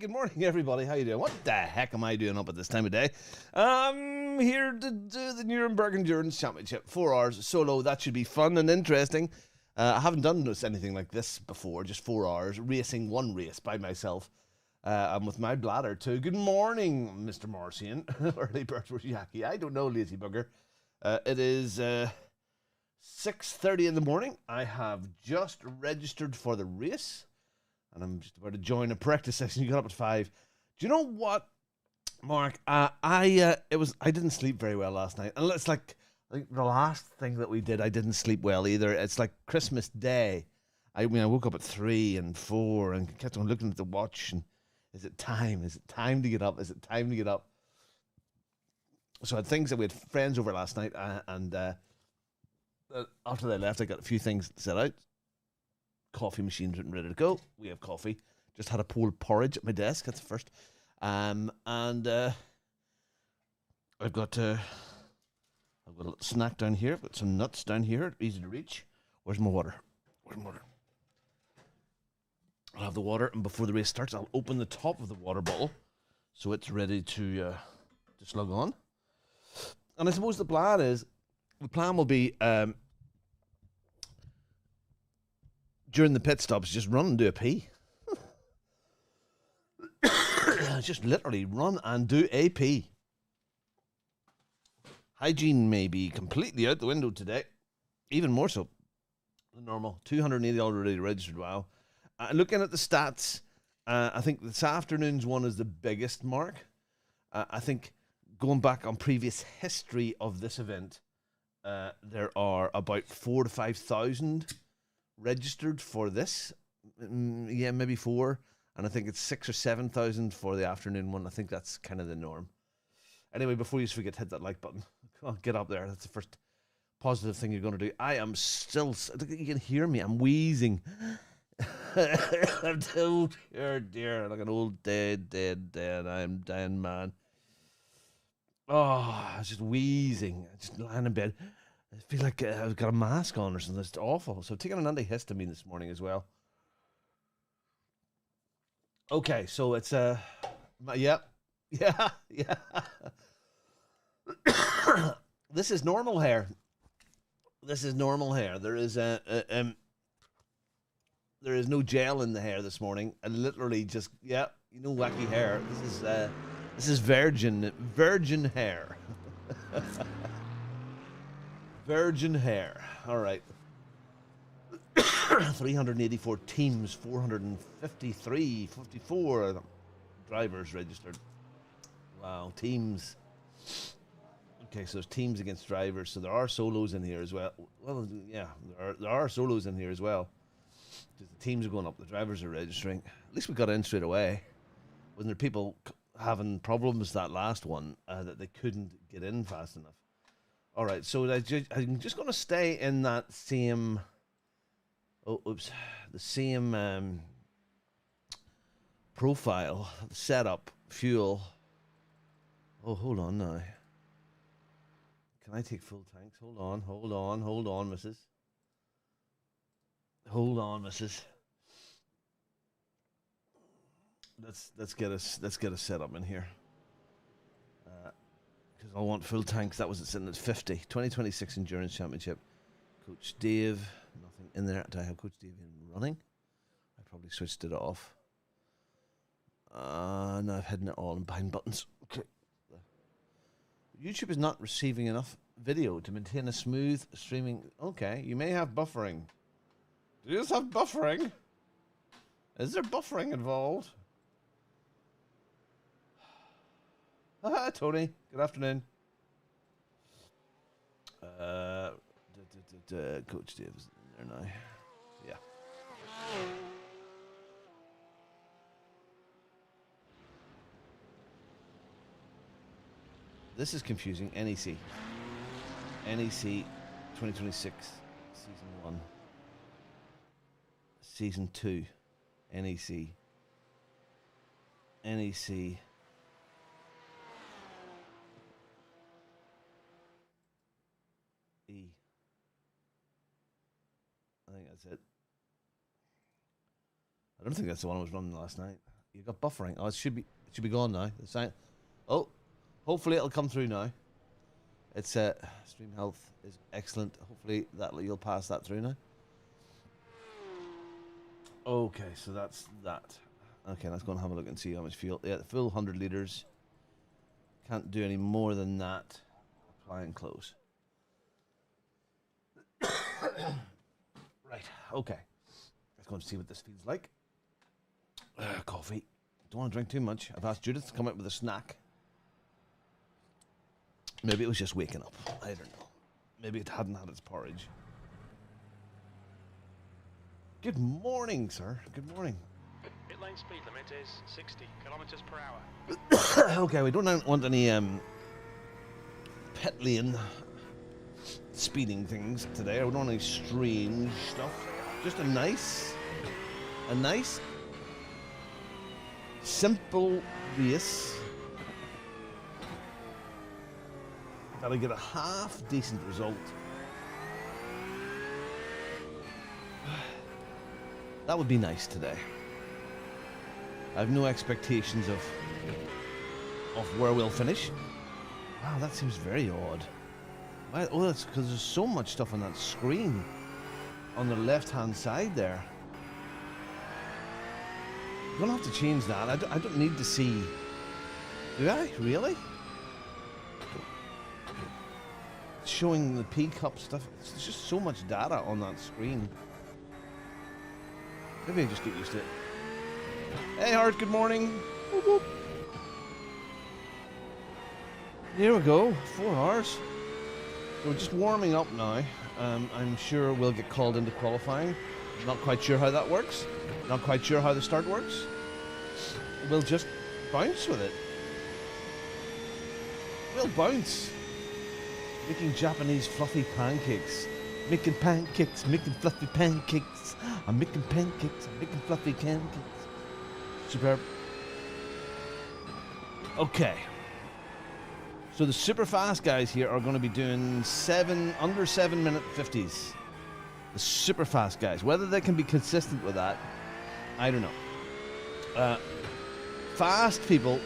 Good morning, everybody. How you doing? What the heck am I doing up at this time of day? Here to do the Nürburgring Endurance Championship. 4 hours solo. That should be fun and interesting. I haven't done anything like this before. Just 4 hours racing one race by myself. I'm with my bladder too. Good morning, Mr. Morrison. Early birds were yucky. I don't know, lazy bugger. It is 6:30 in the morning. I have just registered for the race. And I'm just about to join a practice session. You got up at 5. Do you know what, Mark? I didn't sleep very well last night. And it's like the last thing that we did, I didn't sleep well either. It's like Christmas Day. I woke up at 3 and 4 and kept on looking at the watch. And is it time? Is it time to get up? Is it time to get up? So I had things that we had friends over last night. And after they left, I got a few things set out. Coffee machine's ready to go. We have coffee. Just had a pulled porridge at my desk. That's the first. And I've got a little snack down here. I've got some nuts down here, easy to reach. Where's my water? Where's my water? I'll have the water, and before the race starts, I'll open the top of the water bottle so it's ready to slug on. And I suppose the plan will be during the pit stops, just run and do a pee. Just literally run and do a pee. Hygiene may be completely out the window today. Even more so than normal. $280 already registered. Wow. Looking at the stats, I think this afternoon's one is the biggest mark. I think going back on previous history of this event, there are about 4,000 to 5,000 registered for this. Yeah, maybe 4. And I think it's 6,000 or 7,000 for the afternoon one. I think that's kind of the norm. Anyway, before you forget, hit that like button. Come on, get up there. That's the first positive thing you're going to do. I am still... You can hear me. I'm wheezing. I'm too dear. Like an old dead. I'm dying man. Oh, I was just wheezing. Just lying in bed. I feel like I've got a mask on or something. It's awful. So I've taken an antihistamine this morning as well. Okay, so it's yeah. This is normal hair. There is there is no gel in the hair this morning. I literally just wacky hair. This is virgin hair. Virgin hair. All right. 384 teams, 54 drivers registered. Wow, teams. Okay, so there's teams against drivers. So there are solos in here as well. Well, yeah, there are solos in here as well. The teams are going up, the drivers are registering. At least we got in straight away. Wasn't there people having problems that last one that they couldn't get in fast enough? All right, so I'm just going to stay in that same. Oh, oops, the same profile, setup, fuel. Oh, hold on now. Can I take full tanks? Hold on, missus. Hold on, missus. Let's get a setup in here. Because I want full tanks. That was sitting at 50. 2026 Endurance Championship. Coach Dave, nothing in there. Do I have Coach Dave in running? I probably switched it off. Now I've hidden it all and behind buttons. Okay. YouTube is not receiving enough video to maintain a smooth streaming. Okay, you may have buffering. Do you just have buffering? Is there buffering involved? Hi, Tony. Good afternoon. Coach Dave is in there now. Yeah. This is confusing. NEC 2026 Season 1 Season 2 NEC E. I think that's it. I don't think that's the one I was running last night. You got buffering. Oh, it should be gone now. The sign. Oh, hopefully it'll come through now. It's stream health is excellent. Hopefully you'll pass that through now. Okay, so that's that. Okay, let's go and have a look and see how much fuel. Yeah, the full 100 liters. Can't do any more than that. Apply and close. Right, okay. Let's go and see what this feels like. Coffee. Don't want to drink too much. I've asked Judith to come up with a snack. Maybe it was just waking up. I don't know. Maybe it hadn't had its porridge. Good morning, sir. Good morning. Pit lane speed limit is 60 kilometers per hour. Okay, we don't want any pit lane speeding things today. I don't want any strange stuff. Just a nice, simple race. That'll get a half decent result. That would be nice today. I have no expectations of where we'll finish. Wow, that seems very odd. Oh, that's because there's so much stuff on that screen on the left-hand side there. I'm gonna have to change that. I don't need to see. Do I? Really? It's showing the P-Cup stuff. There's just so much data on that screen. Maybe I just get used to it. Hey, Hart, good morning. Whoop, whoop. Here we go, 4 hours. So we're just warming up now. I'm sure we'll get called into qualifying. Not quite sure how that works. Not quite sure how the start works. We'll just bounce with it. We'll bounce. Making Japanese fluffy pancakes. Making pancakes, making fluffy pancakes. I'm making pancakes, I'm making fluffy pancakes. Superb. Okay. So the super fast guys here are going to be doing under 7 minute 50s. The super fast guys. Whether they can be consistent with that, I don't know. Fast people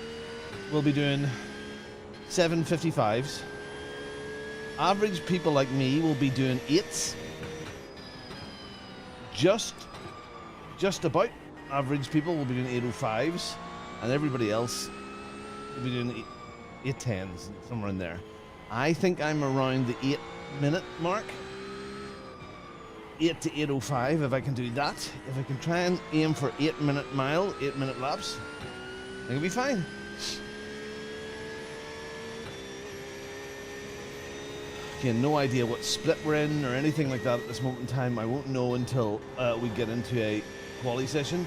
will be doing 7:55s. Average people like me will be doing 8s. Just about average people will be doing 8:05s, and everybody else will be doing 8:10s, somewhere in there. I think I'm around the 8 minute mark. 8 to 8:05, if I can do that. If I can try and aim for 8 minute mile, 8 minute laps, I think it'll be fine. Okay, no idea what split we're in or anything like that at this moment in time. I won't know until we get into a quali session.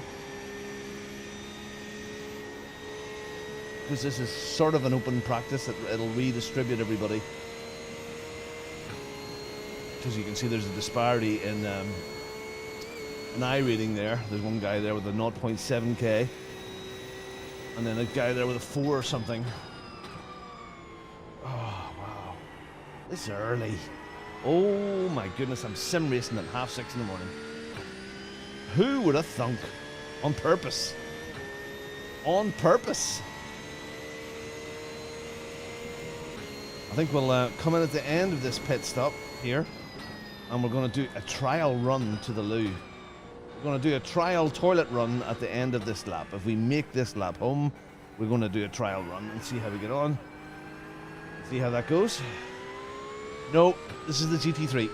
Because this is sort of an open practice, it'll redistribute everybody. because you can see there's a disparity in an iRating there. There's one guy there with a 0.7k, and then a guy there with a 4 or something. Oh wow, it's early. Oh my goodness, I'm sim racing at 6:30 in the morning. Who would have thunk? On purpose. On purpose. I think we'll come in at the end of this pit stop here, and we're going to do a trial run to the loo. We're going to do a trial toilet run at the end of this lap. If we make this lap home, we're going to do a trial run and see how we get on. See how that goes. No, this is the GT3.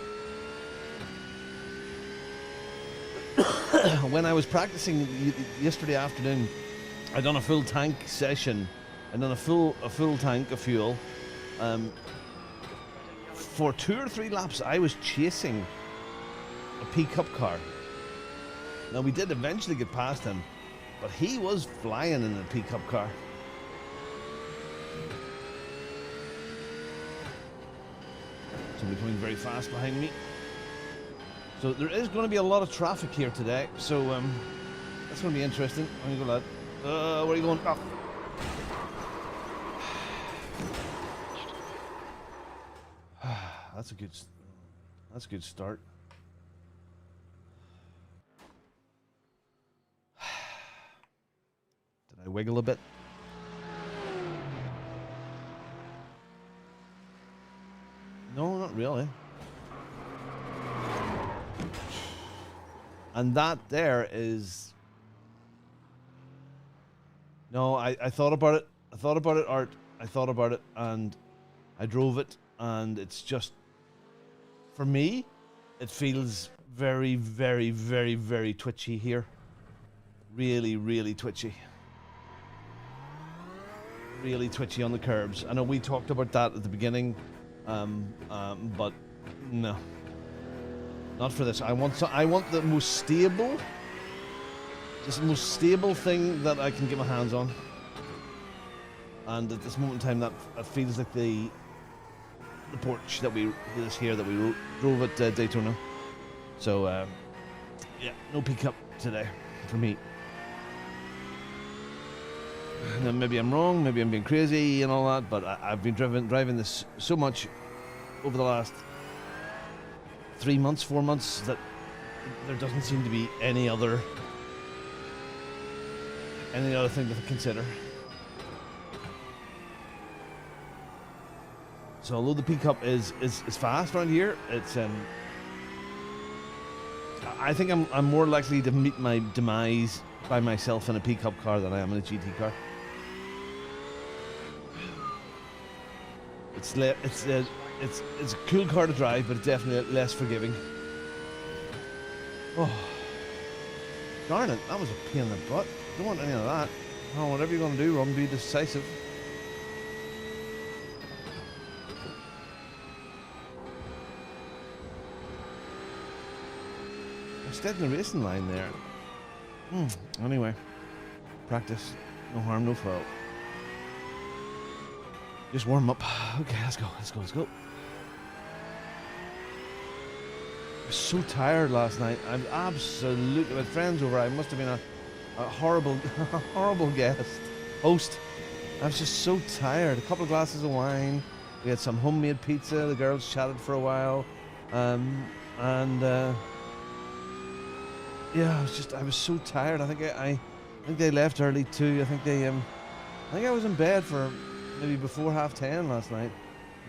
When I was practicing yesterday afternoon, I done a full tank session. I done a full tank of fuel. For 2 or 3 laps, I was chasing a P-Cup car. Now, we did eventually get past him, but he was flying in the P-Cup car. Somebody coming very fast behind me. So there is going to be a lot of traffic here today, so that's going to be interesting. Where you go, lad? Where are you going? Oh. That's a good start. Did I wiggle a bit? No, not really. And that there is... No, I thought about it. I thought about it, Art. I thought about it, and I drove it, and it's just... For me, it feels very, very, very, very twitchy here. Really, really twitchy. Really twitchy on the curbs. I know we talked about that at the beginning, but no. Not for this. I want the most stable, just the most stable thing that I can get my hands on. And at this moment in time, that feels like the Porsche that we drove at Daytona. So yeah, no P-Cup today for me. Now maybe I'm wrong, maybe I'm being crazy and all that, but I've been driving this so much over the last 3 months, 4 months, that there doesn't seem to be any other thing to consider. So although the P-Cup is fast around here, it's I think I'm more likely to meet my demise by myself in a P-Cup car than I am in a GT car. It's a cool car to drive, but definitely less forgiving. Oh, darn it! That was a pain in the butt. Don't want any of that. Oh, whatever you're going to do, Ron, be decisive. I stayed in the racing line there. Anyway, practice. No harm, no foul. Just warm up. Okay, let's go. I was so tired last night. I'm absolutely... My friends over, I must have been a horrible, horrible host. I was just so tired. A couple of glasses of wine. We had some homemade pizza. The girls chatted for a while. Yeah, I was so tired. I think they left early too. I think I was in bed for maybe before 10:30 last night.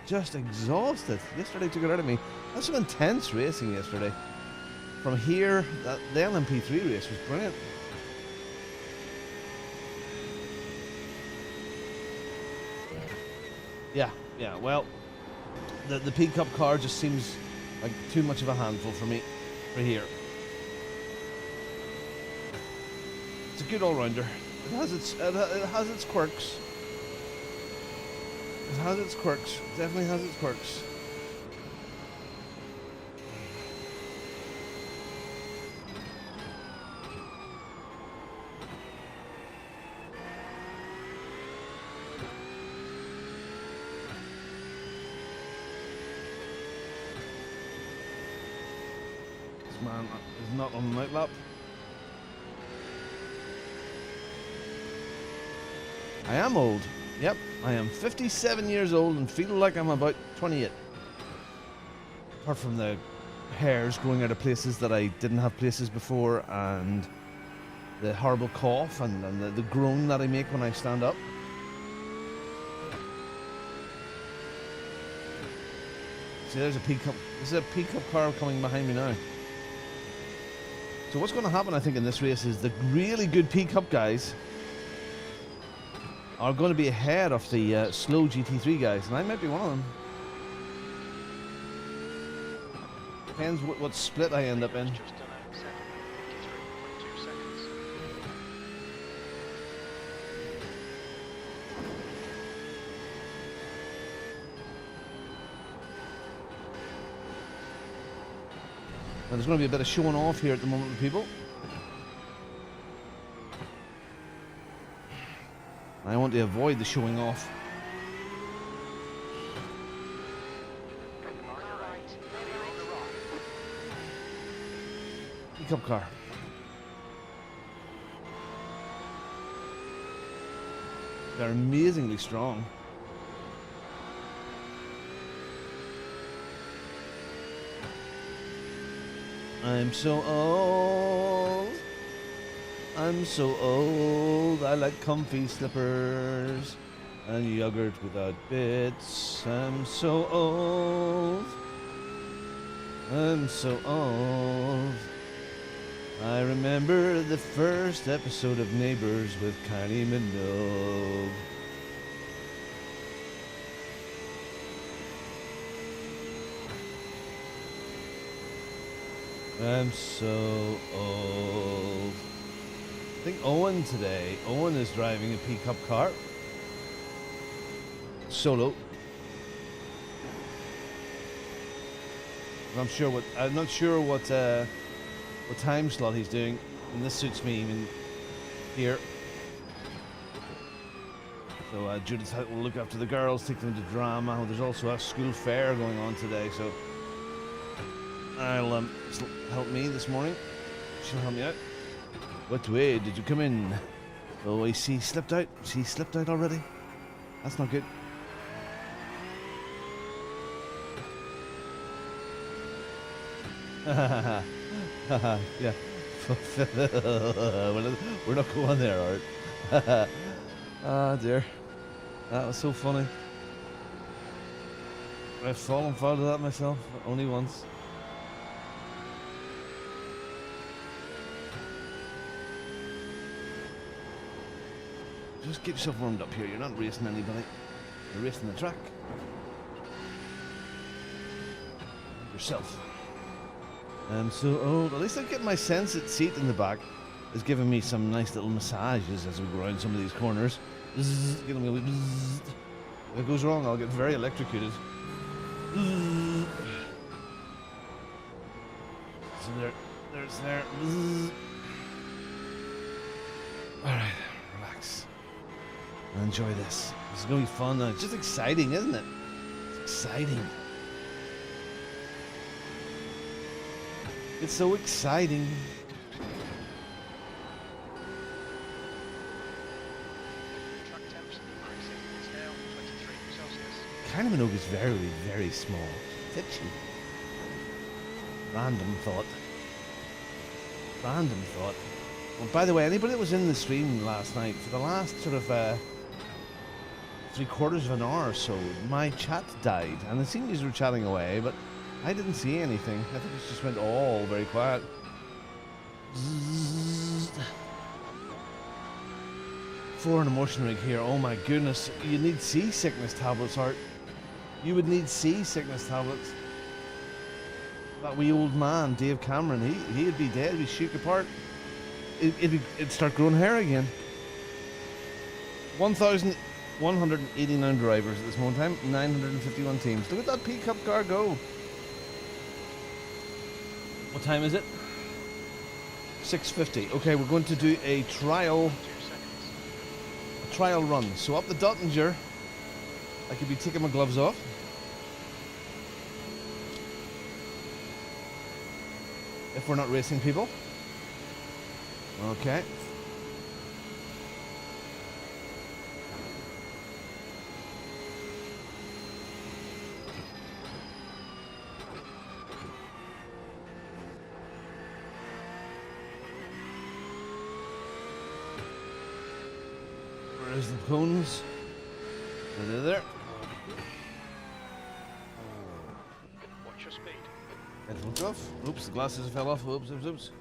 Just exhausted. Yesterday took it out of me. That's some intense racing yesterday. From here, the LMP3 race was brilliant. Yeah. Well, the P-Cup car just seems like too much of a handful for me for here. It's a good all-rounder. It has its quirks. It has its quirks. It definitely has its quirks. man is not on an outlap. I am old. Yep, I am 57 years old and feel like I'm about 28. Apart from the hairs growing out of places that I didn't have places before, and the horrible cough and the groan that I make when I stand up. See, there's a pickup. This is a pickup car coming behind me now. So what's going to happen, I think, in this race is the really good pickup guys are going to be ahead of the slow GT3 guys, and I might be one of them. Depends what split I end up in. Now, there's going to be a bit of showing off here at the moment with people. I want to avoid the showing off. Pickup car. They're amazingly strong. I'm so old. I'm so old. I like comfy slippers and yogurt without bits. I'm so old. I'm so old. I remember the first episode of Neighbours with Kylie Minogue. I'm so old. I think Owen today. Owen is driving a pickup car. Solo. I'm not sure what time slot he's doing, and this suits me even here. So Judith will look after the girls, take them to drama. There's also a school fair going on today, so I'll help me this morning. She'll help me out. What way did you come in? Oh, I see, slipped out. She slipped out already. That's not good. Yeah. We're not going there, Art. Ah, dear. That was so funny. I've fallen foul of that myself, only once. Just get yourself warmed up here. You're not racing anybody. You're racing the track. Yourself. I'm so old. At least I'm getting my Sensit seat in the back. It's giving me some nice little massages as we go around some of these corners. Zzz, getting me zzz. If it goes wrong, I'll get very electrocuted. Zzz. So there's there. Zzz. All right, relax. Enjoy this. This is going to be fun. It's just exciting, isn't it? It's exciting. It's so exciting. Track temps increasing. It's now 23 Celsius. Kylie Minogue is very, very small. Itchy. Random thought. Random thought. Well, by the way, anybody that was in the stream last night, for the last sort of 3/4 of an hour or so, my chat died. And it seemed you were chatting away, but I didn't see anything. I think it just went all very quiet. Zzz. 4 in a motion rig here. Oh my goodness. You need seasickness tablets, Art. You would need seasickness tablets. That wee old man, Dave Cameron, he'd be dead. He'd shoot apart. It'd start growing hair again. 1,189 drivers at this moment in time. 951 teams. Look at that pickup car go. What time is it? 6:50. Okay, we're going to do a trial run. So up the Dottinger, I could be taking my gloves off. if we're not racing people. Okay. Where's the cones? They're there. Watch your speed. Let's look off. Oops, the glasses fell off. Oops, oops, oops.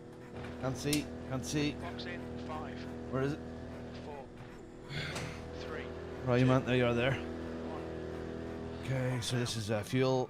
Can't see, can't see. Box in. 5. Where is it? 4. 3. Right, you man, there you are there. 1. Okay, so this is fuel.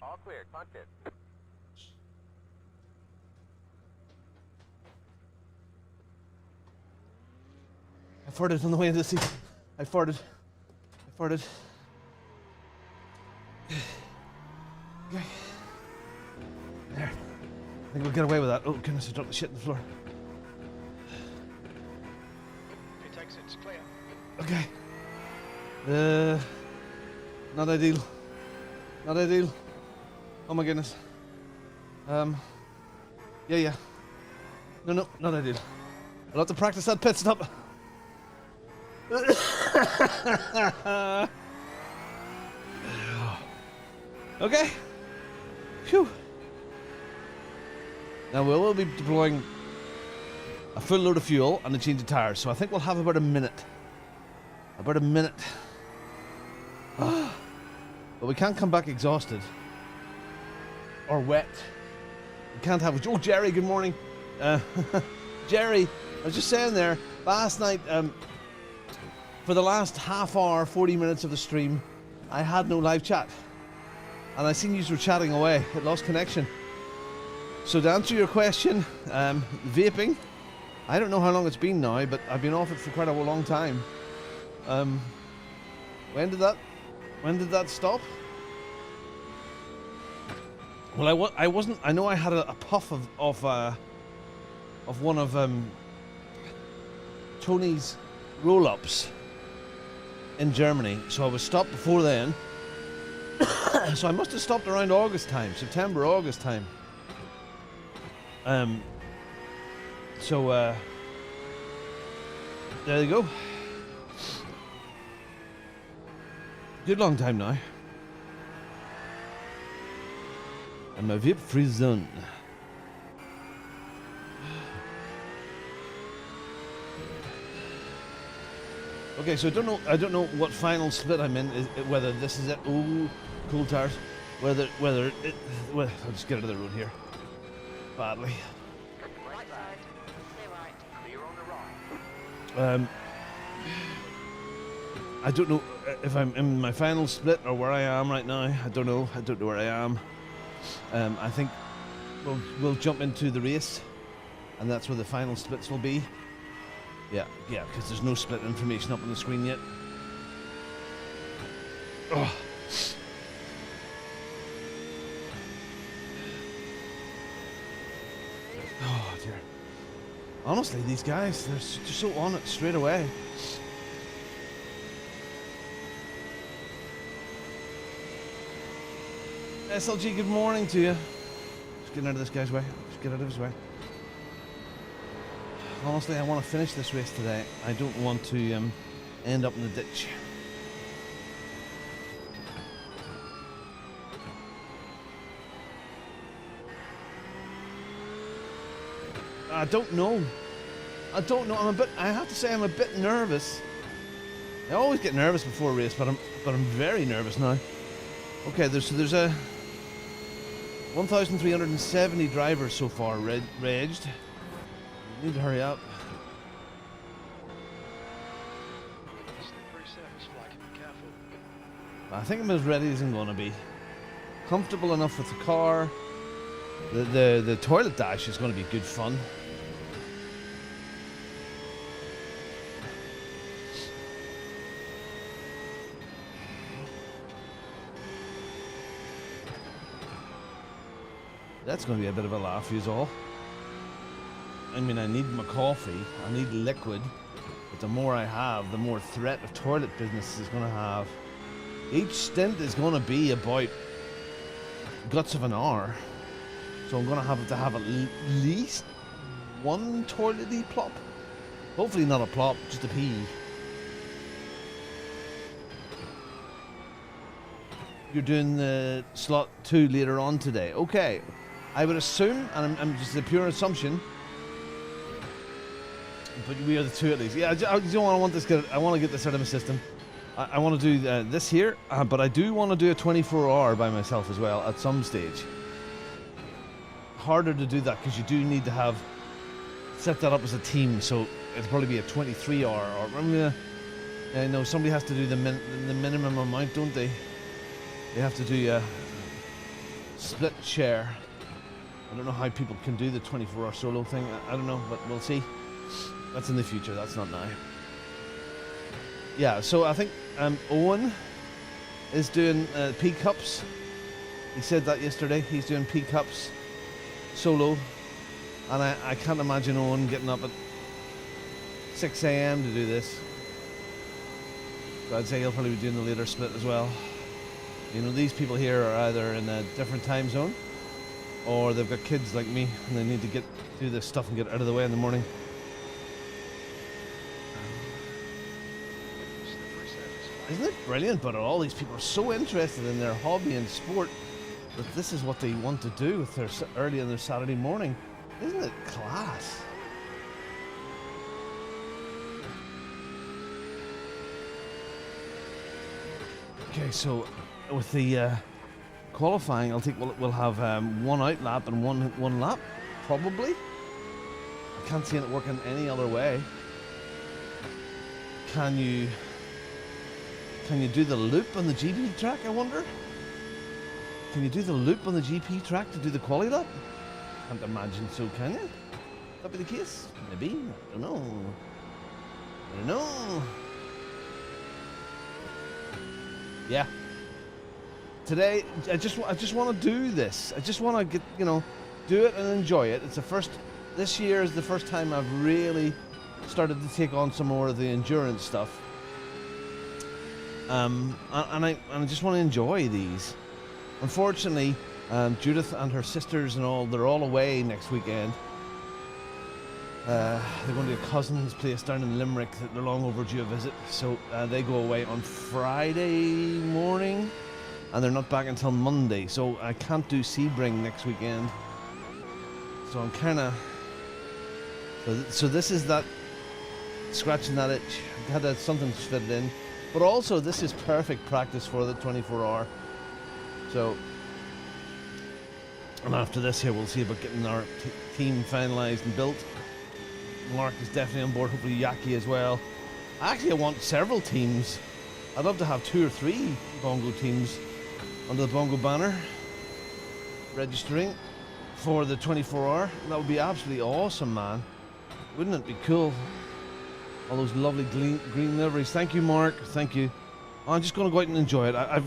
All clear, contact. I farted on the way into the seat. I farted. Okay. There. I think we'll get away with that. Oh goodness, I dropped the shit on the floor. Pit exit's clear. Okay. Not ideal. Not ideal. Oh my goodness. Yeah. No, not ideal. I'll have to practice that pit stop. Okay. Phew. Now we will be deploying a full load of fuel and a change of tires, so I think we'll have about a minute. But we can't come back exhausted or wet. We can't have. Oh, Jerry, good morning. Jerry, I was just saying there, last night, for the last half hour, 40 minutes of the stream, I had no live chat. And I seen you were chatting away. It lost connection. So to answer your question, vaping, I don't know how long it's been now, but I've been off it for quite a long time. When did that stop? Well, I wasn't. I know I had a puff of one of Tony's roll-ups in Germany, so I was stopped before then. So I must have stopped around August time, September, August time. So there you go. Good long time now. And my vape free zone. Okay, so I don't know what final split I'm in. Whether this is it. Ooh, cool tires. Well, I'll just get out of the road here. Badly. Right side. Stay right. Clear on the right. I don't know if I'm in my final split or where I am right now. I don't know where I am. I think we'll jump into the race, and that's where the final splits will be. Yeah, because there's no split information up on the screen yet. Oh. Oh dear. Honestly, these guys, they're just so on it straight away. SLG, good morning to you. Just getting out of this guy's way. Just get out of his way. Honestly, I want to finish this race today. I don't want to end up in the ditch. I don't know. I have to say I'm a bit nervous. I always get nervous before a race, but I'm very nervous now. Okay, there's a 1,370 drivers so far regged. Need to hurry up. Slippery surface flag. Be careful. I think I'm as ready as I'm gonna be. Comfortable enough with the car. The toilet dash is gonna be good fun. That's going to be a bit of a laugh, you all. I mean, I need my coffee, I need liquid, but the more I have, the more threat of toilet business is going to have. Each stint is going to be about guts of an hour, so I'm going to have at least one toilety plop. Hopefully not a plop, just a pee. You're doing the slot 2 later on today. Okay, I would assume, and I'm just a pure assumption, but we are the 2 at least. Yeah, I want to get this out of my system. I want to do this here, but I do want to do a 24-hour by myself as well at some stage. Harder to do that because you do need to set that up as a team, so it'll probably be a 23-hour. I know somebody has to do the minimum amount, don't they? They have to do a split share. I don't know how people can do the 24-hour solo thing. I don't know, but we'll see. That's in the future. That's not now. Yeah, so I think Owen is doing P Cups. He said that yesterday. He's doing P Cups solo. And I can't imagine Owen getting up at 6 a.m. to do this. So I'd say he'll probably be doing the later split as well. You know, these people here are either in a different time zone or they've got kids like me and they need to do this stuff and get out of the way in the morning. Isn't it brilliant? But all these people are so interested in their hobby and sport that this is what they want to do with their early on their Saturday morning. Isn't it class? Okay, so with the qualifying, we'll have one out lap and one lap, probably. I can't see it working any other way. Can you do the loop on the GP track, I wonder? Can you do the loop on the GP track to do the quali lap? Can't imagine so, can you? That be the case? Maybe. I don't know. Yeah. Today, I just want to do this. I just want to do it and enjoy it. This year is the first time I've really started to take on some more of the endurance stuff. And I just want to enjoy these. Unfortunately, Judith and her sisters and all, they're all away next weekend. They're going to a cousin's place down in Limerick that they're long overdue a visit. So they go away on Friday morning and they're not back until Monday. So I can't do Sebring next weekend. So I'm kind of... So this is that, scratching that itch. I had something fitted in. But also this is perfect practice for the 24-hour. So, and after this here we'll see about getting our team finalised and built. Mark is definitely on board, hopefully Yaki as well. Actually, I want several teams. I'd love to have 2 or 3 Bongo teams under the Bongo banner registering for the 24-hour. That would be absolutely awesome, man. Wouldn't it be cool? All those lovely green liveries. Thank you, Mark. Thank you. I'm just going to go out and enjoy it. I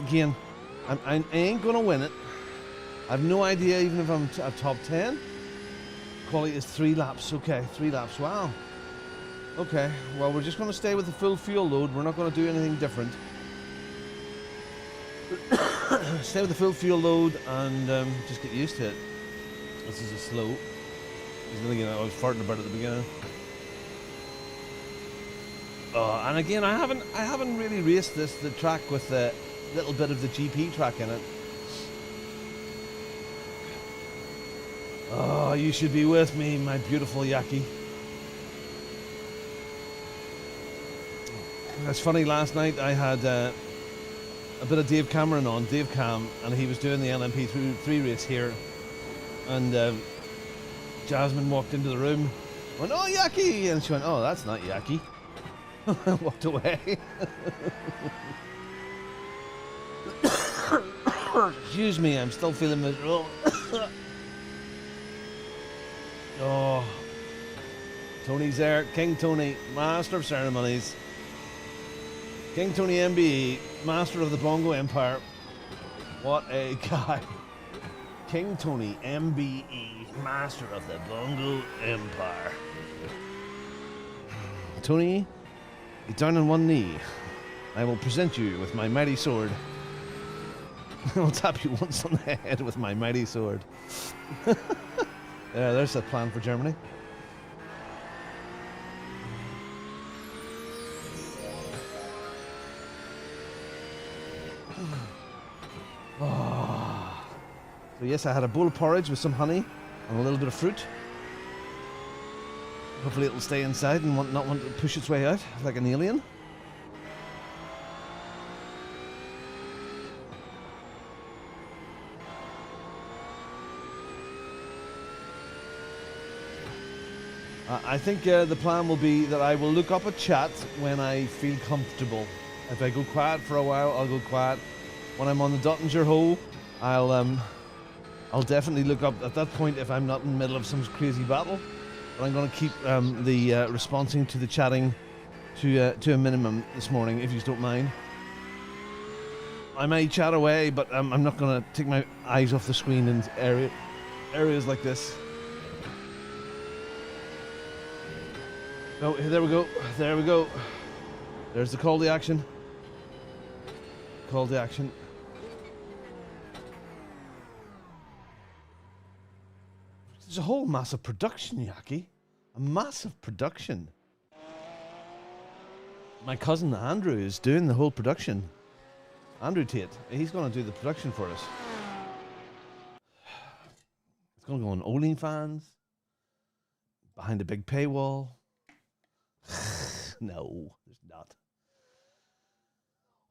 ain't going to win it. I have no idea even if I'm a top 10. Quality is 3 laps. Okay, 3 laps. Wow. Okay, well, we're just going to stay with the full fuel load. We're not going to do anything different. Stay with the full fuel load and just get used to it. This is a slow. I was farting about it at the beginning. And again, I haven't really raced the track with a little bit of the GP track in it. Oh, you should be with me, my beautiful Yaki. It's funny, last night I had a bit of Dave Cameron on, Dave Cam, and he was doing the LMP3 race here. And Jasmine walked into the room, went, "Oh, Yaki!" And she went, "Oh, that's not Yaki." Walked away. Excuse me, I'm still feeling miserable. Oh, Tony's there. King Tony, master of ceremonies. King Tony MBE, master of the Bongo Empire. What a guy. King Tony, MBE, master of the Bongo Empire. Tony, get down on one knee. I will present you with my mighty sword. I will tap you once on the head with my mighty sword. There's that plan for Germany. Oh. So yes, I had a bowl of porridge with some honey and a little bit of fruit. Hopefully it'll stay inside and not want to push its way out like an alien. I think the plan will be that I will look up a chat when I feel comfortable. If I go quiet for a while, I'll go quiet. When I'm on the Dottinger hole, I'll definitely look up at that point if I'm not in the middle of some crazy battle. But I'm going to keep the responding to the chatting to a minimum this morning, if you don't mind. I may chat away, but I'm not going to take my eyes off the screen in areas like this. Oh, there we go. There we go. There's the call to action. Call to action. There's a whole massive production, Yaki. A massive production. My cousin Andrew is doing the whole production. Andrew Tate. He's going to do the production for us. It's going to go on OnlyFans. Behind a big paywall. No, there's not.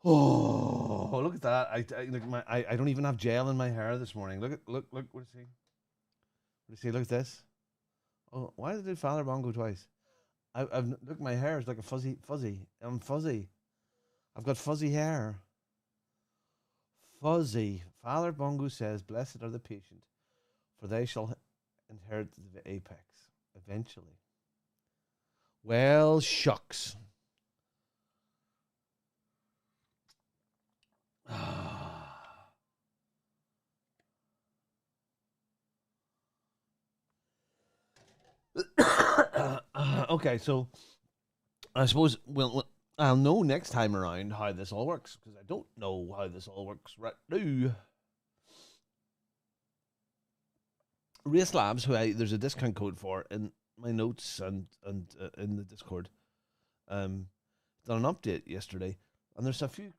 Oh, look at that! I don't even have gel in my hair this morning. Look. What do you see? What do you see? Look at this. Oh, why did I do Father Bongo twice? Look. My hair is like a fuzzy. I'm fuzzy. I've got fuzzy hair. Fuzzy. Father Bongo says, "Blessed are the patient, for they shall inherit the apex eventually." Well, shucks. Okay, so I suppose I'll know next time around how this all works, because I don't know how this all works right now. Race Labs, who there's a discount code for in my notes and in the Discord, done an update yesterday, and there's a few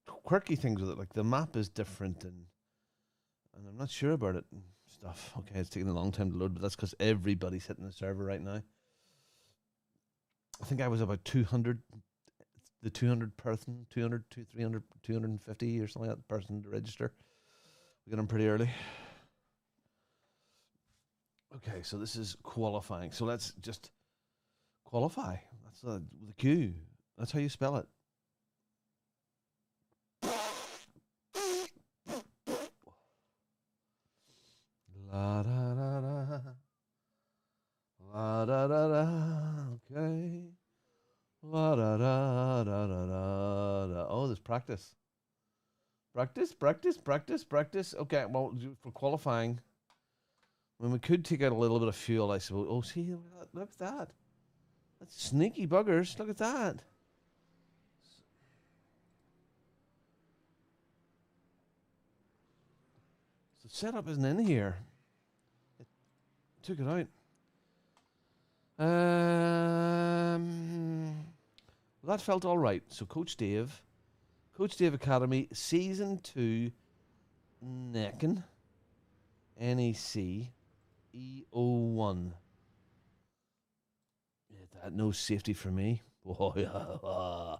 quirky things with it, like the map is different and I'm not sure about it and stuff. Okay, it's taking a long time to load, but that's because everybody's hitting the server right now. I think I was about 200, the 200 person, 200, 300, 250 or something like that person to register. We got them pretty early. Okay, so this is qualifying. So let's just qualify. That's the Q. That's how you spell it. La da da da. La da da da. Okay. La da da da da da. Oh, there's practice. Practice. Okay, well, for qualifying. When we could take out a little bit of fuel, I suppose. Oh, see, look at that. That's sneaky buggers. Look at that. So the setup isn't in here. It took it out. Well, that felt all right. So Coach Dave Academy, Season 2, Neckin, NEC. E01. Yeah, that no safety for me. Oh, yeah.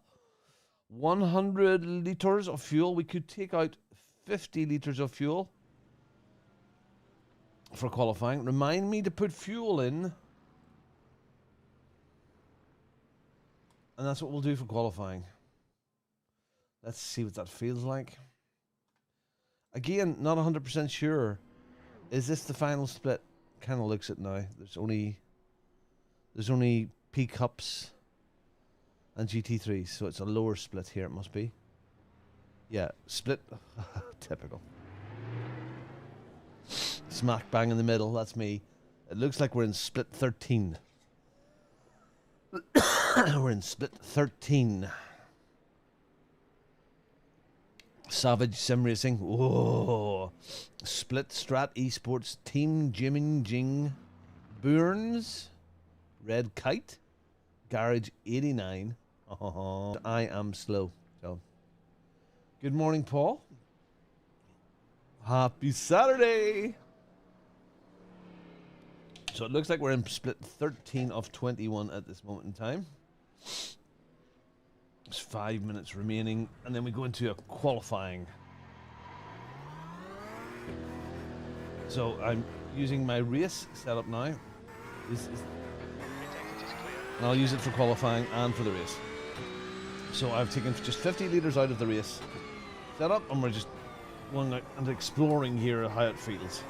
100 litres of fuel. We could take out 50 litres of fuel for qualifying. Remind me to put fuel in. And that's what we'll do for qualifying. Let's see what that feels like. Again, not 100% sure. Is this the final split? Kind of looks it now. There's only P Cups and GT3s, so it's a lower split here. It must be. Yeah, split. Typical. smack bang in the middle. That's me. It looks like we're in split 13. We're in split 13. Savage Sim Racing. Whoa. Split Strat Esports. Team Jimin Jing. Burns. Red Kite. Garage 89. Oh, I am slow. So, good morning, Paul. Happy Saturday. So it looks like we're in split 13 of 21 at this moment in time. There's 5 minutes remaining, and then we go into a qualifying. So I'm using my race setup now. And I'll use it for qualifying and for the race. So I've taken just 50 litres out of the race setup, and we're just going out and exploring here how it feels.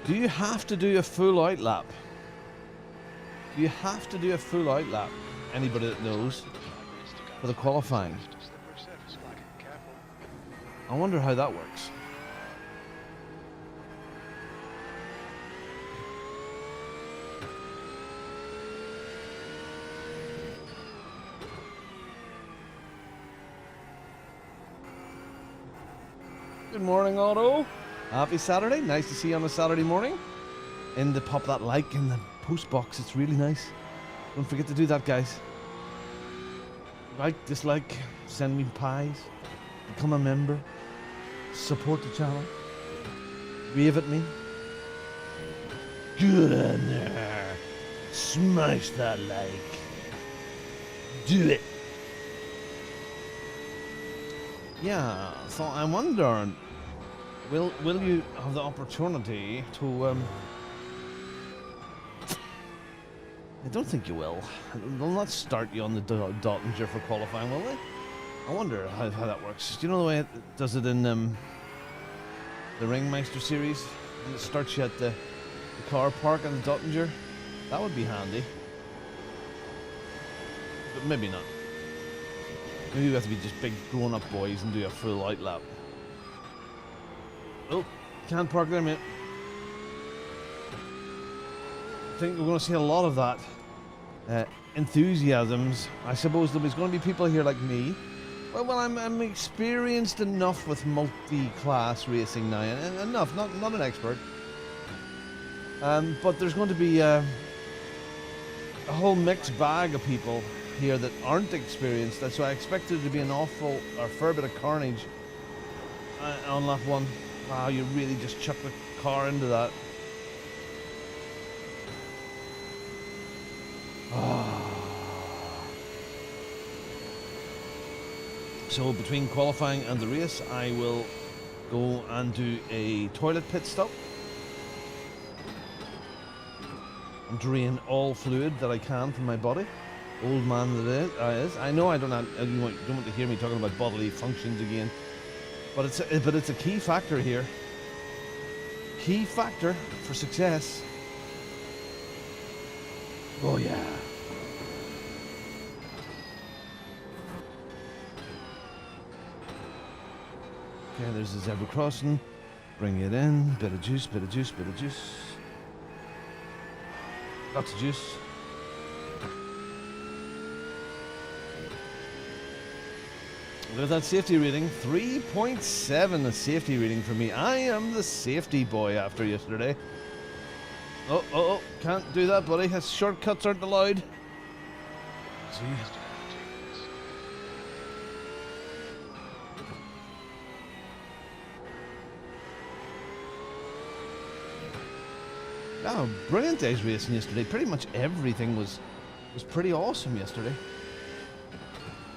Do you have to do a full out lap? Do you have to do a full out lap? Anybody that knows for the qualifying? I wonder how that works. Good morning, Otto. Happy Saturday. Nice to see you on a Saturday morning. And to pop that like in the post box. It's really nice. Don't forget to do that, guys. Like, dislike, send me pies, become a member, support the channel, wave at me. Good on there. Smash that like. Do it. Yeah, so I'm wondering, will you have the opportunity to I don't think you will. They'll not start you on the Dottinger for qualifying, will they? I wonder how that works. Do you know the way it does it in the Ringmeister series? And it starts you at the car park on the Dottinger? That would be handy. But maybe not. Maybe we have to be just big grown-up boys and do a full out lap. Oh, can't park there, mate. I think we're going to see a lot of that enthusiasms. I suppose there's going to be people here like me. Well, I'm experienced enough with multi-class racing now, and enough, not an expert. But there's going to be a whole mixed bag of people here that aren't experienced. So I expect there to be a fair bit of carnage on lap one. Wow, you really just chucked the car into that. So between qualifying and the race, I will go and do a toilet pit stop and drain all fluid that I can from my body. Old man that is. I know I don't have, you don't want to hear me talking about bodily functions again, but it's a key factor here. Key factor for success. Oh yeah. Okay, there's the zebra crossing. Bring it in. Bit of juice, bit of juice, bit of juice. Lots of juice. Look at that safety rating. 3.7 the safety rating for me. I am the safety boy after yesterday. Oh, can't do that, buddy. His shortcuts aren't allowed. See? Oh, brilliant day's racing yesterday. Pretty much everything was pretty awesome yesterday.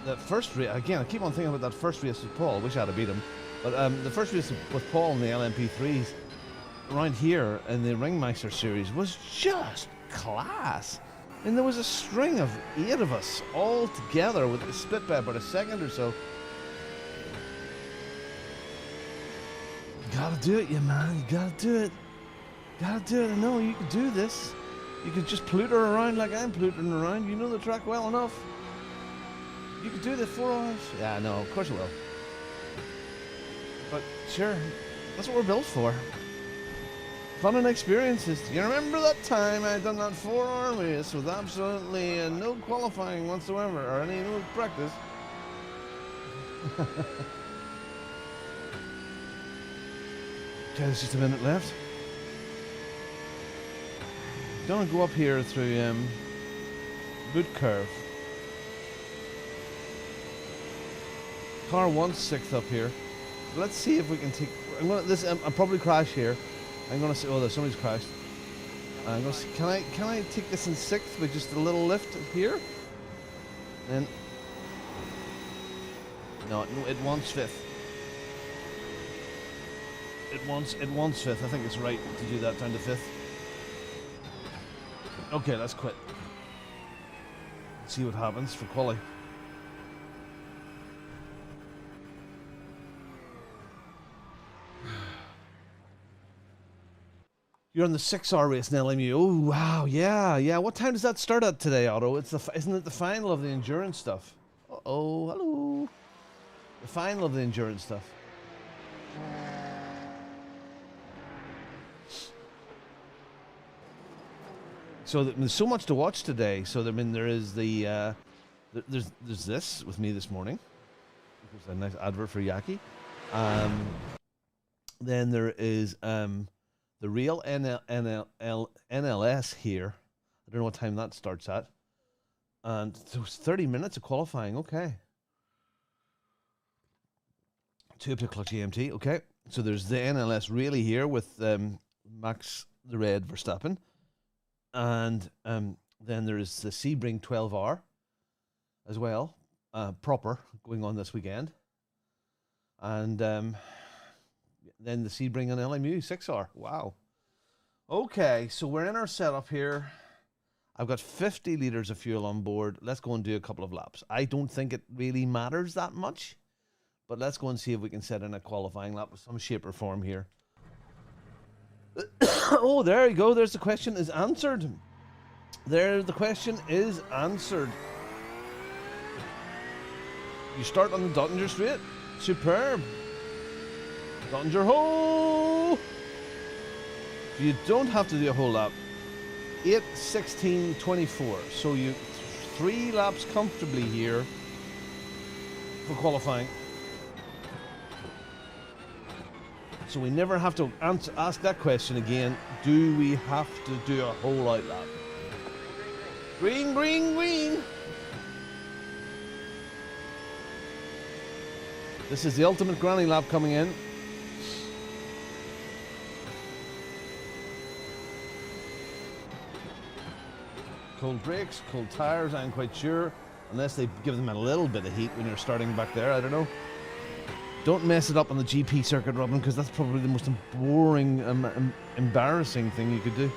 That first race, again, I keep on thinking about that first race with Paul. I wish I'd have beat him. But the first race with Paul in the LMP3s around here in the Ringmeister series was just class. And there was a string of 8 of us all together with the split by about a second or so. You gotta do it, you man. You gotta do it. Gotta do it. I know you can do this. You could just pluter around like I'm plutering around. You know the track well enough. You could do this 4 hours. Yeah, no, of course you will. Sure, that's what we're built for. Fun and experiences. You remember that time I done that 4-hour race with absolutely no qualifying whatsoever, or any no practice? Okay, there's just a minute left. Gonna go up here through boot curve. Car wants 6th up here. Let's see if we can take. I'll probably crash here. I'm gonna say, oh, there's somebody's crashed. I'm gonna see, can I take this in 6th with just a little lift here? Then no, it wants 5th. It wants 5th. I think it's right to do that down to 5th. Okay, let's quit. See what happens for quali. You're on the 6-hour race in LMU. Oh wow, yeah. What time does that start at today, Otto? Isn't it the final of the endurance stuff? Oh, hello. The final of the endurance stuff. So there's so much to watch today. So there is the there's this with me this morning. There's a nice advert for Yaki. Then there is the real NLS here. I don't know what time that starts at. And so it's 30 minutes of qualifying. Okay. 2 o'clock GMT. Okay. So there's the NLS really here with Max the Red Verstappen. And then there is the Sebring 12R as well. Proper going on this weekend. And then the Sebring and LMU 6R. Wow. Okay, so we're in our setup here. I've got 50 litres of fuel on board. Let's go and do a couple of laps. I don't think it really matters that much, but let's go and see if we can set in a qualifying lap with some shape or form here. Oh, there you go. There's the question is answered. There, the question is answered. You start on the Dottinger straight. Superb. Dottinger hole. You don't have to do a whole lap. 8, 16, 24. So you 3 laps comfortably here for qualifying. So we never have to ask that question again. Do we have to do a whole out lap? Green, green, green. This is the ultimate granny lap coming in. Cold brakes, cold tires, I'm quite sure. Unless they give them a little bit of heat when you're starting back there, I don't know. Don't mess it up on the GP circuit, Robin, because that's probably the most boring, embarrassing thing you could do.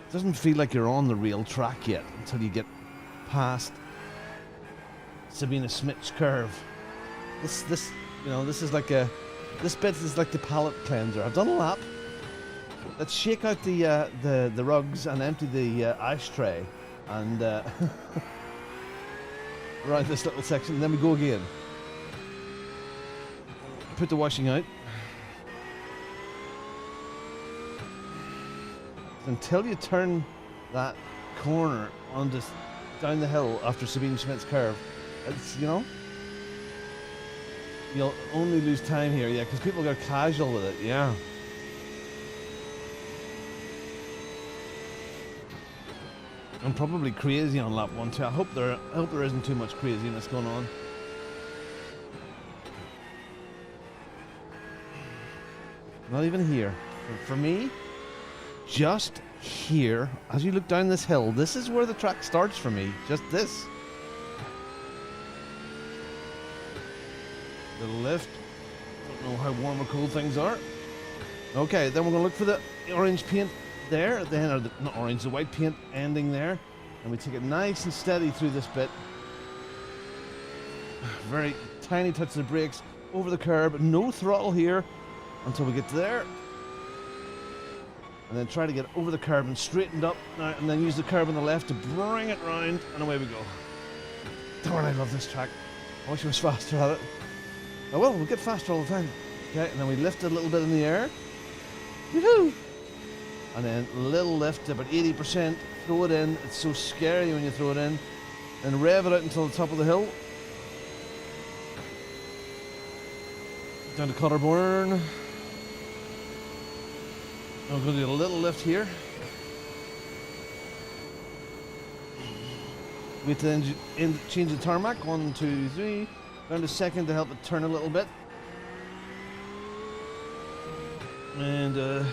It doesn't feel like you're on the real track yet until you get past Sabina Schmidt's curve. This is like this bit is like the palate cleanser. I've done a lap. Let's shake out the rugs and empty the ashtray and around this little section, and then we go again. Put the washing out. Until you turn that corner onto down the hill after Sabine Schmidt's curve, it's, you know, you'll only lose time here, yeah, because people go casual with it, yeah. I'm probably crazy on lap 1 too. I hope there isn't too much craziness going on. Not even here. For me, just here, as you look down this hill, this is where the track starts for me. Just this. Little lift. Don't know how warm or cold things are. Okay, then we're going to look for the orange paint there, then, or not orange, the white paint ending there, and we take it nice and steady through this bit. Very tiny touch of the brakes over the curb, no throttle here until we get to there, and then try to get over the curb and straightened up now, and then use the curb on the left to bring it round, and away we go. Darn, I love this track. I wish I was faster at it. Oh well, we get faster all the time. Okay, and then we lift it a little bit in the air. Woohoo! And then a little lift, about 80%. Throw it in. It's so scary when you throw it in. And rev it out until the top of the hill. Down to Cotterbourne. I'm going to do a little lift here. Wait to change the tarmac. 1, 2, 3. Down to second to help it turn a little bit. And the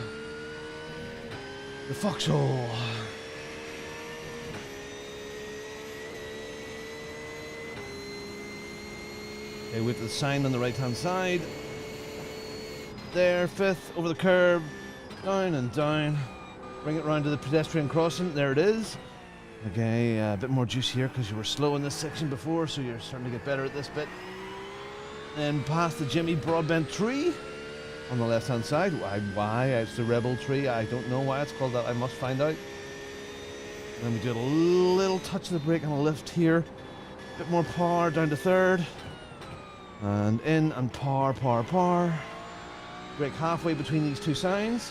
foxhole. Okay, wait for the sign on the right hand side. There, fifth, over the curb. Down and down. Bring it round to the pedestrian crossing. There it is. Okay, a bit more juice here because you were slow in this section before, so you're starting to get better at this bit. Then past the Jimmy Broadbent tree on the left hand side. Why? It's the Rebel tree. I don't know why it's called that. I must find out. And then we do a little touch of the brake and a lift here. A bit more power down to third. And in and power, power, power. Brake halfway between these two signs.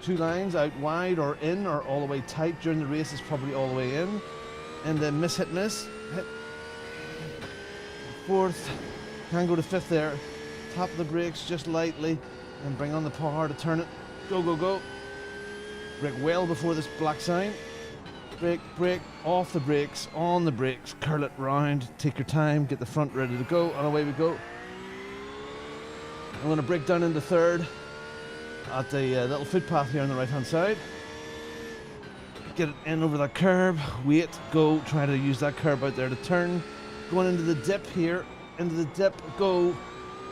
2 lines out wide or in or all the way tight. During the race is probably all the way in. And then miss, hit, miss. Hit. Fourth. Can go to fifth there. Tap the brakes just lightly and bring on the power to turn it. Go, go, go. Brake well before this black sign. Brake, brake, off the brakes, on the brakes, curl it round, take your time, get the front ready to go, and away we go. I'm going to brake down into third at the little footpath here on the right hand side. Get it in over that curb, wait, go, try to use that curb out there to turn. Going into the dip here, into the dip, go.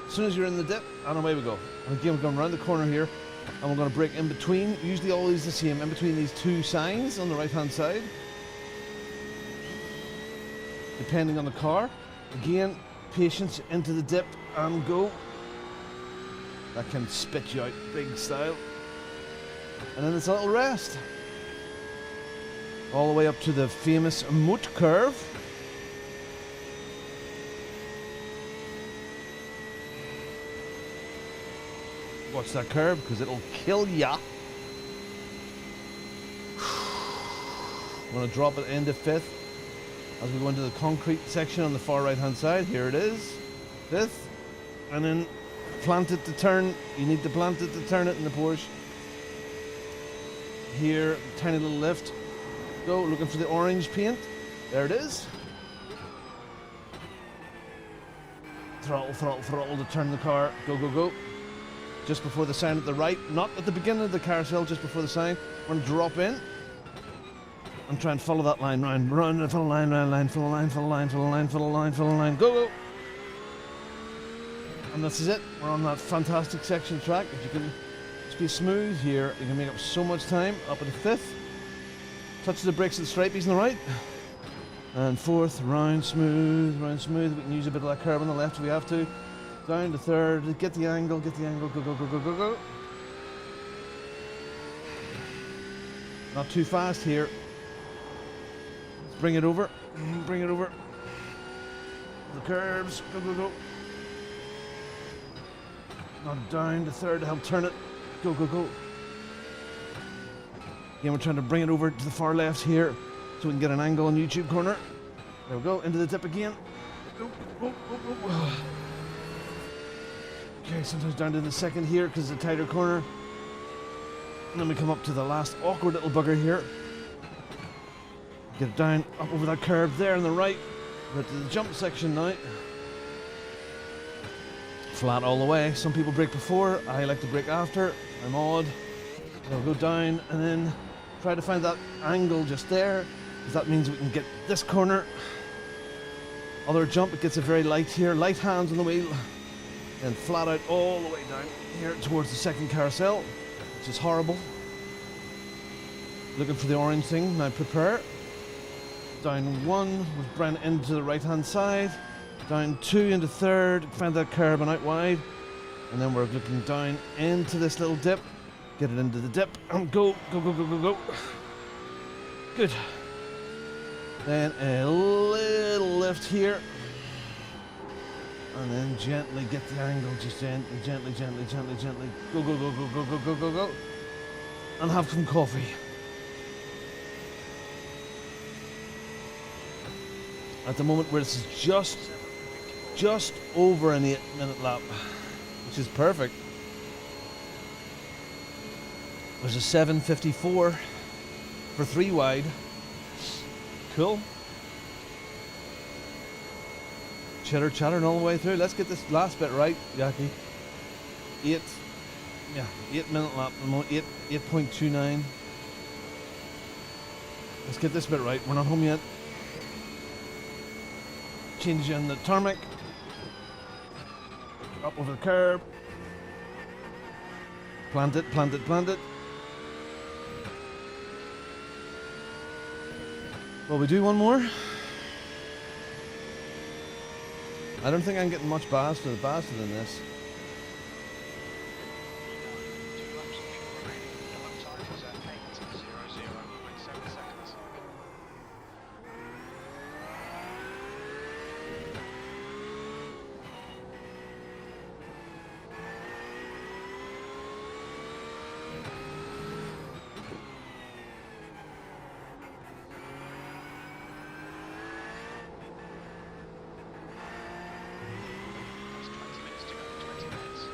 As soon as you're in the dip, and away we go. And again, we're going around the corner here, and we're going to brake in between, usually always the same, in between these 2 signs on the right hand side. Depending on the car. Again, patience, into the dip, and go. That can spit you out big style. And then it's a little rest. All the way up to the famous Moat curve. Watch that curve because it'll kill ya. I'm going to drop it into fifth as we go into the concrete section on the far right hand side. Here it is, fifth, and then plant it to turn. You need to plant it to turn it in the Porsche. Here, tiny little lift. Go, looking for the orange paint. There it is. Throttle, throttle, throttle to turn the car. Go, go, go. Just before the sign at the right, not at the beginning of the carousel, just before the sign. We're going to drop in and try and follow that line round. Run, follow line, round line, follow line, follow line, follow line, follow line, follow line. Go, go. And this is it. We're on that fantastic section of track. If you can just be smooth here, you can make up so much time. Up at the fifth. Touch the brakes at the stripies on the right. And fourth, round smooth, round smooth. We can use a bit of that curve on the left if we have to. Down to third, get the angle, go, go, go, go, go, go, go. Not too fast here. Let's bring it over, bring it over. The curves, go, go, go. Not down to third to help turn it. Go, go, go. Again, we're trying to bring it over to the far left here so we can get an angle on YouTube corner. There we go, into the dip again. Go, go, go, go. Okay, sometimes down to the second here because it's a tighter corner. And then we come up to the last awkward little bugger here. Get it down, up over that curve there on the right. We're to the jump section now. Flat all the way. Some people brake before, I like to brake after. I'm odd. I'll go down and then try to find that angle just there, because that means we can get this corner. Other jump, it gets it very light here. Light hands on the wheel. And flat out all the way down here towards the second carousel, which is horrible. Looking for the orange thing, now prepare. Down one, with Brent into the right hand side. Down two into third, find that curb and out wide. And then we're looking down into this little dip. Get it into the dip and go, go, go, go, go, go. Good. Then a little lift here. And then gently get the angle, just gently, gently, gently, gently, gently. Go, go, go, go, go, go, go, go, go. And have some coffee. At the moment where this is just over an 8-minute lap, which is perfect. There's a 7:54 for 3 wide. Cool. Chattering all the way through. Let's get this last bit right, Jackie. 8-minute lap. 8.29. Let's get this bit right. We're not home yet. Change in the tarmac. Up over the curb. Plant it, plant it, plant it. Well, we do one more. I don't think I'm getting much faster than this.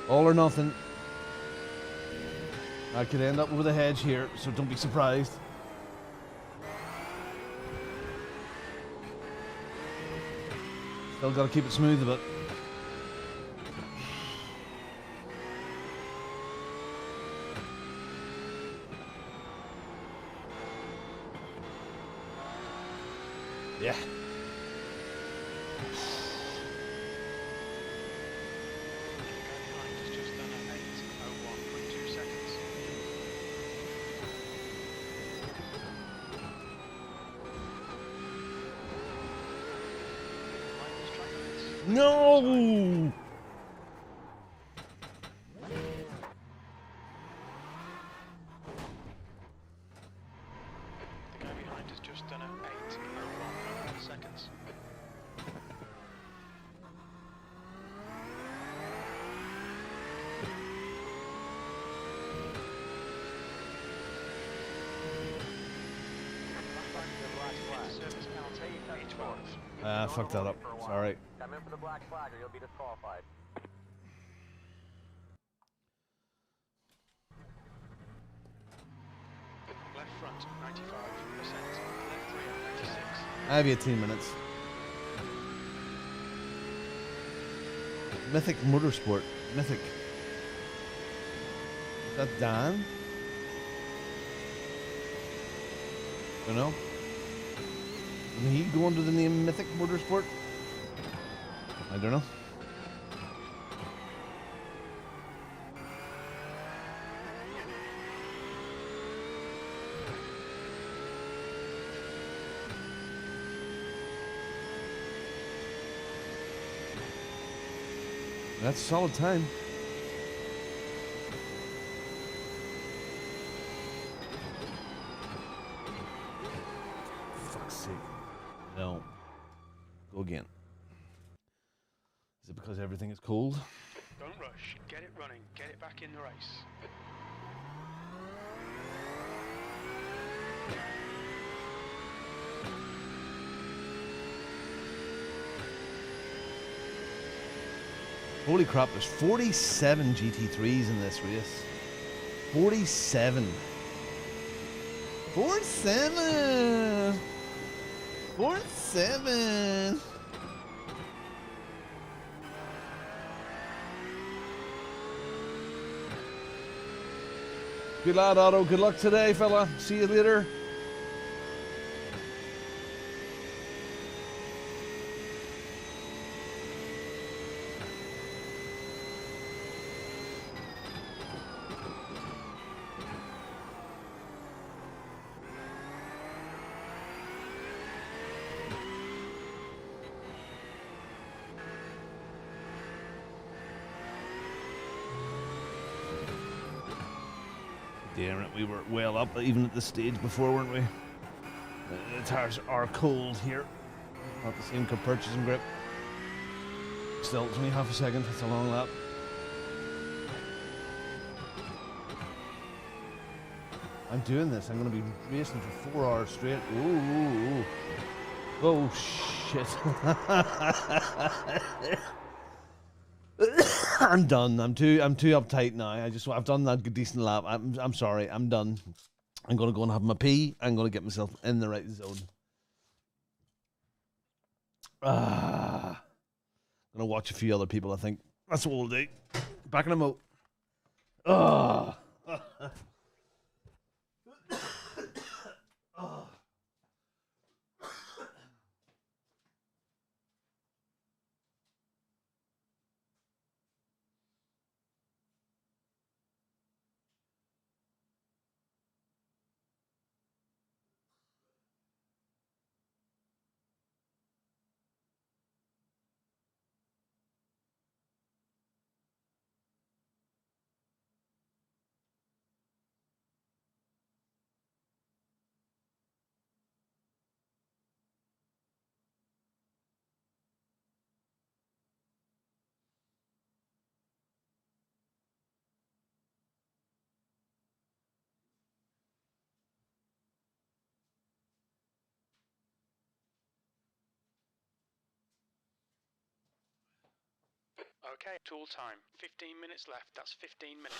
All or nothing. I could end up with a hedge here, so don't be surprised. Still got to keep it smooth a bit. Yeah. No! The guy behind has just done an 8:01 seconds. I fucked that up. Sorry. Come in for the black flag or you'll be disqualified. Left front, 95%. Left rear, 96. I have 18 minutes. Mythic Motorsport. Mythic. Is that Dan? Don't know. Did he go under the name Mythic Motorsport? I don't know. That's a solid time. Fuck's sake. No. Go again. Is it because everything is cold? Don't rush. Get it running. Get it back in the race. Holy crap, there's 47 GT3s in this race. 47. 47. 47. Good lad, Otto. Good luck today, fella. See you later. Damn it, we were well up even at this stage before, weren't we? The tires are cold here. Not the same purchasing grip. Still, it's only half a second. It's a long lap. I'm doing this. I'm going to be racing for 4 hours straight. Ooh. Oh, shit. I'm done. I'm too uptight now. I've done that good decent lap. I'm sorry. I'm done. I'm going to go and have my pee. I'm going to get myself in the right zone. I'm going to watch a few other people, I think. That's what we'll do. Back in a mo. Okay, tool time. 15 minutes left. That's 15 minutes.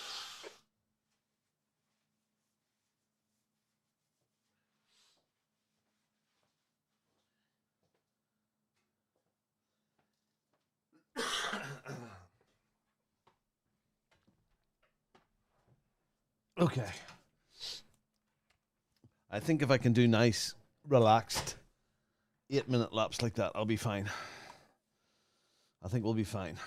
Okay. I think if I can do nice, relaxed 8-minute laps like that, I'll be fine. I think we'll be fine.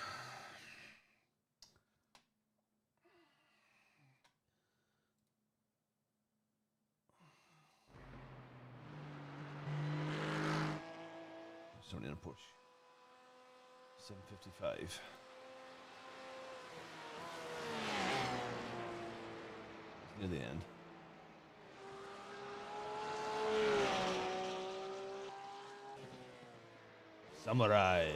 Starting in a Porsche. 755. Near the end. Samurai.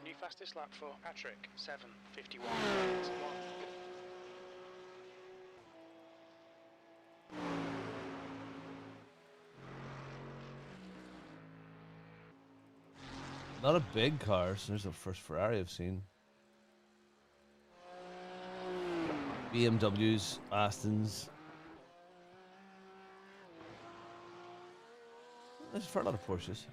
New fastest lap for Patrick, 7:51. A lot of big cars. There's the first Ferrari I've seen. BMWs, Astons. There's a lot of Porsches.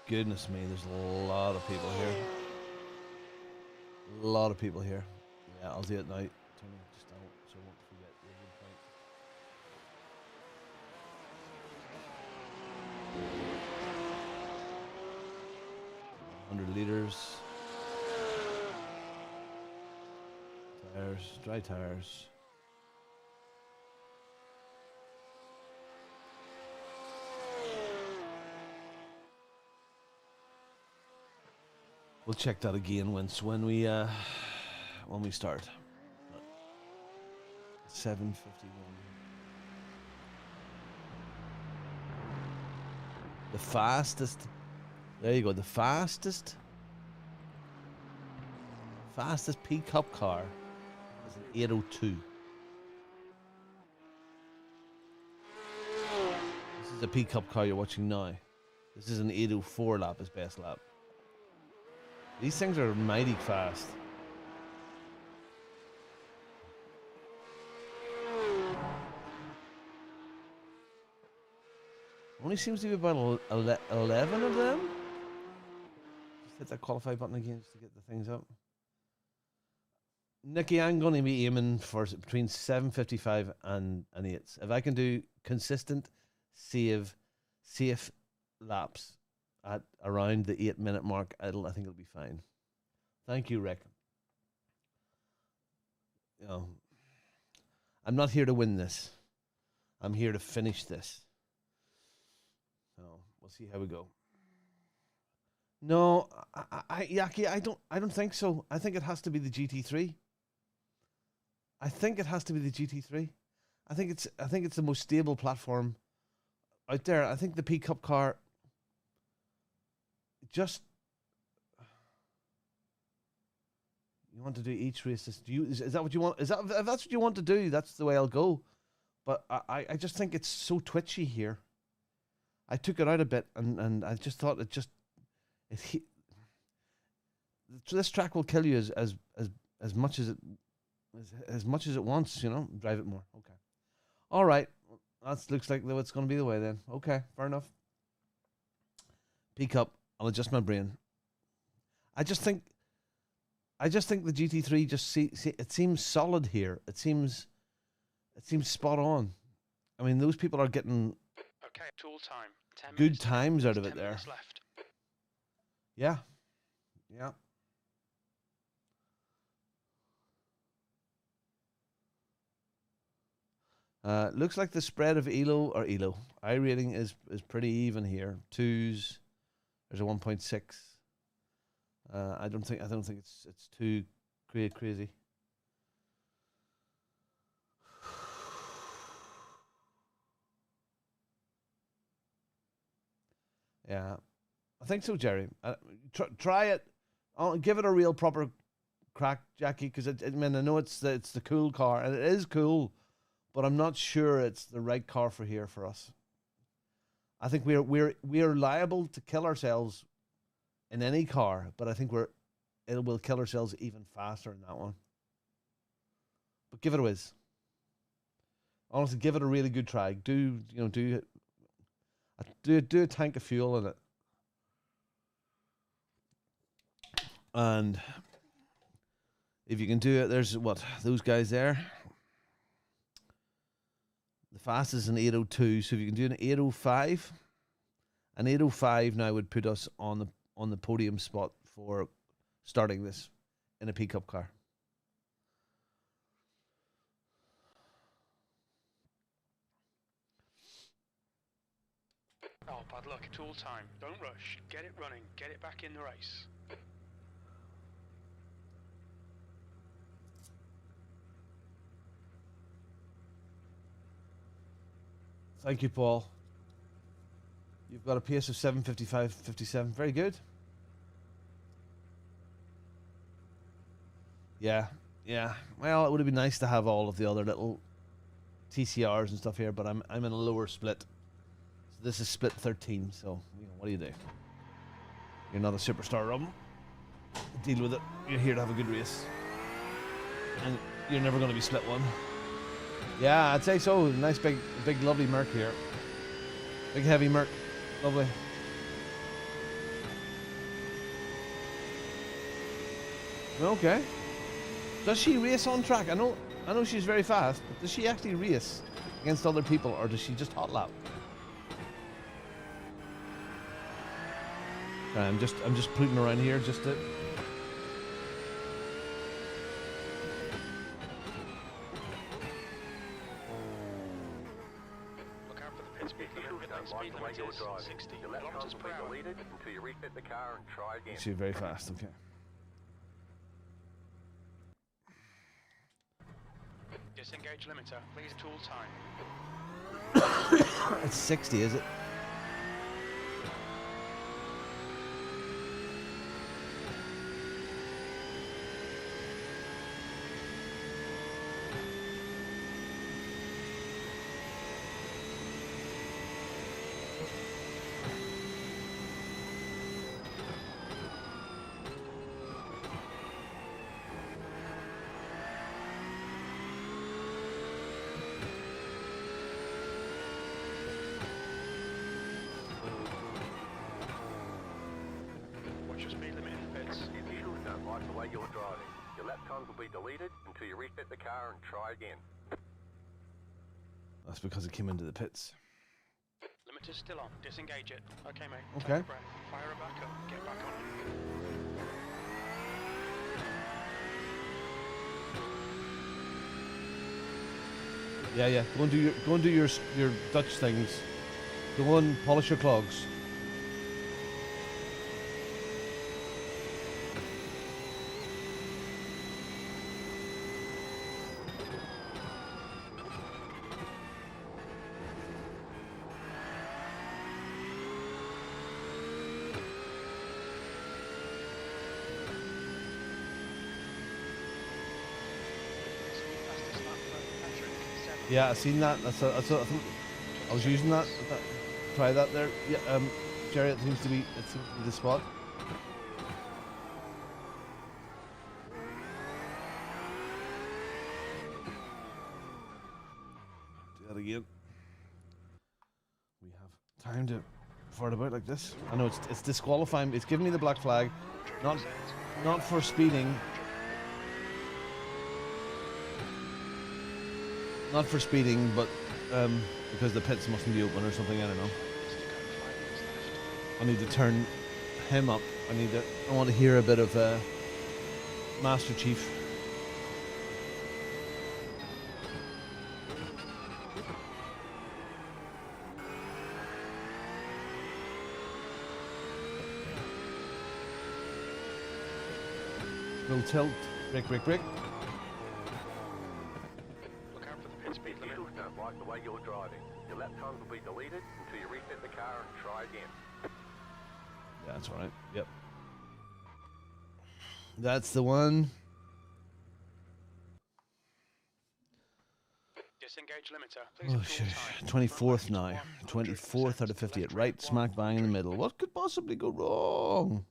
Goodness me, there's a lot of people here. A lot of people here. Yeah, I'll do it now. Just so I won't forget the good point. 100 liters. Tires, dry tires. We'll check that again when we start. 7:51. The fastest. There you go. The fastest pickup car is an 802. This is the pickup car you're watching now. This is an 804 lap, his best lap. These things are mighty fast. Only seems to be about 11 of them. Just hit that qualify button again just to get the things up. Nikki, I'm going to be aiming for between 7:55 and 8. If I can do consistent, safe laps at around the 8-minute mark, I think it'll be fine. Thank you, Rick. You know, I'm not here to win this. I'm here to finish this. So we'll see how we go. No, Yaki, I don't think so. I think it has to be the GT3. I think it has to be the GT3. I think it's the most stable platform out there. I think the P Cup car just. You want to do each race? Is that what you want? If that's what you want to do? That's the way I'll go. But I just think it's so twitchy here. I took it out a bit, and I just thought this track will kill you as much as it wants. You know, drive it more. Okay, all right. That looks like it's going to be the way then. Okay, fair enough. P Cup. I'll adjust my brain. I just think the GT3 it seems solid here. It seems spot on. I mean, those people are getting Okay, tool time. 10 good minutes. times out of it 10 there. minutes left. Yeah. Looks like the spread of I rating is pretty even here. 2s. There's a 1.6. I don't think it's too crazy. Yeah, I think so, Jerry. Try it. Give it a real proper crack, Jackie, because I know it's the cool car, and it is cool, but I'm not sure it's the right car for here for us. I think we're liable to kill ourselves in any car, but I think we'll kill ourselves even faster in that one. But give it a whiz. Honestly, give it a really good try. Do a tank of fuel in it, and if you can do it, there's those guys there. The fastest is an 8:02, so if you can do an 8:05, an 8:05 now would put us on the podium spot for starting this in a P Cup car. Oh, bad luck. Tool time. Don't rush. Get it running. Get it back in the race. Thank you, Paul. You've got a pace of 7:55.57. Very good. Yeah. Well, it would have been nice to have all of the other little TCRs and stuff here, but I'm in a lower split. So this is split 13. So what do? You're not a superstar, Robin. Deal with it. You're here to have a good race, and you're never going to be split 1. Yeah, I'd say so. Nice big lovely Merc here. Big heavy Merc. Lovely. Okay. Does she race on track? I know she's very fast, but does she actually race against other people, or does she just hot lap? I'm just putting around here just to. Look out for the pit speed limit. The speed limit is 60 kilometers per hour. Until you refit the car and try again. She's very fast. Okay. Disengage limiter. Please tool time. It's 60, is it? like the way you're driving. Your lap times will be deleted until you reset the car and try again. That's because it came into the pits. Limiter's still on. Disengage it. Okay, mate. Okay. Take a breath. Fire it back up. Get back on it. Yeah, yeah. Go and do your Dutch things. Go and polish your clogs. Yeah, I seen that. That's I think I was using that. Try that there. Yeah, Jerry, it seems to be the spot. Do that again. We have time to fart about like this. I know it's disqualifying. It's giving me the black flag, not for speeding. Not for speeding, but because the pits mustn't be open or something, I don't know. I need to turn him up. I want to hear a bit of Master Chief. Little tilt, brake. Vehicles don't like the way you're driving. Your lap times will be deleted until you reset the car and try again. Yeah, that's right. Yep. That's the one. Disengage limiter. Please Oh shit. 24th now. 24th out of 58. Right smack bang in the middle. What could possibly go wrong?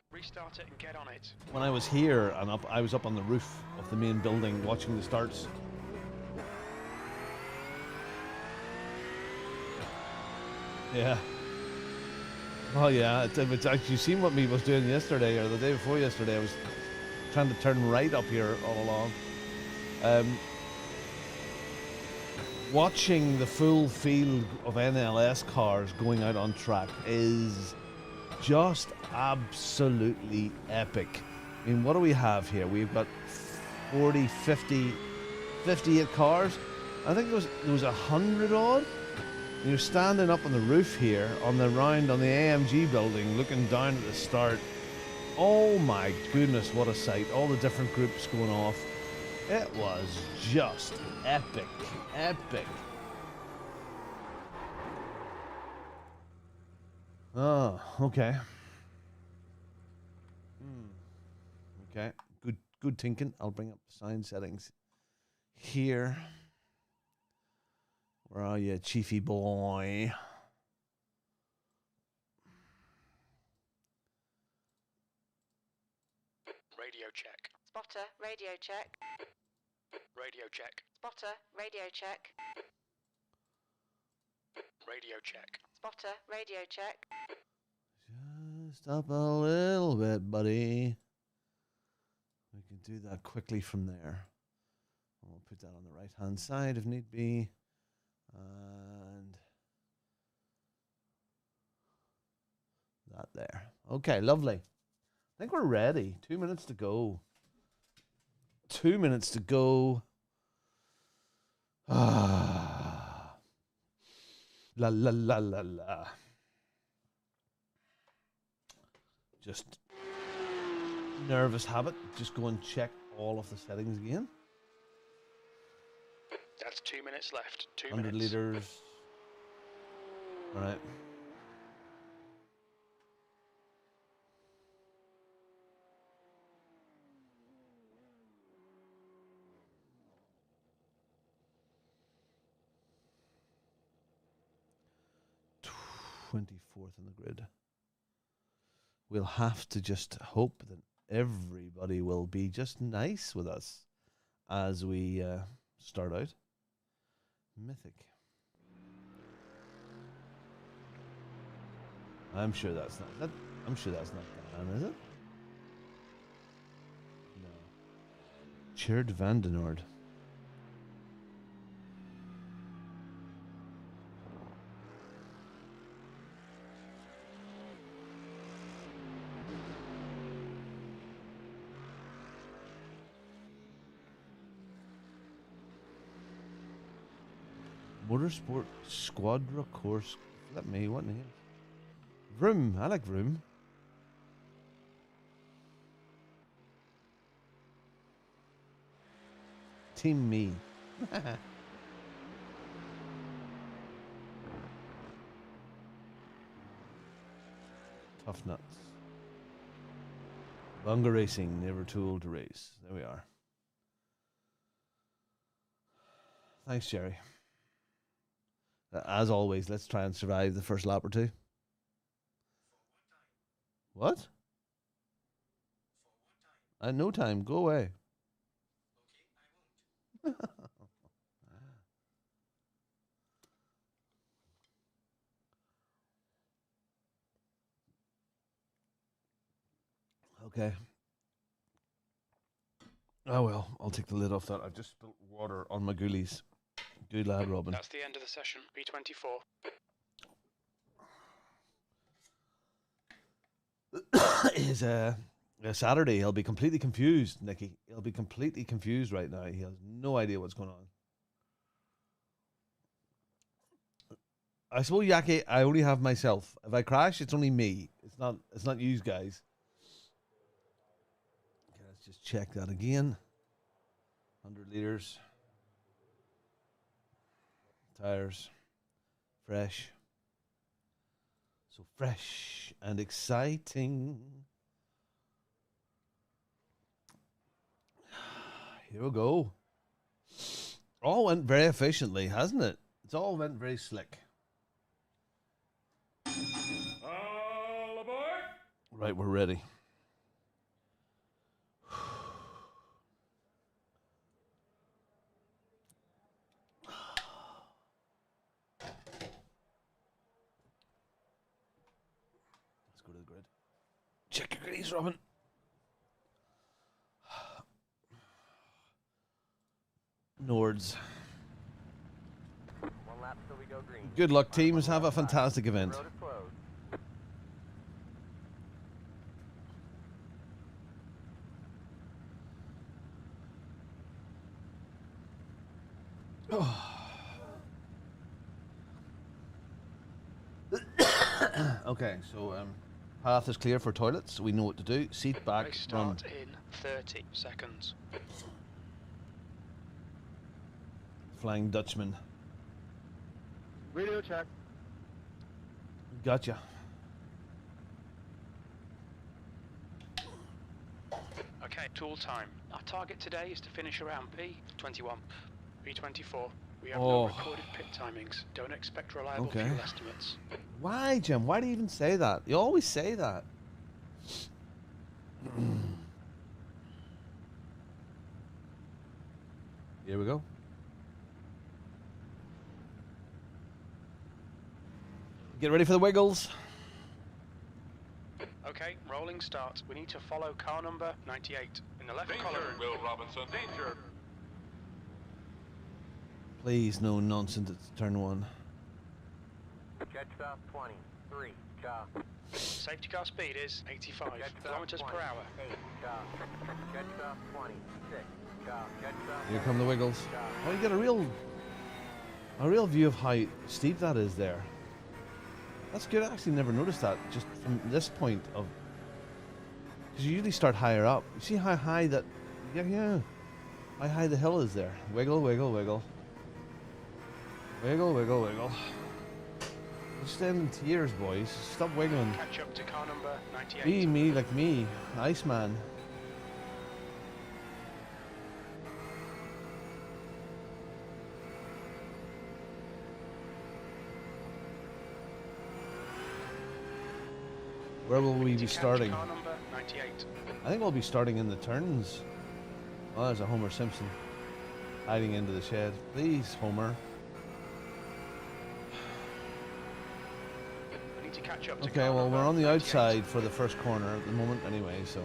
Restart it and get on it. When I was here and up, I was up on the roof of the main building watching the starts. Yeah. Oh yeah, it's actually, you seen what me was doing yesterday or the day before yesterday. I was trying to turn right up here all along. Watching the full field of NLS cars going out on track is just absolutely epic. I mean, what do we have here? We've got 40, 50, 58 cars. I think there was 100 odd. And you're standing up on the roof here on the AMG building looking down at the start. Oh my goodness, what a sight. All the different groups going off. It was just epic. Oh, okay. Okay, good thinking. I'll bring up the sound settings here. Where are you, Chiefy boy? Radio check. Spotter, radio check. Radio check. Spotter, radio check. Radio check. Spotter, radio check. Just up a little bit, buddy. We can do that quickly from there. We'll put that on the right-hand side if need be. And that there. Okay, lovely. I think we're ready. 2 minutes to go. 2 minutes to go. Ah. La la la la la. Just nervous habit. Just go and check all of the settings again. That's 2 minutes left. 2 100 minutes. liters. All right. .24th in the grid. We'll have to just hope that everybody will be just nice with us as we start out. Mythic. I'm sure that's not that. I'm sure that's not Dan, is it? No. Tjeerd van den Noord. Motorsport Squadra Course. Let me. What name? Vroom. I like Vroom. Team me. Tough nuts. Bongo Racing, never too old to race. There we are. Thanks, Jerry. As always, let's try and survive the first lap or two. What? No time. Go away. Okay. Oh well, I'll take the lid off that. I've just spilled water on my ghoulies. Good lad, Robin. That's the end of the session. B24. Is Saturday. He'll be completely confused, Nicky. He'll be completely confused right now. He has no idea what's going on. I suppose, Yaki, I only have myself. If I crash, it's only me. It's not you guys. Okay, let's just check that again. 100 liters. Tires. Fresh. So fresh and exciting. Here we go. All went very efficiently, hasn't it? It's all went very slick. All aboard! Right, we're ready. Let's go to the grid. Check your grease, Robin. Nords. One lap till we go green. Good luck, teams. Have a fantastic event. Road is closed. Okay, so path is clear for toilets. We know what to do. Seat back, Race run. start in 30 seconds. Flying Dutchman. Radio check. Gotcha. Okay, tool time. Our target today is to finish around P21. P24. We have no recorded pit timings. Don't expect reliable Okay. fuel estimates. Why, Jim? Why do you even say that? You always say that. Here we go. Get ready for the wiggles. Okay, rolling start. We need to follow car number 98. In the left Danger, column. Will Robinson. Danger. Please, no nonsense. It's turn one. Jet stop 20. 3. Chop. Safety car speed is 85 Jet stop kilometers 20. per hour. 8. Chop. Jet stop 20. 6. Chop. Jet stop Here come the wiggles. Oh, you get a real view of how steep that is there. That's good. I actually never noticed that just from this point of, because you usually start higher up. You see how high that, yeah, how high the hill is there. Wiggle, wiggle, wiggle. Wiggle, wiggle, wiggle. You're standing tears, boys. Stop wiggling. Catch up to car number 98. Be me like me, Iceman. Where will we be To catch starting? car number 98. I think we'll be starting in the turns. Oh, there's a Homer Simpson hiding into the shed. Please, Homer. We need to catch catch up to Okay, car well, number we're on the 98. outside for the first corner at the moment anyway, so.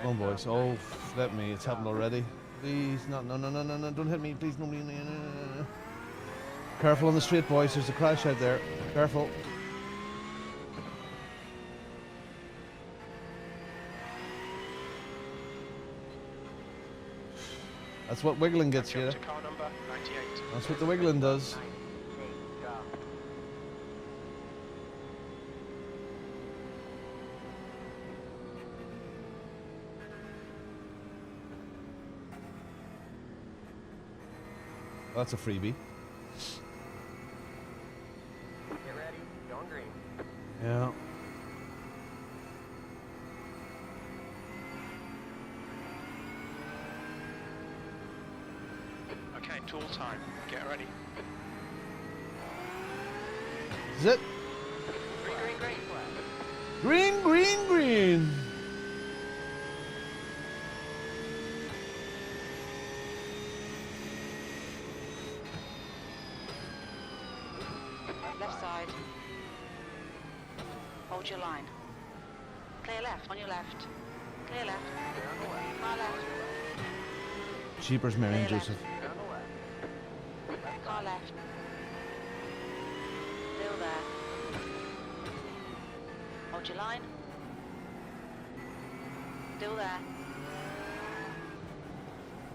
Come on, boys. Oh, let me. It's happened already. Please, no, no, no, no, no, no. Don't hit me, please. No, no, no, no, no. Careful on the straight, boys. There's a crash out there. Careful. That's what wiggling gets Catch you. up to car number 98. That's what the wiggling does. That's a freebie. Get ready. Going green. Yeah. Okay, tool time. Get ready. Is it? Green, green, green. Green, green, green. Left side. Hold your line. Clear left, on your left. Clear left. Car left. Cheapers, Mary and Clear Joseph. Car left. Still there. Hold your line. Still there.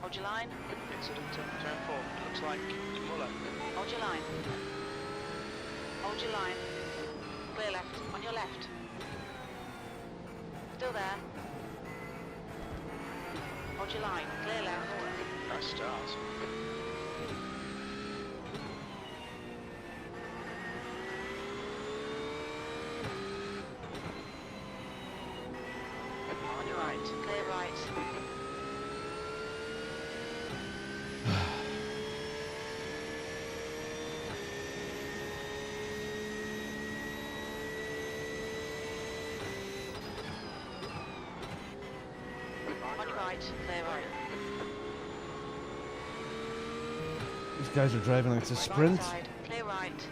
Hold your line. Incident at turn 4. Looks like Muller. Hold your line. Hold your line. Clear left. On your left. Still there. Hold your line. Clear left. Nice start. On your right. Clear right. On your right. Clear right. These guys are driving like it's a sprint. Right side. Clear right.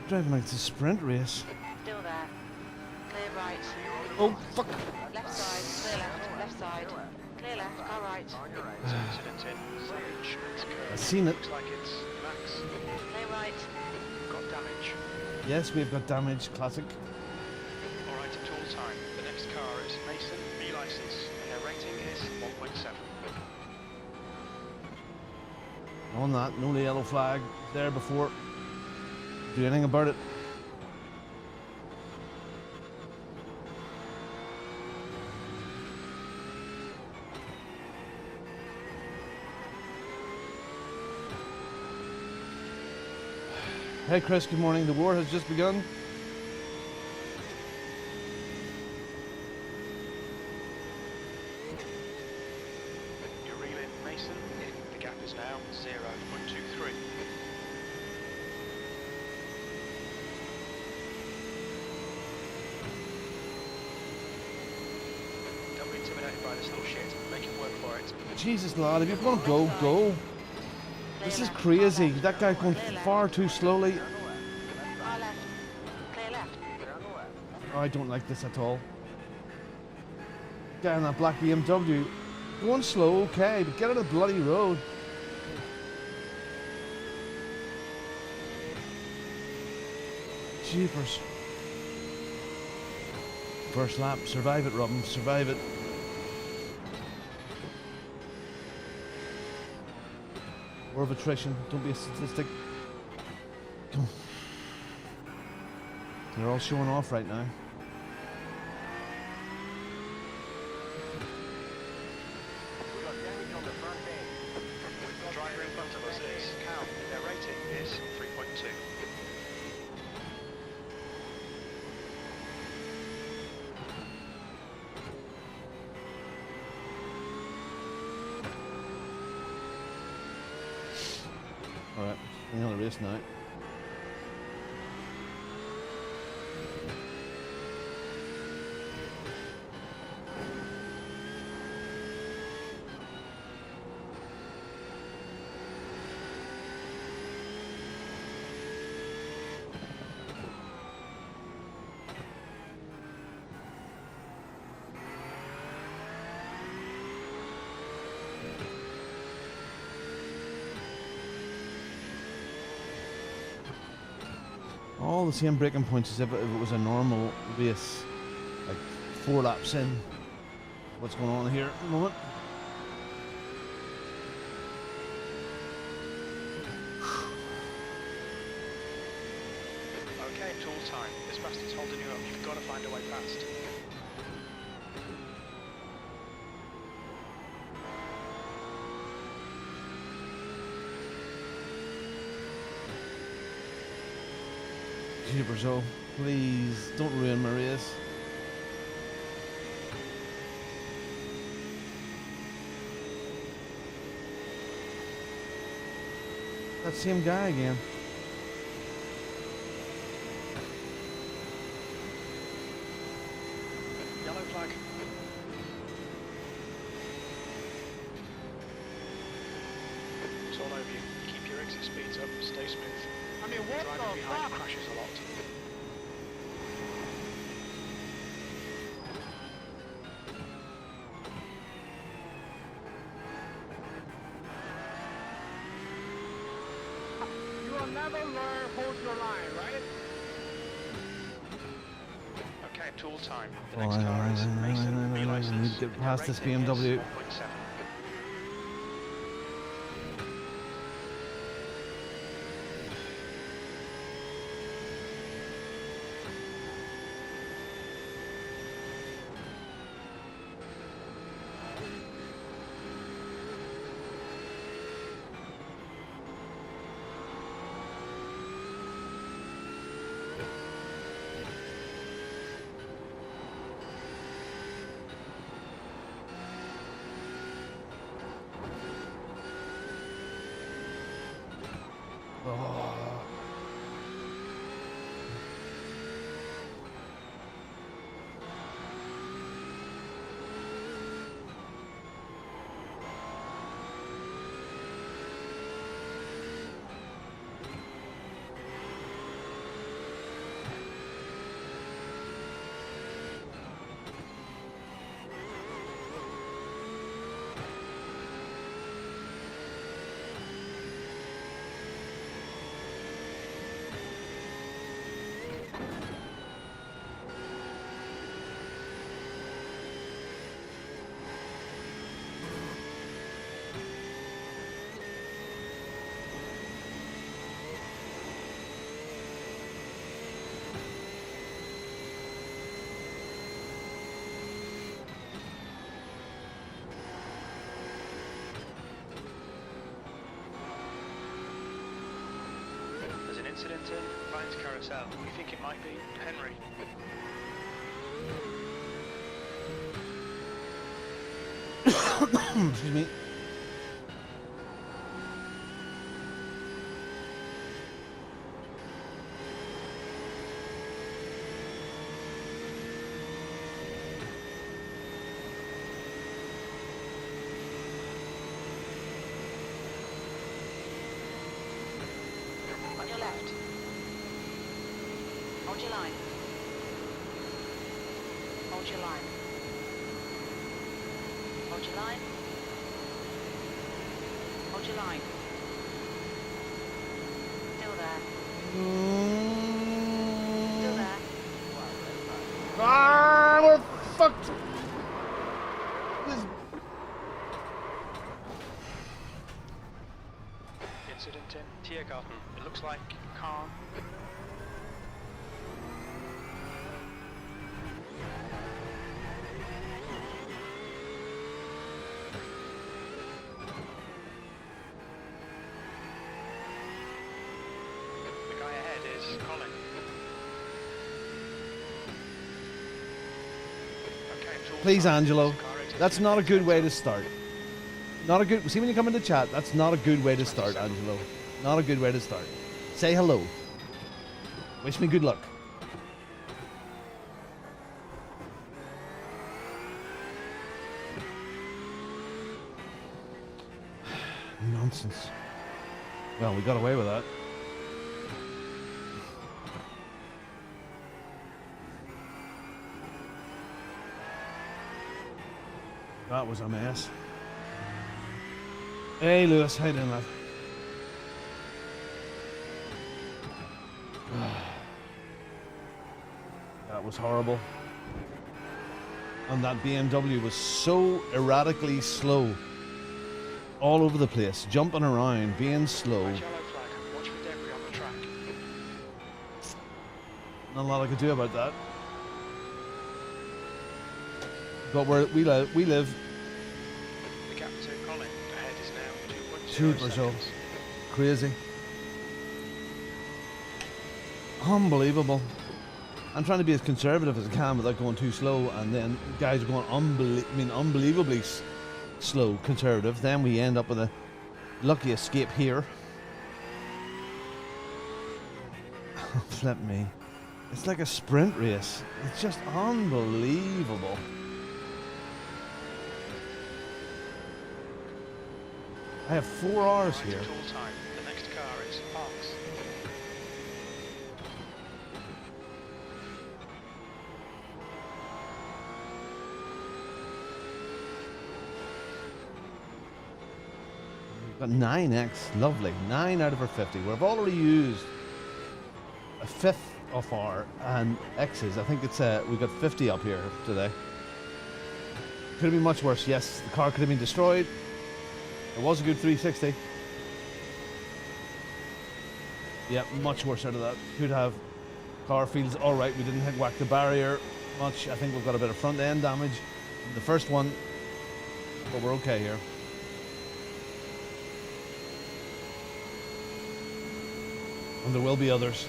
Driving like it's a sprint race. Still there. Clear right. Oh, fuck. Left side. Clear left. Left side. Clear left. Car right. Incident in Savage. I've seen it. Looks like it's Max. Clear right. Got damage. Yes, we've got damage. Classic. Alright, at tool time. The next car is Mason, B license, and their rating is 1.7. On that, no yellow flag there before. Do anything about it. Hey Chris, good morning. The war has just begun. You're reeling Mason. The gap is now 0.23. Don't be intimidated by this little shit. Make him work for it. Jesus lad, if you're gonna go, go. This is crazy. That guy's going far too slowly. Car left. Clear left. Oh, I don't like this at all. Guy on that black BMW. Going slow, okay, but get on the bloody road. Jeepers. First lap. Survive it, Robin. Survive it. War of attrition. Don't be a statistic. Come on. They're all showing off right now. We got damage on the front end. The driver in front of us is Cal. Their rating is 3.2. Alright, we're on the race now. all the same braking points as if it was a normal race, like 4 laps in. What's going on here at the moment? Okay, tool time. This bastard's holding you up. You've got to find a way past. Jeepers, oh, please don't ruin my race. That same guy again. Yellow flag. It's all over you. Keep your exit speeds up. Stay smooth. I mean, what Driving the behind fuck? crashes a lot. You will never learn hold your line, right? Okay, tool time. The Oh, next I car is Mason, B need license. to get Your past this rating is BMW. 1.7. Oh. There's an incident in Ryan's carousel. We think it might be Henry. Excuse me. On your left. Hold your line. Hold your line. Hold your line. Hold your line. Still there. Still there. Ah, we're fucked. This Incident in Tiergarten. It looks like car. The guy ahead is Colin. Okay, tool Please, time. Angelo. Car exit That's to not a good way to exit. start. Not a good. See when you come into chat. That's not a good way to start, Angelo. Not a good way to start. Say hello. Wish me good luck. Nonsense. Well, we got away with that. That was a mess. Hey, Lewis, how you doing, lad? That was horrible. And that BMW was so erratically slow. All over the place, jumping around, being slow. Red yellow flag. Watch for debris on the track. Not a lot I could do about that. But where we live, The gap to Colin ahead is now 2.0 2 or so. seconds. Crazy. Unbelievable. I'm trying to be as conservative as I can without going too slow, and then guys are going unbelievably slow, conservative. Then we end up with a lucky escape here. Flip me. It's like a sprint race. It's just unbelievable. I have 4 hours Right here. at all time. The next car is Parks. Got 9x, lovely. 9 out of our 50. We've already used a fifth of our X's. I think it's we got 50 up here today. Could have been much worse. Yes, the car could have been destroyed. It was a good 360. Yeah, much worse out of that. Could have. Car feels all right. We didn't whack the barrier much. I think we've got a bit of front end damage. The first one, but we're okay here. And there will be others.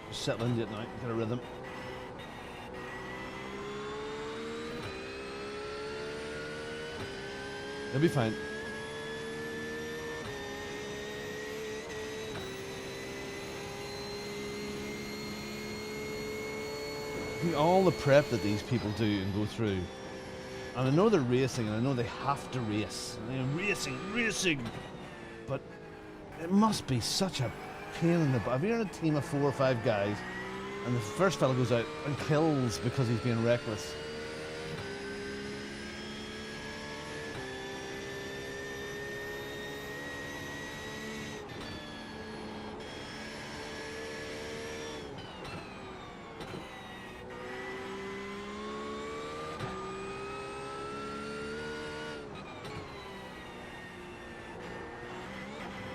Just settle into it now, get a rhythm. It'll be fine. I think all the prep that these people do and go through, and I know they're racing, and I know they have to race. Racing, but it must be such a pain in the butt. If you're in a team of 4 or 5 guys, and the first fella goes out and kills because he's being reckless.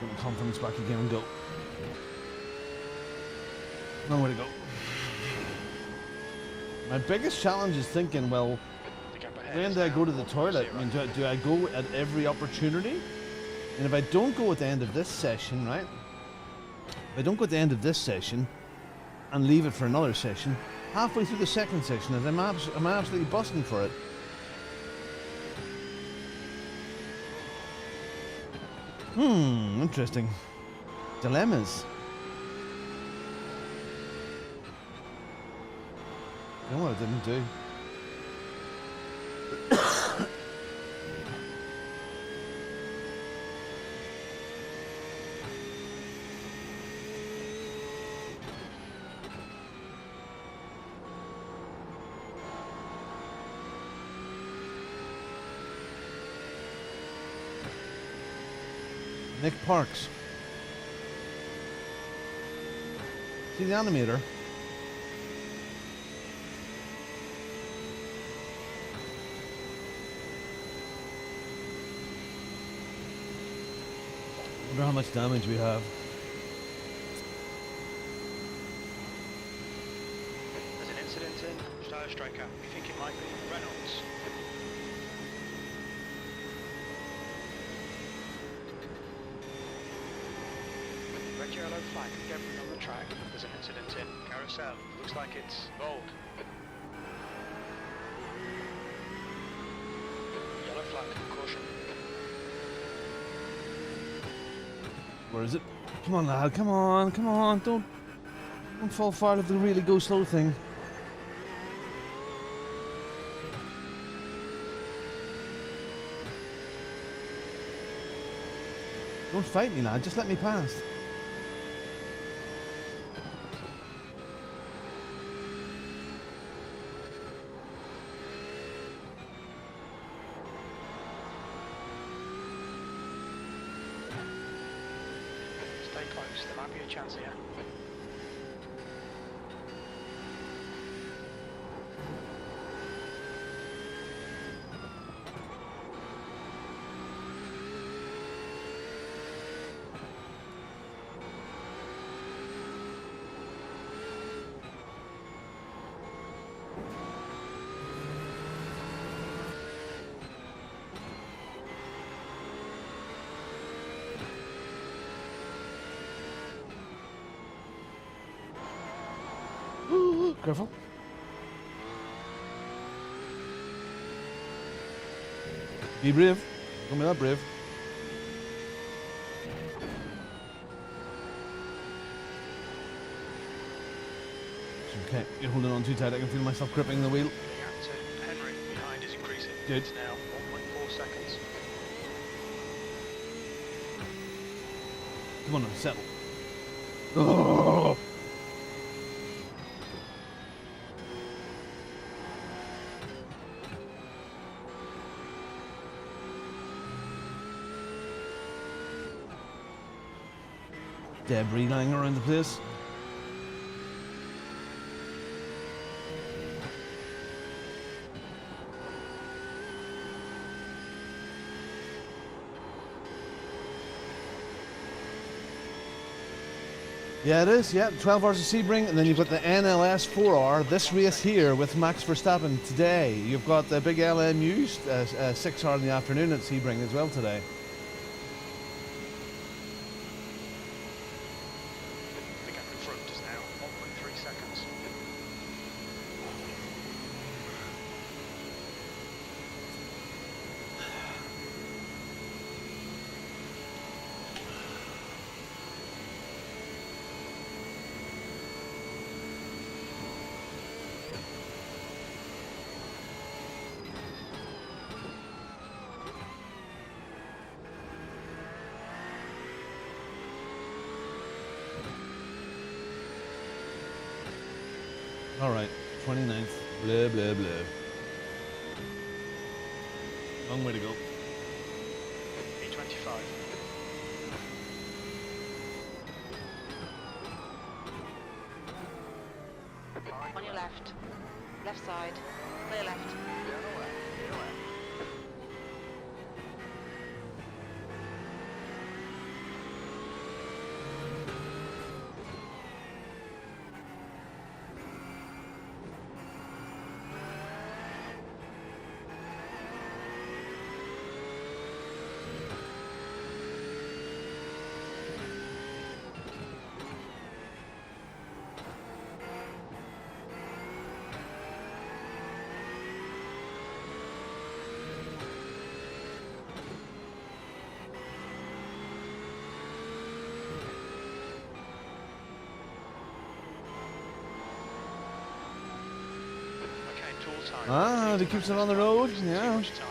Get my confidence back again and go. Nowhere to go. My biggest challenge is thinking, well, The gap ahead when is do I now go to the toilet? I mean, 1.0. do I go at every opportunity? And if I don't go at the end of this session, right? If I don't go at the end of this session and leave it for another session, halfway through the second session, I'm absolutely busting for it. Interesting. Dilemmas. You know what I didn't do? Nick Parks. See the animator? I wonder how much damage we have. There's an incident in Tyre Striker. We think it might be Reynolds. Red yellow flag. Debris on the track. There's an incident in Carousel. Looks like it's Bold. Yellow flag. Caution. Where is it? Come on, lad. Come on. Come on. Don't fall foul of the really go slow thing. Don't fight me, lad. Just let me pass. Stay close, there might be a chance here. Careful. Be brave. Don't be that brave. Okay, you're holding on too tight. I can feel myself gripping the wheel. The gap to Henry behind is increasing. Good. It's now 1.4 seconds. Come on now, settle. Oh. Debris lying around the place. Yeah, it is. Yeah, 12 hours of Sebring, and then you've got the NLS 4R. This race here with Max Verstappen today. You've got the big LMU 6 hour in the afternoon at Sebring as well today. The gap in front is now 1.3 seconds. All right, 29th. Blah, blah, blah. Long way to go. E25. On your left. Left side. Clear left. Okay, tool time. Ah, they keeps it on the road. Yeah. Too much time.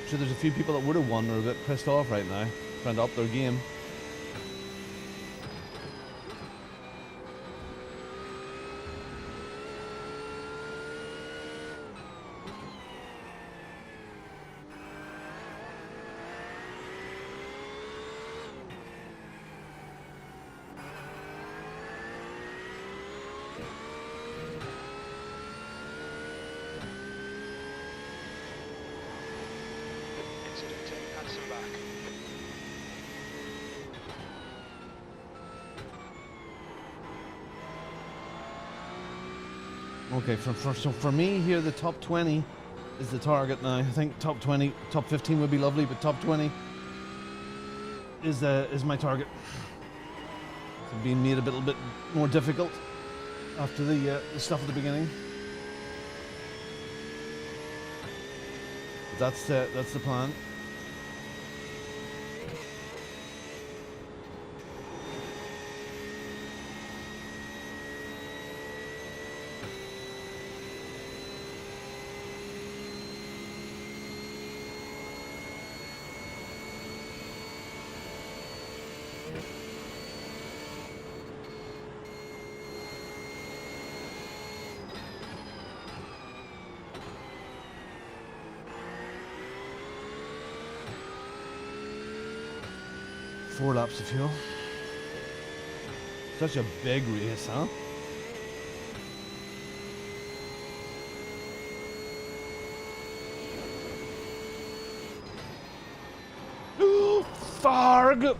Sure, there's a few people that would have won are a bit pissed off right now, trying to up their game. Incident in Hudson back. Okay, so for me here, the top 20 is the target now. I think top 20, top 15 would be lovely, but top 20 is my target. It's being made a little bit more difficult after the stuff at the beginning. But that's the plan. 4 laps of fuel. Such a big race, huh? Farg!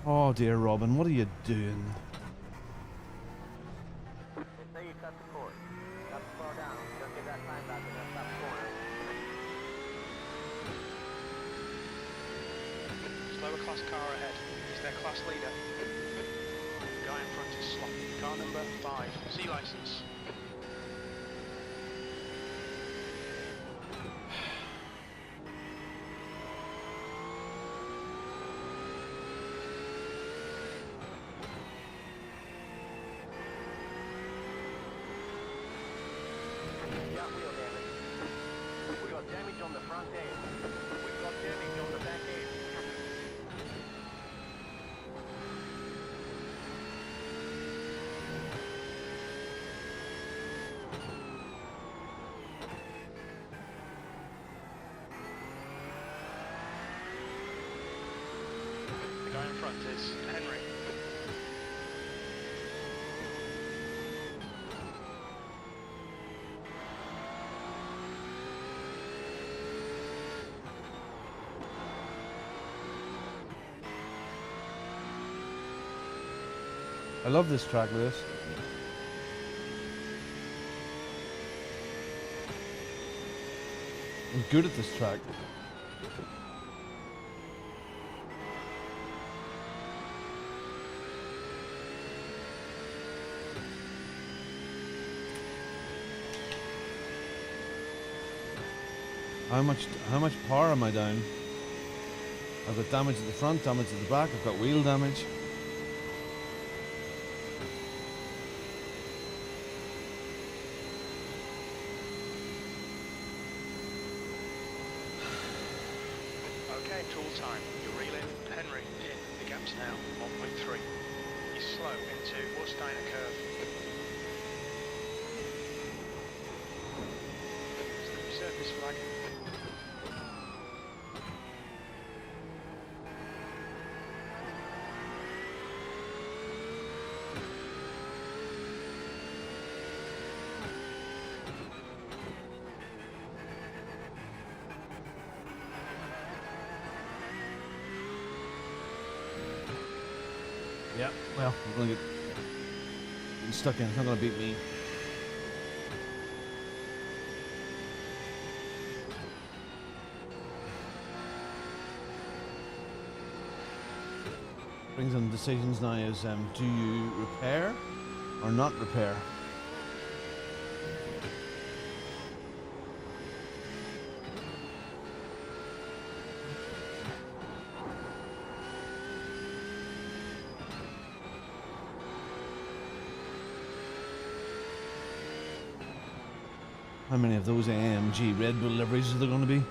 Oh dear, Robin, what are you doing? Say you cut the cord. Got to slow down. Don't get that time back in that top corner. Slower class car ahead. He's their class leader. The guy in front is sloppy. Car number 5. C license. Got wheel damage. We got damage on the front end. We've got damage on the back end. The guy in front is Henry. I love this track, Lewis. I'm good at this track. How much power am I down? I've got damage at the front, damage at the back, I've got wheel damage. Okay, tool time. You reel in Henry in. The gap's now 1.3. He's slow into Steiner curve. Slippery surface flag. Yeah, well, I'm going to get stuck in. It's not going to beat me. Brings on decisions now is do you repair or not repair? How many of those AMG Red Bull liveries are there going to be?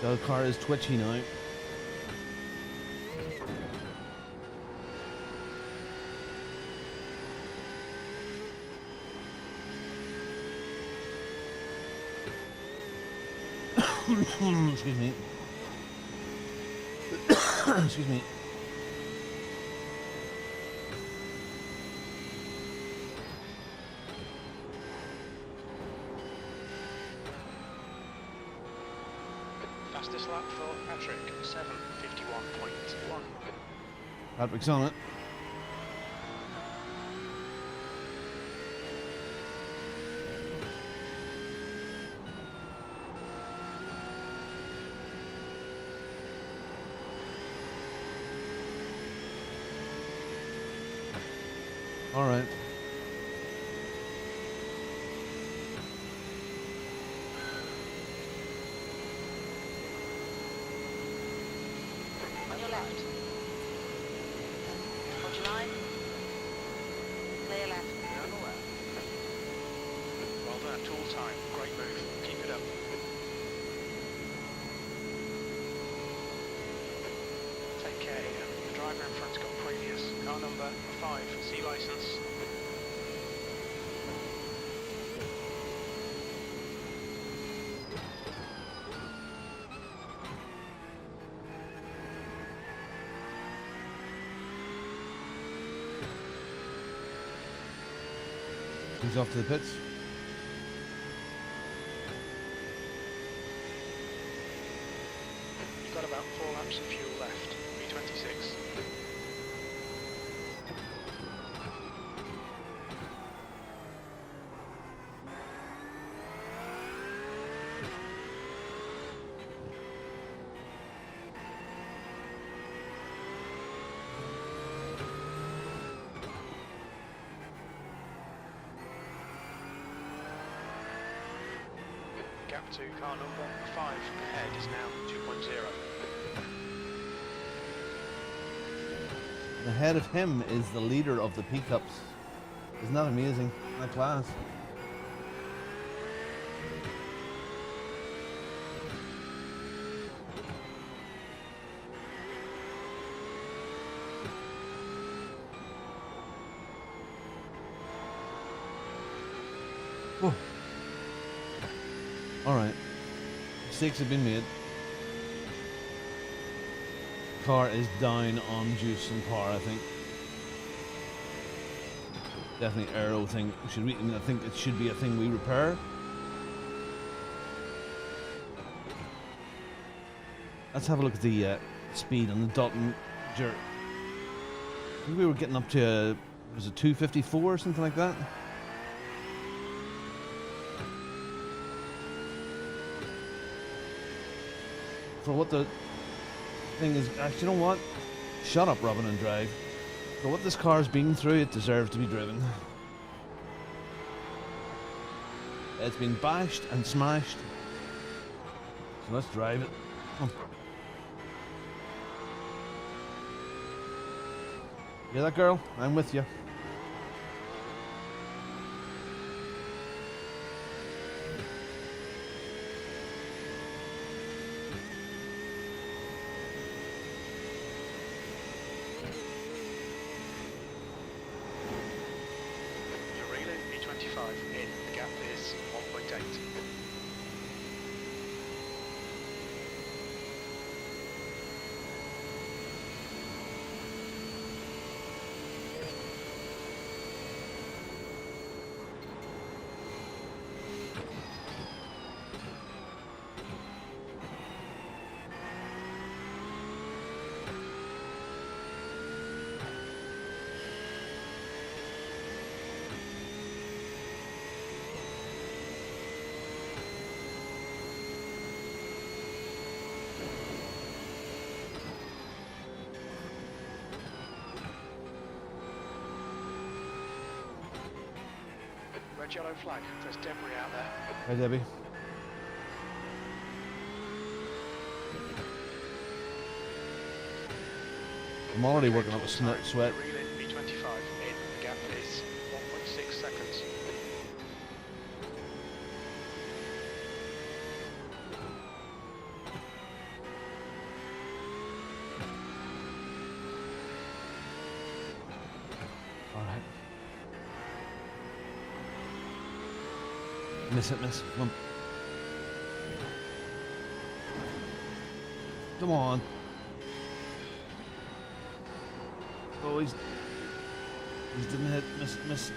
The car is twitchy now. Excuse me. Excuse me. Fastest lap for Patrick, 7:51.1. Patrick's on it. All right. On your left. Hold your line. Clear driver in front's got previous. Car number 5, C license. He's off to the pits. You've got about 4 laps of fuel left. B26. Gap to car number 5 ahead is now 2.0. Ahead of him is the leader of the pickups. Isn't that amazing? Isn't that class? Oh. All right. Mistakes have been made. Car is down on juice and power, I think. Definitely aero thing. I think it should be a thing we repair. Let's have a look at the speed on the Dalton jerk. I think we were getting up to, was it 254 or something like that? For what the thing is, actually, you know what? Shut up, Robin, and drive. For what this car's been through, it deserves to be driven. It's been bashed and smashed. So let's drive it. Come on. Yeah, that girl? I'm with you. in. The gap is 1.8. Red yellow flag, there's debris out there. Hi, Debbie. I'm already working up a sweat. Reel in B25 in. The gap is 1.6 seconds. Alright. Miss it, miss. Come on. Come on. Oh, he didn't hit, miss.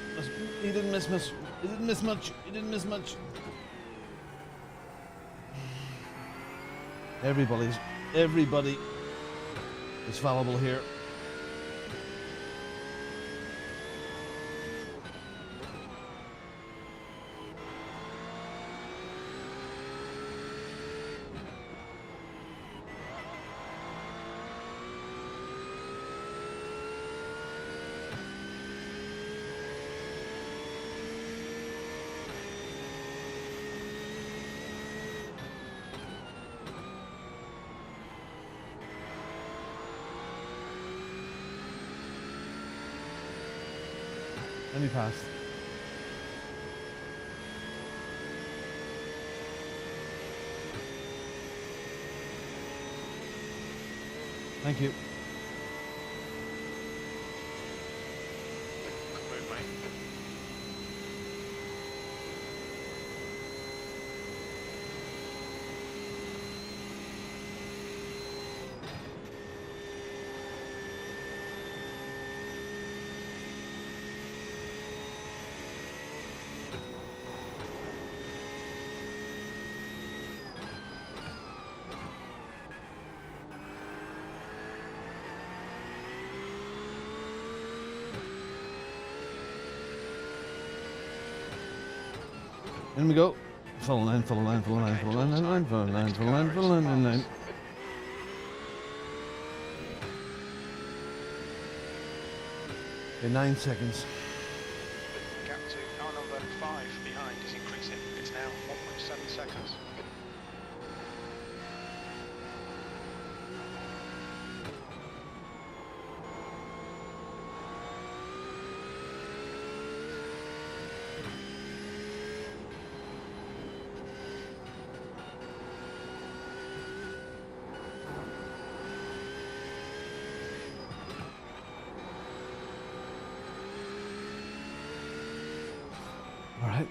He didn't miss much. He didn't miss much. He didn't miss much. Everybody is fallible here. Let me pass. Thank you. In we go. Full line, full line, full line, full line, full line, full line, full line, full line, full line. Okay, 9 seconds. Gap to car number 5 behind is increasing. It's now 1.7 seconds. All right.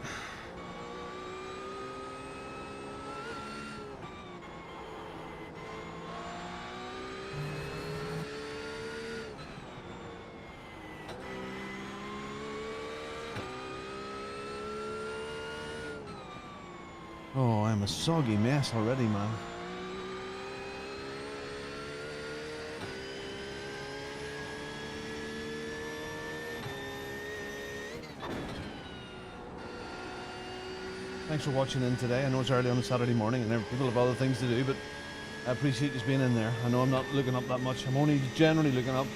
Oh, I'm a soggy mess already, man. Thanks for watching in today. I know it's early on a Saturday morning and people have other things to do, but I appreciate you being in there. I know I'm not looking up that much. I'm only generally looking up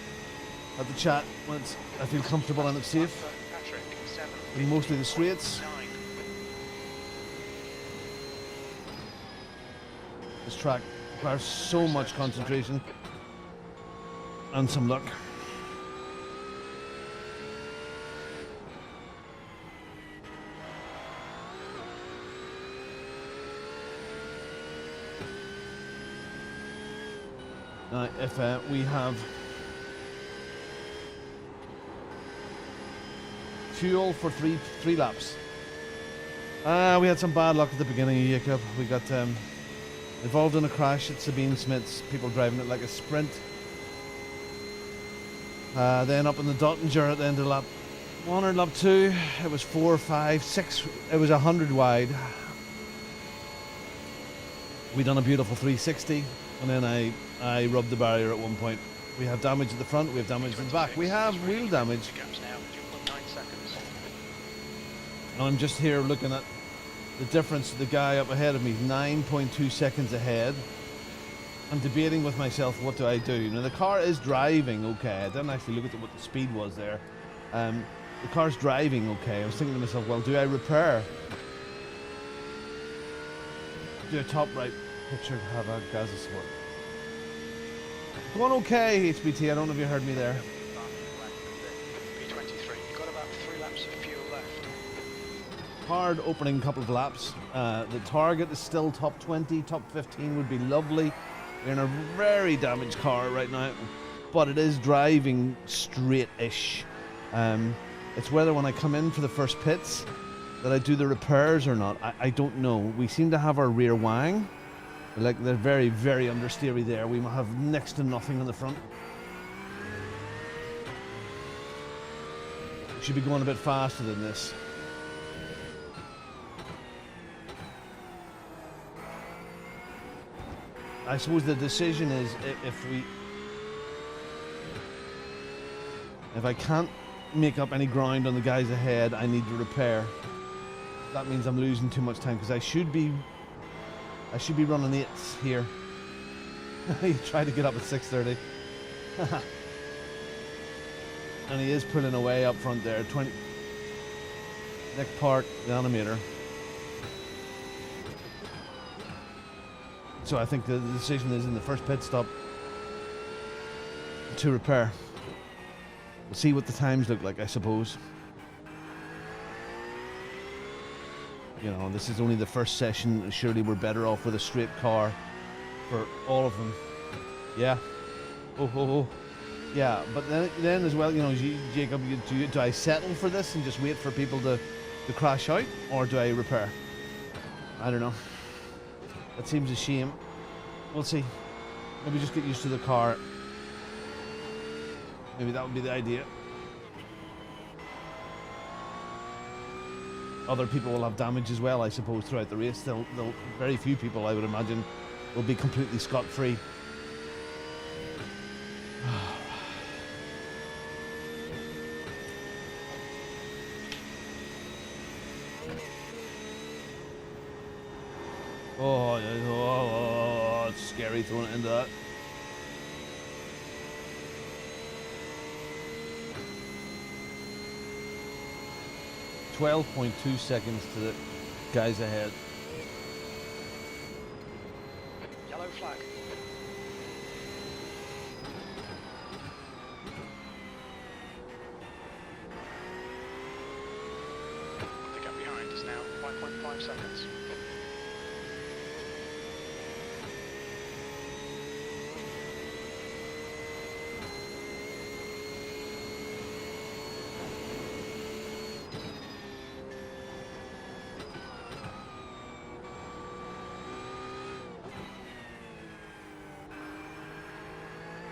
at the chat when I feel comfortable and it's safe. Patrick, 7. In mostly the straights. 9. This track requires so much concentration and some luck. Now, if we have fuel for three laps. We had some bad luck at the beginning, Jacob. We got involved in a crash at Sabine Smith's, people driving it like a sprint. Then up in the Dottinger at the end of lap 1 or lap 2, it was 4, 5, 6, it was 100 wide. We done a beautiful 360, and then I rubbed the barrier at one point. We have damage at the front, we have damage at the back, we have wheel damage. Gaps now 2.9 seconds. And I'm just here looking at the difference. The guy up ahead of me, 9.2 seconds ahead. I'm debating with myself, what do I do? Now the car is driving okay. I didn't actually look at what the speed was there. The car's driving okay. I was thinking to myself, well, do I repair? Do a top right picture have a gas of support. Going okay, HBT. I don't know if you heard me there. P23. You've got about 3 laps of fuel left. Hard opening couple of laps. The target is still top 20, top 15 would be lovely. We're in a very damaged car right now, but it is driving straight-ish. It's whether when I come in for the first pits that I do the repairs or not. I don't know. We seem to have our rear wang. Like they're very, very understeery there. We have next to nothing on the front. We should be going a bit faster than this. I suppose the decision is if I can't make up any ground on the guys ahead, I need to repair. That means I'm losing too much time because I should be running 8s here. He tried to get up at 6:30. And he is pulling away up front there. 20. Nick Park, the animator. So I think the decision is in the first pit stop to repair. We'll see what the times look like, I suppose. You know, this is only the first session. Surely we're better off with a straight car for all of them. Yeah. Oh. Yeah, but then as well, you know, Jacob, do I settle for this and just wait for people to crash out, or do I repair? I don't know. That seems a shame. We'll see. Maybe just get used to the car. Maybe that would be the idea. Other people will have damage as well, I suppose, throughout the race. Very few people, I would imagine, will be completely scot-free. Oh, it's scary throwing it into that. .2 seconds to the guys ahead. Yellow flag. The gap behind is now 5.5 seconds.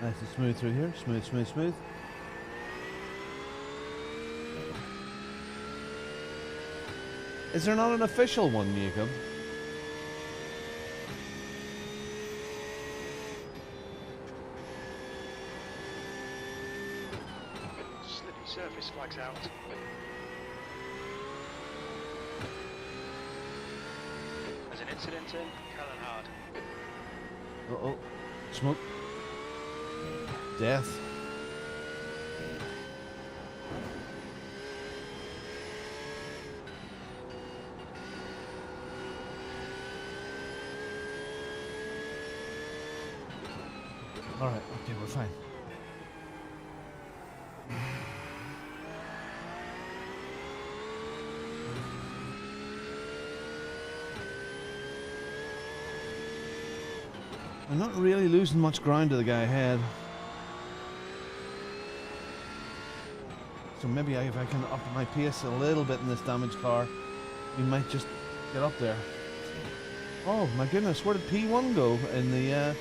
Nice and smooth through here. Smooth, smooth, smooth. Is there not an official one, Jacob? Slippy surface flags out. There's an incident in Callanhard. Uh-oh. Smoke. Death. All right, okay, we're fine. I'm not really losing much ground to the guy ahead. So maybe if I can up my pace a little bit in this damaged car, we might just get up there. Oh my goodness, where did P1 go in the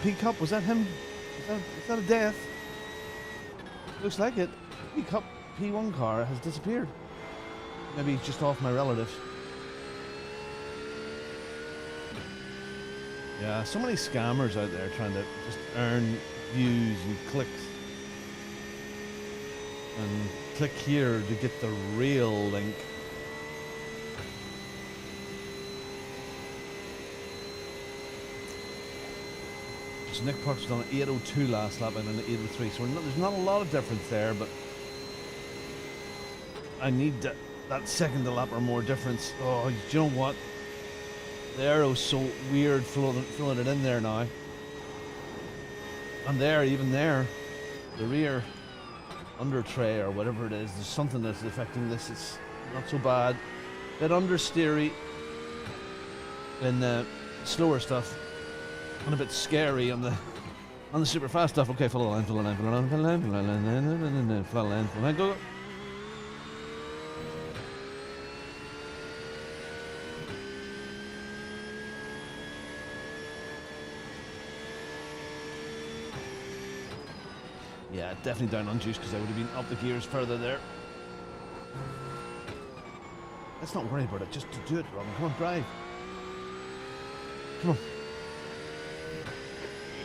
P Cup? Was that him? Is that a death? Looks like it. P Cup P1 car has disappeared. Maybe he's just off my relatives. Yeah, so many scammers out there trying to just earn views and clicks. And click here to get the real link. So Nick Parks was on an 8:02 last lap and an 8:03, so there's not a lot of difference there, but I need that second to lap or more difference. Oh, you know what? The aero's so weird throwing it in there now. And there, even there, the rear under tray or whatever it is, there's something that's affecting this. It's not so bad. Bit understeery in the slower stuff, and a bit scary on the super fast stuff. Okay, follow the line, follow the line, follow the line, follow the line, follow the line, follow the line, follow the line, go. Yeah, definitely down on juice because I would have been up the gears further there. Let's not worry about it, just to do it, Robin. Come on, drive. Come on.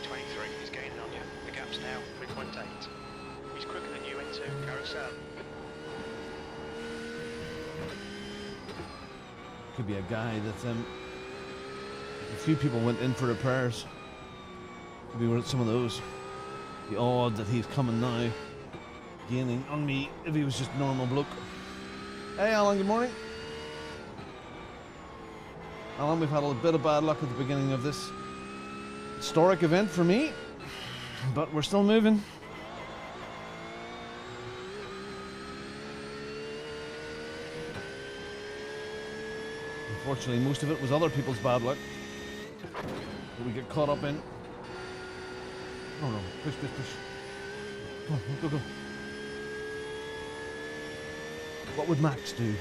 E23 is gaining on you. The gap's now 3.8. He's quicker than you into carousel. Could be a guy that a few people went in for repairs. Could be some of those. The odd that he's coming now, gaining on me if he was just a normal bloke. Hey Alan, good morning. Alan, we've had a bit of bad luck at the beginning of this historic event for me, but we're still moving. Unfortunately, most of it was other people's bad luck that we get caught up in. Oh no, push, push, push. Come on, go, go. What would Max do?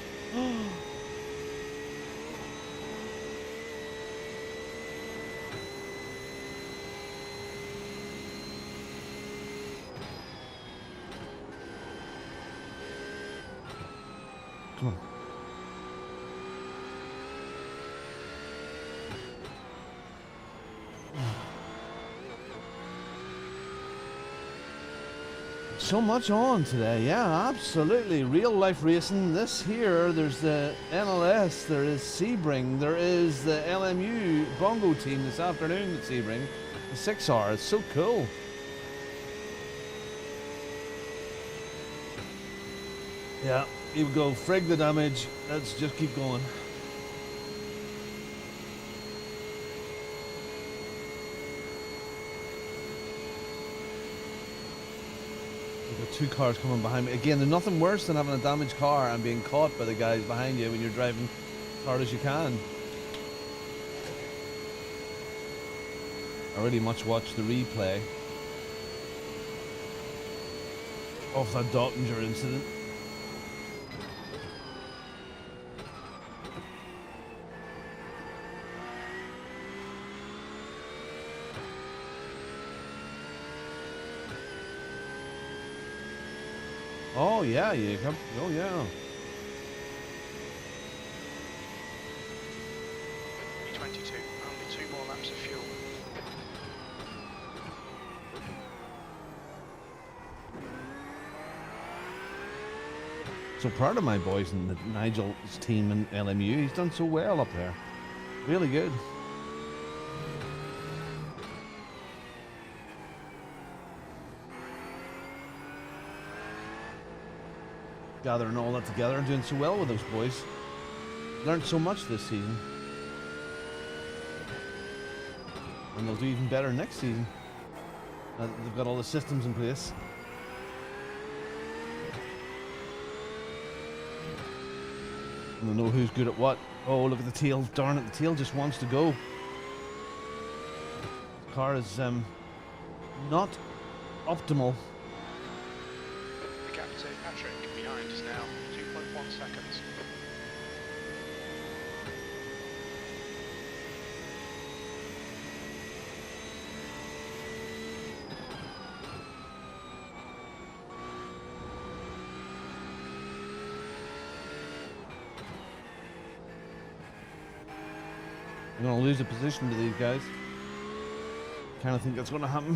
Come on. So much on today, yeah, absolutely. Real life racing. This here, there's the NLS, there is Sebring, there is the LMU Bongo team this afternoon at Sebring. The 6R, it's so cool. Yeah, here we go. Frig the damage. Let's just keep going. We've got two cars coming behind me. Again, there's nothing worse than having a damaged car and being caught by the guys behind you when you're driving as hard as you can. I really much watched the replay of that Dottinger incident. Oh yeah, you come. Oh yeah. E22, only 2 more laps of fuel. So proud of my boys and Nigel's team in LMU. He's done so well up there. Really good. Gathering all that together and doing so well with those boys. Learned so much this season. And they'll do even better next season. They've got all the systems in place. And they know who's good at what. Oh, look at the tail. Darn it, the tail just wants to go. The car is not optimal. The gap to Patrick behind is now 2.1 seconds. I'm going to lose a position to these guys. Kind of think that's going to happen.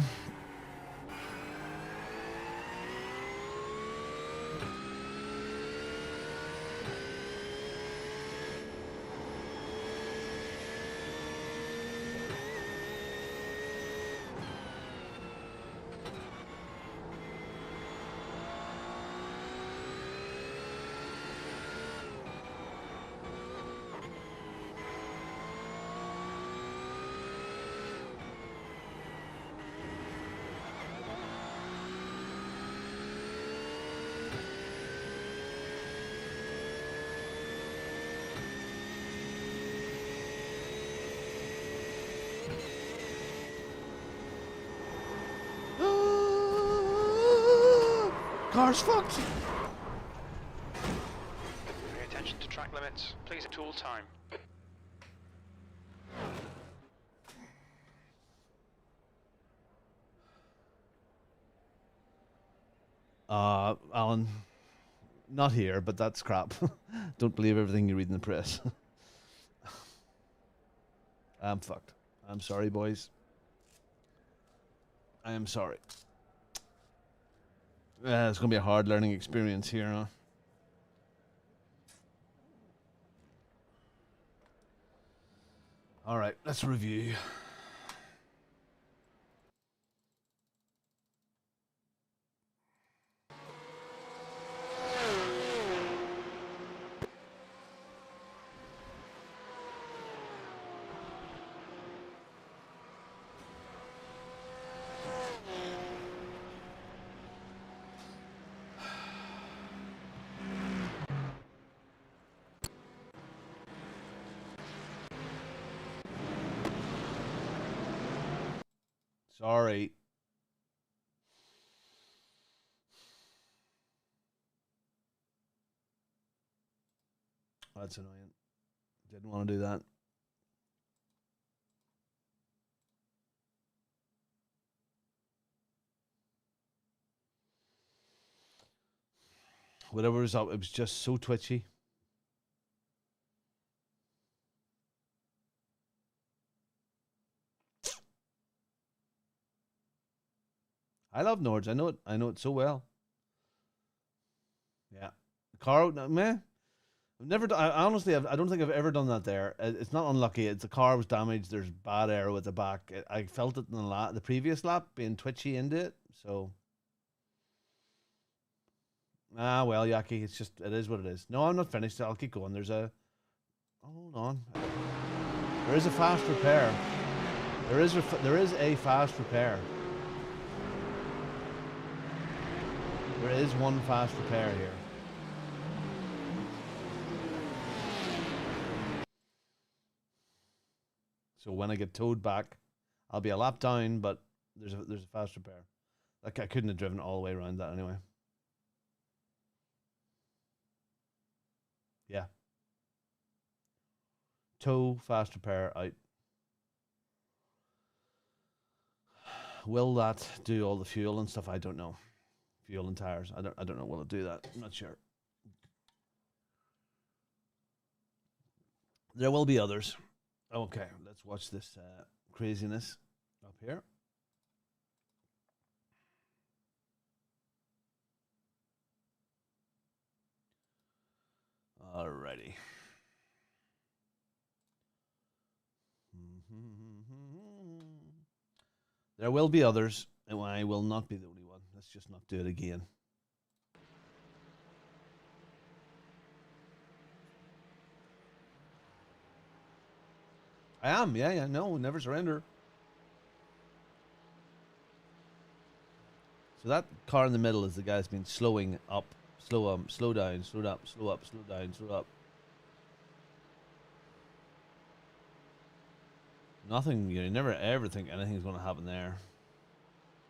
Car's fucked. Pay attention to track limits. Please at tool time. Alan, not here, but that's crap. Don't believe everything you read in the press. I'm fucked. I'm sorry, boys. I am sorry. It's going to be a hard learning experience here, huh? All right, let's review. Sorry. That's annoying. Didn't want to do that. Whatever was up, it was just so twitchy. I love Nords. I know it so well. Yeah. Car, meh. I've never done, I don't think I've ever done that there. It's not unlucky. It's the car was damaged. There's bad aero at the back. I felt it in the previous lap, being twitchy into it. So, well, Yaki, it is what it is. No, I'm not finished. I'll keep going. Hold on. There is a fast repair. There is a fast repair. There is one fast repair here. So when I get towed back, I'll be a lap down, but there's a fast repair. Like, I couldn't have driven all the way around that anyway. Yeah. Tow, fast repair, out. Will that do all the fuel and stuff? I don't know. Fuel and tires. I don't know. Will it do that? I'm not sure. There will be others. Okay, let's watch this craziness up here. Alrighty. There will be others, and I will not be the only one. Let's just not do it again. I am, yeah, no, never surrender. So that car in the middle is the guy that's been slowing up, slow down, slow up, slow up, slow down, slow up. Nothing, you never ever think anything's going to happen there.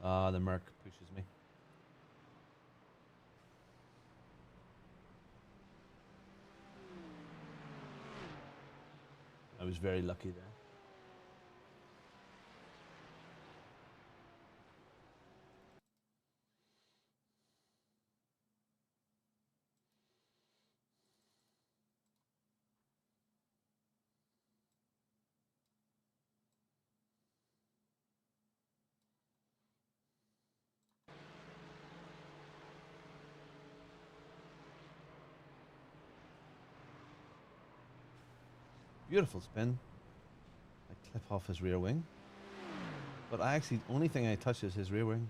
The Merc pushes me. I was very lucky there. Beautiful spin. I clip off his rear wing. But only thing I touch is his rear wing.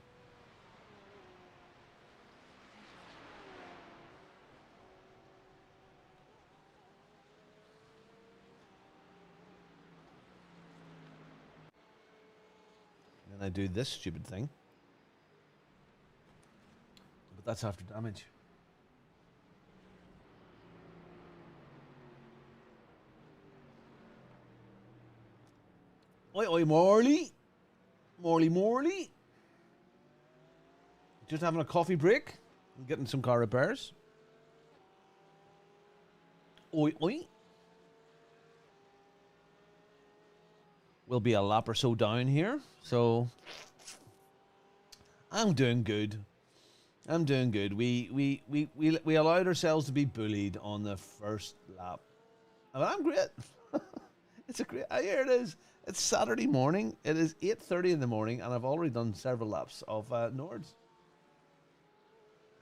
And then I do this stupid thing. But that's after damage. Oi, oi, Morley. Morley. Just having a coffee break and getting some car repairs. Oi, oi. We'll be a lap or so down here, so I'm doing good. We allowed ourselves to be bullied on the first lap. And I'm great. Here it is. It's Saturday morning. It is 8:30 in the morning, and I've already done several laps of Nords.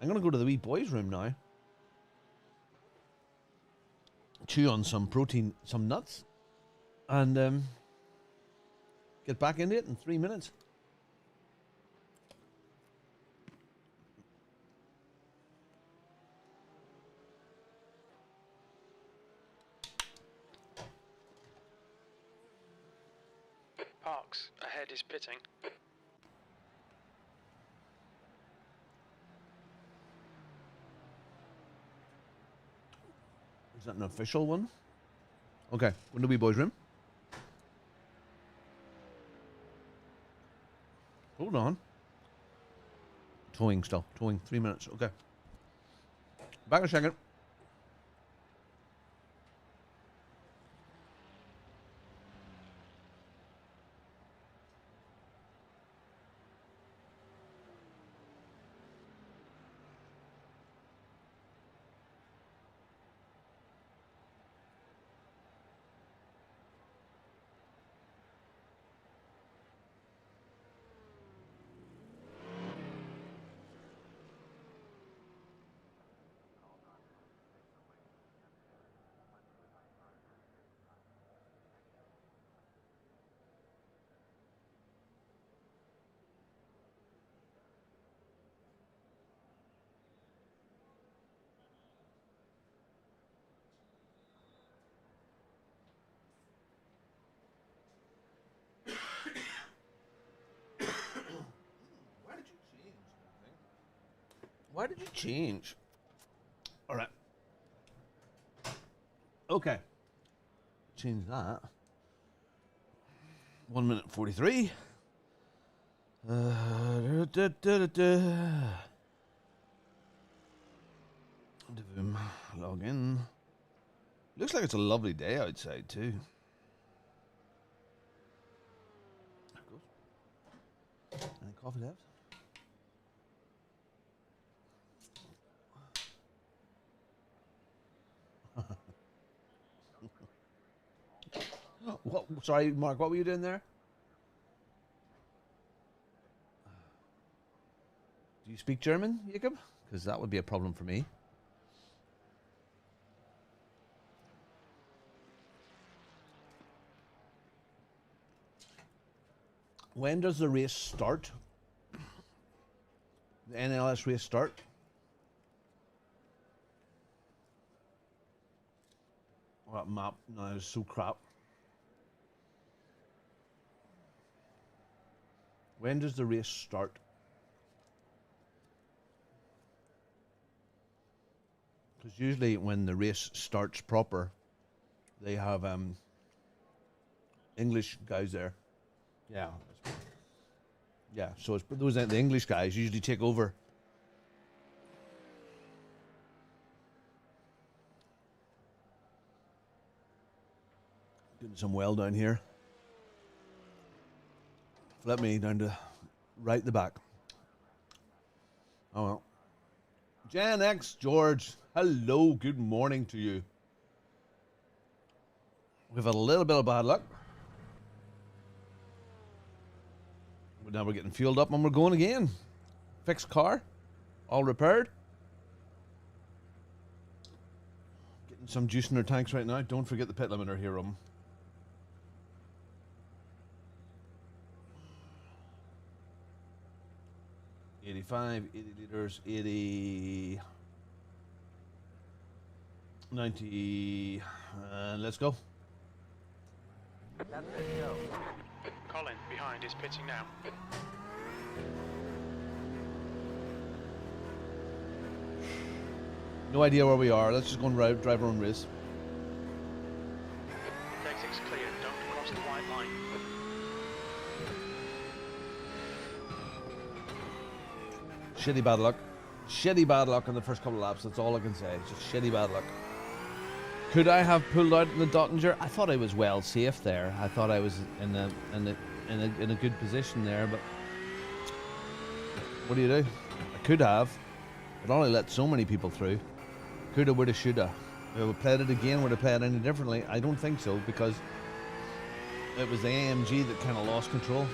I'm going to go to the wee boys' room now. Chew on some protein, some nuts, and get back into it in 3 minutes. Parks, ahead is pitting. Is that an official one? Okay, go to the wee boys' room. Hold on. Towing still. Towing, 3 minutes. Okay. Back in a second. Why did you change? All right. Okay. Change that. 1 minute 43. Log in. Looks like it's a lovely day outside too. There it goes. Any coffee left? What? Sorry, Mark. What were you doing there? Do you speak German, Jacob? Because that would be a problem for me. When does the race start? The NLS race start? Oh, that map now is so crap. When does the race start? Because usually when the race starts proper, they have English guys there. Yeah. Yeah, so it's those the English guys usually take over. Getting some well down here. Flip me down to right the back. Oh well. Gen X George, hello, good morning to you. We've had a little bit of bad luck. But now we're getting fueled up and we're going again. Fixed car, all repaired. Getting some juice in our tanks right now. Don't forget the pit limiter here, Roman. $85, 80 liters, 80, 90, let's go. That's it, go. Colin, behind, is pitting now. No idea where we are. Let's just go and drive our own race. Exit's clear, don't cross the white line. Shitty bad luck. Shitty bad luck in the first couple of laps. That's all I can say. Just shitty bad luck. Could I have pulled out in the Dottinger? I thought I was well safe there. I thought I was in a good position there, but what do you do? I could have. It only let so many people through. Coulda, woulda, shoulda. If we played it again, would have played any differently? I don't think so, because it was the AMG that kind of lost control.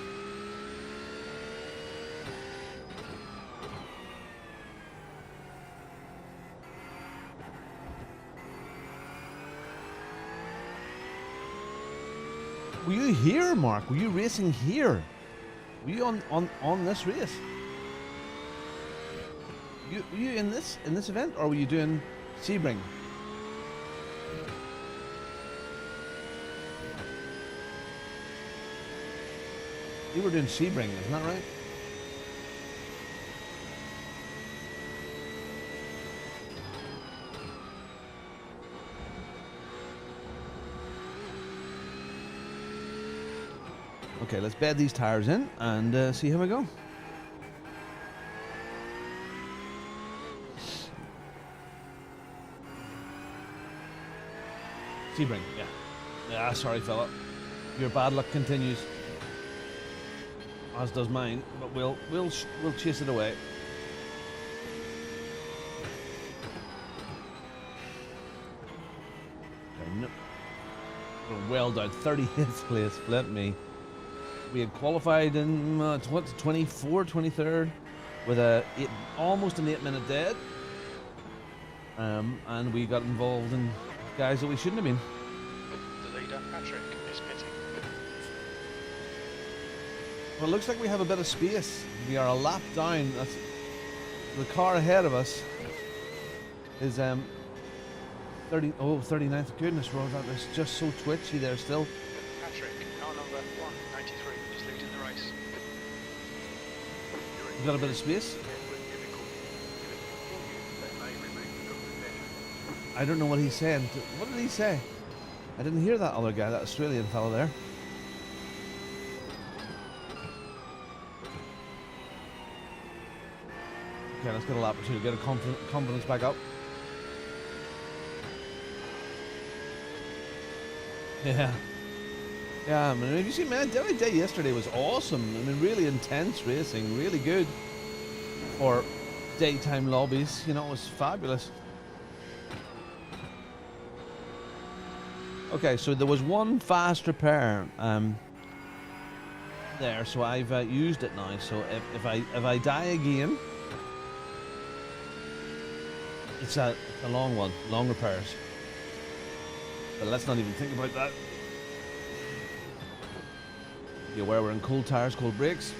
Were you here, Mark? Were you racing here? Were you on this race? Were you in this event, or were you doing Sebring? You were doing Sebring, isn't that right? Okay, let's bed these tires in and see how we go. Sebring, yeah. Yeah, sorry fella. Your bad luck continues. As does mine, but we'll chase it away. Okay, no. We're well down, 30th place, flip me. We had qualified in 23rd with almost an 8-minute dead, and we got involved in guys that we shouldn't have been. The leader, Patrick, is pitting. Well, it looks like we have a bit of space. We are a lap down. That's the car ahead of us is 39th. Goodness, Rose, that is just so twitchy there still. Patrick, car number 193, is leading the race. You got a bit of space? I don't know what he's saying. What did he say? I didn't hear that other guy, that Australian fellow there. Okay, let's get a lap or two to get a confidence back up. Yeah. Yeah, I mean, have you seen, man, the other day yesterday was awesome. I mean, really intense racing, really good for daytime lobbies. You know, it was fabulous. Okay, so there was one fast repair there, so I've used it now. So if I die again, it's a long one, long repairs. But let's not even think about that. Be aware we're in cold tires, cold brakes.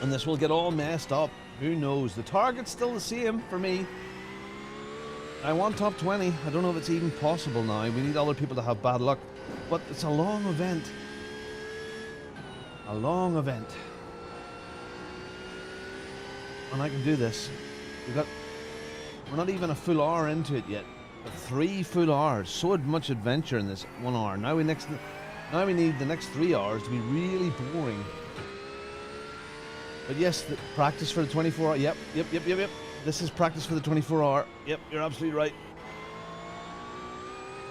And this will get all messed up. Who knows? The target's still the same for me. I want top 20. I don't know if it's even possible now. We need other people to have bad luck. But it's a long event. A long event. And I can do this. We're not even a full hour into it yet. But 3 full hours. So much adventure in this 1 hour. Now we need the next 3 hours to be really boring. But yes, the practice for the 24 hour. Yep. This is practice for the 24 hour. Yep, you're absolutely right.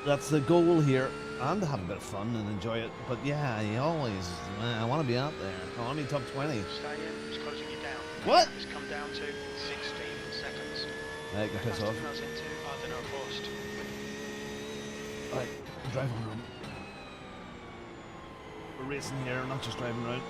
That's the goal here. And to have a bit of fun and enjoy it. But yeah, I want to be out there. I want to be top 20. Stay in, it's closing you down. What? It's come down to 16 seconds. Right, get pissed off. Customers into, I don't know, forced. Right, drive on around. We're racing here, not just driving around.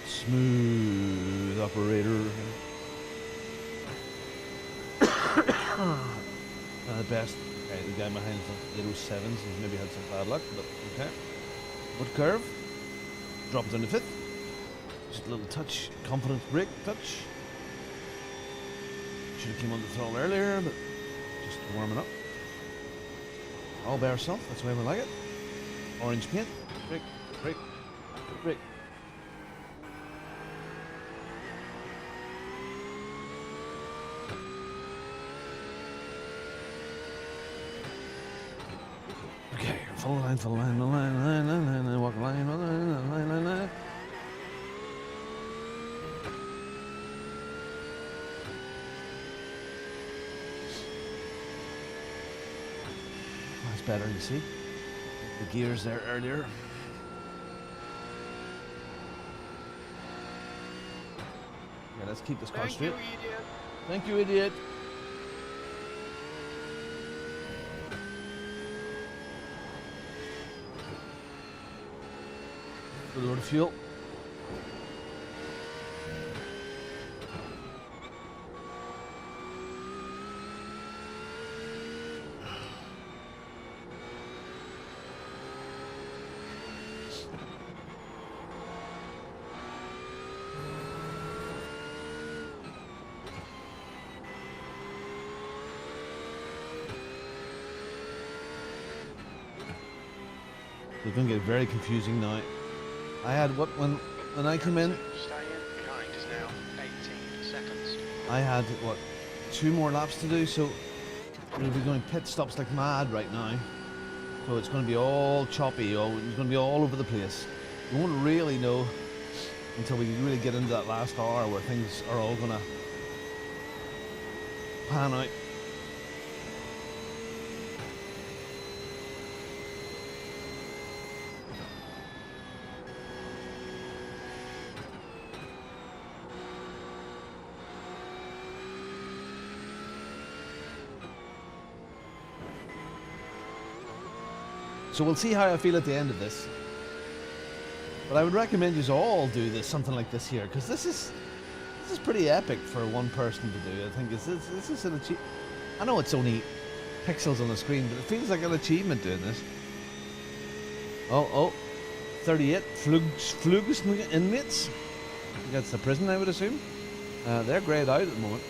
Smooth operator. Best. Okay, the guy behind the 807s has maybe had some bad luck, but okay. Wood curve. Drop it down to 5th. Just a little touch. Confident brake touch. Should have came on the throttle earlier, but just warming up. All by ourselves. That's the way we like it. Orange paint. Brake. Brake. Brake. Follow the line, follow the line, walk the line, That's better, you see? The gears there earlier. Yeah, let's keep this car straight. Thank you, idiot. A load of fuel. It's going to get very confusing now. I had what when I came in? Stay in, behind is now 18 seconds. I had what 2 more laps to do, so we'll be going pit stops like mad right now. So it's going to be all choppy, it's going to be all over the place. We won't really know until we really get into that last hour where things are all going to pan out. So we'll see how I feel at the end of this. But I would recommend you all do this, something like this here, because this is pretty epic for one person to do. I think this is an achievement. I know it's only pixels on the screen, but it feels like an achievement doing this. Oh, 38 Flugs inmates. That's the prison, I would assume. They're greyed out at the moment.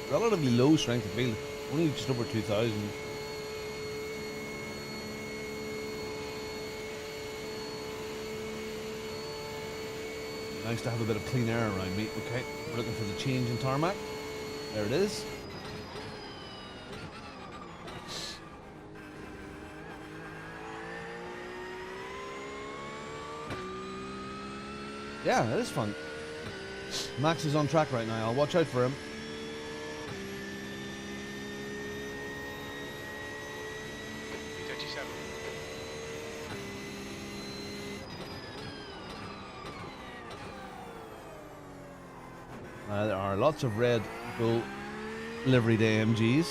Relatively low strength of field, only just over 2,000. Nice to have a bit of clean air around me. Okay, we're looking for the change in tarmac. There it is. Yeah, it is fun. Max is on track right now. I'll watch out for him. There are lots of Red Bull liveried AMGs.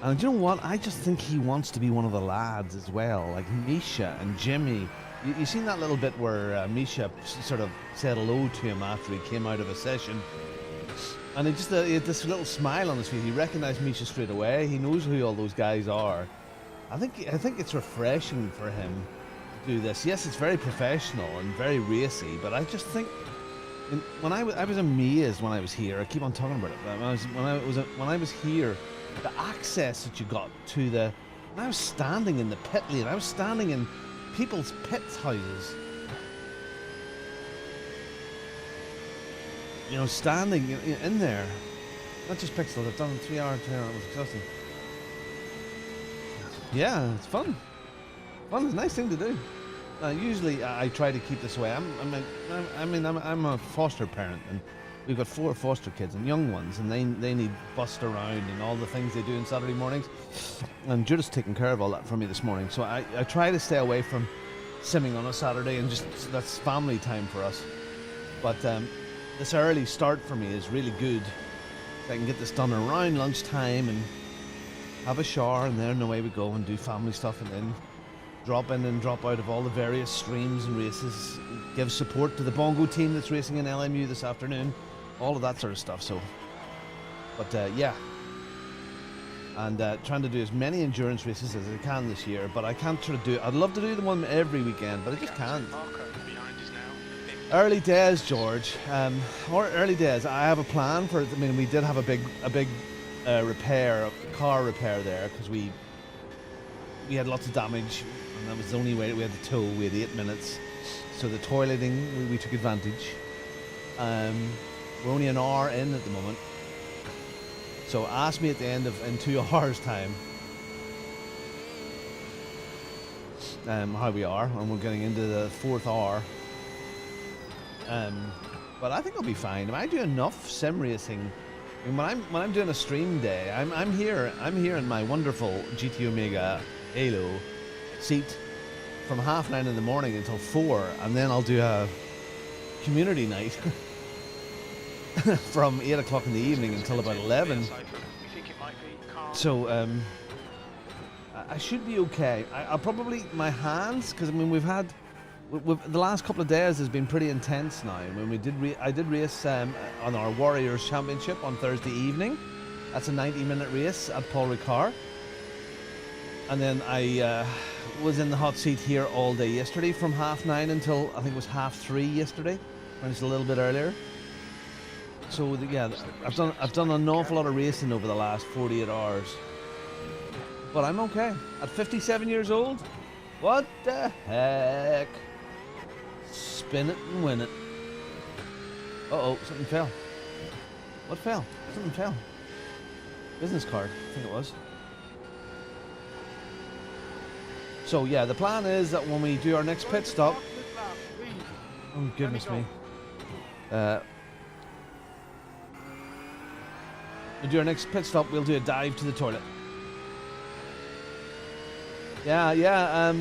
And you know what? I just think he wants to be one of the lads as well, like Misha and Jimmy. You seen that little bit where Misha sort of said hello to him after he came out of a session, and he had this little smile on his face. He recognised Misha straight away. He knows who all those guys are. I think it's refreshing for him to do this. Yes, it's very professional and very racy, but I just think when I was amazed when I was here. I keep on talking about it. When I was here, the access that you got to the. And I was standing in the pit lane. I was standing in people's pit houses. You know, standing in there. Not just pixels. I've done a 3 hour tour. It was exhausting. Yeah, it's fun. Fun is a nice thing to do. Usually, I try to keep this away. I'm a foster parent, and we've got 4 foster kids and young ones, and they need bussed around and all the things they do on Saturday mornings. And Judith's taking care of all that for me this morning. So I try to stay away from simming on a Saturday, and just that's family time for us. But this early start for me is really good. So I can get this done around lunchtime and have a shower, and then away we go and do family stuff, and then drop in and drop out of all the various streams and races, give support to the Bongo team that's racing in LMU this afternoon, all of that sort of stuff. So, but yeah, and trying to do as many endurance races as I can this year, but I can't sort of do it. I'd love to do the one every weekend, but I just can't. Early days, George, or early days. I have a plan for it. I mean, we did have a big car repair there, because we had lots of damage, and that was the only way we had to tow. We had 8 minutes, so the toileting we took advantage. We're only an hour in at the moment, so ask me at the end in 2 hours time how we are, and we're getting into the 4th hour. But I think I'll be fine. If I do enough sim racing, I mean, when I'm doing a stream day, I'm here in my wonderful GT Omega Halo seat from 9:30 in the morning until 4, and then I'll do a community night from 8 o'clock in the evening until about 11. So I should be okay. I'll probably my hands, because I mean we've the last couple of days has been pretty intense now. When I did race on our Warriors Championship on Thursday evening. That's a 90-minute race at Paul Ricard. And then I was in the hot seat here all day yesterday from 9:30 until I think it was 3:30 yesterday, or just a little bit earlier. So yeah, I've done an awful lot of racing over the last 48 hours. But I'm okay. At 57 years old, what the heck? Spin it and win it. Uh-oh, something fell. What fell? Something fell. Business card, I think it was. So yeah, the plan is that when we do our next pit stop... Oh goodness me. We'll do our next pit stop, we'll do a dive to the toilet. Yeah,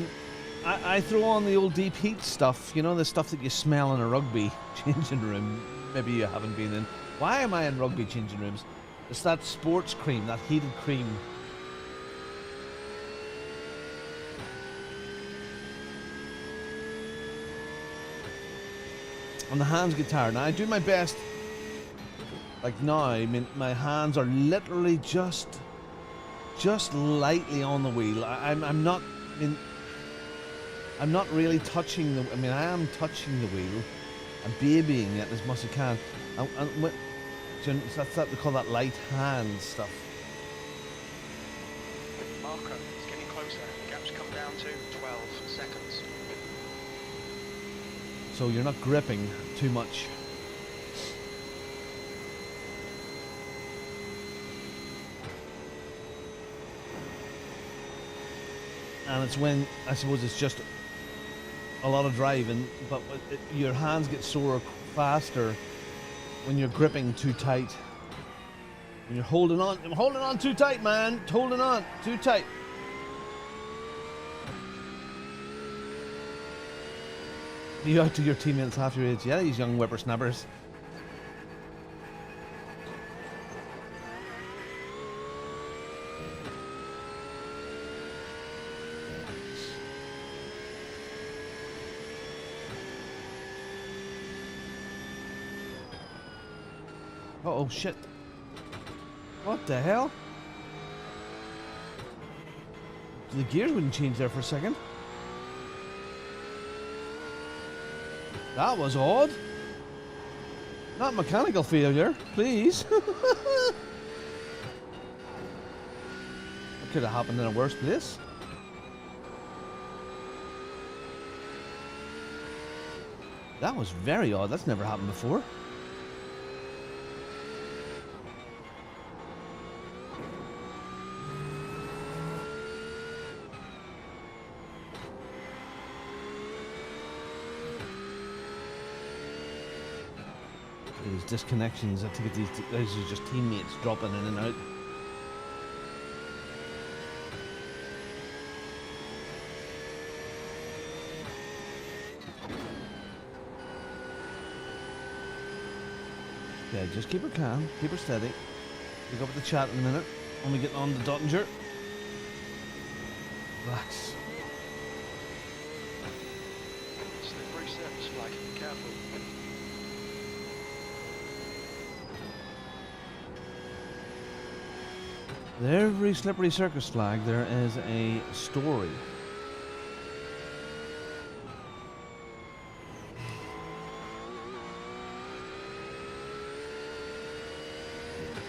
I throw on the old deep heat stuff, you know, the stuff that you smell in a rugby changing room. Maybe you haven't been in. Why am I in rugby changing rooms? It's that sports cream, that heated cream. and the hands get tired. Now I do my best. Like now, I mean, my hands are literally just lightly on the wheel. I'm not. I mean, I'm not really touching the. I mean, I am touching the wheel. I'm babying it as much as I can. That's that, they call that light hand stuff. Marker, it's getting closer. The gap's come down to 12 seconds. So you're not gripping too much. And it's when, I suppose it's just a lot of driving, but your hands get sore faster when you're gripping too tight. When you're holding on too tight, man. Holding on too tight. You out to your teammates half your age. Yeah, these young whippersnappers. Oh shit. What the hell? The gears wouldn't change there for a second. That was odd. Not mechanical failure, please. That could have happened in a worse place. That was very odd. That's never happened before. These disconnections, I think these are just teammates dropping in and out. Yeah, just keep her calm, keep her steady. Pick up with the chat in a minute when we get on the Dottinger. Relax. Slippery surface flag, careful. With every slippery circus flag, there is a story.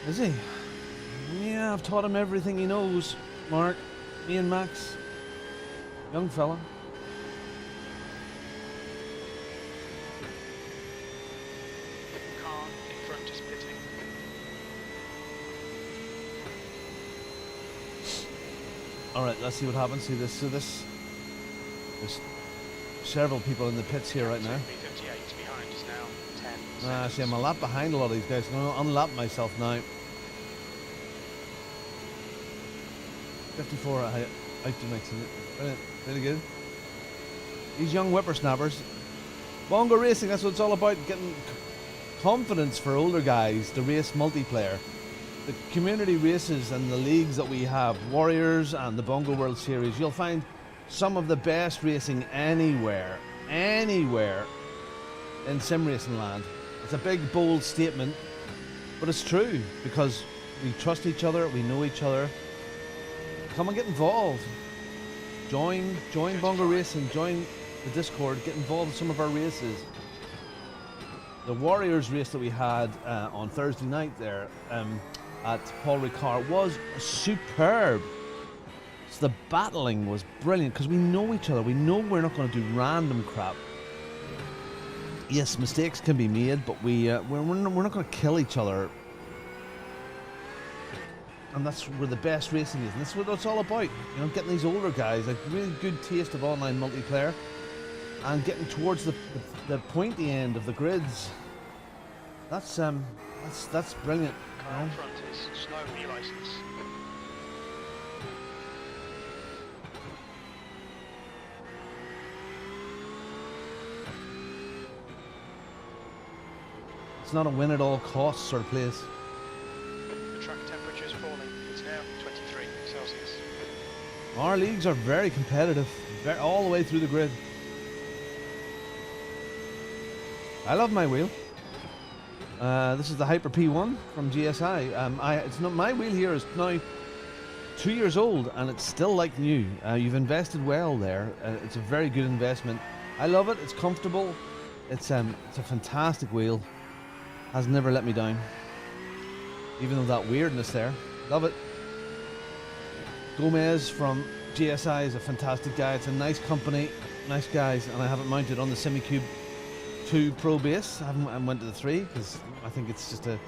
Is he? Yeah, I've taught him everything he knows, Mark. Me and Max. Young fella. Car in front is pitting. Alright, let's see what happens. See this, there's several people in the pits here right now. B58 behind us now. 10. See, I'm a lap behind a lot of these guys. I'm going to unlap myself now. 54 out to my team. Brilliant. Really good. These young whippersnappers. Bongo Racing, that's what it's all about. Getting confidence for older guys to race multiplayer. The community races and the leagues that we have, Warriors and the Bongo World Series, you'll find some of the best racing anywhere in sim racing land. It's a big, bold statement, but it's true because we trust each other, we know each other. Come and get involved. Join Bongo Racing, join the Discord, get involved in some of our races. The Warriors race that we had on Thursday night there at Paul Ricard was superb. So the battling was brilliant because we know each other. We know we're not going to do random crap. Yes, mistakes can be made, but we're not going to kill each other. And that's where the best racing is. And that's what it's all about. You know, getting these older guys, like really good taste of online multiplayer, and getting towards the pointy end of the grids. That's brilliant. Car in front is slowly licensed. It's not a win at all costs sort of place. The track temperature is falling. It's now 23 Celsius. Our leagues are very competitive, all the way through the grid. I love my wheel. This is the Hyper P1 from GSI. It's not my wheel here is now 2 years old and it's still like new. You've invested well there. It's a very good investment. I love it. It's comfortable. It's a fantastic wheel. Has never let me down. Even though that weirdness there. Love it. Gomez from GSI is a fantastic guy. It's a nice company, nice guys, and I have it mounted on the SemiCube 2 Pro base. I went to the 3 because I think it's just it'd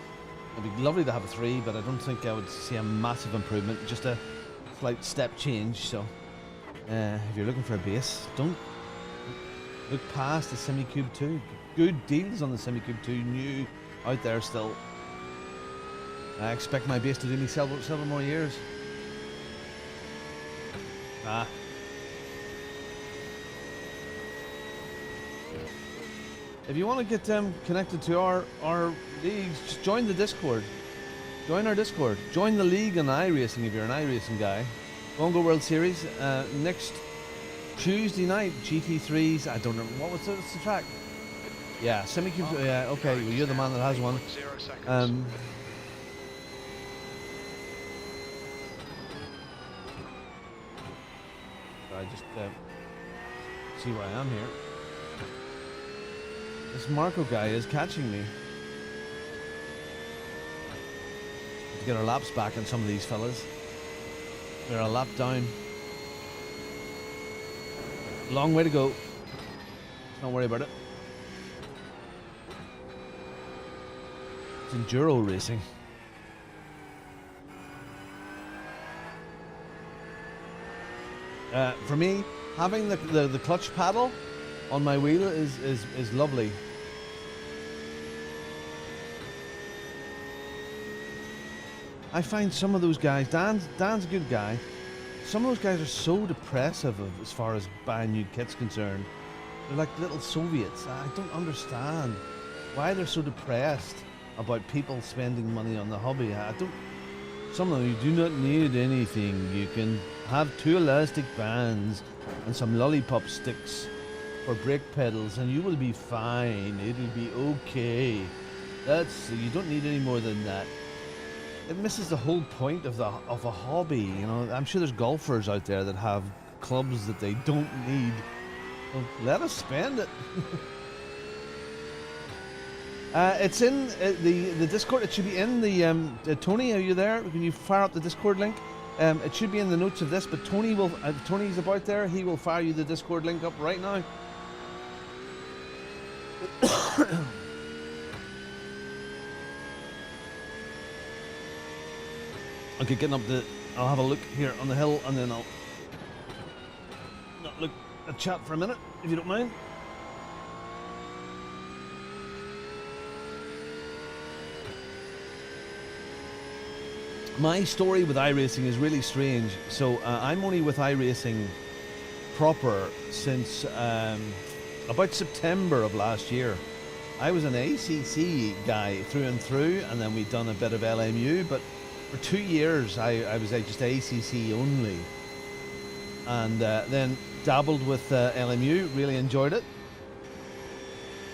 be lovely to have a 3, but I don't think I would see a massive improvement, just a slight step change. So if you're looking for a base, don't look past the SemiCube 2. Good deals on the SemiCube 2, new out there still. I expect my base to do me several more years. If you want to get connected to our leagues, just join the Discord. Join our Discord. Join the league on iRacing if you're an iRacing guy. Bongo World Series next Tuesday night. GT3s. I don't know what's the track. Yeah, SemiCube. Yeah, okay. Well, you're the man that has one. 0 seconds. I just see where I am here. This Marco guy is catching me. To get our laps back on some of these fellas. We're a lap down. Long way to go. Don't worry about it. It's enduro racing. For me, having the clutch paddle on my wheel is lovely. I find some of those guys, Dan's a good guy. Some of those guys are so depressive as far as buying new kit's concerned. They're like little Soviets. I don't understand why they're so depressed about people spending money on the hobby. Some of them, you do not need anything. You can have 2 elastic bands and some lollipop sticks for brake pedals and you will be fine. It'll be okay. You don't need any more than that. It misses the whole point of a hobby. You know, I'm sure there's golfers out there that have clubs that they don't need. Well, let us spend it. It's in the Discord. It should be in the Tony, are you there? Can you fire up the Discord link? It should be in the notes of this, but Tony will. Tony's about there. He will fire you the Discord link up right now. Okay, getting up I'll have a look here on the hill, and then I'll look a chat for a minute, if you don't mind. My story with iRacing is really strange. So I'm only with iRacing proper since about September of last year. I was an ACC guy through and through, and then we'd done a bit of LMU, but for 2 years I was just ACC only, and then dabbled with LMU, really enjoyed it.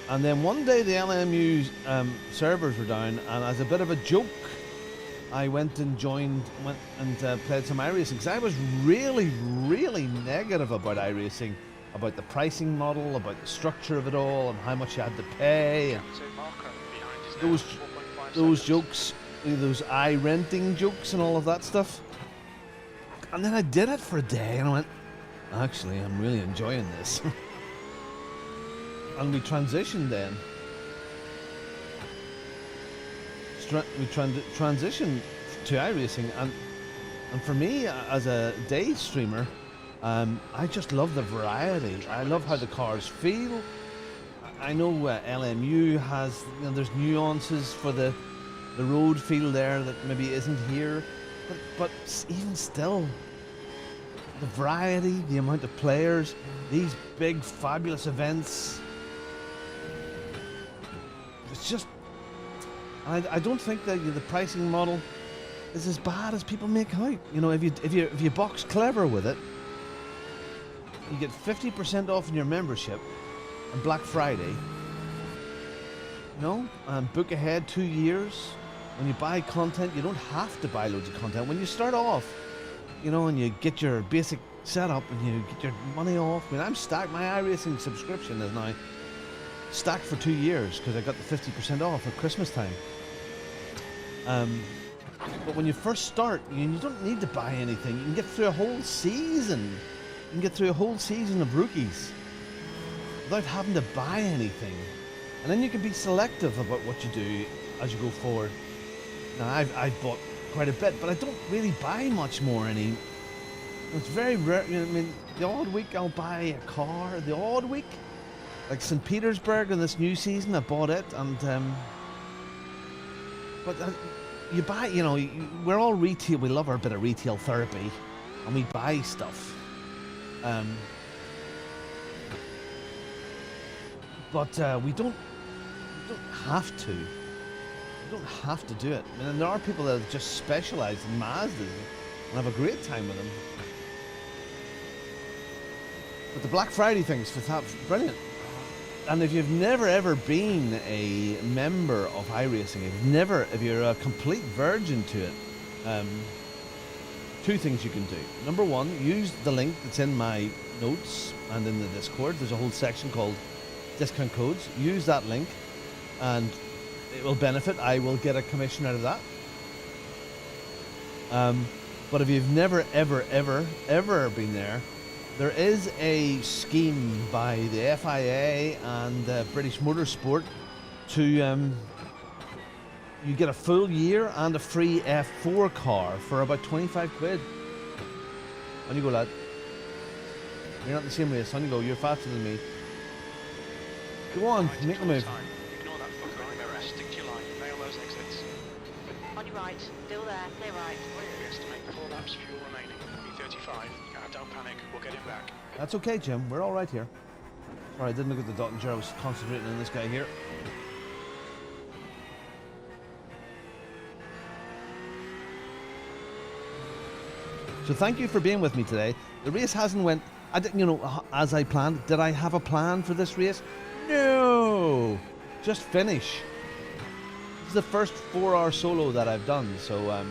And then one day the LMU servers were down, and as a bit of a joke I went and played some iRacing, because I was really negative about iRacing, about the pricing model, about the structure of it all, and how much you had to pay, and those jokes, those renting jokes and all of that stuff. And then I did it for a day and I went, actually I'm really enjoying this. And we transitioned then. We transitioned to iRacing, and for me as a day streamer, I just love the variety. I love how the cars feel. I know LMU has, there's nuances for the road feel there that maybe isn't here, but even still, the variety, the amount of players, these big fabulous events, it's just, I don't think that the pricing model is as bad as people make out. You know, if you box clever with it, you get 50% off in your membership on Black Friday, You know, and book ahead 2 years. When you buy content, you don't have to buy loads of content. When you start off, you know, and you get your basic setup and you get your money off. I mean, I'm stacked. My iRacing subscription is now stacked for 2 years because I got the 50% off at Christmas time. But when you first start, you don't need to buy anything. You can get through a whole season. You can get through a whole season of rookies without having to buy anything. And then you can be selective about what you do as you go forward. Now, I've bought quite a bit, but I don't really buy much more any. It's very rare. You know, I mean, the odd week I'll buy a car. The odd week, like St. Petersburg in this new season, I bought it, and but you buy. You know, we're all retail. We love our bit of retail therapy, and we buy stuff. But we don't have to. You don't have to do it. I mean, and there are people that have just specialised in Mazdas and have a great time with them. But the Black Friday thing's brilliant. And if you've never ever been a member of iRacing, if you're a complete virgin to it, two things you can do. Number one, use the link that's in my notes and in the Discord. There's a whole section called discount codes. Use that link and it will benefit. I will get a commission out of that. But if you've never ever been there is a scheme by the FIA and British Motorsport to you get a full year and a free F4 car for about 25 quid. On you go, lad. You're not in the same race. On you go. You're faster than me. Go on, make the move. Ignore that fucker in the mirror. Stick to your line. Nail those exits. On your right, still there, clear right. Yes, to make 4 laps, fuel remaining. B35. Don't panic. We'll get him back. That's okay, Jim. We're all right here. Sorry, I didn't look at the dot and I was concentrating on this guy here. So thank you for being with me today. The race hasn't went, as I planned. Did I have a plan for this race? No! Just finish. This is the first 4-hour solo that I've done, so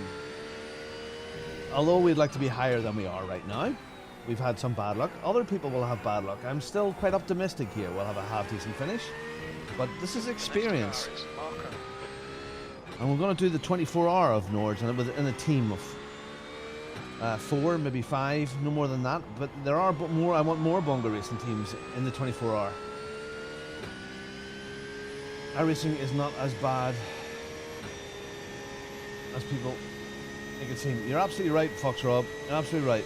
although we'd like to be higher than we are right now, we've had some bad luck. Other people will have bad luck. I'm still quite optimistic here. We'll have a half-decent finish, but this is experience. And we're going to do the 24-hour of Nords in a team of 4, maybe 5, no more than that. But there are more. I want more Bongo Racing teams in the 24-hour. iRacing is not as bad as people make it seem. You're absolutely right, Fox Rob. You're absolutely right.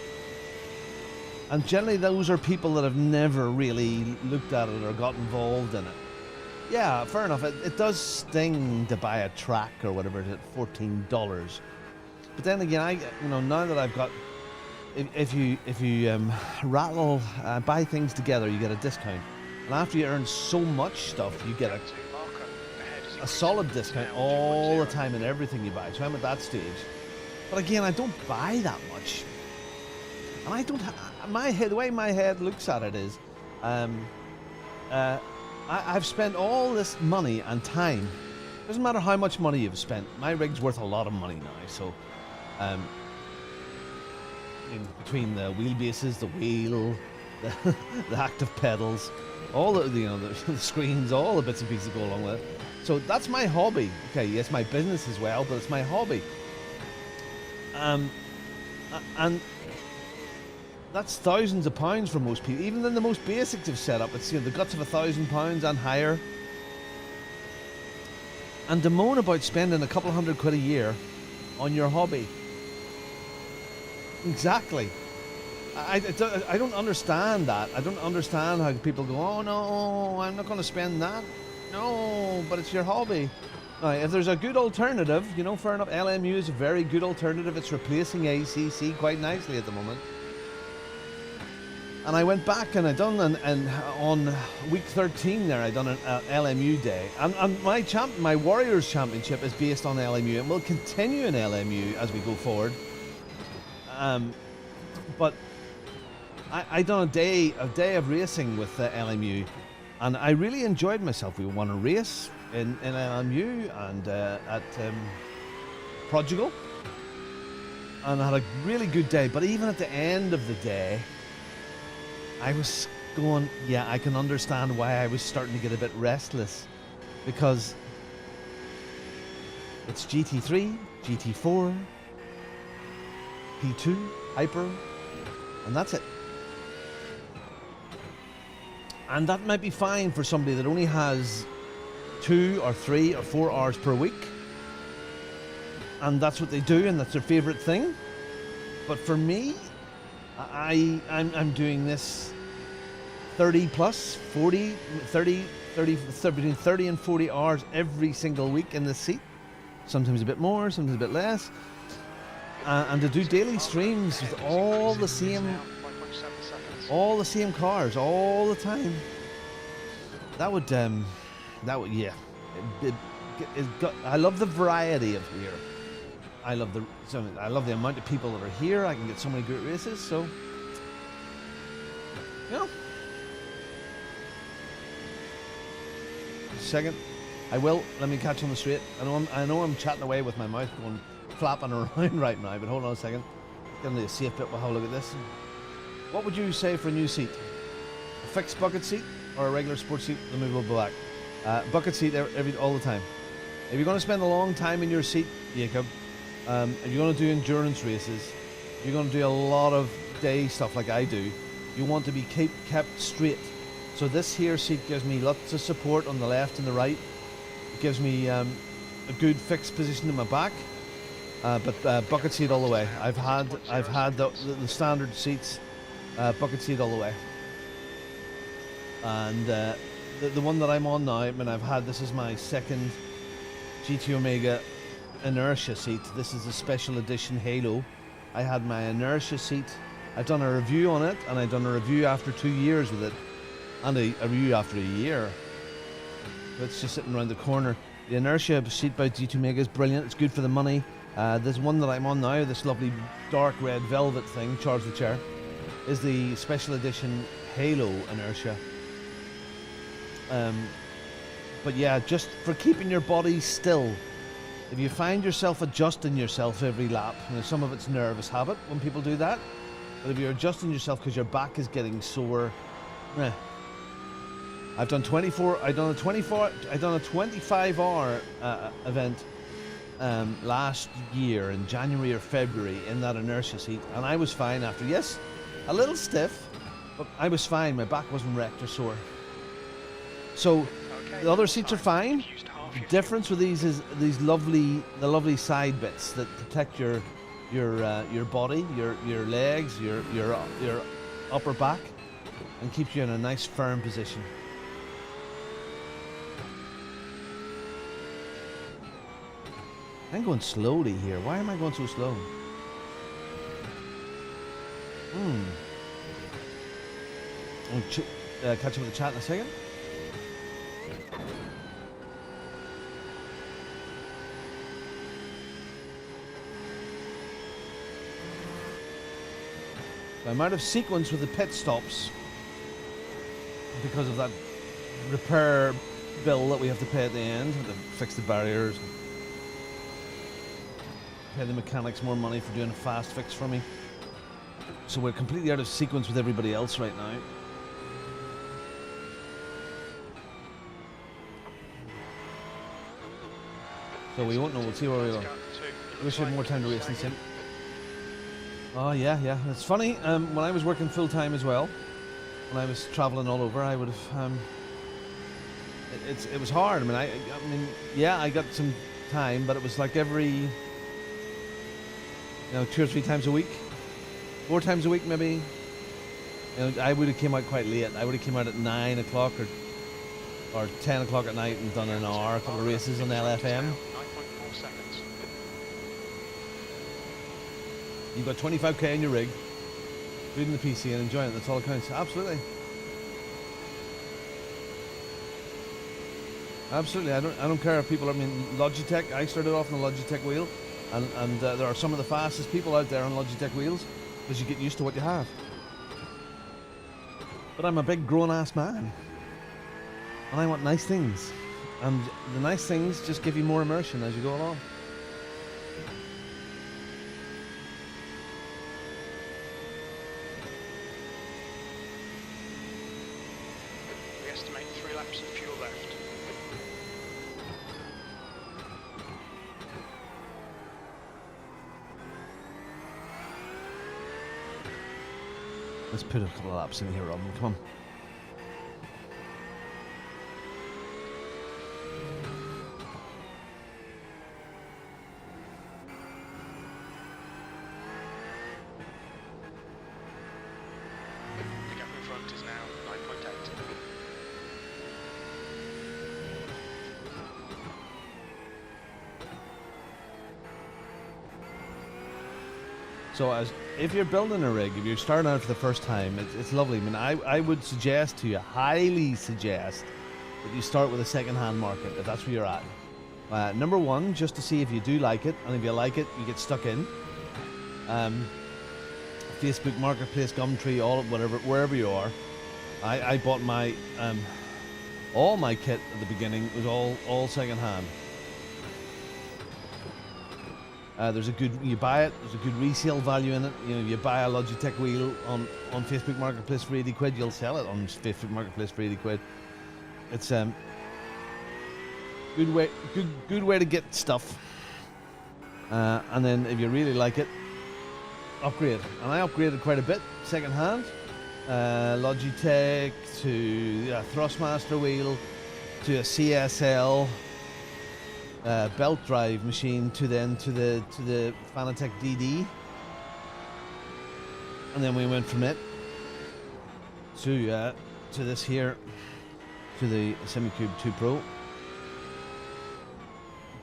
And generally those are people that have never really looked at it or got involved in it. Yeah, fair enough. It does sting to buy a track or whatever it is at $14. But then again, now that I've got, if you buy things together, you get a discount. And after you earn so much stuff, you get a solid discount all the time in everything you buy. So I'm at that stage. But again, I don't buy that much. And I don't the way my head looks at it is, I've spent all this money and time. Doesn't matter how much money you've spent. My rig's worth a lot of money now, so between the wheelbases, the wheel, the active pedals, all the screens, all the bits and pieces go along with it. So that's my hobby. Okay, yes, my business as well, but it's my hobby. And that's thousands of pounds for most people. Even in the most basics of setup, it's the guts of £1,000 and higher. And to moan about spending a couple £100 a year on your hobby. Exactly. I don't understand that. I don't understand how people go, oh no, I'm not going to spend that. No, but it's your hobby. Now, if there's a good alternative, fair enough, LMU is a very good alternative. It's replacing ACC quite nicely at the moment. And I went back and I done and on week 13 there I done an LMU day, and my Warriors Championship is based on LMU and will continue in LMU as we go forward. But I done a day of racing with LMU, And I really enjoyed myself. We won a race in LMU and at Prodigal. And I had a really good day. But even at the end of the day, I was going, yeah, I can understand why I was starting to get a bit restless. Because it's GT3, GT4, P2, Hyper, and that's it. And that might be fine for somebody that only has 2 or 3 or 4 hours per week. And that's what they do, and that's their favourite thing. But for me, I'm doing this 30 plus, 40, 30, between 30 and 40 hours every single week in this seat. Sometimes a bit more, sometimes a bit less. And to do daily streams with all the same cars all the time. That would, yeah. I love the variety of here. I love the amount of people that are here. I can get so many great races. So, you know. Second, I will. Let me catch on the straight. I know I'm chatting away with my mouth going flapping around right now. But hold on a second. Get into a safe bit. We'll have a look at this. What would you say for a new seat? A fixed bucket seat or a regular sports seat with a movable back? Bucket seat all the time. If you're going to spend a long time in your seat, Jacob, if you're going to do endurance races, you're going to do a lot of day stuff like I do, you want to be kept straight. So this here seat gives me lots of support on the left and the right. It gives me a good fixed position in my back. But bucket seat all the way. I've had the standard seats, bucket seat all the way. And the one that I'm on now, I mean, this is my second GT Omega inertia seat. This is a special edition Halo. I had my inertia seat. I've done a review on it, and I've done a review after 2 years with it, and a review after a year. It's just sitting around the corner. The inertia seat by GT Omega is brilliant. It's good for the money. This one that I'm on now, this lovely dark red velvet thing, charged with chair, is the special edition Halo inertia. But yeah, just for keeping your body still. If you find yourself adjusting yourself every lap, some of it's nervous habit when people do that, but if you're adjusting yourself because your back is getting sore, I've done a 25-hour event last year in January or February in that inertia seat, and I was fine after. Yes, a little stiff, but I was fine. My back wasn't wrecked or sore. So the other seats are fine. The difference with these is the lovely side bits that protect your body, your legs, your upper back, and keeps you in a nice firm position. I'm going slowly here. Why am I going so slow? I'll catch up with the chat in a second. I'm out of sequence with the pit stops because of that repair bill that we have to pay at the end to fix the barriers. Pay the mechanics more money for doing a fast fix for me. So we're completely out of sequence with everybody else right now. So we won't know. We'll see where we go. I wish we had more time to race in sim. Oh yeah. It's funny. When I was working full time as well, when I was traveling all over, I would have. It was hard. I mean, I got some time, but it was like every, 2 or 3 times a week, 4 times a week maybe. I would have came out quite late. I would have came out at 9 o'clock or 10 o'clock at night and done an hour, a couple of races on LFM. You've got 25k in your rig, reading the PC and enjoying it. That's all that counts. Absolutely. Absolutely. I don't care if people. Logitech. I started off on the Logitech wheel, and there are some of the fastest people out there on Logitech wheels because you get used to what you have. But I'm a big grown-ass man. And I want nice things. And the nice things just give you more immersion as you go along. We estimate 3 laps of fuel left. Let's put a couple of laps in here, Robin. Come on. The gap in front is now 9.8. So as if you're building a rig, if you're starting out for the first time, it's lovely. I mean, I would suggest to you, highly suggest, that you start with a second-hand market, if that's where you're at. Number one, just to see if you do like it, and if you like it, you get stuck in. Facebook Marketplace, Gumtree, wherever you are. I bought my all my kit at the beginning was all second-hand. You buy it, there's a good resale value in it. You know, you buy a Logitech wheel on Facebook Marketplace for 80 quid, you'll sell it on Facebook Marketplace for 80 quid. It's good way to get stuff. And then if you really like it, upgrade. And I upgraded quite a bit, second hand. Logitech to a Thrustmaster wheel to a CSL. Belt drive machine to the Fanatec DD, and then we went from it to this here, to the SemiCube 2 Pro.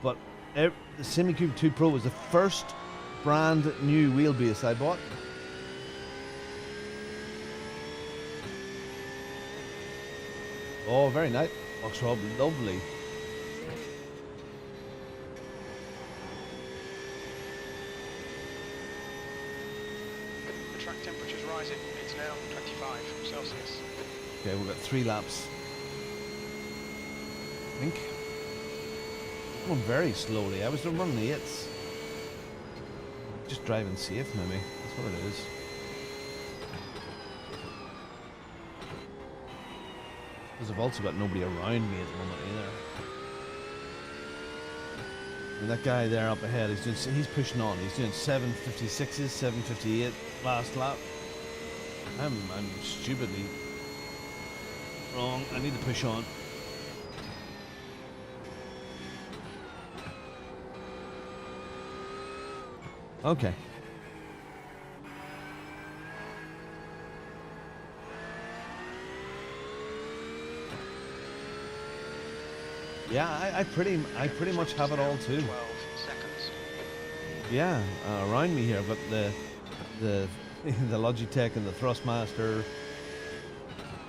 But the SemiCube 2 Pro was the first brand new wheelbase I bought. Oh, very nice. Box Rob, lovely. The track temperature's rising. It's now 25 Celsius. Okay, we've got 3 laps. I think. I'm going very slowly. I was running the 8s. Just driving safe, maybe. That's what it is. Because I've also got nobody around me at the moment either. And that guy there up ahead, he's pushing on. He's doing 756s, 758 last lap. I'm stupidly wrong. I need to push on. Okay. Yeah, I pretty much have it all too. 12 seconds. Yeah, around me here, but the the Logitech and the Thrustmaster.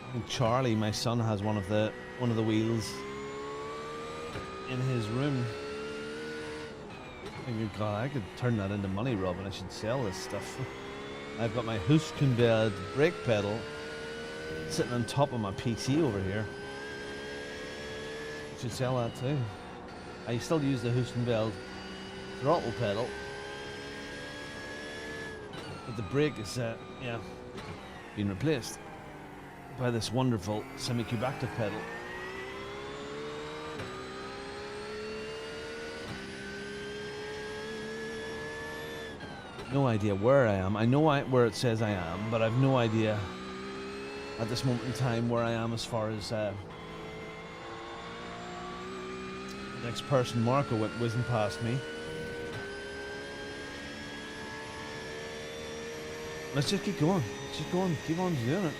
I think Charlie, my son, has one of the wheels in his room. God, I could turn that into money, Robin. I should sell this stuff. I've got my Huskenveld brake pedal sitting on top of my PC over here. I should sell that too. I still use the Huskenveld throttle pedal, but the brake is being replaced by this wonderful SemiCube active pedal. No idea where I am. I know where it says I am, but I've no idea at this moment in time where I am as far as the next person. Marco went whizzing past me. Let's just keep going. Let's just go on. Keep on doing it.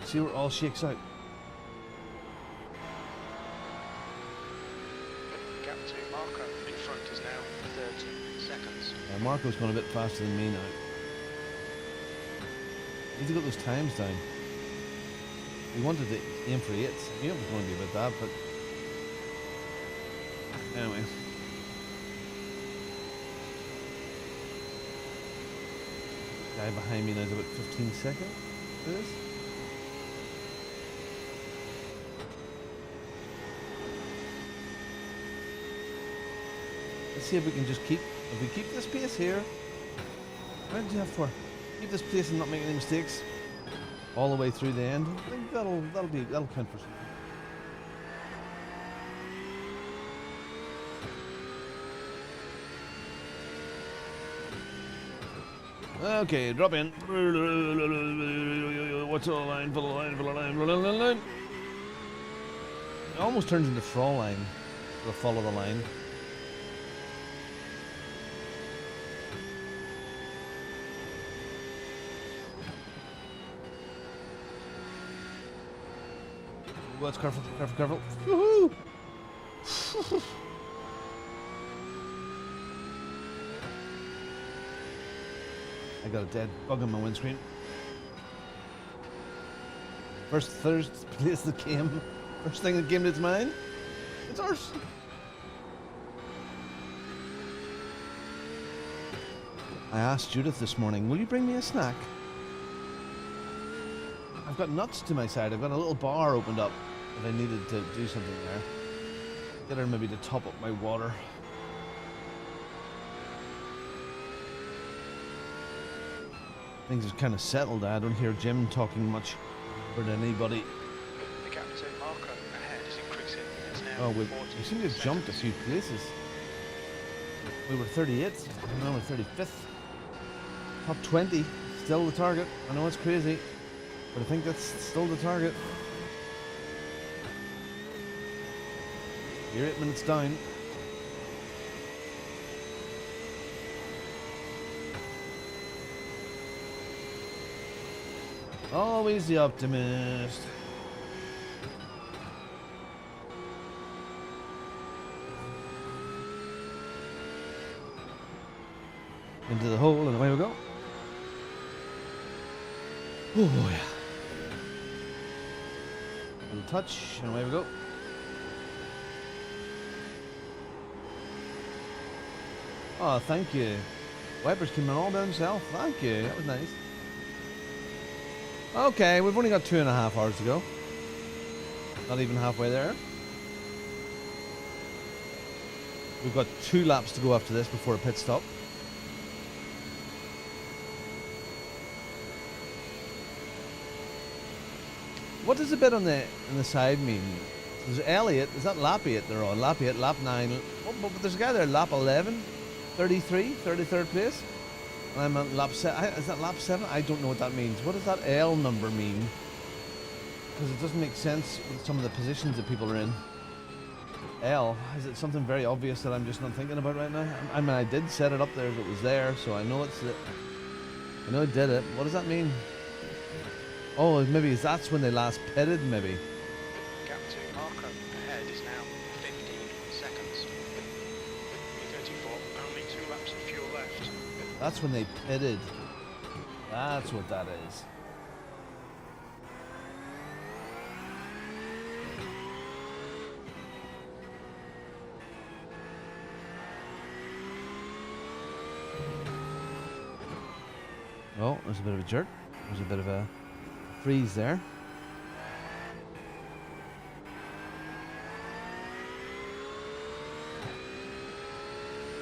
See where it all shakes out. Gap to Marco in front is now 30 seconds. Marco's going a bit faster than me now. Need to get those times down. We wanted to aim for 8s. I knew it was going to be about that, but anyway. Guy behind me now is about 15 seconds. It is. Let's see if we can just keep, if we keep this pace here. What did you have for? Keep this pace and not make any mistakes all the way through the end. I think that'll count for something. Okay, drop in. What's the line? Follow the line, follow the line, follow the line. It almost turns into thrall line. We'll follow the line. What's careful, careful, careful. Woohoo! I got a dead bug on my windscreen. First place that came. First thing that came to its mind. It's ours. I asked Judith this morning, will you bring me a snack? I've got nuts to my side. I've got a little bar opened up if I needed to do something there. Get her maybe to top up my water. Things are kind of settled. I don't hear Jim talking much with anybody. The gap to Marco ahead is increasing. It's now Oh, we 40 seem to have jumped a few places. We were 38th, now we're 35th. Top 20, still the target. I know it's crazy, but I think that's still the target. You're 8 minutes down. Always the optimist. Into the hole and away we go. Oh yeah. And touch and away we go. Oh, thank you. Wipers came in all by himself. Thank you. That was nice. Okay, we've only got 2.5 hours to go. Not even halfway there. We've got 2 laps to go after this before a pit stop. What does the bit on the side mean? There's Elliot. Is that lap 8 they're on? Lap 8, lap 9. But there's a guy there, lap 11, 33, 33rd place. And I'm on lap 7. Is that lap 7? I don't know what that means. What does that L number mean? Because it doesn't make sense with some of the positions that people are in. L. Is it something very obvious that I'm just not thinking about right now? I mean, I did set it up there if it was there, so I know it's it. I know I did it. What does that mean? Oh, maybe that's when they last pitted, maybe. Gap to Marco ahead is now 15 seconds. 34, only 2 laps of fuel left. That's when they pitted. That's what that is. Oh, there's a bit of a jerk. There's a bit of a freeze there.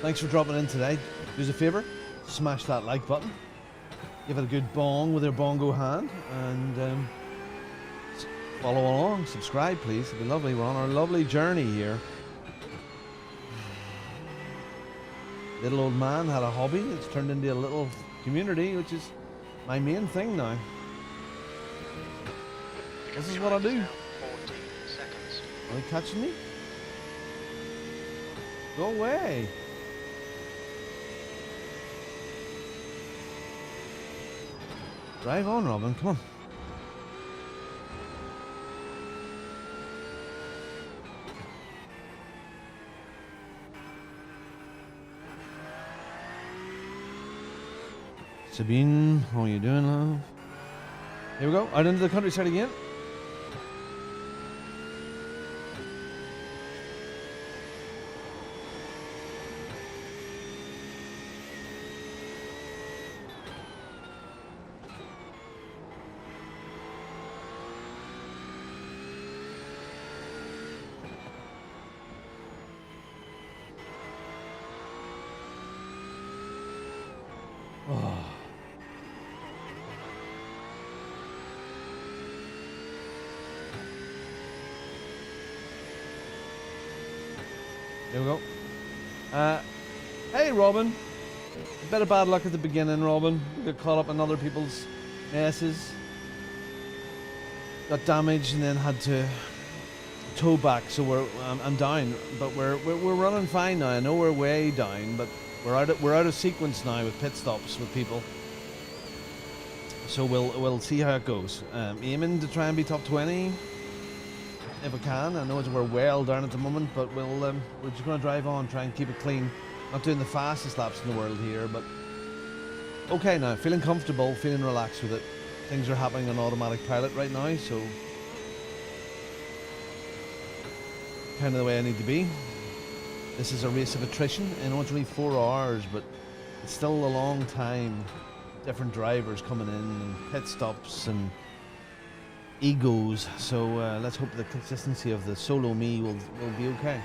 Thanks for dropping in today. Do us a favour, smash that like button. Give it a good bong with your bongo hand, and follow along. Subscribe, please. It'd be lovely. We're on our lovely journey here. Little old man had a hobby that's turned into a little community, which is my main thing now. This is what I do. 14 seconds. Are they catching me? Go away. Drive on, Robin. Come on. Sabine, how are you doing, love? Here we go. Out into the countryside again. There we go. Hey, Robin. A bit of bad luck at the beginning, Robin. We got caught up in other people's messes. Got damaged and then had to tow back. So I'm down, but we're running fine now. I know we're way down, but we're out of sequence now with pit stops with people. So we'll see how it goes. Aiming to try and be top 20 if I can. I know we're well down at the moment, but we're just going to drive on, try and keep it clean. Not doing the fastest laps in the world here, but okay now. Feeling comfortable, feeling relaxed with it. Things are happening on automatic pilot right now, so kind of the way I need to be. This is a race of attrition. I know it's only 4 hours, but it's still a long time. Different drivers coming in and pit stops and egos, so let's hope the consistency of the solo me will be okay.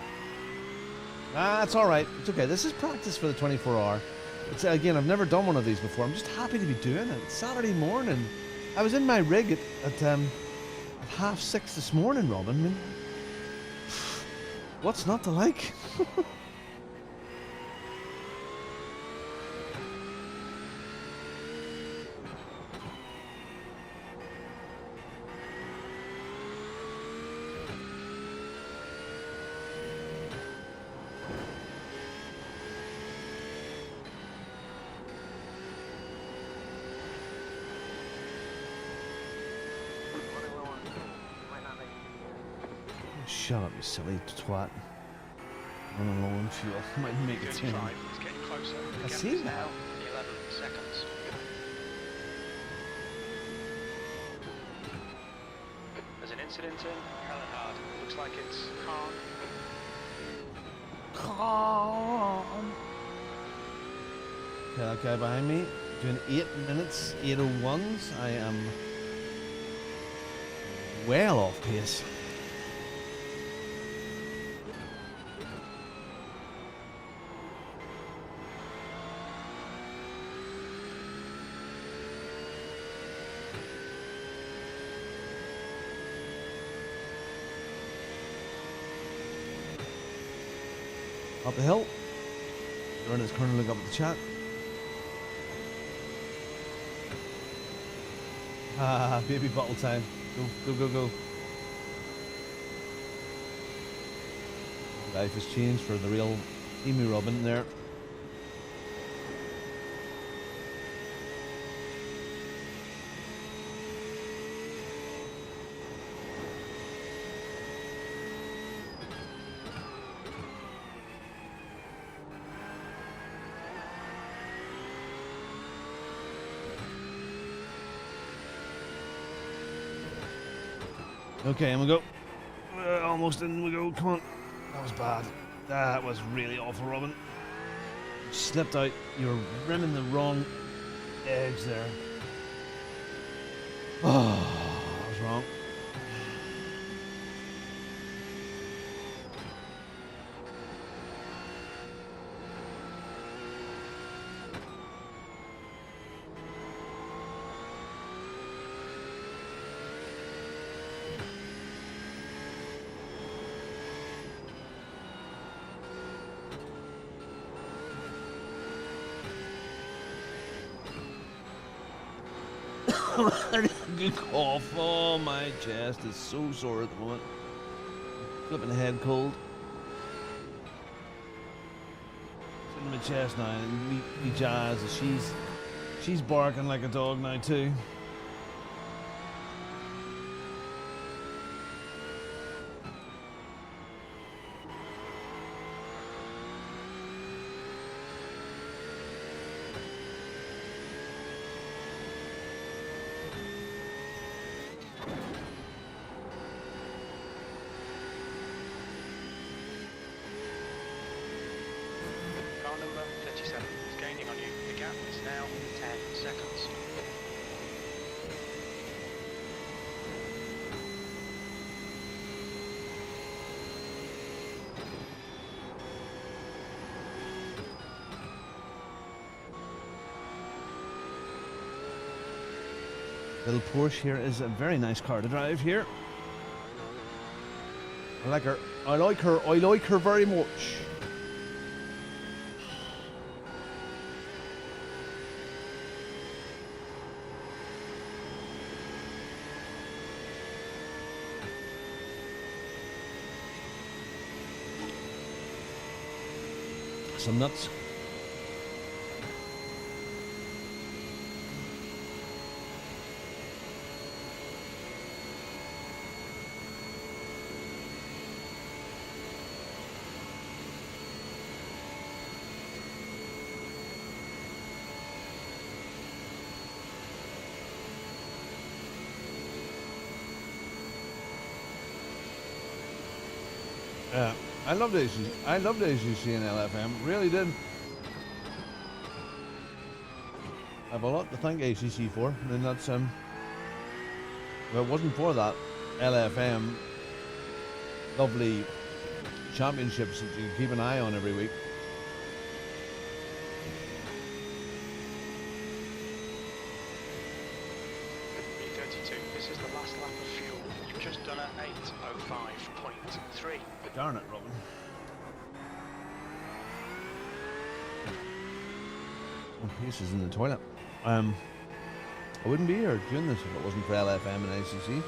It's alright, it's okay. This is practice for the 24-hour. It's, again, I've never done one of these before. I'm just happy to be doing it. It's Saturday morning. I was in my rig at 6:30 this morning, Robin. I mean, what's not to like? Shut up, you silly twat. Running low on fuel. Might make it 10. It's getting closer. The I gap see is that. now 11 seconds. There's an incident in Calenhard. Looks like it's calm. Okay, that guy behind me doing 8 minutes, 8:01s. I am well off pace. Up the hill. Run his corner, look up at the chat. Baby bottle time. Go. Life has changed for the real Emu Robin there. Okay, and we go. Almost in we go. Come on. That was bad. That was really awful, Robin. You slipped out. You were rimming the wrong edge there. Oh, that was wrong. Good cough. Oh, my chest is so sore at the moment. Flipping the head cold. It's in my chest now, and me Jazz, she's barking like a dog now too. Car number 37 is gaining on you. The gap is now 10 seconds. Little Porsche here is a very nice car to drive here. I like her. I like her very much. some nuts. Yeah, I loved ACC. I loved ACC and LFM. Really did. I have a lot to thank ACC for. I mean, that's if it wasn't for that LFM, lovely championships that you keep an eye on every week. B32, this is the last lap of fuel. You've just done an 8:05.3. Darn it, Robin. Oh, this is in the toilet. I wouldn't be here doing this if it wasn't for LFM and ACC.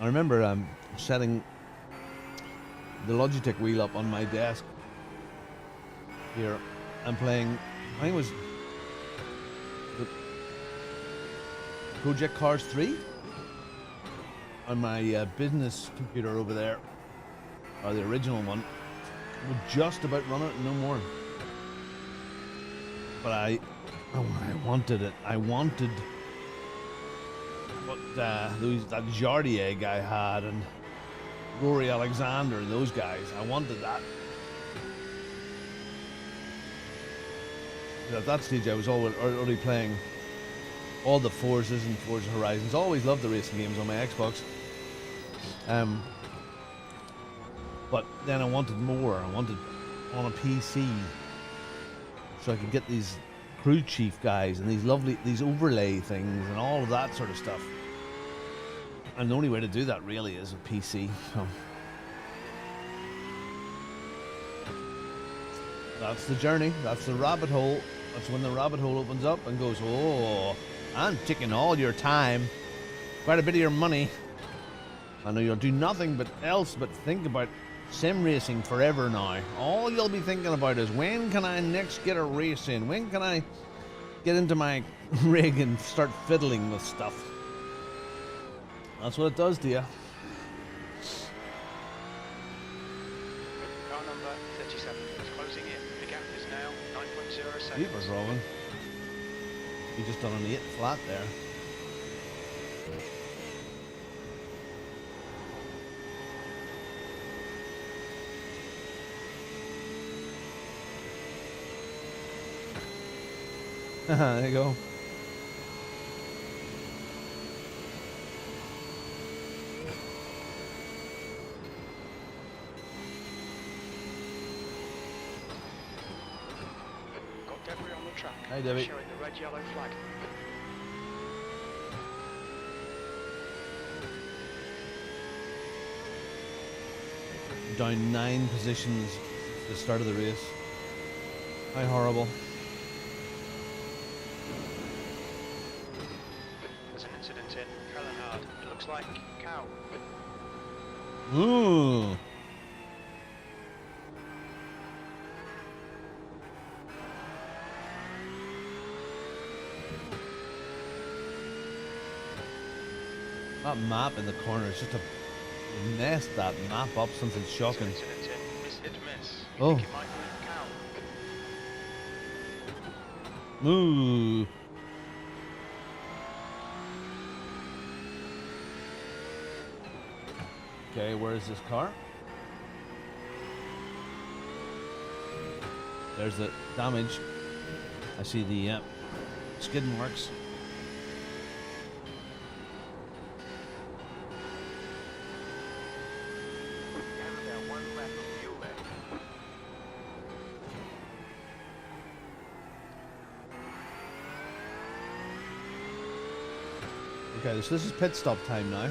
I remember setting the Logitech wheel up on my desk here and playing, I think it was the Project Cars 3 on my business computer over there, or the original one. Would just about run it, no more. But I wanted it. I wanted what that Jardier guy had and Rory Alexander and those guys. I wanted that. But at that stage, I was already playing all the Forzas and Forza Horizons. Always loved the racing games on my Xbox. But then I wanted more. I wanted on a PC, so I could get these crew chief guys and these overlay things and all of that sort of stuff. And the only way to do that really is a PC. So that's the journey. That's the rabbit hole. That's when the rabbit hole opens up and goes, oh, I'm taking all your time, quite a bit of your money. I know you'll do nothing but think about sim racing forever now. All you'll be thinking about is, when can I next get a race in? When can I get into my rig and start fiddling with stuff? That's what it does to you. Car number 37 is closing in. The gap is now 9.0 seconds. Jeepers, Robin. You just done an 8 flat there. There you go. Got debris on the track. Hi, Debbie. Showing the red-yellow flag. Down 9 positions at the start of the race. How horrible. There's an incident in Kellenhard. It looks like cow. Ooh. That map in the corner is just a mess. That map up, something shocking. There's an incident in miss hit miss. You Oh. think it might be cow. Ooh. Okay, where is this car? There's the damage. I see the skid marks. You have about 1 lap of fuel left. Okay, so this is pit stop time now.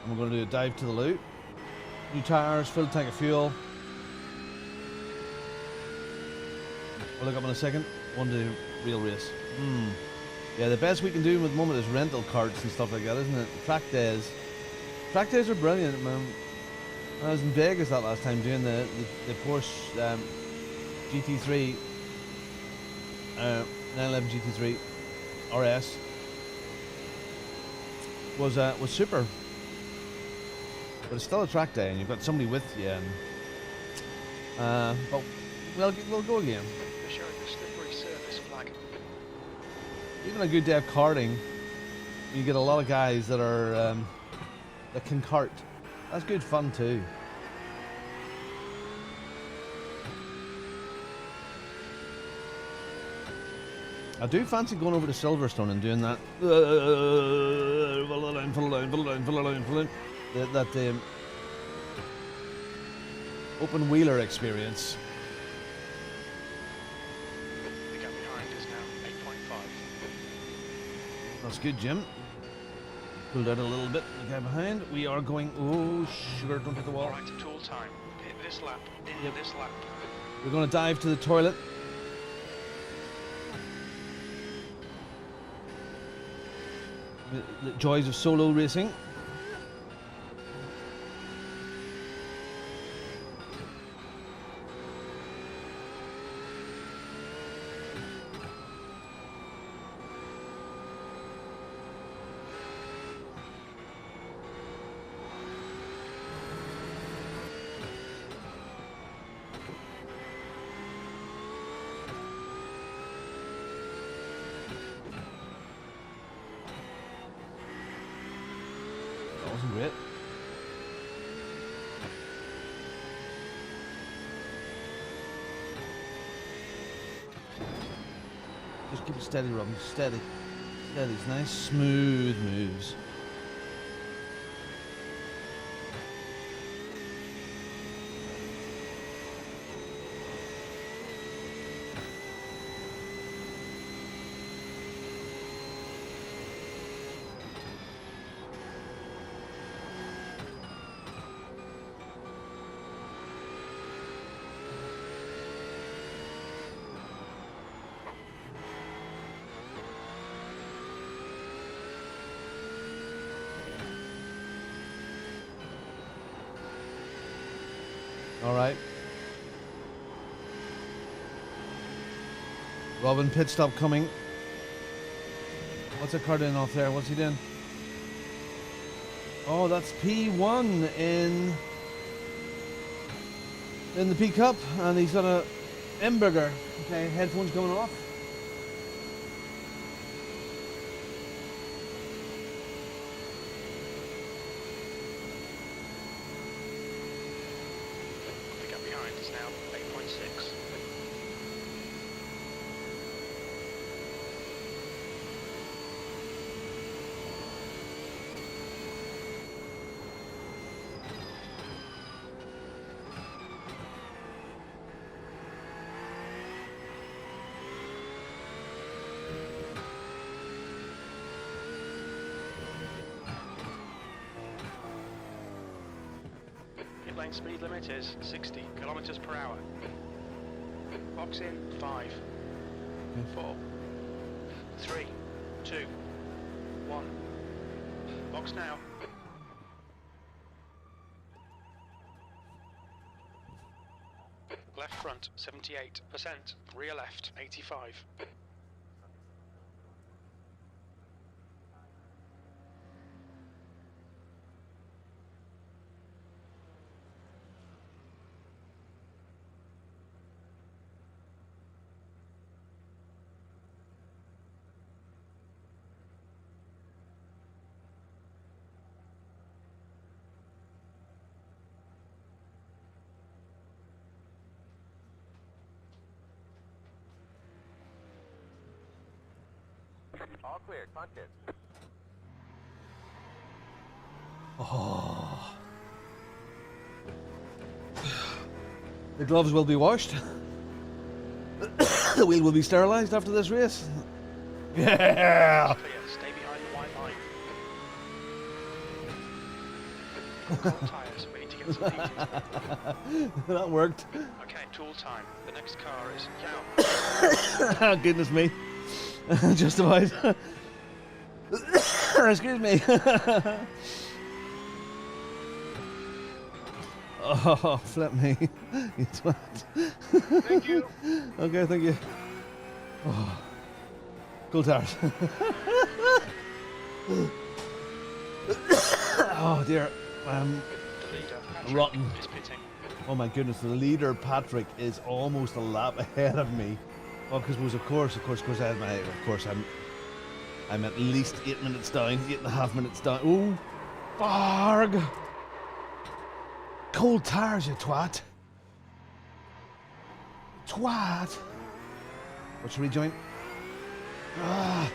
And we're going to do a dive to the loop. New tyres, full tank of fuel. We'll look up in a second. One to real race. Yeah, the best we can do at the moment is rental carts and stuff like that, isn't it? Track days. Track days are brilliant, man. I was in Vegas that last time doing the Porsche GT3, 911 GT3 RS. Was super. But it's still a track day, and you've got somebody with you. And, but we'll go again. They're showing the slippery surface flag. Even a good day of karting, you get a lot of guys that are that can kart. That's good fun too. I do fancy going over to Silverstone and doing that. Follow line. That open wheeler experience. The gap behind is now 8.5. That's good, Jim. Pulled out a little bit. The guy behind. We are going. Oh, sugar! Don't hit the wall. Alright, tool time. Hit this lap. Into this lap. We're going to dive to the toilet. The joys of solo racing. Wasn't great. Just keep it steady, Robin. Steady. Steady. It's nice, smooth moves. All right. Robin, pit stop coming. What's a car doing off there? What's he doing? Oh, that's P1 in the P Cup, and he's got a hamburger. Okay, headphones going off. The gap behind is now 8.6. Pit lane speed limit is 60 kilometers per hour. Box in 5, 4, 3, 2, 1. Box now. Left front 78%, rear left 85. All clear, contact. Oh. The gloves will be washed. The wheel will be sterilised after this race. Yeah. Clear, stay behind the white line. Got cold tyres. We need to get some heating. That worked. Okay, tool time. The next car is now. Goodness me. Just about. Excuse me. Oh, flip me. You twat. Thank you. Okay, thank you. Oh. Cool tires. Oh dear. The leader, Patrick, Rotten. is pitting. Oh my goodness, the leader Patrick is almost a lap ahead of me. Oh, because of course I'm at least 8 minutes down, 8.5 minutes down. Oh, barg! Cold tires, you twat. Twat. What's rejoin? Ah,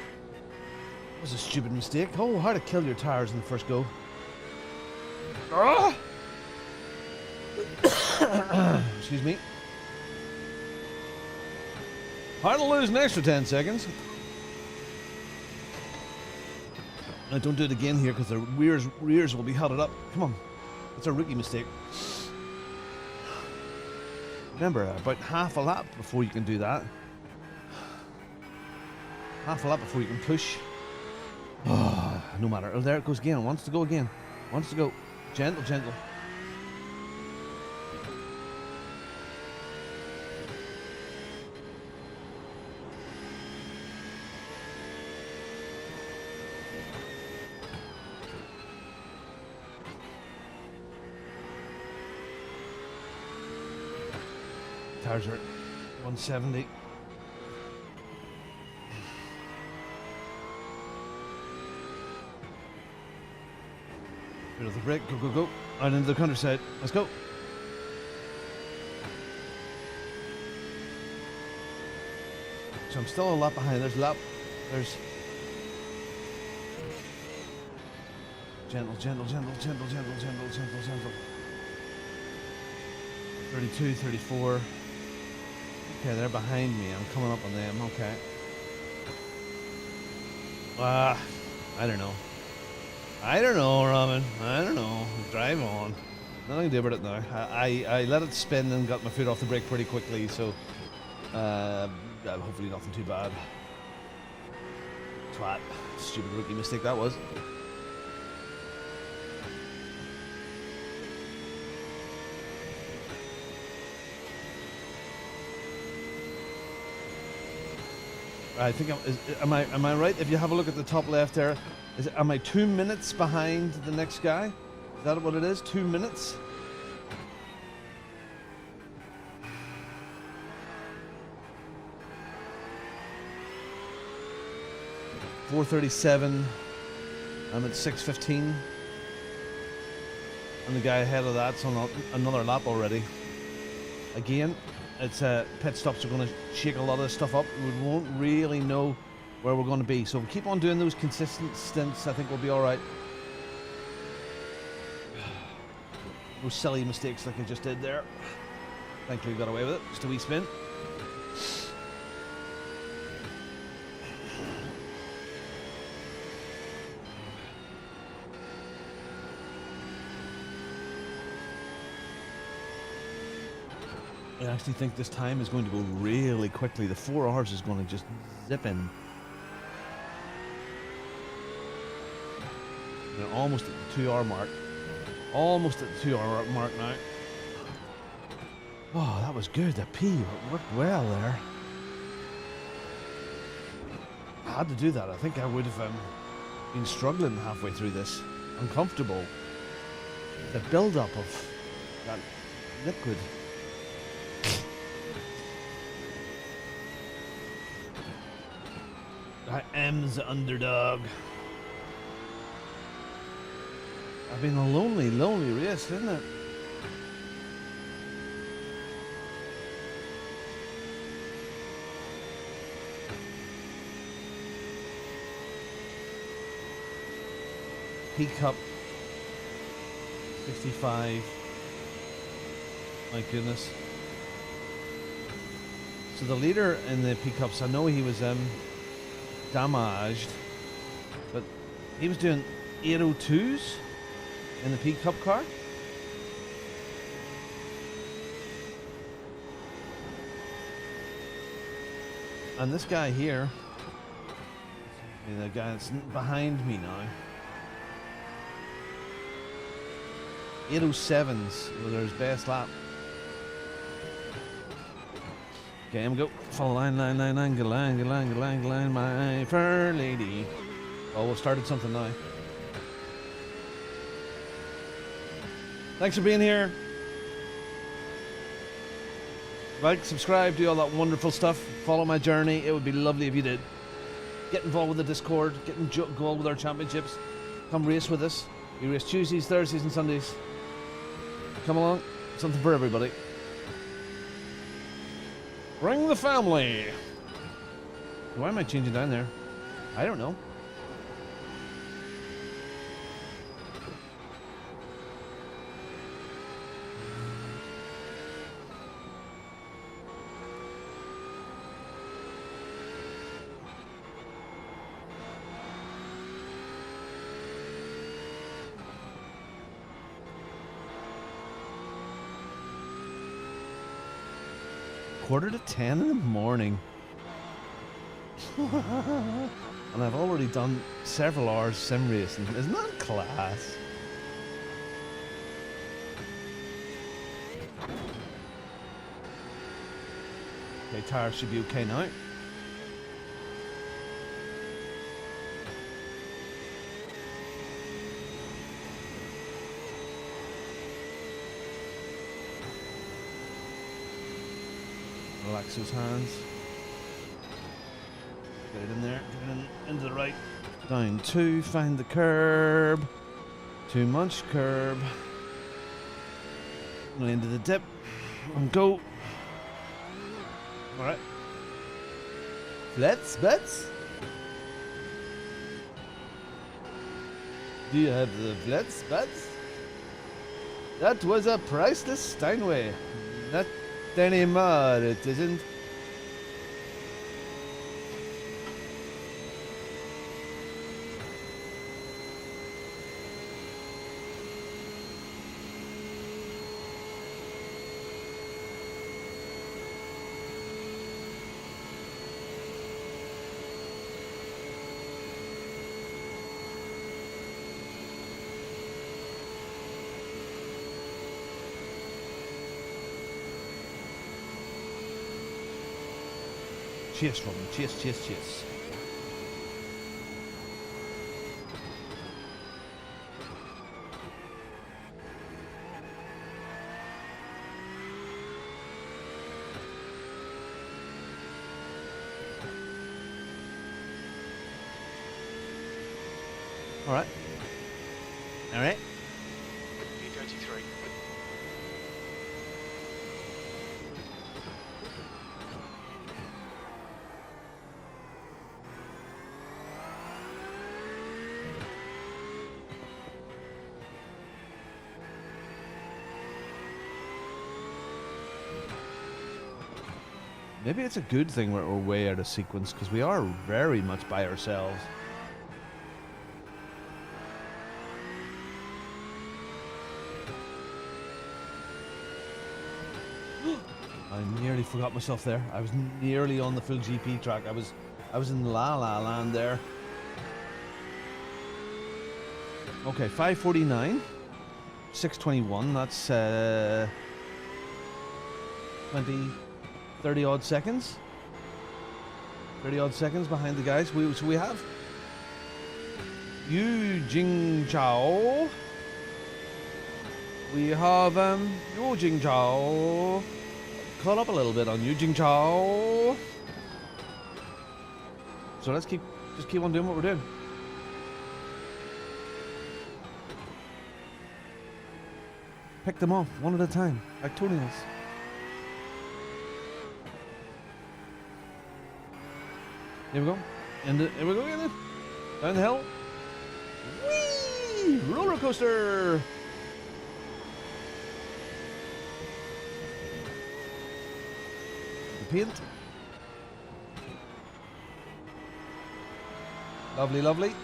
that was a stupid mistake. Oh, how to kill your tires in the first go. Ah! Excuse me. How to lose an extra 10 seconds. Now don't do it again here because the rears will be held up. Come on. It's a rookie mistake. Remember, about half a lap before you can do that. Half a lap before you can push. Oh, no matter. Oh, there it goes again. Wants to go again. Wants to go. Gentle, gentle. Tires are at 170. Bit of the brake, go, go, go. Out into the counterside. Let's go. So I'm still a lap behind. There's There's. Gentle, gentle, gentle, gentle, gentle, gentle, gentle, gentle. 32, 34. Okay, they're behind me. I'm coming up on them. Okay. I don't know. I don't know, Raman. I don't know. Drive on. Nothing to do about it now. I let it spin and got my foot off the brake pretty quickly, so hopefully nothing too bad. Twat. Stupid rookie mistake that was. I think am I right? If you have a look at the top left there, am I 2 minutes behind the next guy? Is that what it is? 2 minutes? .437. I'm at 6:15, and the guy ahead of that's on another lap already. Again. It's pit stops are going to shake a lot of this stuff up. We won't really know where we're going to be. So if we keep on doing those consistent stints, I think we'll be all right. No silly mistakes like I just did there. Thankfully we got away with it. Just a wee spin. I actually think this time is going to go really quickly. The 4 hours is going to just zip in. We're almost at the 2 hour mark. Almost at the 2 hour mark now. Oh, that was good. The P worked well there. I had to do that. I think I would have been struggling halfway through this. Uncomfortable. The build-up of that liquid. I am the underdog. I've been a lonely, lonely race, isn't it? P Cup 65. My goodness. So the leader in the P Cups, I know he was damaged, but he was doing 802s. in the P Cup car. And this guy here, the guy that's behind me now, 807s with his best lap. Okay, I'm go. Follow line, line, line, line, good line, good line, good line, good line, my fair lady. Oh, we've started something now. Thanks for being here. Like, subscribe, do all that wonderful stuff. Follow my journey. It would be lovely if you did. Get involved with the Discord. Get involved with our championships. Come race with us. We race Tuesdays, Thursdays, and Sundays. Come along. Something for everybody. Bring the family. Why am I changing down there? I don't know. Quarter to 10 in the morning. And I've already done several hours sim racing. Isn't that class? Okay, tires should be okay now. Relax those hands. Get it in there. Get it into the right. Down 2. Find the curb. Too much curb. Into the dip. And go. Alright. Flats, butts. Do you have the flats, butts? That was a priceless Steinway. Not anymore, it isn't. Cheers, Robin. Cheers, cheers, cheers. All right. All right. P33. Maybe it's a good thing we're way out of sequence because we are very much by ourselves. I nearly forgot myself there. I was nearly on the full GP track. I was in La La Land there. Okay, 5:49, 6:21. That's 30 odd seconds. 30 odd seconds behind the guys. So we have Yu Jing Chao. We have Yu Jing Chao. Caught up a little bit on Yu Jing Chao. So let's just keep on doing what we're doing. Pick them off one at a time, like toenails. Here we go. And here we go again. Down the hill. Whee! Roller coaster. The paint. Lovely, lovely.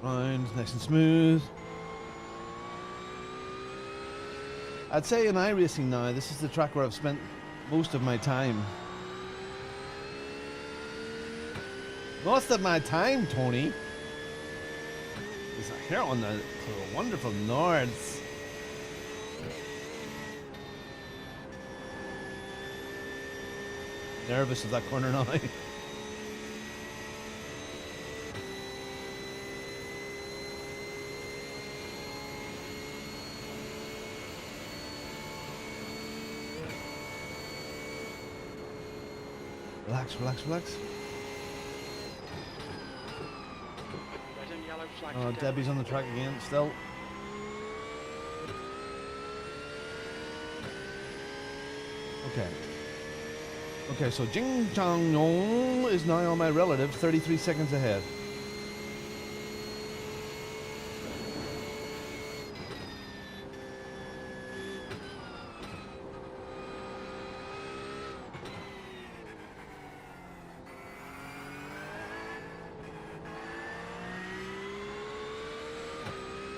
Round, nice and smooth. I'd say in iRacing now, this is the track where I've spent most of my time. Most of my time, Tony, is here on the wonderful Nords. Nervous of that corner now. Relax, relax, relax. Red and yellow flag. Oh, Debbie's on the track again, still. Okay. Okay, so Jing Chang Yong is now on my relative, 33 seconds ahead.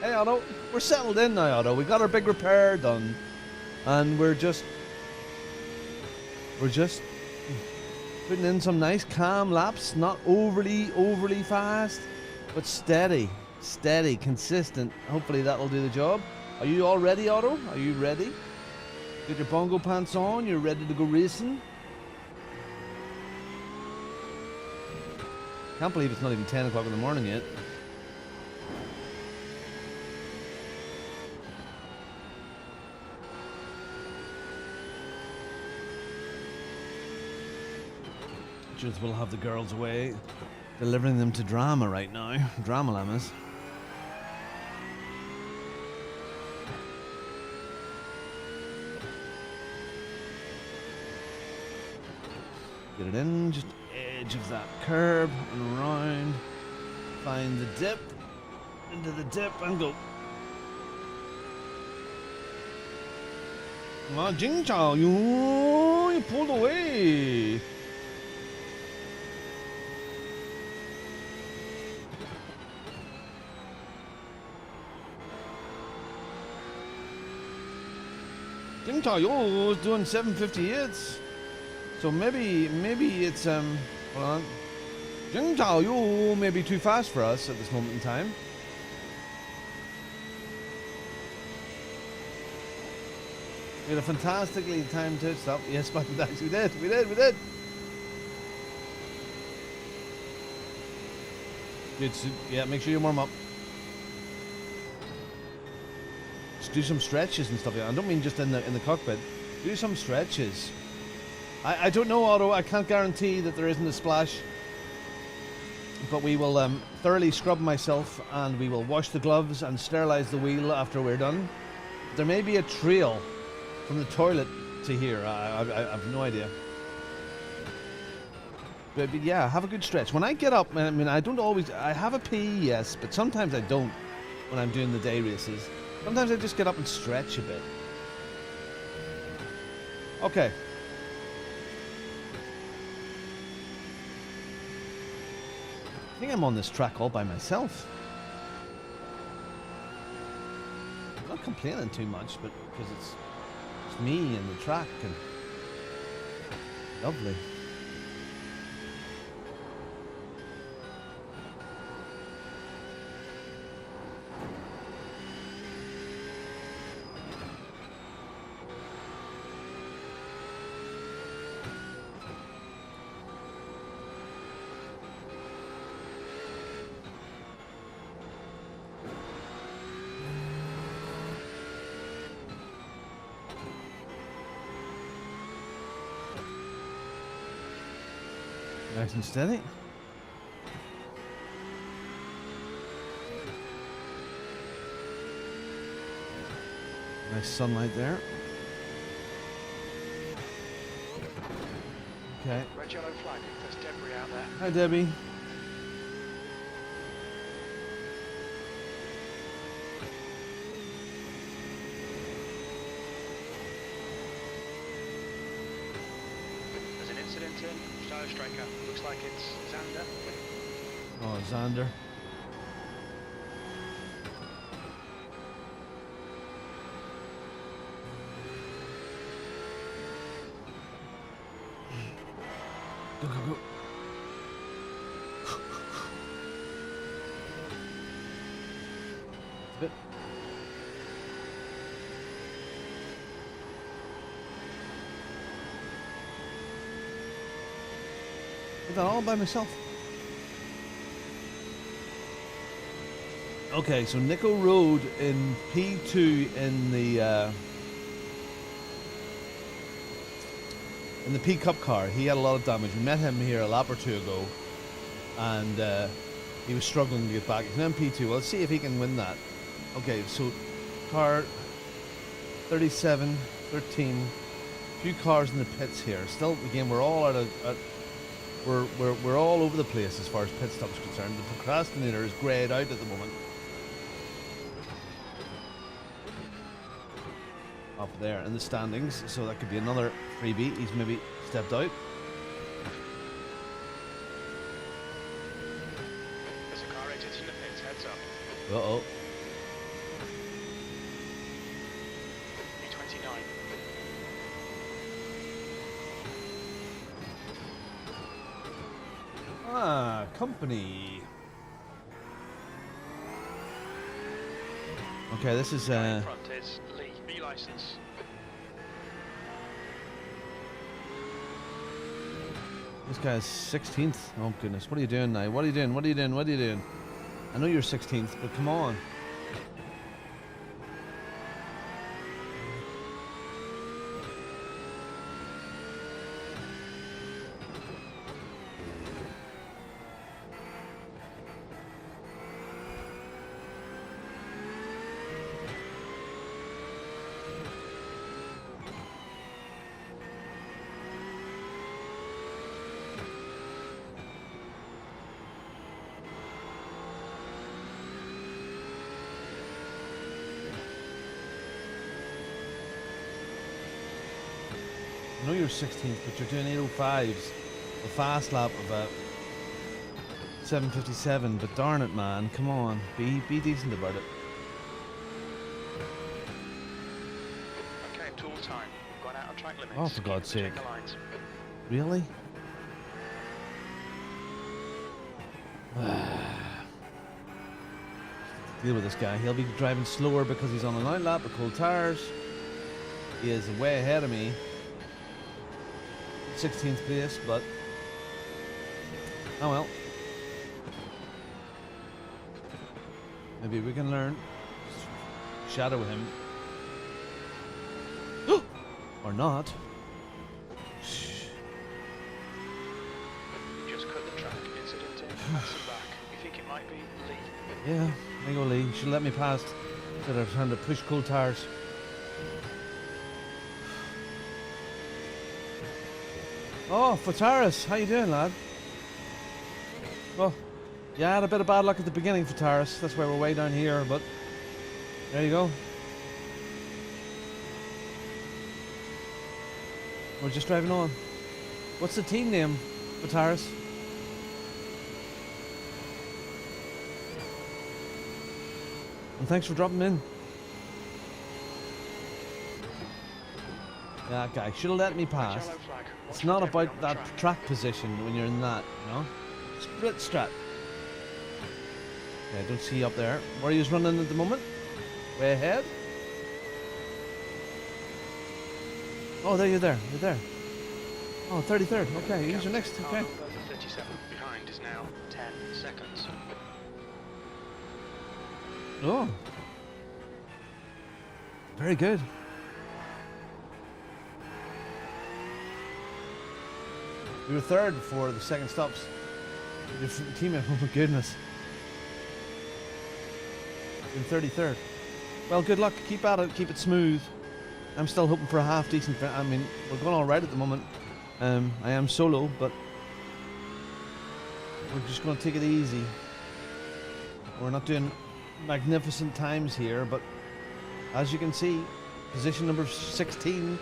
Hey Otto, we're settled in now, Otto. We got our big repair done, and we're just putting in some nice calm laps, not overly fast, but steady, consistent. Hopefully that'll do the job. Are you all ready, Otto? Are you ready? Get your bongo pants on. You're ready to go racing. Can't believe it's not even 10 o'clock in the morning yet. Just will have the girls away, delivering them to drama right now. Drama llamas. Get it in, just edge of that curb and around. Find the dip, into the dip and go. Ah, Jing Chao, you pulled away. Jing Chao Yo was doing 758s, so maybe it's hold on. Jing Chao Yo may be too fast for us at this moment in time. We had a fantastically timed pit stop. Yes, but we did. Good. Yeah, make sure you warm up. Do some stretches and stuff like that. I don't mean just in the cockpit. Do some stretches. I don't know, Otto. I can't guarantee that there isn't a splash. But we will thoroughly scrub myself, and we will wash the gloves and sterilize the wheel after we're done. There may be a trail from the toilet to here. I have no idea. But yeah, have a good stretch. When I get up, I mean, I don't always. I have a pee, yes, but sometimes I don't when I'm doing the day races. Sometimes I just get up and stretch a bit. Okay. I think I'm on this track all by myself. I'm not complaining too much, but because it's just me and the track and lovely. Nice and steady. Nice sunlight there. Okay. Red yellow flag. There's debris out there. Hi, Debbie. There's an incident in Star Striker. Looks like it's Xander. Oh, Xander. Go, go, go. A bit. Did that all by myself. Okay, so Nico rode in P2 in the P Cup car. He had a lot of damage. We met him here a lap or two ago, and he was struggling to get back. He's in P2. Well, let's see if he can win that. Okay, so car 37, 13. Few cars in the pits here. Still, again, we're all we're all over the place as far as pit stop is concerned. The procrastinator is greyed out at the moment. Up there in the standings, so that could be another freebie. He's maybe stepped out. There's a car exiting the pits, heads up. Uh-oh. P29. Ah, company. Okay, this is In front is Lee, B license. this guy's 16th. Oh goodness, what are you doing now? What are you doing? What are you doing? What are you doing? I know you're 16th, but come on. I know you're 16th, but you're doing 805s. A fast lap of 7:57. But darn it, man, come on, be decent about it. Okay, tool time. Gone out on track limits. Oh, for God's Keep sake. between the lines. Really? Deal with this guy. He'll be driving slower because he's on an out lap with cold tires. He is way ahead of me. 16th place, but oh well. Maybe we can learn. Shadow him. Or not. Just cut the track. Incident in. Pass it back. You think it might be Lee? Yeah, there you go, Lee. You should let me past. Instead of trying to push cold tires. Oh, Fataris, how you doing, lad? Well, yeah, I had a bit of bad luck at the beginning, Fataris. That's why we're way down here, but there you go. We're just driving on. What's the team name, Fataris? And thanks for dropping in. That guy should have let me pass. Yellow flag. It's Watch not for debris about on the that track position when you're in that, you know? Split strat. Okay, I don't see you up there. Where are you running at the moment? Way ahead? Oh, there you're there. You're there. Oh, 33rd. Okay, here's your next. Okay. 37 behind is now 10 seconds. Oh. Very good. We were third before the second stops. Your teammate, oh my goodness. In 33rd. Well, good luck. Keep at it. Keep it smooth. I'm still hoping for a half decent. I mean, we're going all right at the moment. I am solo, but we're just going to take it easy. We're not doing magnificent times here, but as you can see, position number 16.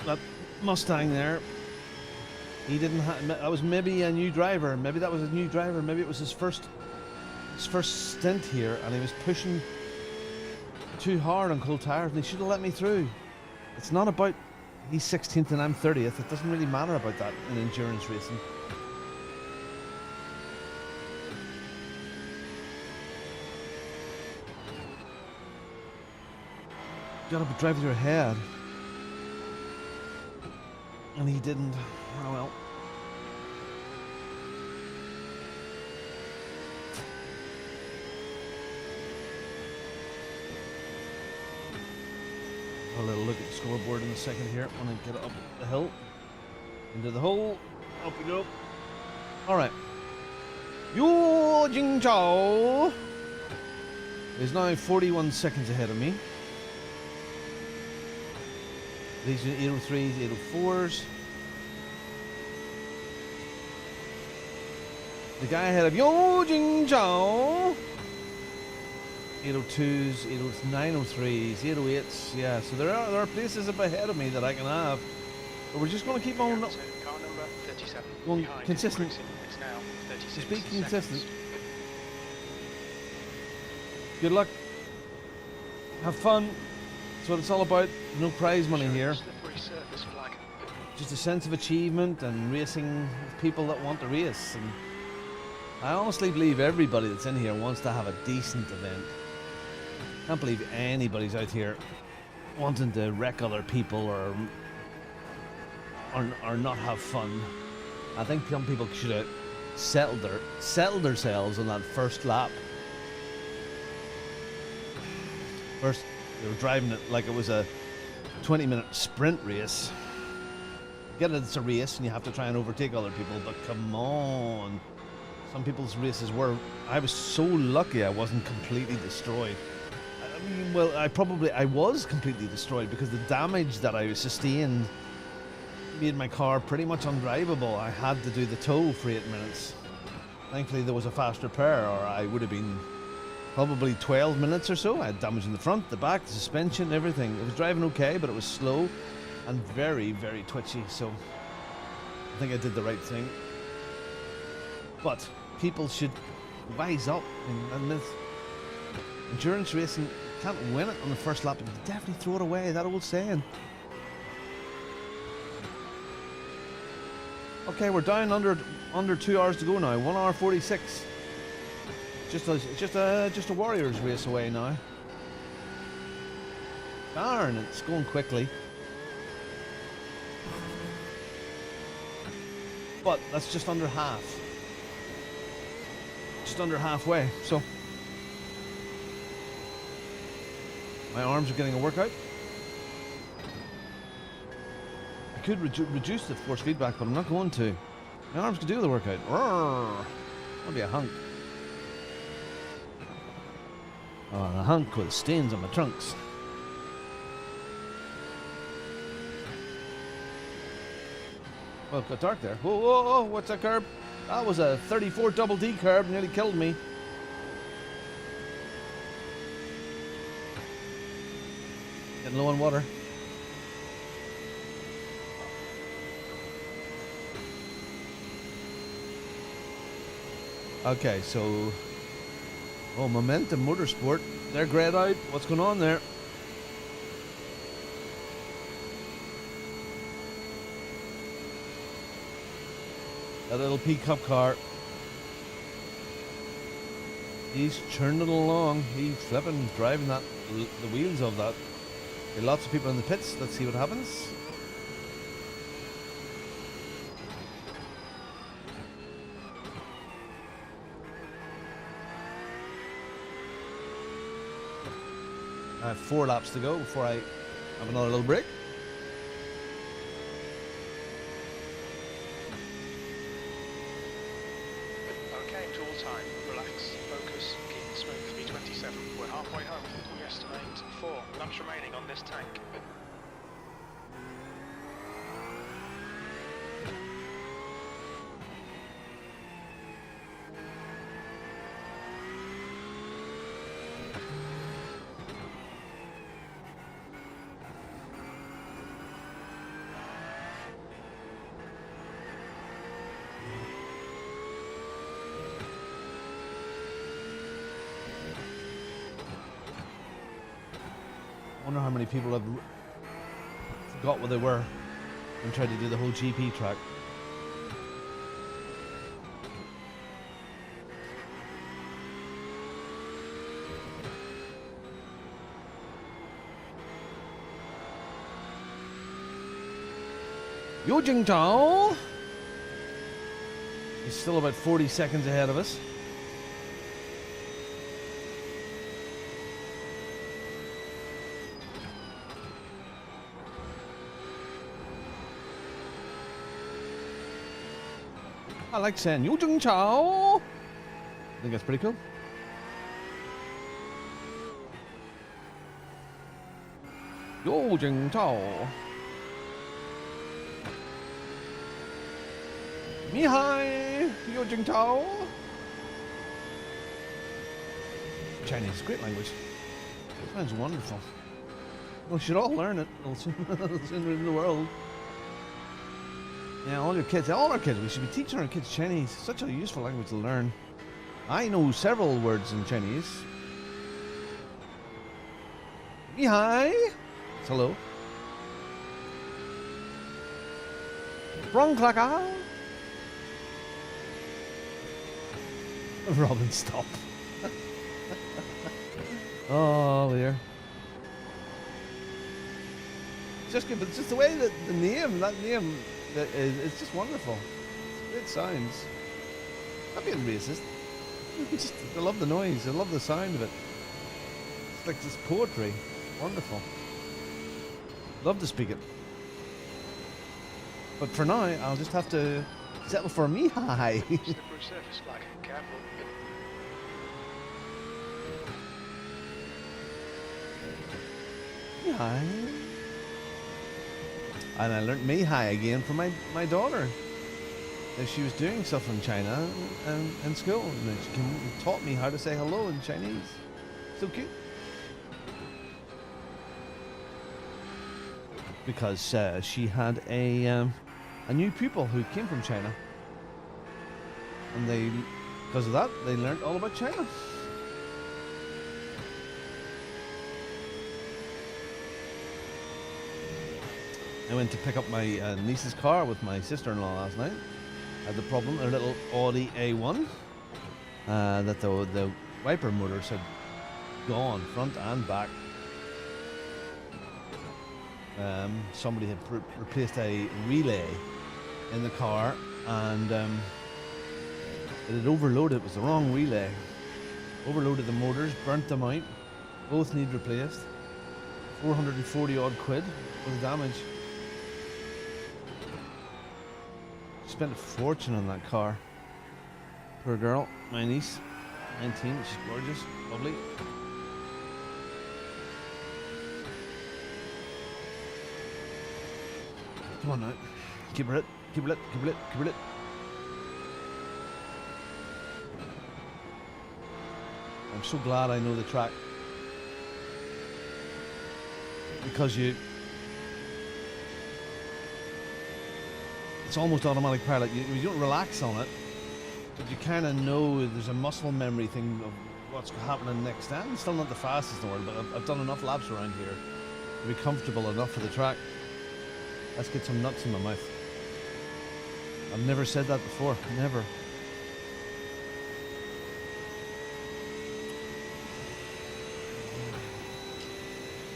That Mustang there. He didn't have. That was maybe a new driver. Maybe that was a new driver. Maybe it was his first stint here, and he was pushing too hard on cold tires, and he should have let me through. It's not about He's 16th and I'm 30th. It doesn't really matter about that in endurance racing. You gotta drive with your head. And he didn't. Oh well. A little look at the scoreboard in a second here when I get up the hill. Into the hole. Up we go. Alright. Yu Jing Chao is now 41 seconds ahead of me. These are 803s, 804s. The guy ahead of Yu Jing Chao. 802s, 903s, 808s, yeah, so there are places up ahead of me that I can have. But we're just going to keep on Car number 37 going behind consistent. Racing. It's now 36 Just be seconds. consistent. Good luck. Have fun. That's what it's all about. No prize money here. Slippery surface flag. Just a sense of achievement and racing with people that want to race. And I honestly believe everybody that's in here wants to have a decent event. Can't believe anybody's out here wanting to wreck other people or not have fun. I think some people should have settled themselves on that first lap. First, they were driving it like it was a 20-minute sprint race. Get it, it's a race and you have to try and overtake other people, but come on. Some people's races were. I was so lucky I wasn't completely destroyed. I mean, well, I was completely destroyed because the damage that I sustained made my car pretty much undrivable. I had to do the tow for 8 minutes. Thankfully, there was a fast repair, or I would have been probably 12 minutes or so. I had damage in the front, the back, the suspension, everything. It was driving okay, but it was slow and very, very twitchy. So I think I did the right thing. But people should wise up and this endurance racing. Can't win it on the first lap, but you definitely throw it away. That old saying. Okay, we're down under 2 hours to go now. 1 hour 46. Just a Warriors race away now. Darn, it's going quickly. But that's just under half. Just under halfway. So my arms are getting a workout. I could reduce the force feedback, but I'm not going to. My arms could do the workout. I'll be a hunk. Oh, a hunk with stains on my trunks. Well, it got dark there. Whoa, whoa, whoa, what's that curb? That was a 34 double D curb, nearly killed me. Getting low on water. Okay, so Momentum Motorsport, they're grayed out. What's going on there? That little pickup car. He's churning along. He's flipping, driving the wheels of that. There are lots of people in the pits. Let's see what happens. I have 4 laps to go before I have another little break. Okay, tool time. Relax, focus, keep it smooth. V27. We're halfway home. We estimate 4 laps remaining on this tank. I wonder how many people have forgot what they were and tried to do the whole GP track. Yo Jingzhou! He's still about 40 seconds ahead of us. I like saying Yo Jingzhou! I think that's pretty cool. Yo Jingzhou! Mihai! Yo Jingzhou! Chinese is a great language. It sounds wonderful. We should all learn it. It'll soon in the world. Yeah, all our kids, we should be teaching our kids Chinese. Such a useful language to learn. I know several words in Chinese. Mihai! Hello. Wrong clacker! Robin, stop. Oh, dear. Just good, but it's just the way that the name, it's just wonderful. It sounds. Not being racist. I love the noise. I love the sound of it. It's like this poetry. Wonderful. Love to speak it. But for now, I'll just have to settle for Mihai. Slippery surface flag. Careful. Mihai. And I learnt Mihai again from my daughter. She was doing stuff in China in school, and she taught me how to say hello in Chinese. So cute. Because she had a new pupil who came from China, and because of that, they learnt all about China. I went to pick up my niece's car with my sister-in-law last night. Had the problem, a little Audi A1, that the wiper motors had gone front and back. Somebody had replaced a relay in the car, and it had overloaded. It was the wrong relay. Overloaded the motors, burnt them out. Both need replaced. 440 odd quid for the damage. Spent a fortune on that car. Poor girl, my niece, 19, she's gorgeous, lovely. Come on now, keep her lit, keep her lit, keep her lit, keep her lit. I'm so glad I know the track. Because it's almost automatic pilot. You don't relax on it, but you kind of know there's a muscle memory thing of what's happening next. I'm still not the fastest in the world, but I've done enough laps around here to be comfortable enough for the track. Let's get some nuts in my mouth. I've never said that before, never.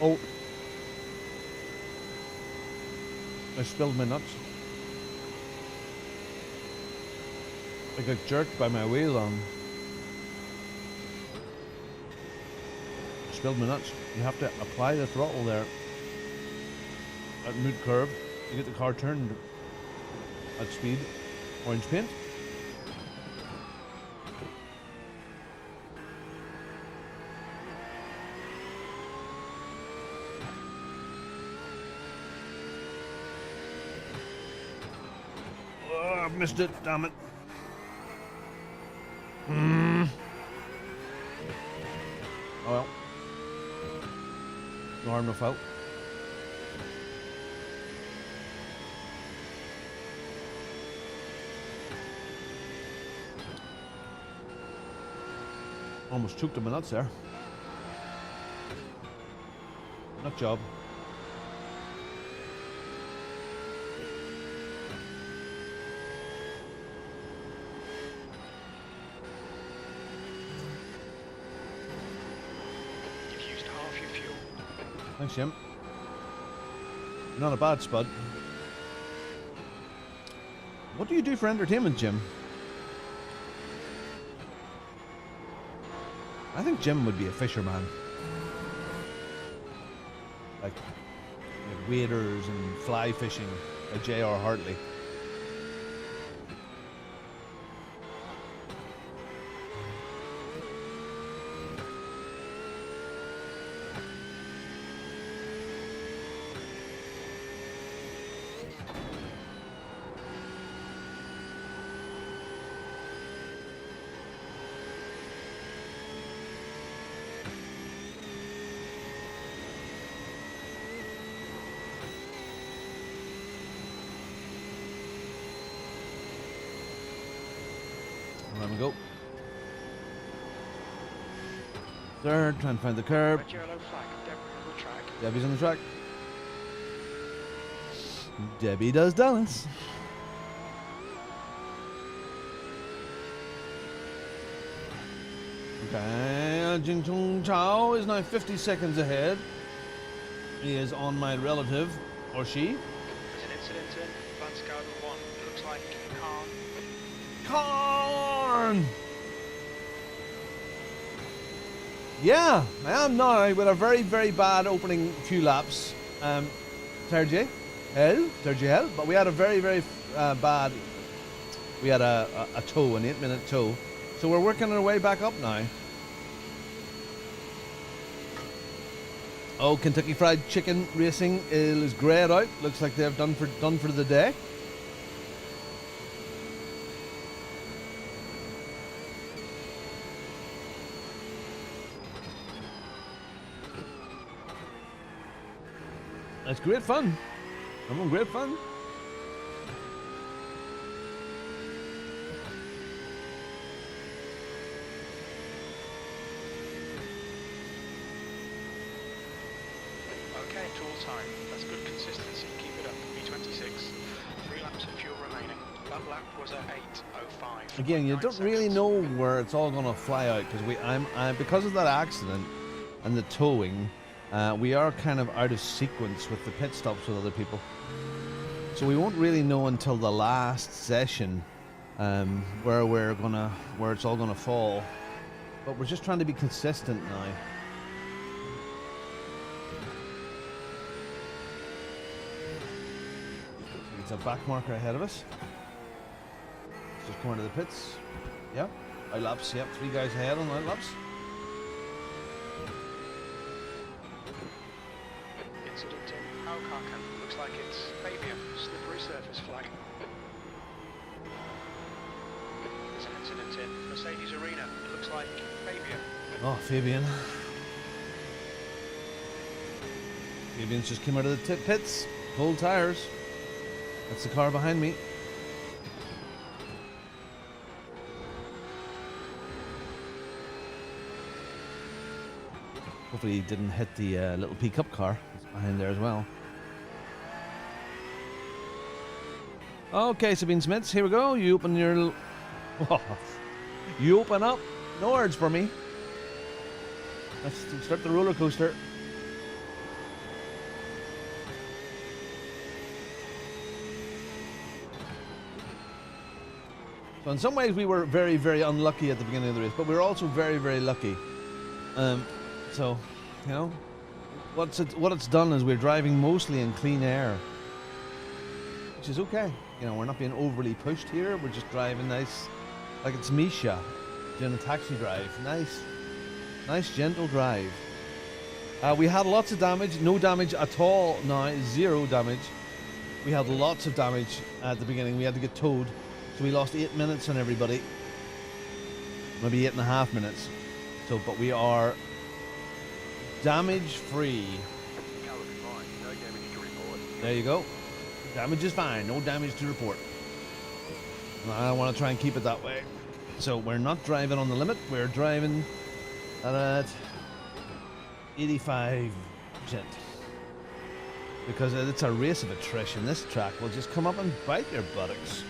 Oh, I spilled my nuts. I got jerked by my wheel on. Spilled my nuts. You have to apply the throttle there at mid curve to get the car turned at speed. Orange paint. Oh, I've missed it, damn it. Oh well. No harm, no foul. Almost choked my nuts there. Nut job. Thanks, Jim. Not a bad spud. What do you do for entertainment, Jim? I think Jim would be a fisherman. Like waders and fly fishing, like J.R. Hartley. Let me go. Third, trying to find the curb. Red yellow flag, Deborah on the track. Debbie's on the track. Debbie does Dallas. Okay, Jing Chung Chao is now 50 seconds ahead. He is on my relative, or she. There's an incident in Vance Garden 1. It looks like Corn! Yeah, I am now with a very, very bad opening few laps. Sergey Hell, but we had a very, very bad. We had a tow, an 8-minute tow. So we're working our way back up now. Oh, Kentucky Fried Chicken Racing is greyed out. Looks like they've done for the day. That's great fun. I'm having great fun. okay, tool time. That's good consistency. Keep it up. B26. 3 laps of fuel remaining. That lap was at 8:05. Again, you 9 don't really seconds. know where it's all gonna fly out because I'm because of that accident and the towing, we are kind of out of sequence with the pit stops with other people. So we won't really know until the last session where it's all gonna fall. But we're just trying to be consistent now. It's a back marker ahead of us. Just coming to the pits. Yep. Out laps. Yep. 3 guys ahead on out laps. Incident in Aukarken. Looks like it's Fabian. Slippery surface flag. There's an incident in Mercedes Arena. It looks like Fabian. Oh, Fabian. Fabian's just came out of the pits. Cold tires. That's the car behind me. Hopefully he didn't hit the little pickup car that's behind there as well. Okay, Sabine Smits, here we go. You open your... you open up. No words for me. Let's start the roller coaster. So in some ways we were very, very unlucky at the beginning of the race, but we were also very, very lucky. So, you know, what it's done is we're driving mostly in clean air, which is okay. You know, we're not being overly pushed here. We're just driving nice, like it's Misha doing a taxi drive. Nice gentle drive. We had lots of damage, no damage at all now, 0 damage. We had lots of damage at the beginning. We had to get towed, so we lost 8 minutes on everybody. Maybe 8.5 minutes. So, but we are damage free. Colour's fine. No damage to report. There you go. Damage is fine. No damage to report. I want to try and keep it that way. So we're not driving on the limit. We're driving at 85%. Because it's a race of attrition. This track will just come up and bite your buttocks.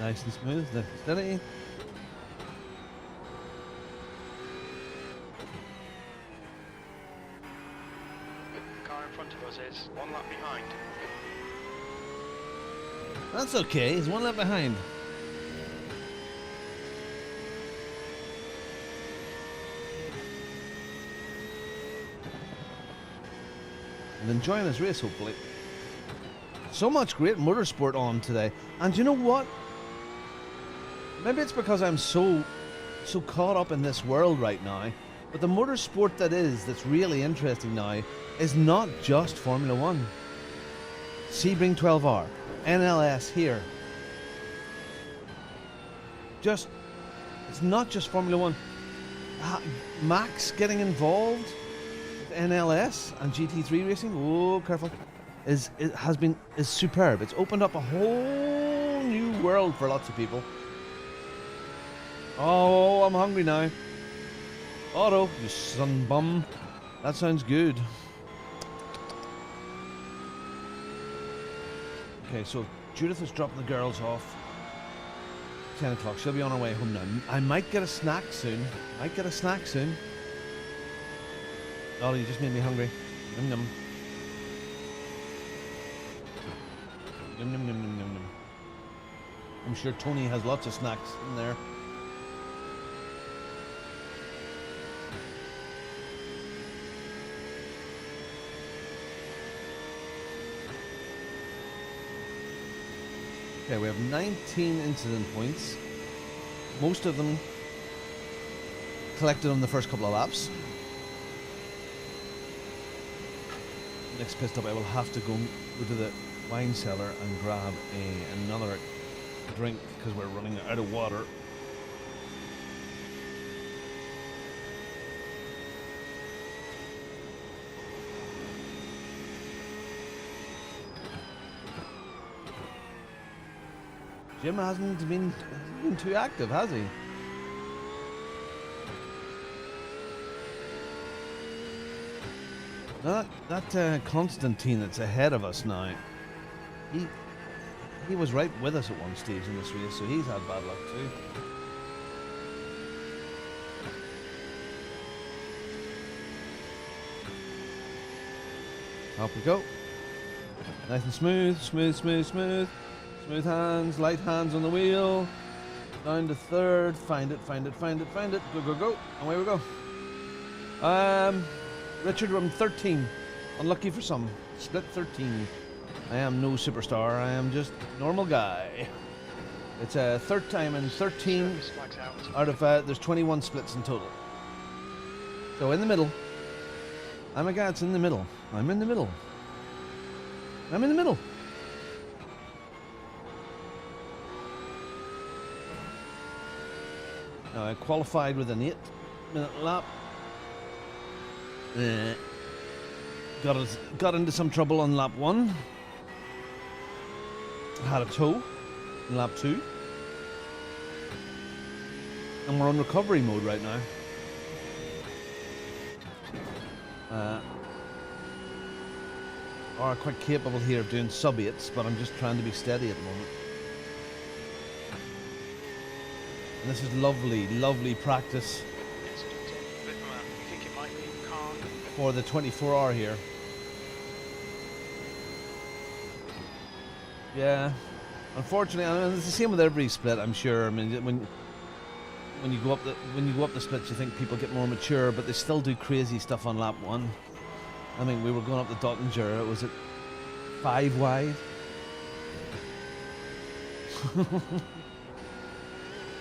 Nice and smooth, nice and steady. The car in front of us is 1 lap behind. That's okay, he's 1 lap behind. And enjoying his race, hopefully. So much great motorsport on today. And you know what? Maybe it's because I'm so caught up in this world right now. But the motorsport that's really interesting now is not just Formula 1. Sebring 12R, NLS here. It's not just Formula 1. Max getting involved with NLS and GT3 racing. Oh, careful. Is superb. It's opened up a whole new world for lots of people. Oh, I'm hungry now. Otto, you son bum. That sounds good. Okay, so Judith is dropping the girls off. 10 o'clock. She'll be on her way home now. I might get a snack soon. Oh, you just made me hungry. Yum yum. Yum yum yum yum yum yum. I'm sure Tony has lots of snacks in there. Okay, we have 19 incident points. Most of them collected on the first couple of laps. Next pit stop, I will have to go to the wine cellar and grab another drink because we're running out of water. Jim hasn't been too active, has he? That Constantine that's ahead of us now, he was right with us at one stage in this race, so he's had bad luck too. Up we go. Nice and smooth. Smooth hands, light hands on the wheel. Down to third. Find it. Go. Away we go. Richard, I'm 13. Unlucky for some. Split 13. I am no superstar. I am just normal guy. It's a third time in 13 out of there's 21 splits in total. So in the middle. I'm a guy that's in the middle. I'm in the middle. Now I qualified with an 8-minute lap. Got into some trouble on lap 1. Had a tow in lap 2. And we're on recovery mode right now. Are quite capable here of doing sub-8s, but I'm just trying to be steady at the moment. And this is lovely practice for the 24-hour here. Yeah, unfortunately, I mean, it's the same with every split, I'm sure. I mean, when you go up the splits, you think people get more mature, but they still do crazy stuff on lap 1. I mean, we were going up the Dottinger. Was it 5 wide?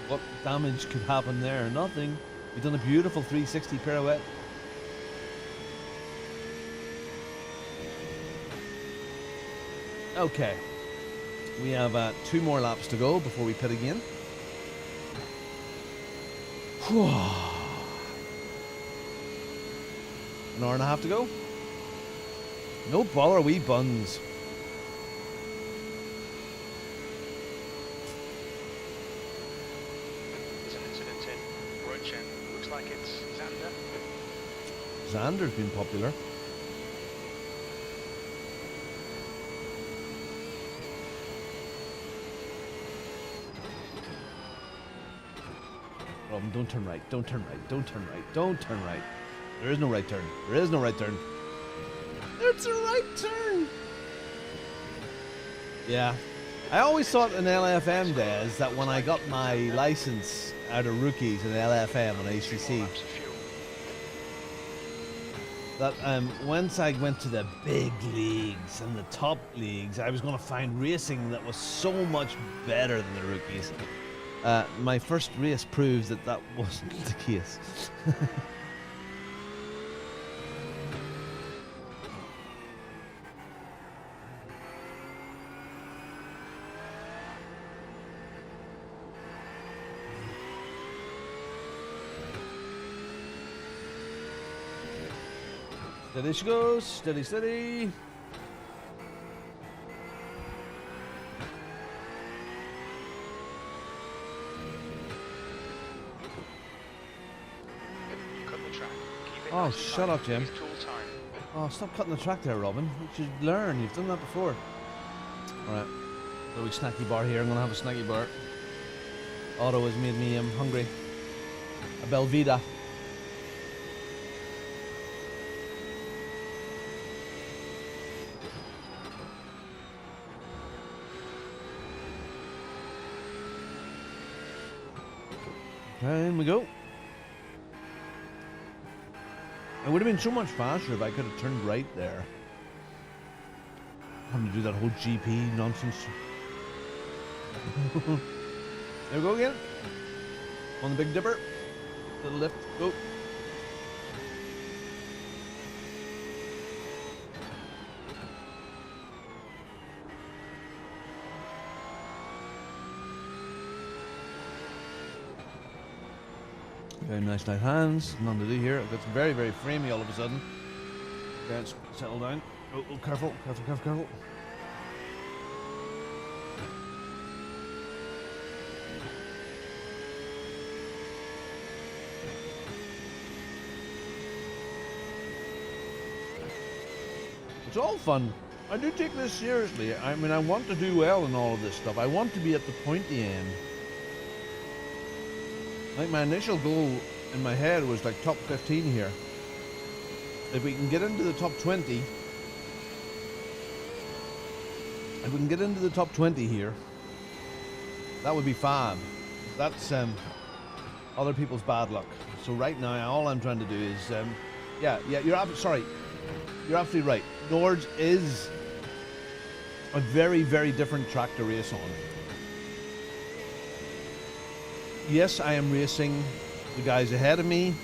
What damage could happen there? Nothing. We've done a beautiful 360 pirouette. Okay. We have 2 more laps to go before we pit again. An hour and a half to go. No bother, wee buns. There's an incident in Rochen. Looks like it's Xander. Xander's been popular. Robin, don't turn right. Don't turn right. Don't turn right. Don't turn right. There is no right turn. There is no right turn. There's a right turn. Yeah. I always thought in LFM days that when I got my license out of rookies in LFM and ACC, Laps of fuel. that once I went to the big leagues and the top leagues, I was going to find racing that was so much better than the rookies. My first race proves that that wasn't the case. Steady she goes, steady, steady. Cut the track. Keep it Oh, nice and shut tight. up, Jim. Use tool time. Oh, stop cutting the track there, Robin. You should learn. You've done that before. Alright. A wee snacky bar here. I'm going to have a snacky bar. Otto has made me hungry. A Belvita. Okay, in we go. It would have been so much faster if I could have turned right there. Having to do that whole GP nonsense. There we go again. On the Big Dipper. Little lift. Go. Very nice light hands. None to do here. It gets very, very framey all of a sudden. Okay, let's settle down. Oh, oh, careful, careful, careful, careful. It's all fun. I do take this seriously. I mean, I want to do well in all of this stuff. I want to be at the pointy end. Like my initial goal in my head was like top 15 here. If we can get into the top 20, if we can get into the top 20 here, that would be fab. That's other people's bad luck. So right now, all I'm trying to do is, you're absolutely right. Nords is a very, very different track to race on. Yes, I am racing the guys ahead of me,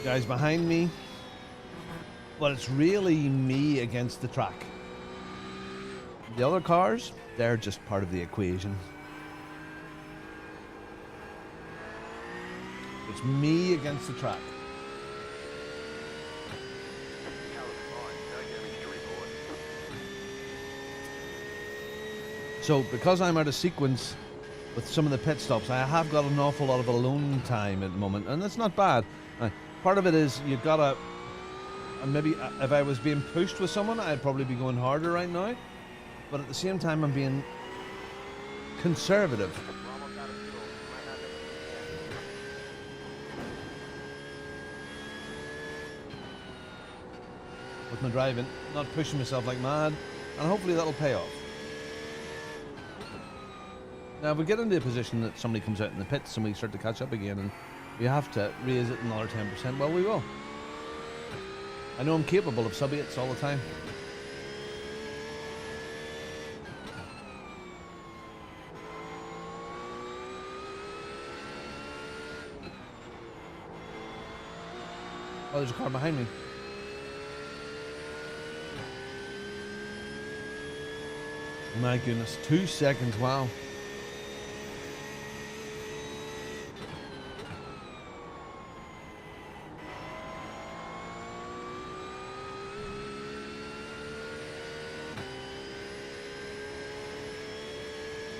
guys behind me, but it's really me against the track. The other cars, they're just part of the equation. It's me against the track. So because I'm out of sequence with some of the pit stops, I have got an awful lot of alone time at the moment, and that's not bad. Part of it is you've got to, maybe if I was being pushed with someone, I'd probably be going harder right now, but at the same time I'm being conservative. With my driving, not pushing myself like mad, and hopefully that'll pay off. Now, if we get into a position that somebody comes out in the pits and we start to catch up again and we have to raise it another 10%, well, we will. I know I'm capable of sub-8s all the time. Oh, there's a car behind me. My goodness, 2 seconds, wow.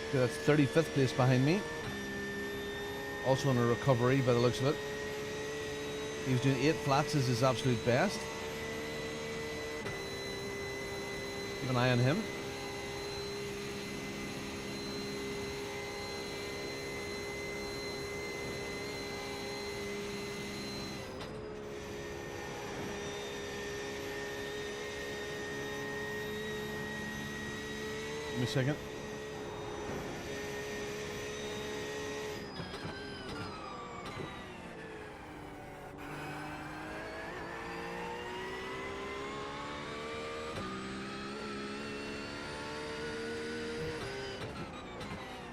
Okay, that's 35th place behind me. Also in a recovery by the looks of it. He was doing 8 flats as his absolute best. Keep an eye on him. me a second.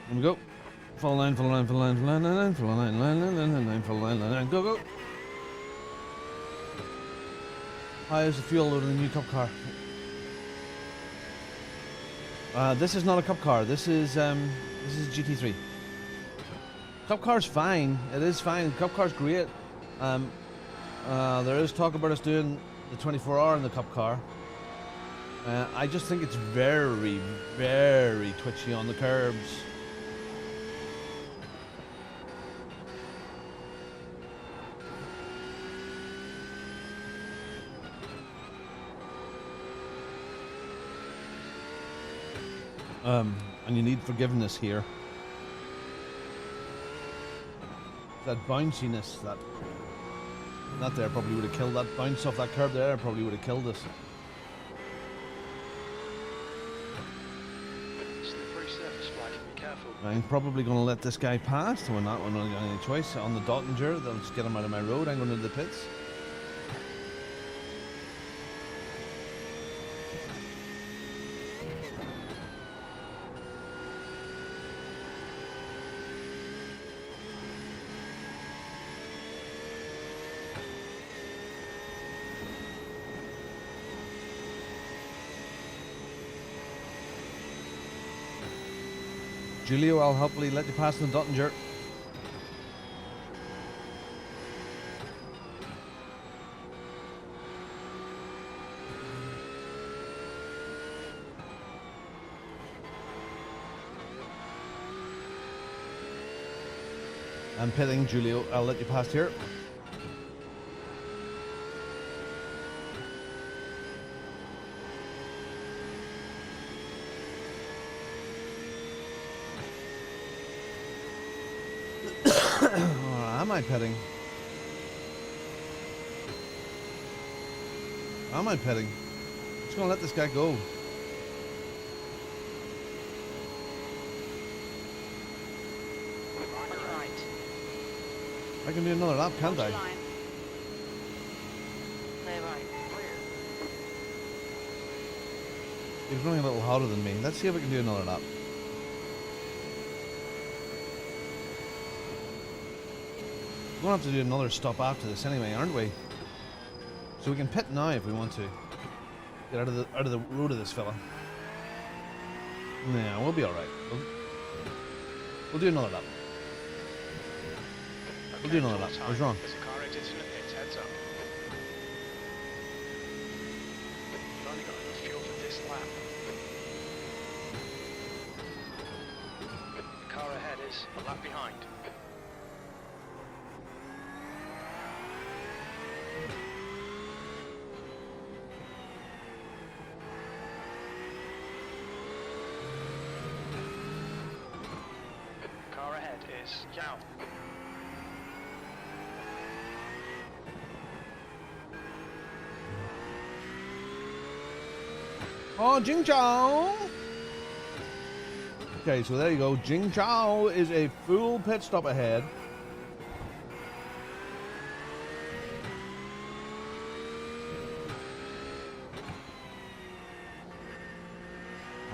Here we go. Follow line, follow line, follow line, follow line, line, follow line, line, line, line, line, line, follow line, line, line, go, go. High is the fuel load of the new cup car. This is not a cup car. This is GT3. Cup car's fine. It is fine. Cup car's great. There is talk about us doing the 24-hour in the cup car. I just think it's very, very twitchy on the curbs. And you need forgiveness here. That bounciness, that there probably would have killed, that bounce off that curb there probably would have killed us. Slippery surface flag, be careful. I'm probably going to let this guy pass. We're not going to get any choice. On the Dottinger, they'll just get him out of my road. I'm going to the pits. Julio, I'll hopefully let you pass the Dottinger. I'm pitting, Julio. I'll let you pass here. Am I pitting? Am I pitting? I'm just gonna let this guy go. On your right. I can do another lap, can't Hold I? your line. Clear right. He's running a little harder than me. Let's see if we can do another lap. We're going to have to do another stop after this anyway, aren't we? So we can pit now if we want to. Get out of the road of this fella. Yeah, we'll be alright. We'll do another lap. We'll do another lap. What's wrong? There's a car exiting the pits, heads up. You've only got enough fuel for this lap. The car ahead is a lap behind. Car ahead is Yao. Oh, Jing Zhao! Okay, so there you go. Jing Zhao is a full pit stop ahead.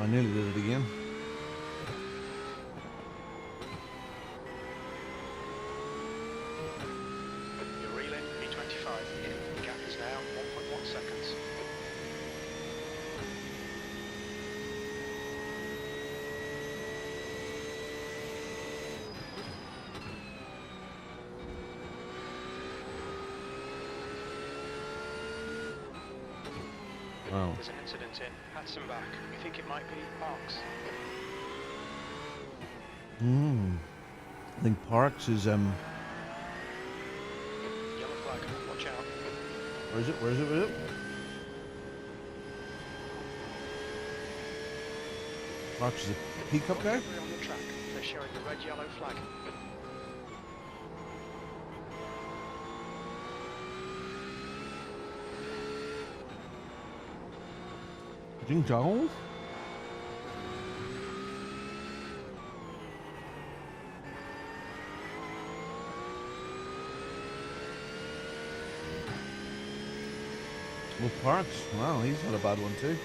I nearly did it again. You're reeling, B25 in. The gap is now 1.1 seconds. Wow. There's an incident in Hatzenbach. We think it might be Parks. I think Parks is Yellow flag, watch out. where is it? Where is it? Where is it? Parks is a peacock guy? We're on the track. They're showing the red yellow flag. Jing Zhao? Well, Parks. Wow, he's had a bad one too.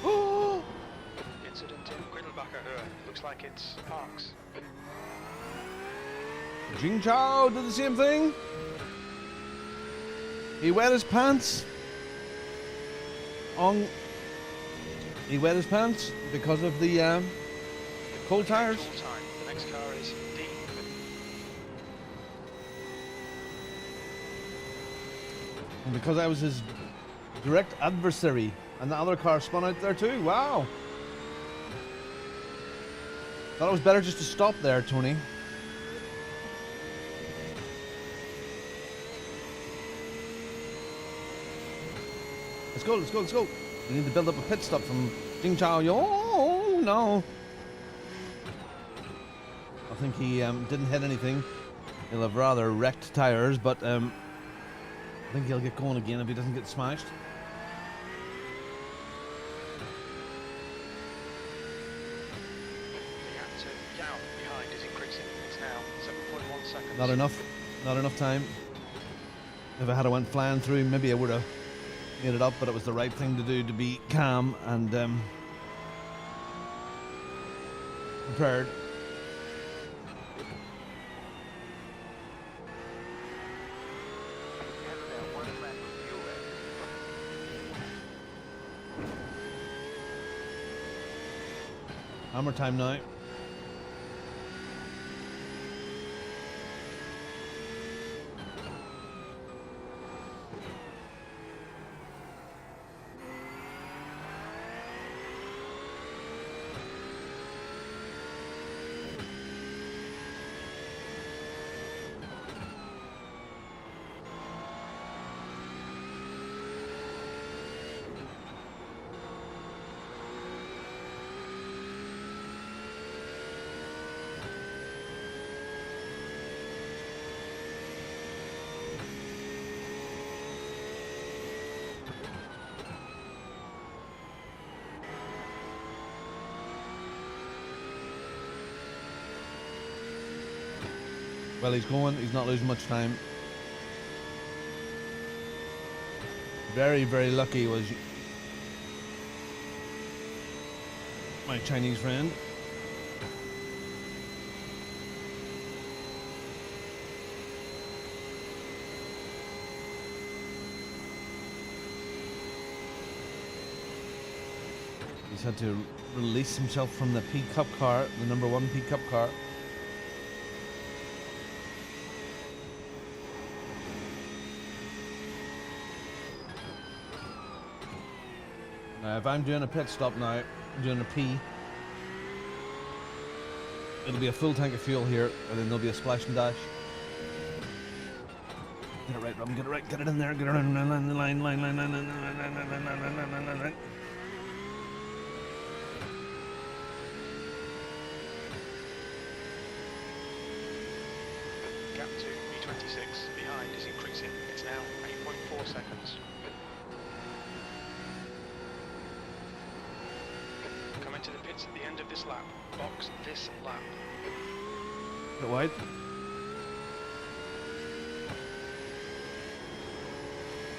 Oh! Incident in Quiddelbacher Höhe. Looks like it's Parks. Jing Chao did the same thing. He wet his pants. He wet his pants because of the cold tires. Tool time. The next car is D. And because I was his direct adversary, and the other car spun out there too. Wow. Thought it was better just to stop there, Tony. Let's go, let's go, let's go. We need to build up a pit stop from Jing Chao. Oh, no. I think he didn't hit anything. He'll have rather wrecked tires, but I think he'll get going again if he doesn't get smashed. The Yao behind is increasing. It's now 7.1 seconds. Not enough. Not enough time. If I had went flying through, maybe I would have made it up, but it was the right thing to do to be calm and prepared. Hammer time now. Well, he's going. He's not losing much time. Very, very lucky was my Chinese friend. He's had to release himself from the P Cup car, the number 1 P Cup car. Now, if I'm doing a pit stop now, I'm doing a P, it'll be a full tank of fuel here, and then there'll be a splash and dash. Get it right, Robin, get it right, get it in there, get it in the line. Gap to B26 behind is increasing. It's now 8.4 seconds. Come into the pits at the end of this lap. Box this lap. Bit wide.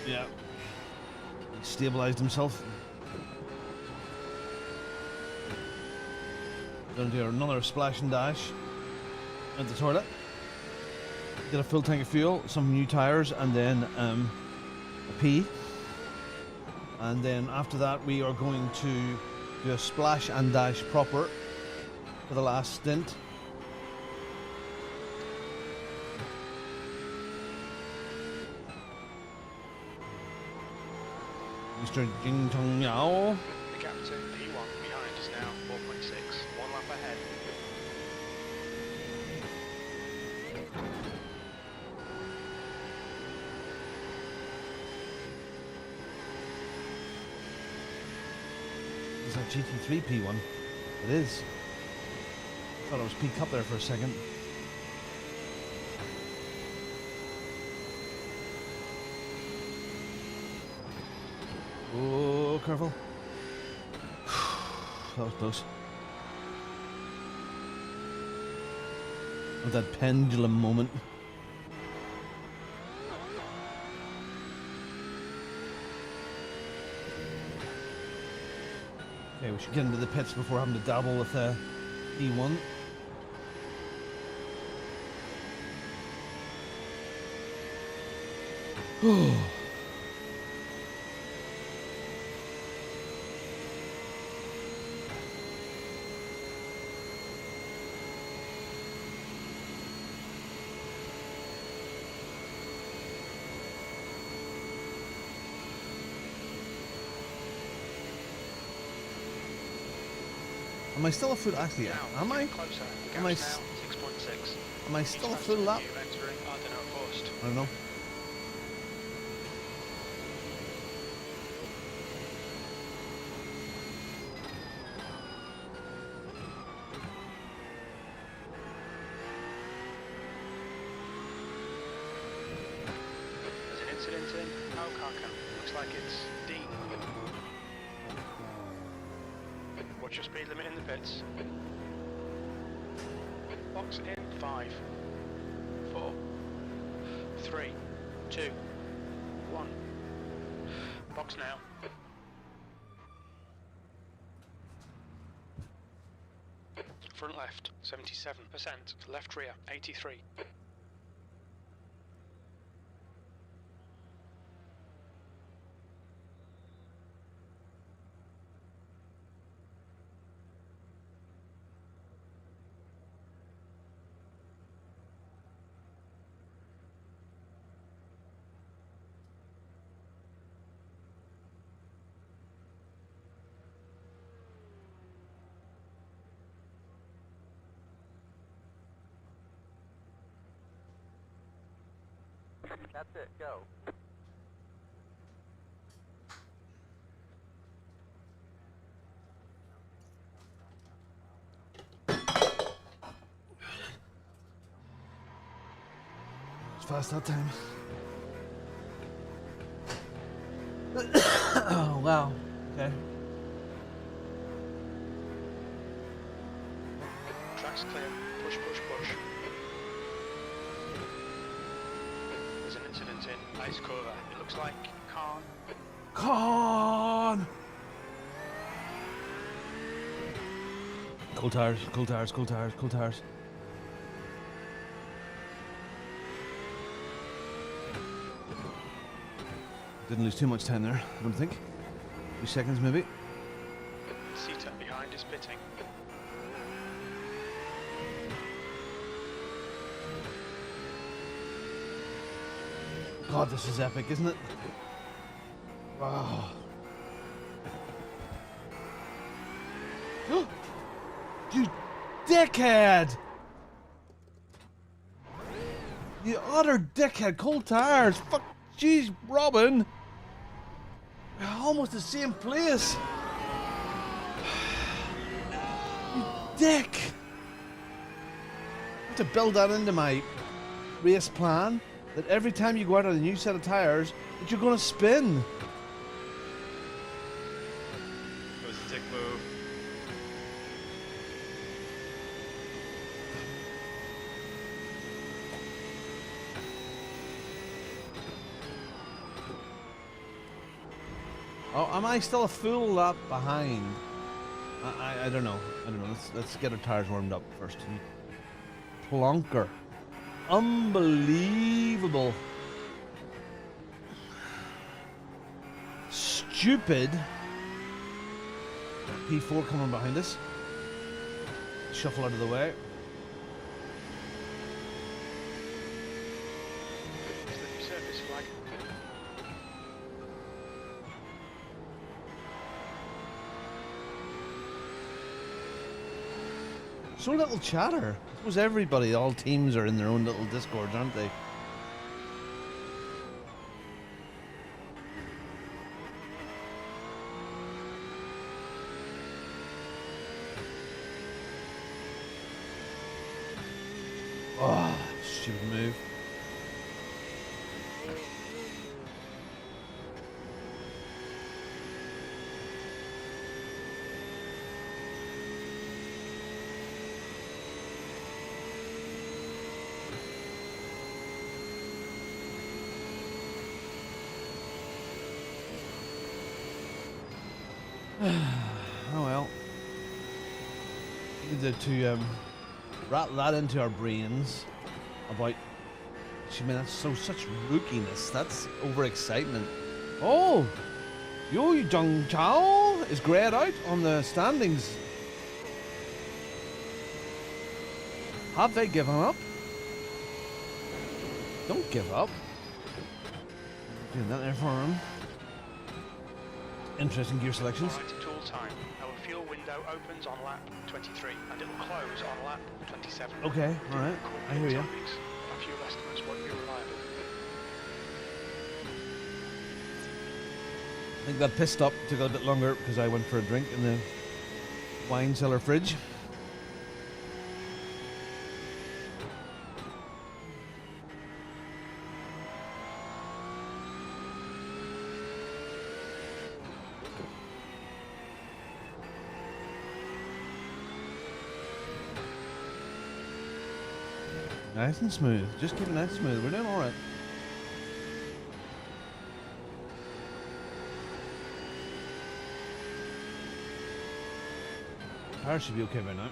Yeah. He stabilized himself. Gonna do another splash and dash at the toilet. Get a full tank of fuel, some new tires, and then a P. And then after that, we are going to do a splash and dash proper for the last stint. Mr. Jing Tong Yao. The gap to P1 behind is now 4.6. One lap ahead. Is that GT3 P1? It is. I thought it was P Cup there for a second. Oh, careful. That was close. Of that pendulum moment. Okay, we should get into the pits before having to dabble with E1. Am I still a full? Actually, am I? Closer. The Am I gap's s- now 6.6. Am I still a full lap? You entering, I don't know, first. I don't know. There's an incident in Oakham. Looks like it's D. What's your speed limit in the pits? Box in 5, 4, 3, 2, 1. Box now. Front left, 77%. Left rear, 83. That's it, go. It's fast that time. Oh, wow. Okay. Track's clear. Push, push, push. There's an incident in Ice Cover. It looks like Khan. Con! Cool tires, cool tires, cool tires, cool tires. Didn't lose too much time there, I don't think. 2 seconds maybe. Sita behind is pitting. God, this is epic, isn't it? Wow. You dickhead! You utter dickhead, cold tires! Fuck, jeez, Robin! We're almost the same place! You dick! I have to build that into my race plan, that every time you go out on a new set of tires, that you're gonna spin. It was a dick move. Oh, am I still a full lap behind? I don't know. I don't know. Let's get our tires warmed up first. Plonker. Unbelievable. Stupid. P4 coming behind us. Shuffle out of the way. There's the new surface flag. So little chatter. I suppose everybody, all teams are in their own little discords, aren't they? Oh, stupid move. Oh well. We need to rattle that into our brains about. I mean, that's such rookiness. That's overexcitement. Oh, Yo Jung Chao is greyed out on the standings. Have they given up? Don't give up. Doing that there for him. Interesting gear selections. Right, tool time. Our fuel window opens on lap 23 and it will close on lap 27. Okay, alright. I hear you. Our fuel estimates won't be reliable. I think that pit stop took a bit longer because I went for a drink in the wine cellar fridge. Nice and smooth. Just keep it nice and smooth. We're doing all right. Car should be okay by now.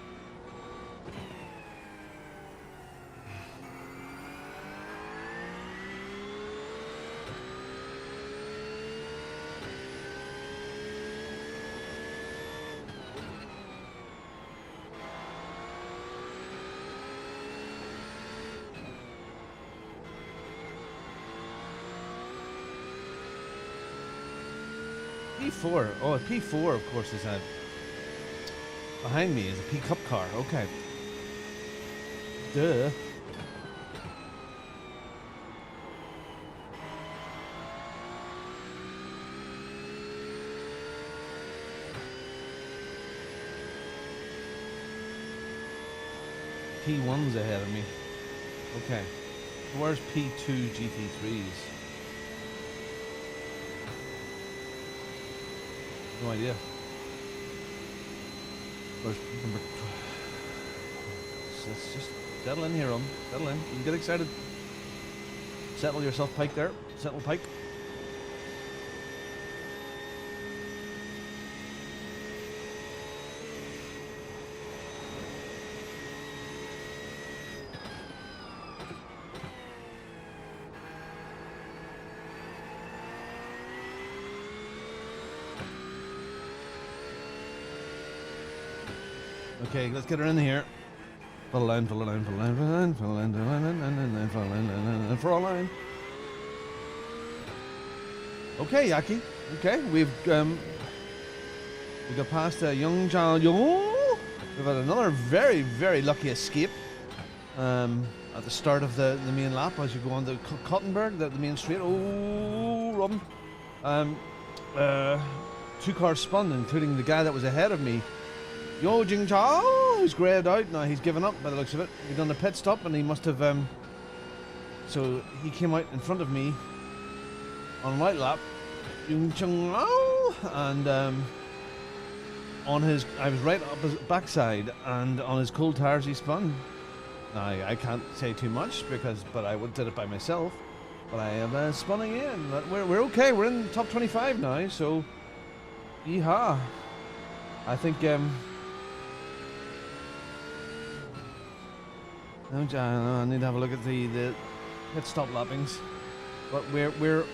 P4. Oh, P4, of course, is a. Behind me is a P Cup car. Okay. Duh. P1's ahead of me. Okay. Where's P2 GT3s? No idea. Where's number 12? Let's just settle in here, settle in. You can get excited. Settle yourself, Pike, there. Settle, Pike. Okay, let's get her in here. Follow line, follow line, follow line, follow line, follow line, follow line, follow line, follow line. Okay, Yaki. Okay, we've got past Young Zhao Yong. We've had another very, very lucky escape at the start of the main lap as you go on to Cottenberg, the main straight. Oh, Robin. 2 cars spun, including the guy that was ahead of me. Yo Jing Chao, who's greyed out. Now he's given up by the looks of it. He'd done a pit stop and he must have so he came out in front of me on right lap. Yung Chung Lao, and on his I was right up his backside, and on his cold tires he spun. Now I can't say too much but I did it by myself. But I am spun again. But we're okay. We're in the top 25 now, so yeehaw. I think I need to have a look at the pit stop lappings, but we're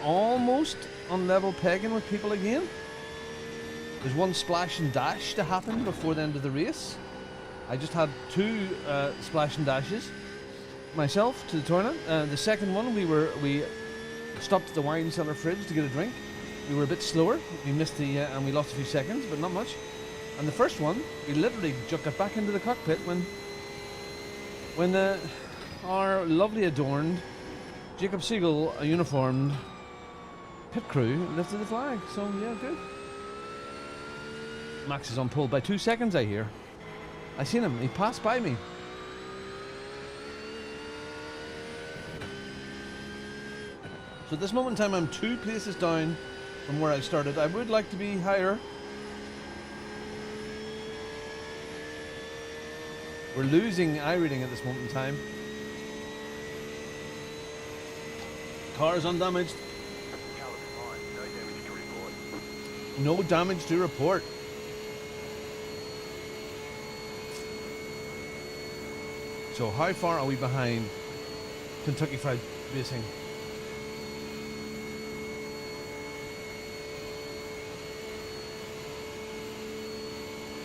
almost on level pegging with people again. There's one splash and dash to happen before the end of the race. I just had 2 splash and dashes myself to the tournament. The second one we stopped at the wine cellar fridge to get a drink. We were a bit slower. We missed and we lost a few seconds, but not much. And the first one we literally got back into the cockpit when our lovely adorned Jacob Siegel uniformed pit crew lifted the flag. So yeah, good. Max is on pole by 2 seconds, I hear. I seen him. He passed by me. So at this moment in time, I'm 2 places down from where I started. I would like to be higher. We're losing iRacing at this moment in time. Car is undamaged. No damage to report. So how far are we behind Kentucky Fried Racing?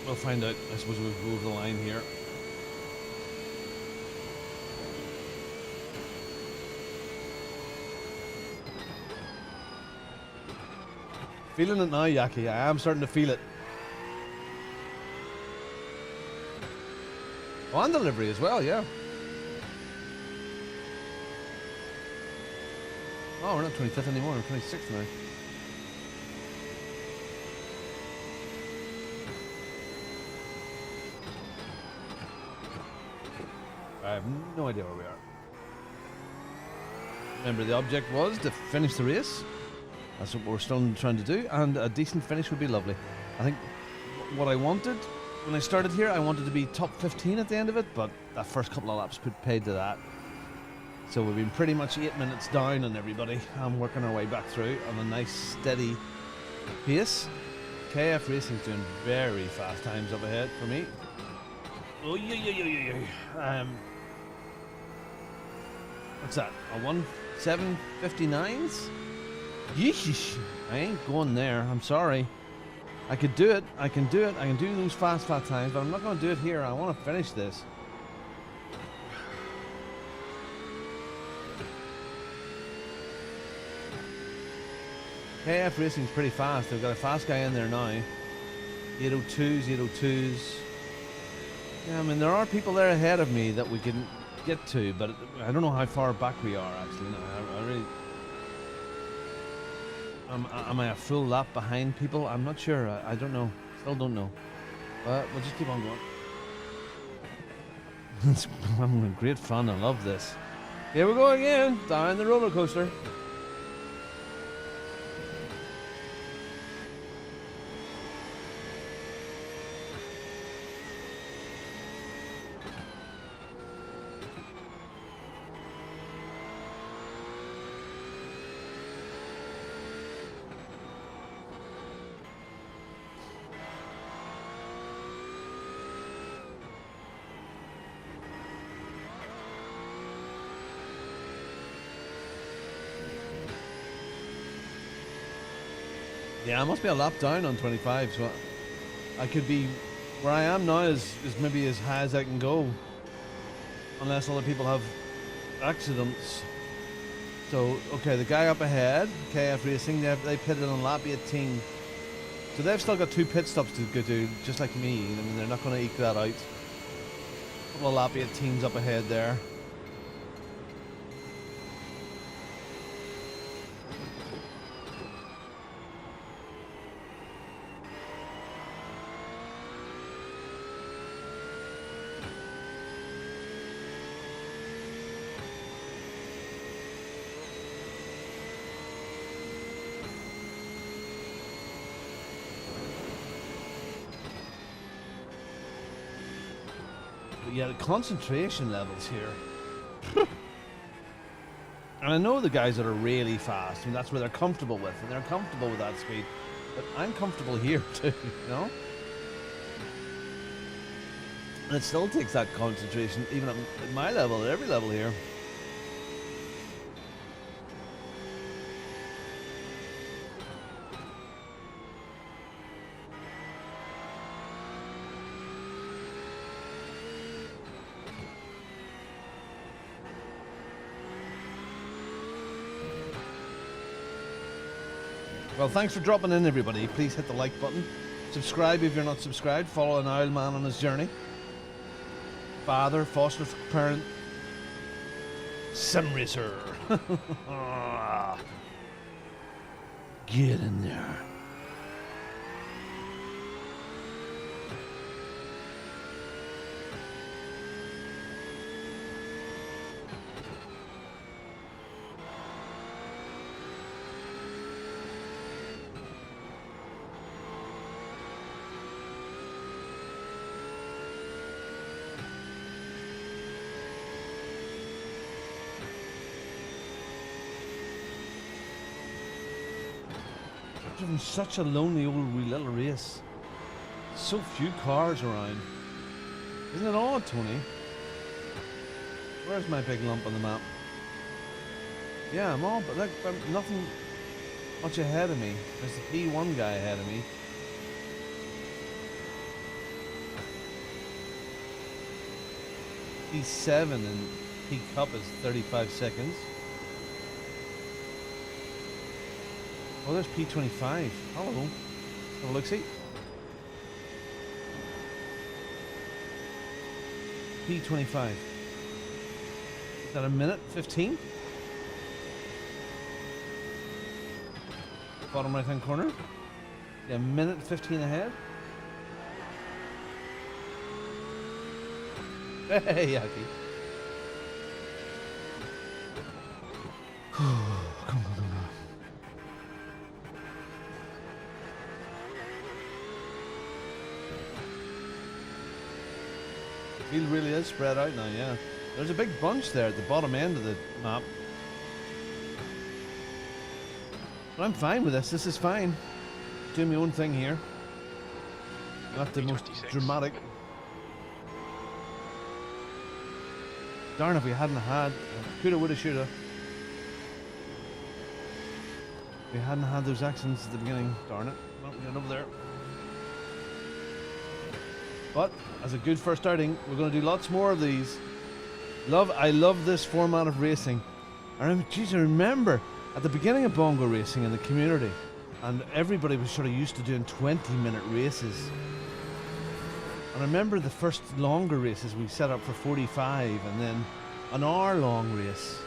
We'll find out. I suppose we'll go over the line here. Feeling it now, Yaki. I am starting to feel it. Oh, and delivery as well, yeah. Oh, we're not 25th anymore. We're 26th now. I have no idea where we are. Remember, the object was to finish the race. That's what we're still trying to do, and a decent finish would be lovely. I think what I wanted when I started here, I wanted to be top 15 at the end of it, but that first couple of laps paid to that. So we've been pretty much 8 minutes down on everybody. I'm working our way back through on a nice steady pace. KF Racing's doing very fast times up ahead for me. Oh yeah. What's that? A 1:7:59s? Yeesh, I ain't going there. I'm sorry. I could do it. I can do it. I can do those fast times, but I'm not going to do it here. I want to finish this. KF Racing's pretty fast. They've got a fast guy in there now. 802s. Yeah, I mean, there are people there ahead of me that we can get to, but I don't know how far back we are, actually. No, I really... am I a full lap behind people? I'm not sure. I don't know. Still don't know. But we'll just keep on going. I'm great fun. I love this. Here we go again. Down the roller coaster. Yeah, I must be a lap down on 25, so I could be where I am now is maybe as high as I can go, unless other people have accidents. So, okay, the guy up ahead, KF Racing, they pitted on lap 18, so they've still got 2 pit stops to go do, just like me. I mean, they're not going to eke that out. A couple of lap 18s up ahead there. Yeah, the concentration levels here. And I know the guys that are really fast, and that's where they're comfortable with, and they're comfortable with that speed. But I'm comfortable here too, you know? And it still takes that concentration, even at my level, at every level here. Well, thanks for dropping in, everybody. Please hit the like button. Subscribe if you're not subscribed. Follow an Isle man on his journey. Father, foster parent, sim racer. Get in there. driven such a lonely old wee little race. So few cars around. Isn't it odd, Tony? Where's my big lump on the map? Yeah, I'm all, but like, I'm nothing much ahead of me. There's the P1 guy ahead of me. P7 and P Cup is 35 seconds. Oh, there's P25. Hello. Have a look-see. P25. Is that a minute 15? Bottom right hand corner. Yeah, minute 15 ahead. Hey, Yaki. Come on. The field really is spread out now, yeah. There's a big bunch there at the bottom end of the map. But I'm fine with this. This is fine. Doing my own thing here. Not the most dramatic. Darn, if we hadn't had, coulda, woulda, shoulda. We hadn't had those accidents at the beginning. Darn it. Well, we're getting over there. But as a good first outing, we're going to do lots more of these. I love this format of racing. I remember at the beginning of Bongo Racing in the community, and everybody was sort of used to doing 20-minute races. And I remember the first longer races we set up for 45, and then an hour-long race.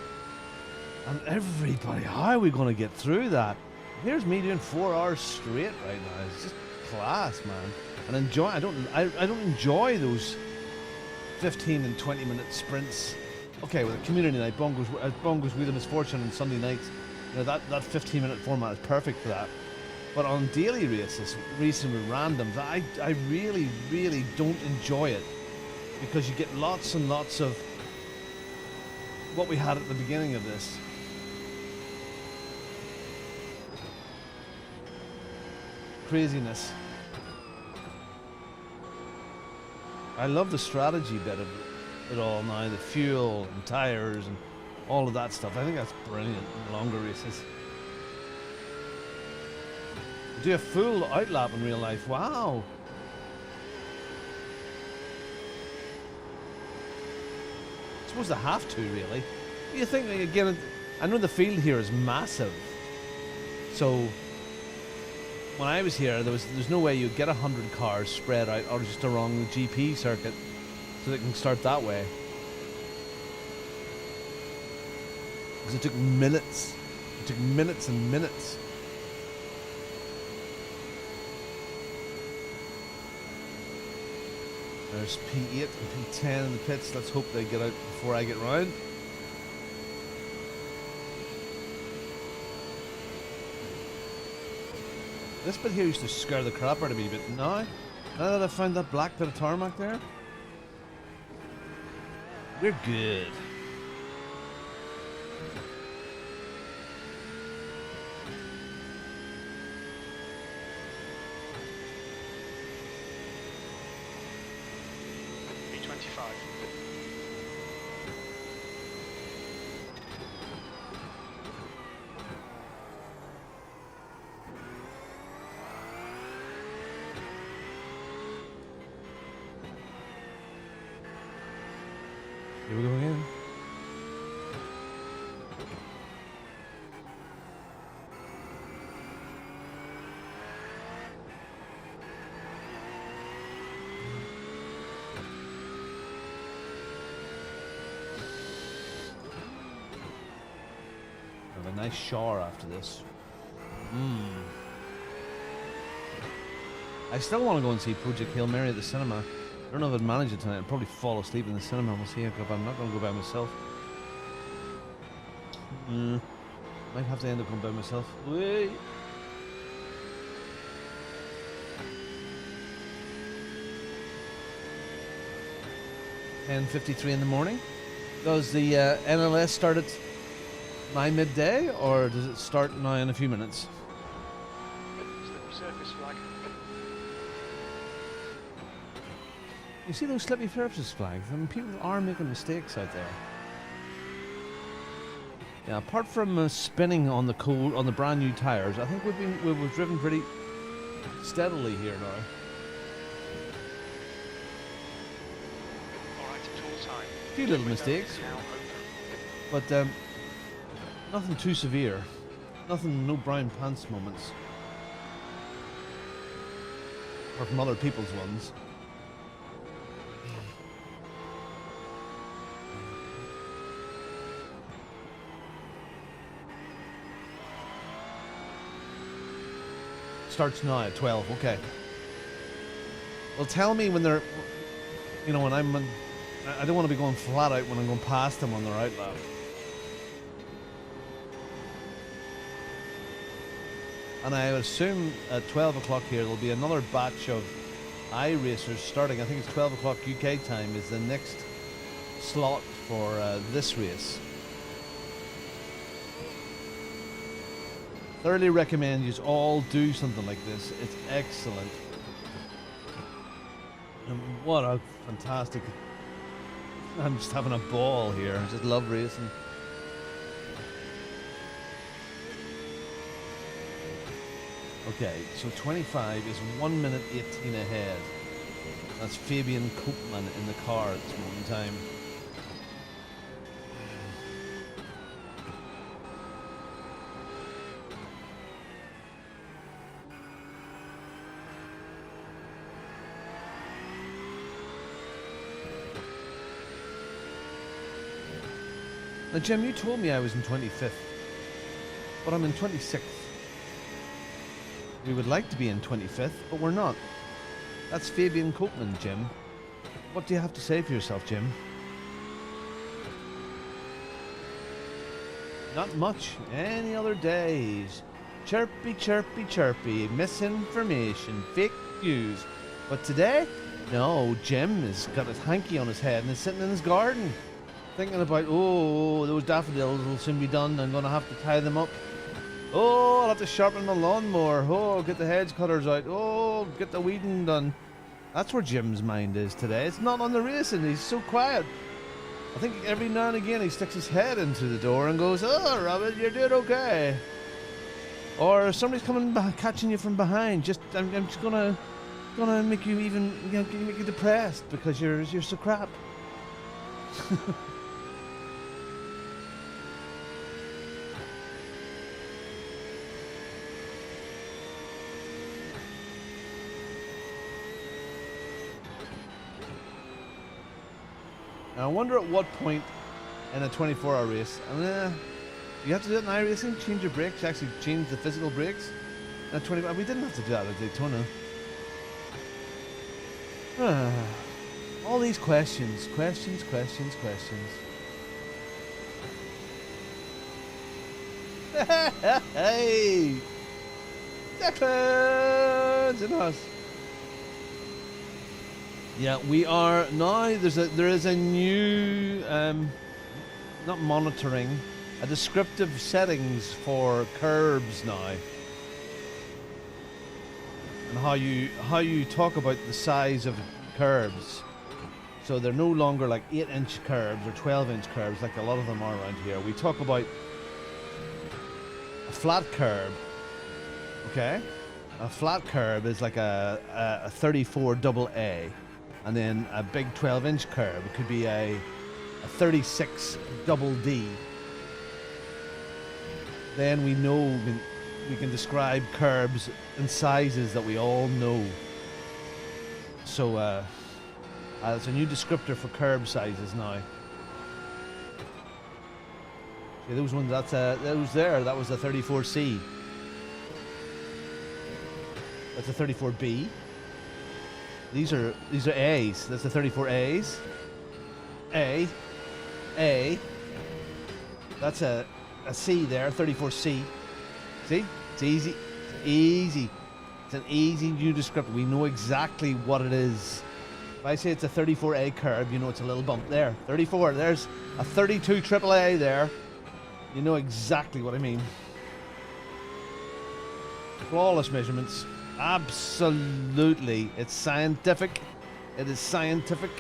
And everybody, how are we going to get through that? Here's me doing 4 hours straight right now. It's just class, man. And enjoy. I don't enjoy those 15 and 20-minute sprints. Okay, with a community night, Bongo's Wheel of Misfortune on Sunday nights, you know, that 15-minute format is perfect for that. But on daily races, racing with randoms, I really, really don't enjoy it, because you get lots and lots of what we had at the beginning of this. Craziness. I love the strategy bit of it all now, the fuel and tires and all of that stuff. I think that's brilliant in longer races. Do a full outlap in real life. Wow. I suppose they have to, really. You think, again, I know the field here is massive. So when I was here, there's no way you'd get 100 cars spread out or just along the GP circuit, so they can start that way. Because it took minutes. It took minutes and minutes. There's P8 and P10 in the pits. Let's hope they get out before I get round. This bit here used to scare the crap out of me, but now that I've found that black bit of tarmac there, we're good. P25. Here we go again. Have a nice shower after this. I still want to go and see Project Hail Mary at the cinema. I don't know if I'd manage it tonight. I'd probably fall asleep in the cinema. We'll see. I'm not going to go by myself. Might have to end up going by myself. Wait. (10:53 in the morning). Does the NLS start at my midday, or does it start now in a few minutes? You see those slippy surfaces flags? I mean, people are making mistakes out there. Yeah, apart from spinning on the brand new tires, I think we've driven pretty steadily here now. Alright, tool time. A few little mistakes, Now open. but nothing too severe. No brown pants moments. Or from other people's ones. Starts now at 12, okay. Well, tell me when they're, you know, when I don't want to be going flat out when I'm going past them on their out lap. And I would assume at 12 o'clock here there'll be another batch of iRacers starting. I think it's 12 o'clock UK time is the next slot for this race. Thoroughly recommend you all do something like this. It's excellent. And what a fantastic... I'm just having a ball here. I just love racing. Okay, so 25 is 1 minute 18 ahead. That's Fabian Koopman in the car at this moment in time. Now, Jim, you told me I was in 25th, but I'm in 26th. We would like to be in 25th, but we're not. That's Fabian Koopman, Jim. What do you have to say for yourself, Jim? Not much. Any other days. Chirpy, chirpy, chirpy. Misinformation. Fake news. But today? No, Jim has got his hanky on his head and is sitting in his garden. Thinking about, oh, those daffodils will soon be done. I'm going to have to tie them up. Oh, I'll have to sharpen my lawnmower. Oh, get the hedge cutters out. Oh, get the weeding done. That's where Jim's mind is today. It's not on the racing. He's so quiet. I think every now and again he sticks his head into the door and goes, oh, Robert, you're doing okay. Or somebody's coming catching you from behind. I'm just gonna make you even, make you depressed because you're so crap. Now, I wonder at what point in a 24-hour race, you have to do it in iRacing, change your brakes, actually change the physical brakes. We didn't have to do that at Daytona. All these questions. Hey! Declan's in us. Yeah, we are now. There is a new, not monitoring, a descriptive settings for curbs now, and how you talk about the size of curbs. So they're no longer like 8-inch curbs or 12-inch curbs like a lot of them are around here. We talk about a flat curb. Okay, a flat curb is like a 34 double A. And then a big 12-inch curb could be a 36 double D. Then we know we can describe curbs and sizes that we all know. So it's a new descriptor for curb sizes now. See those ones? That was a 34C. That's a 34B. These are A's. That's the 34 A's. A. That's a C there, 34C. See? It's easy. It's an easy new descriptor. We know exactly what it is. If I say it's a 34A curb, you know it's a little bump there. 34. There's a 32 AAA there. You know exactly what I mean. Flawless measurements. Absolutely. It's scientific. It is scientific.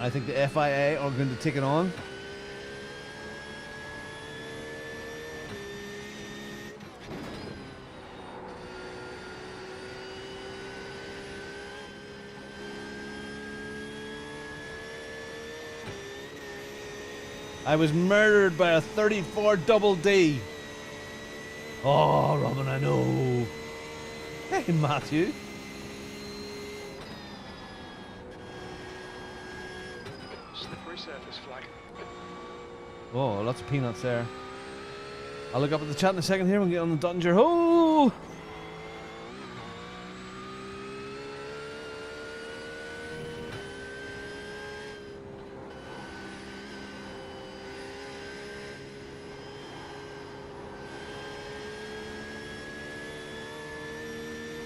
I think the FIA are going to take it on. I was murdered by a 34 double D. Oh, Robin, I know. Hey, Matthew. Slippery surface flag. Oh, lots of peanuts there. I'll look up at the chat in a second here and get on the Duttinger. Oh!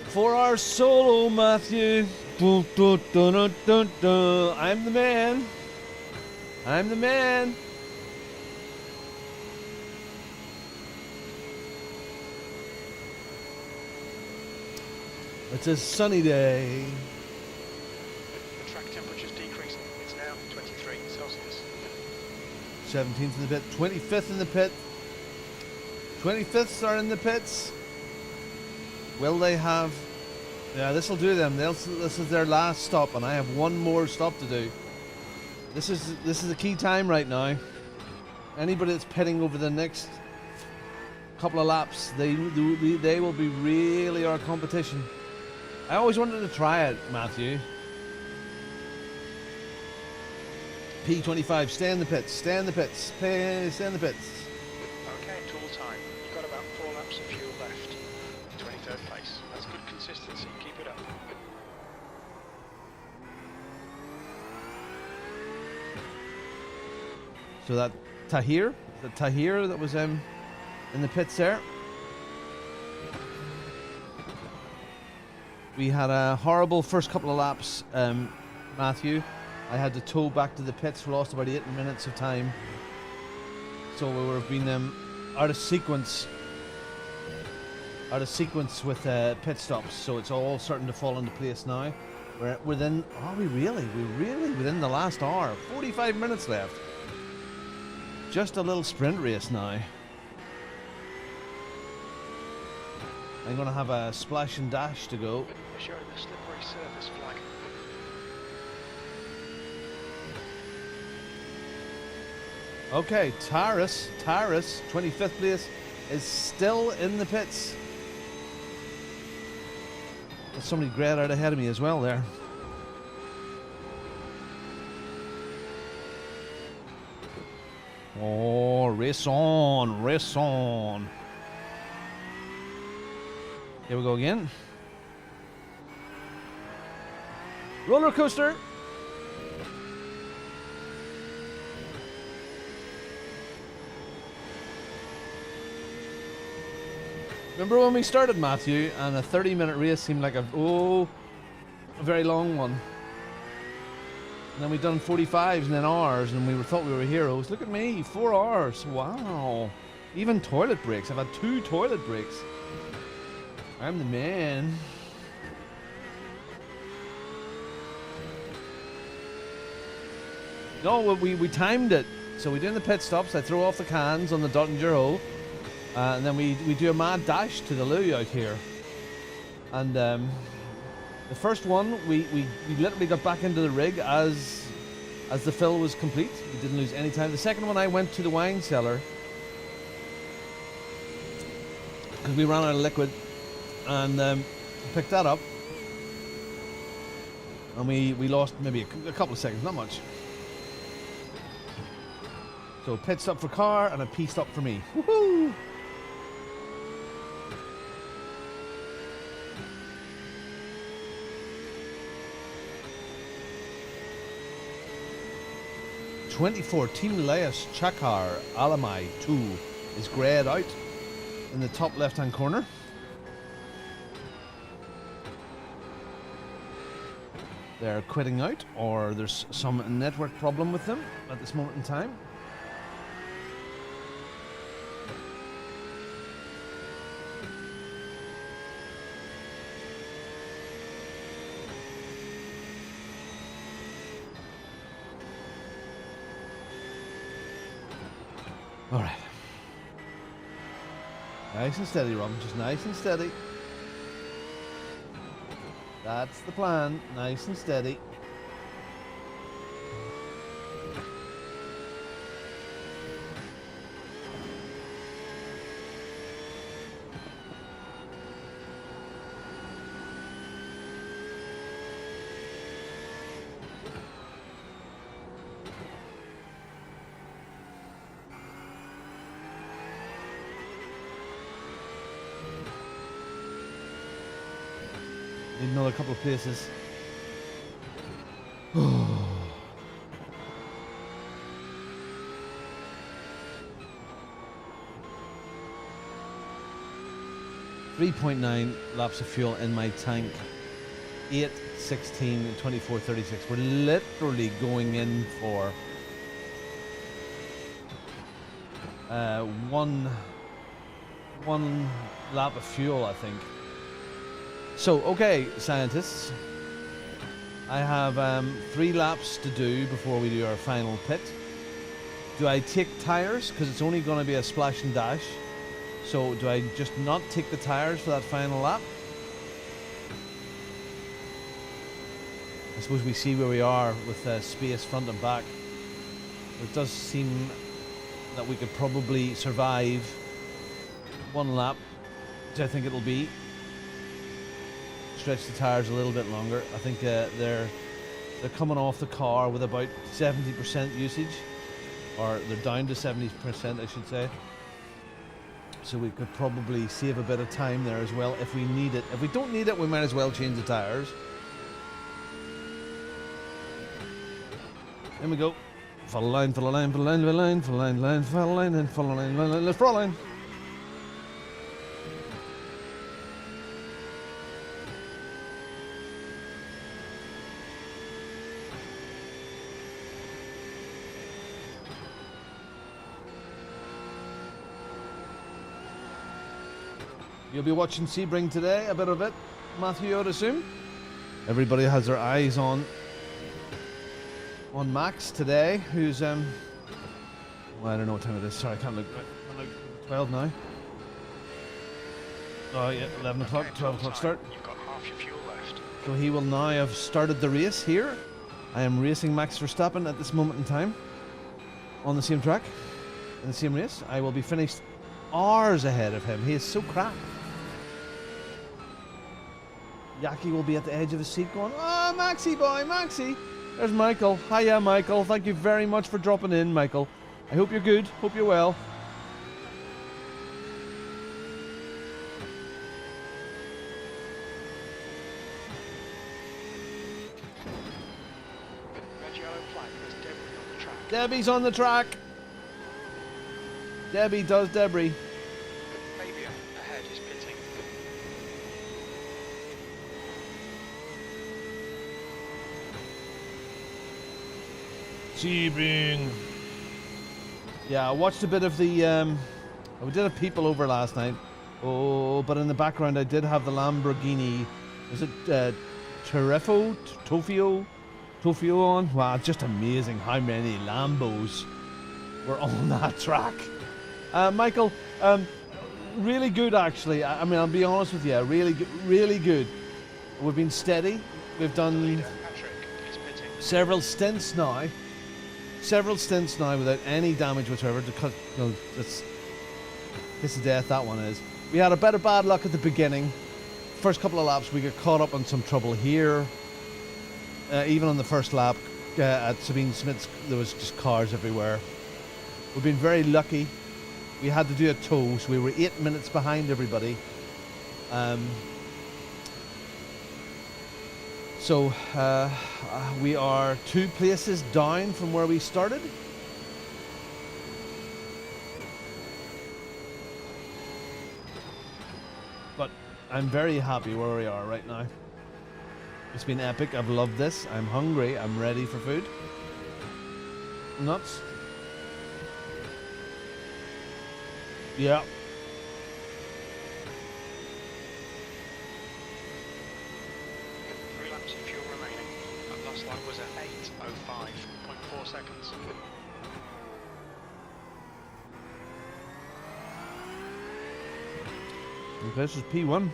For our solo, Matthew. Dun, dun, dun, dun, dun, dun. I'm the man. I'm the man. It's a sunny day. The track temperature's decreasing. It's now 23 Celsius. 17th in the pit, 25th in the pit. 25ths are in the pits. Will they have... Yeah, this will do them. This is their last stop, and I have one more stop to do. This is a key time right now. Anybody that's pitting over the next couple of laps, they will be really our competition. I always wanted to try it, Matthew. P25, stay in the pits, stay in the pits, stay in the pits. Okay, tool time. You've got about 4 laps of fuel left. 23rd place. That's good consistency. Keep it up. So that Tahir that was in the pits there. We had a horrible first couple of laps, Matthew. I had to tow back to the pits. We lost about 8 minutes of time. So we were being out of sequence with pit stops. So it's all starting to fall into place now. We're within, we're really within the last hour. 45 minutes left. Just a little sprint race now. I'm going to have a splash and dash to go. Show the slippery surface flag. Okay, Tyrus, 25th place, is still in the pits. There's somebody grayed out ahead of me as well there. Oh, race on, race on. Here we go again. Roller coaster. Remember when we started, Matthew, and a 30-minute race seemed like a very long one. And then we've done 45s and then hours, and we thought we were heroes. Look at me, 4 hours. Wow. Even toilet breaks. I've had 2 toilet breaks. I'm the man. No, we timed it. So we do in the pit stops. I throw off the cans on the Dottinger hole. And then we do a mad dash to the loo out here. And the first one, we literally got back into the rig as the fill was complete. We didn't lose any time. The second one, I went to the wine cellar because we ran out of liquid, and picked that up. And we lost maybe a couple of seconds, not much. So pit stop for car and a P stop for me. Woohoo! '24 Team Laius Chakar Alamai 2 is greyed out in the top left hand corner. They're quitting out, or there's some network problem with them at this moment in time. All right. Nice and steady, Rum. Just nice and steady. That's the plan. Nice and steady. Need another couple of places. 3.9 laps of fuel in my tank. 8, 16, and 24, 36. We're literally going in for one lap of fuel, I think. So, okay, scientists. I have 3 laps to do before we do our final pit. Do I take tires? Because it's only going to be a splash and dash. So do I just not take the tires for that final lap? I suppose we see where we are with space front and back. It does seem that we could probably survive 1 lap, which I think it'll be. Stretch the tires a little bit longer. I think they're coming off the car with about 70% usage, or they're down to 70%, I should say. So we could probably save a bit of time there as well if we need it. If we don't need it, we might as well change the tires. There we go. Follow line, follow line, follow line, follow line, follow line, line, follow line, and follow line, line, line, let's follow line. You'll be watching Sebring today, a bit of it, Matthew, I would assume. Everybody has their eyes on Max today, who's well, I don't know what time it is. Sorry, I can't look. 12 now. Oh yeah, 11 o'clock, 12 o'clock start. You've got half your fuel left. So he will now have started the race here. I am racing Max Verstappen at this moment in time on the same track, in the same race. I will be finished hours ahead of him. He is so crap. Yaki will be at the edge of his seat going, "Oh, Maxi boy, Maxi." There's Michael. Hiya, Michael. Thank you very much for dropping in, Michael. I hope you're good. Hope you're well. Red yellow flag, there's debris on the track. Debbie's on the track. Debbie does debris. Fabian ahead is pitting. Sebring. Yeah, I watched a bit of the. We did have people over last night. Oh, but in the background I did have the Lamborghini. Was it Tofio on? Wow, just amazing how many Lambos were on that track. Michael, really good actually. I mean, I'll be honest with you, really good. We've been steady. We've done Patrick is pitting. several stints now without any damage whatsoever. Because it's kiss of death, that one is. We had a bit of bad luck at the beginning. First couple of laps, we got caught up on some trouble here. Even on the first lap at Sabine Smith's, there was just cars everywhere. We've been very lucky. We had to do a tow, so we were 8 minutes behind everybody. So we are 2 places down from where we started. But I'm very happy where we are right now. It's been epic. I've loved this. I'm hungry. I'm ready for food. Nuts. Yeah. Three laps of fuel remaining. That last lap was at 8:05.4 seconds. Okay, this is P1.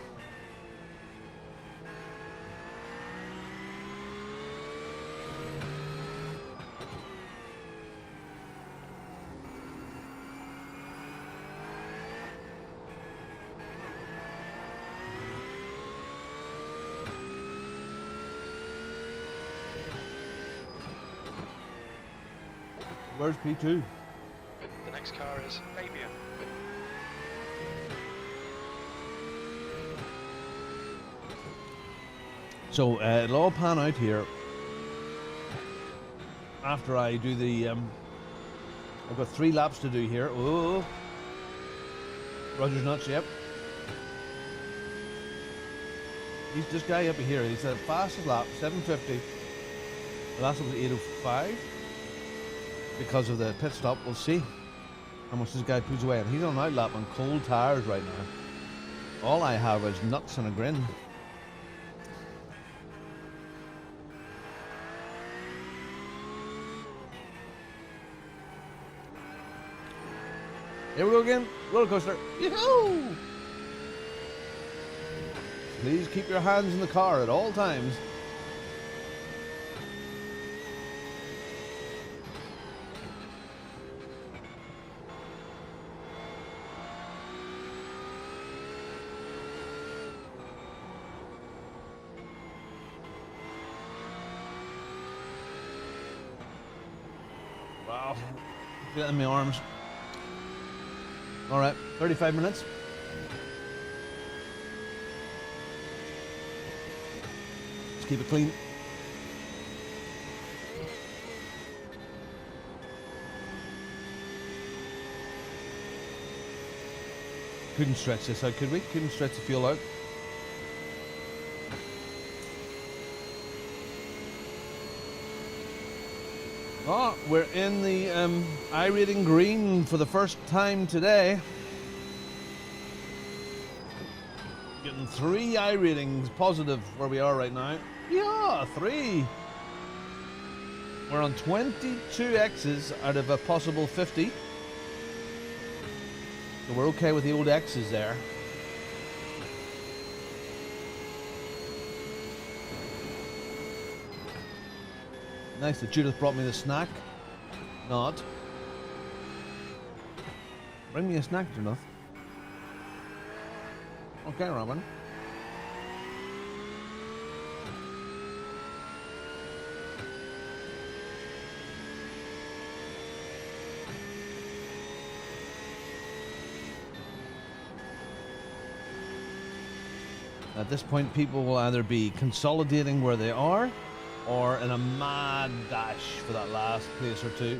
Where's P2? The next car is Fabian. So it'll all pan out here after I do the. I've got 3 laps to do here. Oh, Roger's nuts. Yep. He's this guy up here. He's the fastest lap, 7:50. The last one was 8:05. Because of the pit stop, we'll see how much this guy pulls away. And he's on an outlap on cold tires right now. All I have is nuts and a grin. Here we go again. Roller coaster. Yoo-hoo! Please keep your hands in the car at all times. Wow. Feel it in my arms. All right, 35 minutes. Let's keep it clean. Couldn't stretch this out, could we? Couldn't stretch the fuel out. Oh, we're in the iRacing green for the first time today. Getting 3 iRatings positive where we are right now. Yeah, 3. We're on 22 X's out of a possible 50. So we're okay with the old X's there. Nice that Judith brought me the snack. Not. Bring me a snack, Judith. Okay, Robin. At this point, people will either be consolidating where they are or in a mad dash for that last place or two.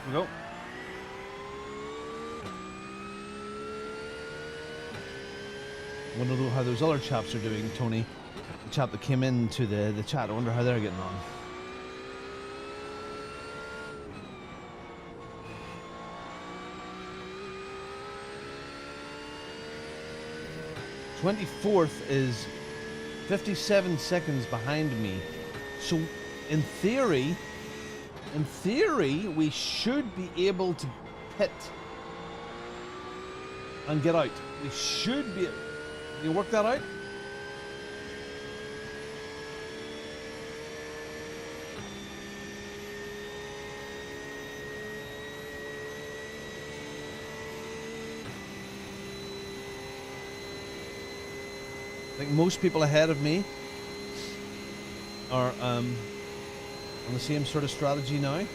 Here we go. I wonder how those other chaps are doing, Tony. The chap that came into the chat, I wonder how they're getting on. '24th is 57 seconds behind me. So in theory, we should be able to pit and get out. We should be. Can you work that out? I think most people ahead of me are on the same sort of strategy now.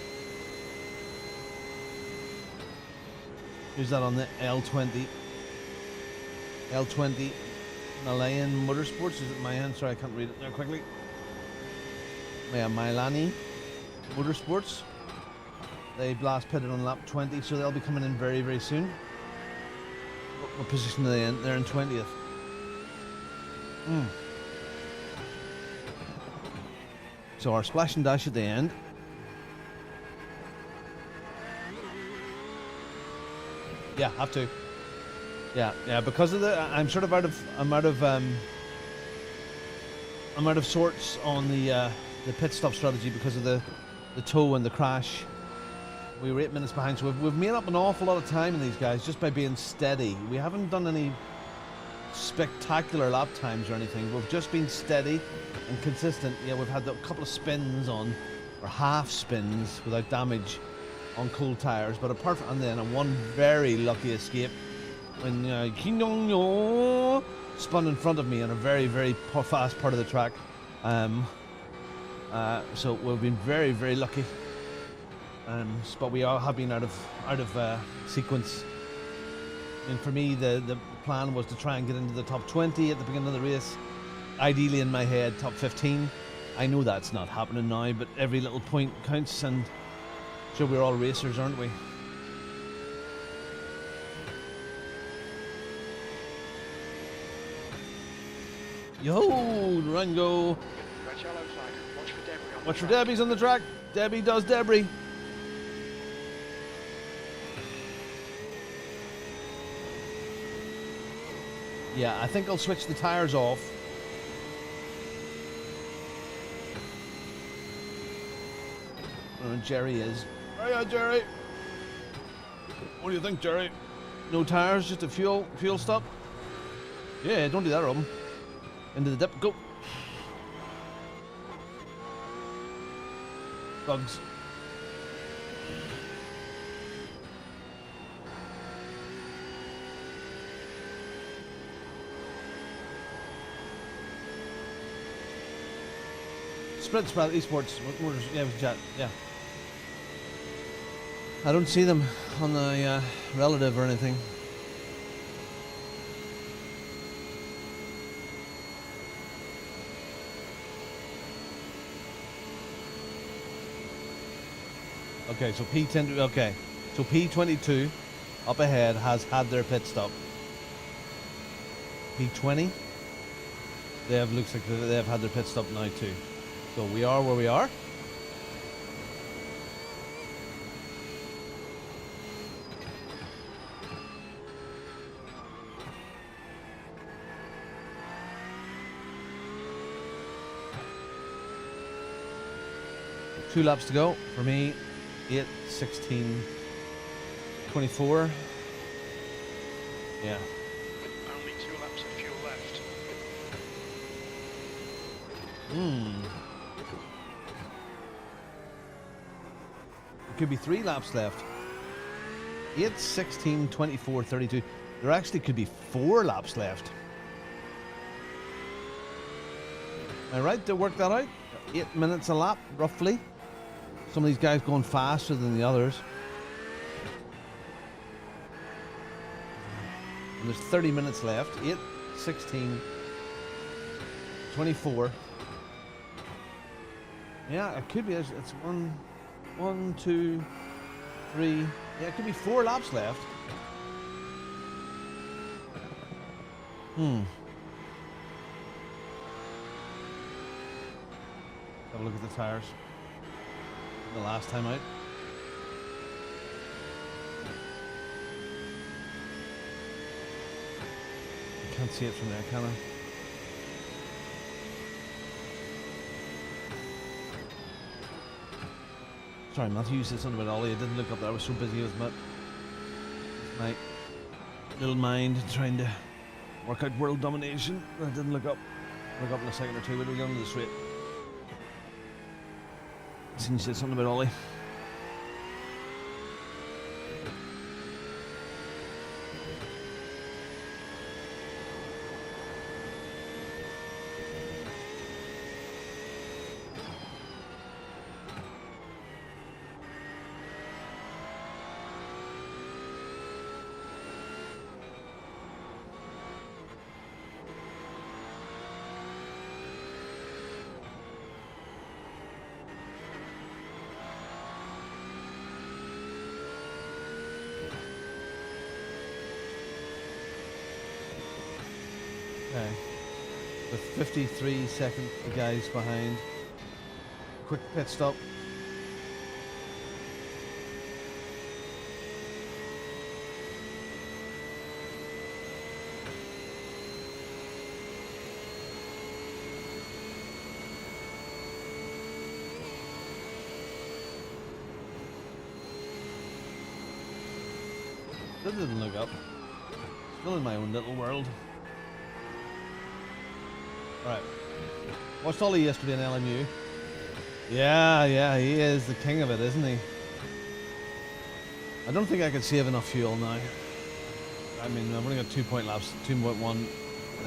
Who's that on the L20? L20 Malayan Motorsports. Is it Mayan? Sorry, I can't read it there quickly. Yeah, Milani Motorsports. They last pitted on lap 20, so they'll be coming in very, very soon. What position are they in? They're in 20th. So our splash and dash at the end. Yeah, have to. Yeah, because of the, I'm sort of out of sorts on the pit stop strategy because of the tow and the crash. We were 8 minutes behind, so we've made up an awful lot of time in these guys just by being steady. We haven't done any spectacular lap times or anything. We've just been steady and consistent. Yeah, we've had a couple of spins on, or half spins without damage on cool tires, but apart from, and then one very lucky escape when spun in front of me on a very, very fast part of the track. So we've been very, very lucky. But we all have been out of sequence. And for me, the plan was to try and get into the top 20 at the beginning of the race. Ideally, in my head, top 15. I know that's not happening now, but every little point counts, and sure, we're all racers, aren't we? Yo, Rango. Red yellow flag. Watch for debris on the Watch for track. Debbie's on the track. Debbie does debris. Yeah, I think I'll switch the tires off. Jerry is. Hiya, Jerry. What do you think, Jerry? No tires, just a fuel stop. Yeah, don't do that, Robin. Into the dip, go. Bugs. Sprint Sprout Esports. Yeah, we can chat. Yeah. I don't see them on the relative or anything. Okay, so P10. Okay, so P22 up ahead has had their pit stop. P20. Looks like they have had their pit stop now too. So we are where we are. Two laps to go for me. 8, 16, 24. Yeah. Only 2 laps of fuel left. It could be 3 laps left. 8, 16, 24, 32. There actually could be 4 laps left. Am I right to work that out? 8 minutes a lap, roughly. Some of these guys going faster than the others. And there's 30 minutes left. 8, 16, 24. Yeah, it could be. It's 1, 2, 3. Yeah, it could be 4 laps left. Have a look at the tires. The last time out. I can't see it from there, can I? Sorry, Matthew said something about Ollie. I didn't look up there. I was so busy with my little mind trying to work out world domination. I didn't look up. Look up in a second or two. We'll go on to the straight. Seen you said something about Ollie. Okay. With 53 seconds, the guys behind. quick pit stop. That didn't look up. Still in my own little world. Alright. Watched Ollie yesterday in LMU. Yeah, he is the king of it, isn't he? I don't think I could save enough fuel now. I mean, I've only got 2 point laps, 2.1.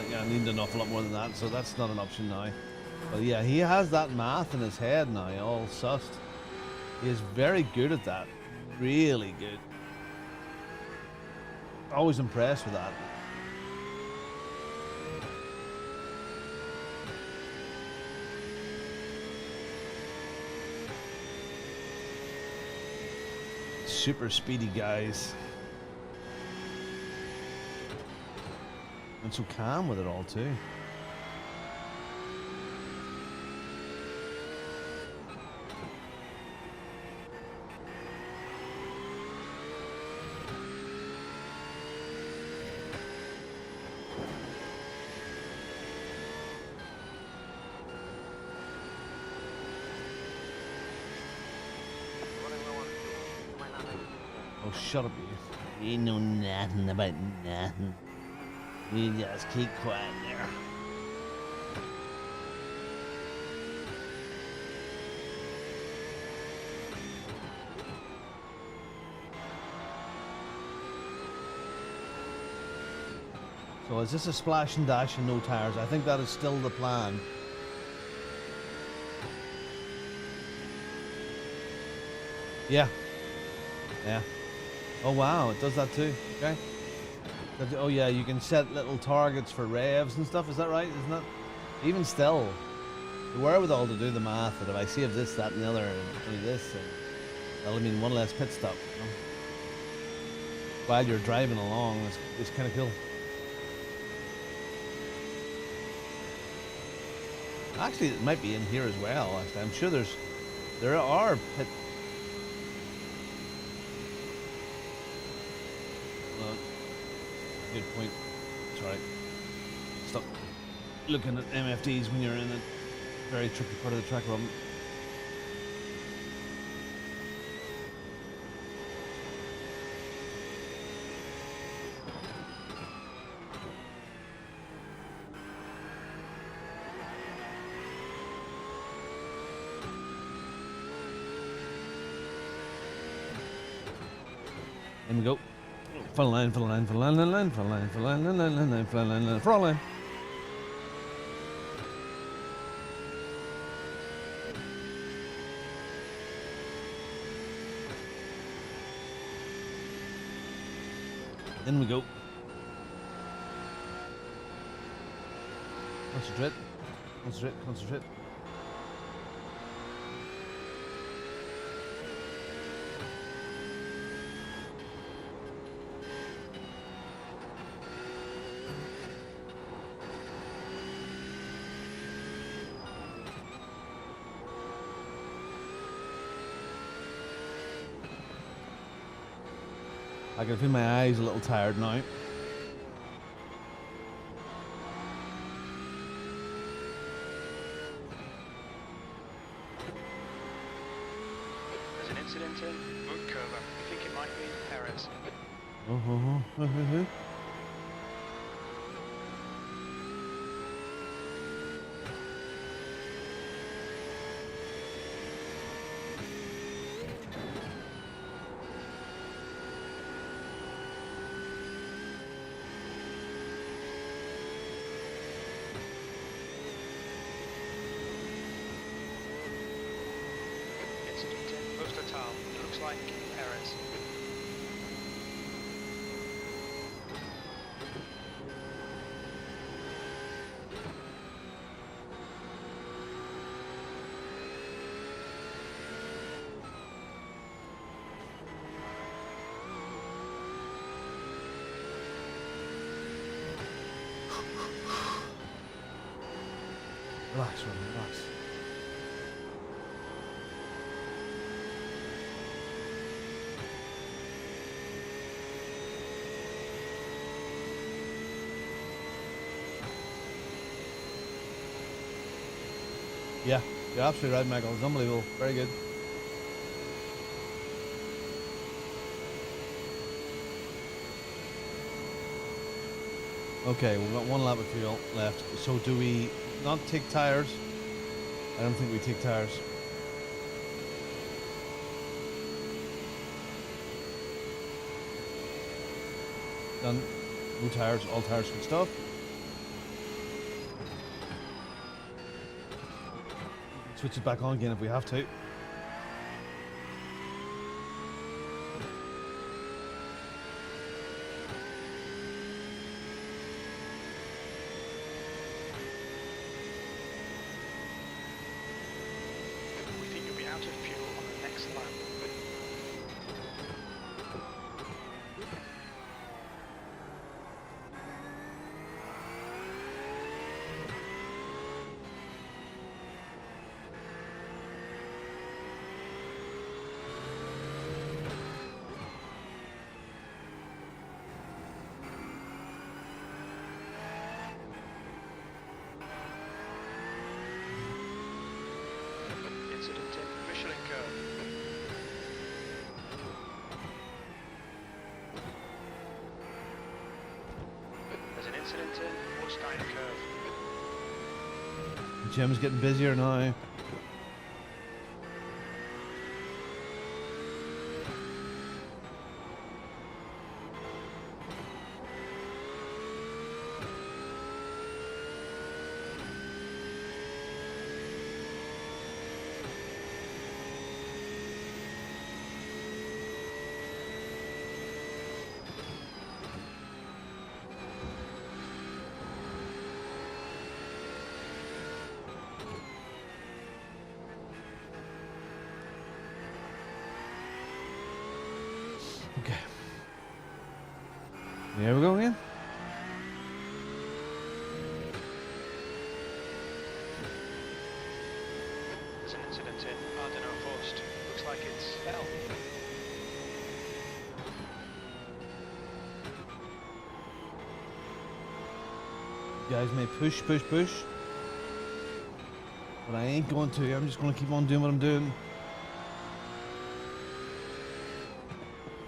Yeah, I need an awful lot more than that, so that's not an option now. But yeah, he has that math in his head now, all sussed. He is very good at that. Really good. Always impressed with that. Super speedy guys. And so calm with it all too. Oh, shut up, you. You know nothing about nothing. You just keep quiet there. So is this a splash and dash and no tires? I think that is still the plan. Yeah. Yeah. Oh wow, it does that too. Okay. Oh yeah, you can set little targets for revs and stuff. Is that right? Isn't that? Even still, the wherewithal to do the math that if I save this, that, and the other, and do this, and that'll mean one less pit stop. You know? While you're driving along, it's kind of cool. Actually, it might be in here as well. Actually, I'm sure there are pit. Good point. That's right. Stop looking at MFDs when you're in a very tricky part of the track, Robin. In we go. Front line, front line, front line, line, line, front line, front line, line, line, line, line, front line, line, front line. In we go. Concentrate, concentrate, concentrate. I can feel my eyes a little tired now. There's an incident in Boot Curve. I think it might be Perez. It looks like Perez. Relax, Robin, relax. Yeah, you're absolutely right, Michael. It's unbelievable. Very good. Okay, we've got 1 lap of fuel left. So do we not take tires? I don't think we take tires. Done. No tires, all tires, good stuff. Switch it back on again if we have to. We think you'll be out of fuel on the next lap. Incident in Michelin curve. There's an incident in Woodstein curve. Jim's getting busier now. Okay. There we go again. There's an incident in Ardeno Forst. Looks like it's L. You guys may push, push, push. But I ain't going to. I'm just going to keep on doing what I'm doing.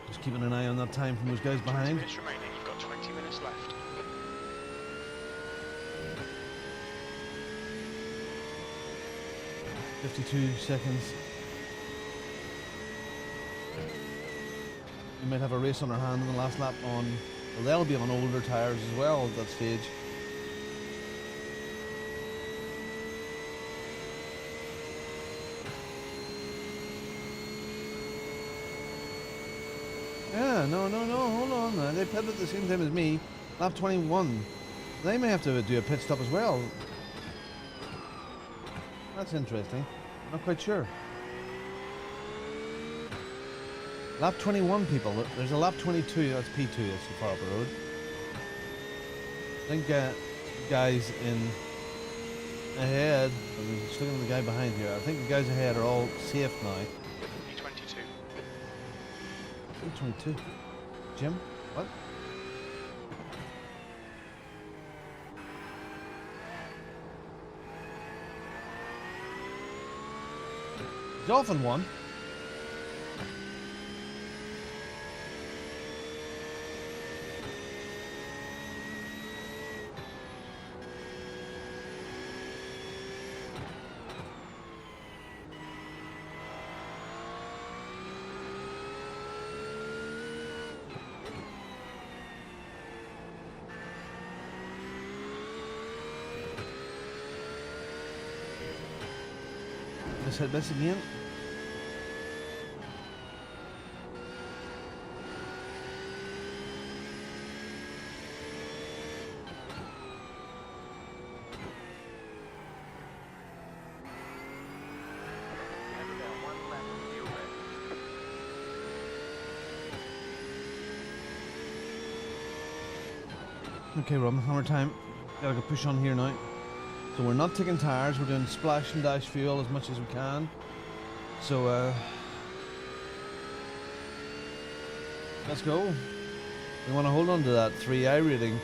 Just keeping an eye on that time from those guys 20 behind. minutes remaining. You've got 20 minutes left. $52 seconds. We might have a race on our hand in the last lap on, well, they'll be on older tires as well at that stage. Yeah, no, hold on. They pitted at the same time as me. Lap 21. They may have to do a pit stop as well. That's interesting. Not quite sure. Lap 21, people. There's a lap 22. That's P2. That's too far up the road. I think guys in ahead. I'm just looking at the guy behind here. I think the guys ahead are all safe now. P22. 22. Jim? What? Dolphin won. Let's hit this again. And about 1 lap of fuel left. Okay, Rob, hammer time. Gotta go push on here now. So we're not taking tires, we're doing splash and dash fuel as much as we can. So let's go. We want to hold on to that 3i rating.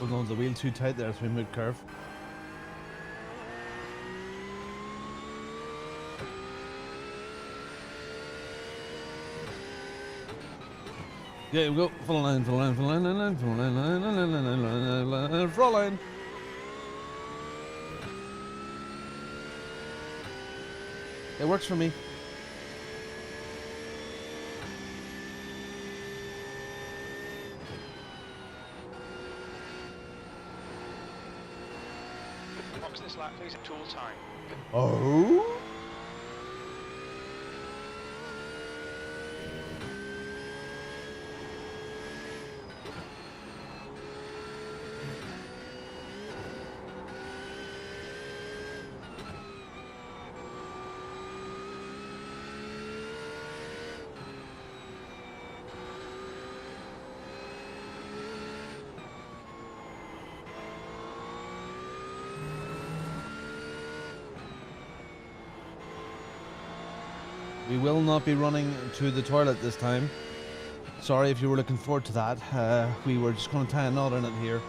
Holding on to the wheel too tight there through mid-curve. Yeah, we go. Full line, full line, full line, line, line, full line, line, line, line, line, line, line, line, full line. It works for me. Box this lap, please, at tool time. Oh? We will not be running to the toilet this time. Sorry if you were looking forward to that. We were just going to tie a knot in it here.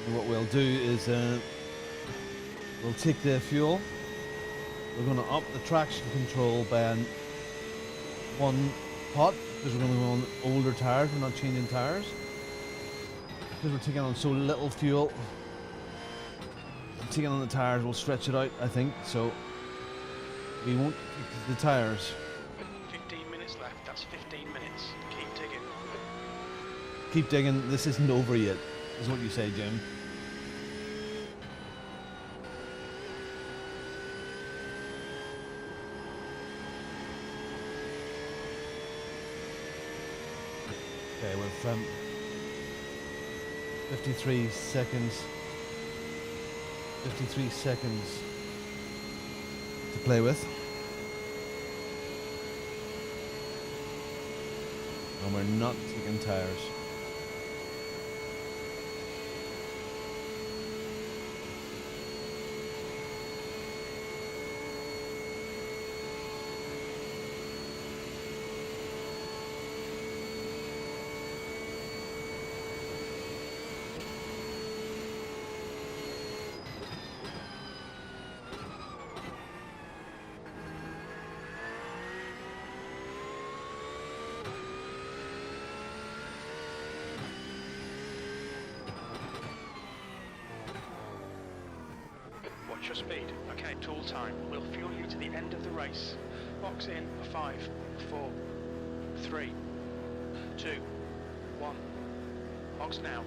And what we'll do is we'll take the fuel. We're going to up the traction control by one pot because we're going to go on older tires. We're not changing tires because we're taking on so little fuel. Taking on the tires will stretch it out, I think, so we won't take the tires. 15 minutes left, that's 15 minutes. Keep digging. Keep digging. This isn't over yet, is what you say, Jim. Okay, we've 53 seconds. 53 seconds to play with. And we're not taking tires. Watch your speed. Okay, tool time. We'll fuel you to the end of the race. Box in for 5, 4, 3, 2, 1. Box now.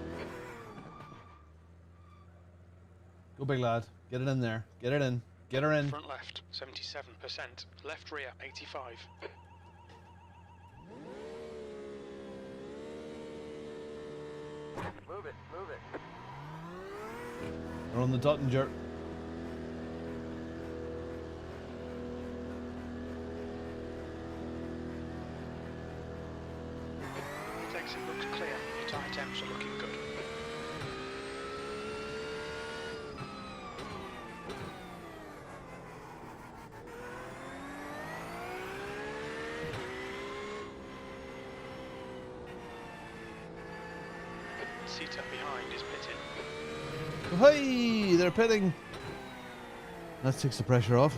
Go big lad. Get it in there. Get it in. Get her in. Front left, 77%. Left rear, 85. Move it, move it. We're on the Dottinger. It exit looks clear. Your tyre temps are looking good. Seat up behind is pitting. Hey, they're pitting. That takes the pressure off.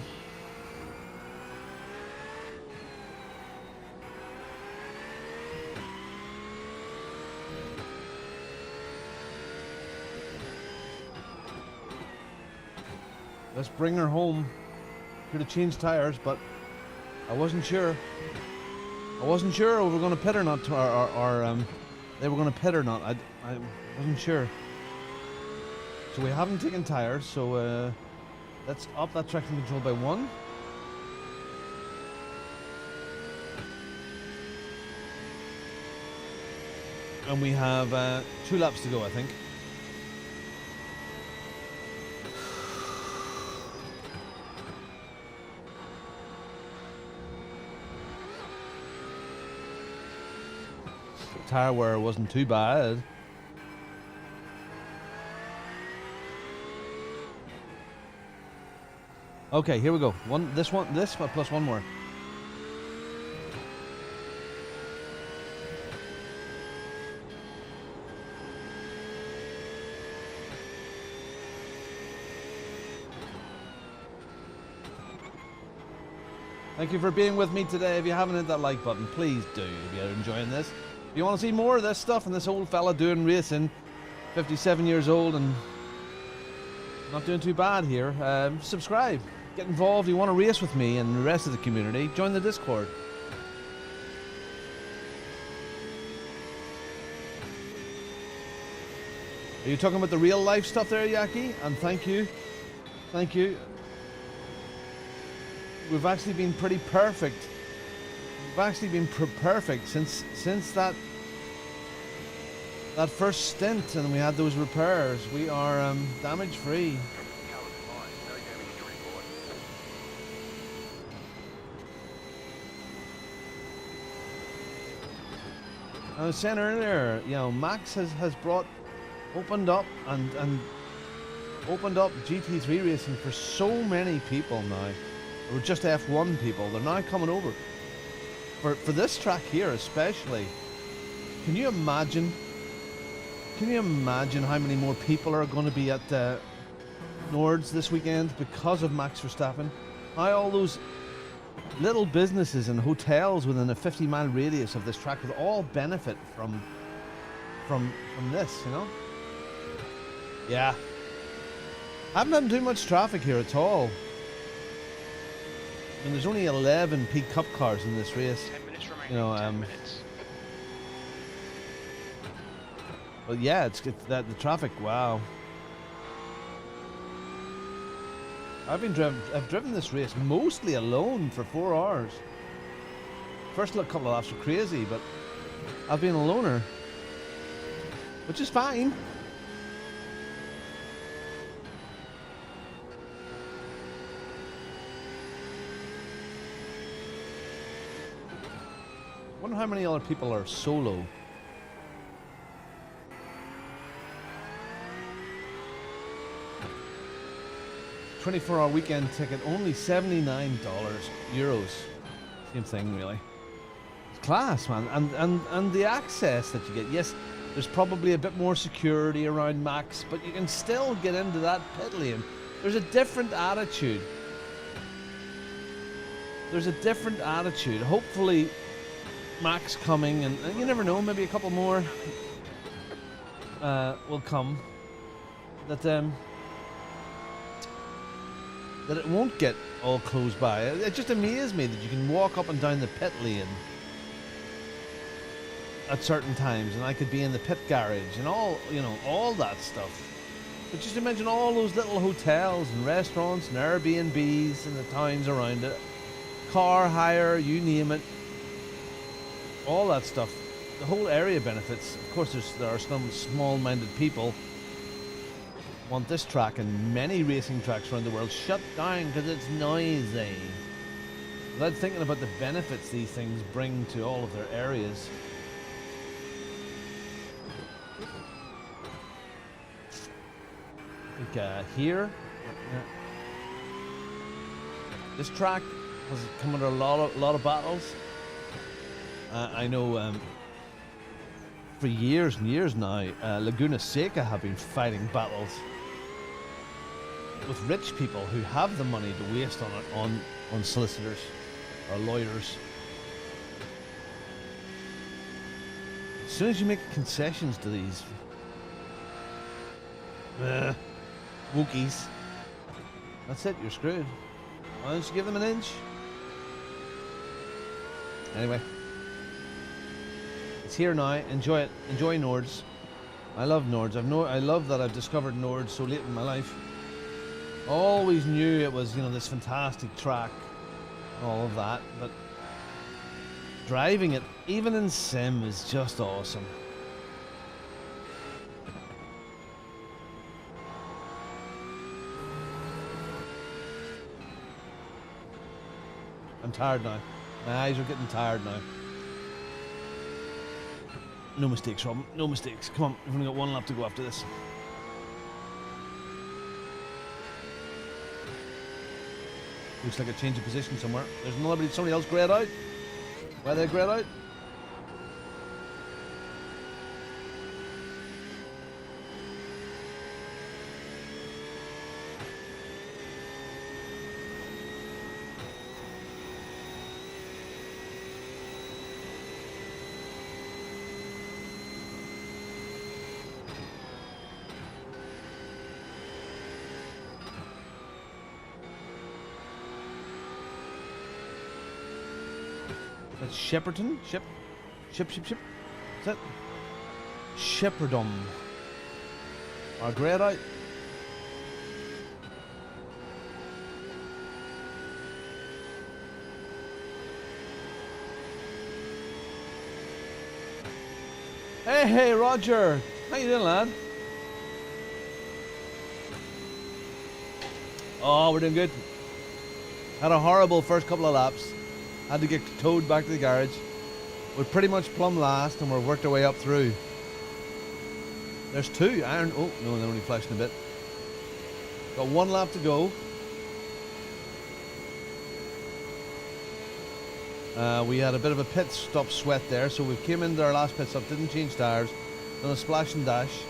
Let's bring her home. Could have changed tires, but I wasn't sure. I wasn't sure we were going to pit or not, or they were going to pit or not. I wasn't sure. So we haven't taken tires, so let's up that traction control by 1. And we have 2 laps to go, I think. Tire wear wasn't too bad. Okay, here we go. This plus one more. Thank you for being with me today. If you haven't hit that like button, please do if you're enjoying this. If you want to see more of this stuff and this old fella doing racing, 57 years old and not doing too bad here, subscribe. Get involved. You want to race with me and the rest of the community, join the Discord. Are you talking about the real life stuff there, Yaki? And thank you. Thank you. We've actually been pretty perfect. We've actually been perfect since that first stint, and we had those repairs. We are damage free. I was saying earlier, you know, Max has opened up and opened up GT3 racing for so many people now. Or just F1 people. They're now coming over for this track here, especially. Can you imagine how many more people are going to be at Nords this weekend because of Max Verstappen? How all those little businesses and hotels within a 50-mile radius of this track would all benefit from this, you know? Yeah. I haven't had too much traffic here at all. And there's only 11 P Cup cars in this race. 10 minutes remaining. You know, 10 minutes. But yeah, it's that the traffic. Wow. I've driven this race mostly alone for 4 hours. First couple of laps were crazy, but I've been a loner, which is fine. I wonder how many other people are solo. $24-hour weekend ticket, only $79 euros. Same thing, really. It's class, man, and the access that you get. Yes, there's probably a bit more security around Max, but you can still get into that pit lane. There's a different attitude. There's a different attitude. Hopefully, Max coming, and you never know, maybe a couple more will come. That it won't get all closed by. It just amazed me that you can walk up and down the pit lane at certain times, and I could be in the pit garage and all, you know, all that stuff. But just imagine all those little hotels and restaurants and Airbnbs in the towns around it, car hire, you name it. All that stuff, the whole area benefits. Of course, there are some small-minded people want this track and many racing tracks around the world shut down because it's noisy, without thinking about the benefits these things bring to all of their areas. I think here, this track has come under a lot of battles. I know for years and years now, Laguna Seca have been fighting battles with rich people who have the money to waste on it on solicitors or lawyers. As soon as you make concessions to these Wookiees, that's it, you're screwed. Why don't you give them an inch? Anyway. It's here now. Enjoy it. Enjoy Nords. I love Nords. I love that I've discovered Nords so late in my life. Always knew it was, you know, this fantastic track, all of that, but driving it, even in sim, is just awesome. I'm tired now. My eyes are getting tired now. No mistakes, Rob. No mistakes. Come on, we've only got one lap to go after this. Looks like a change of position somewhere. There's somebody else grayed out. Why are they grayed out? That's Shepperton? Ship? Is that? Shepherdom. Or grayed out. Hey, Roger. How you doing, lad? Oh, we're doing good. Had a horrible first couple of laps. Had to get towed back to the garage. We're pretty much plumb last and we've worked our way up through. There's two iron. Oh, no, they're only flashing a bit. Got one lap to go. We had a bit of a pit stop sweat there, so we came into our last pit stop, didn't change tyres, done a splash and dash,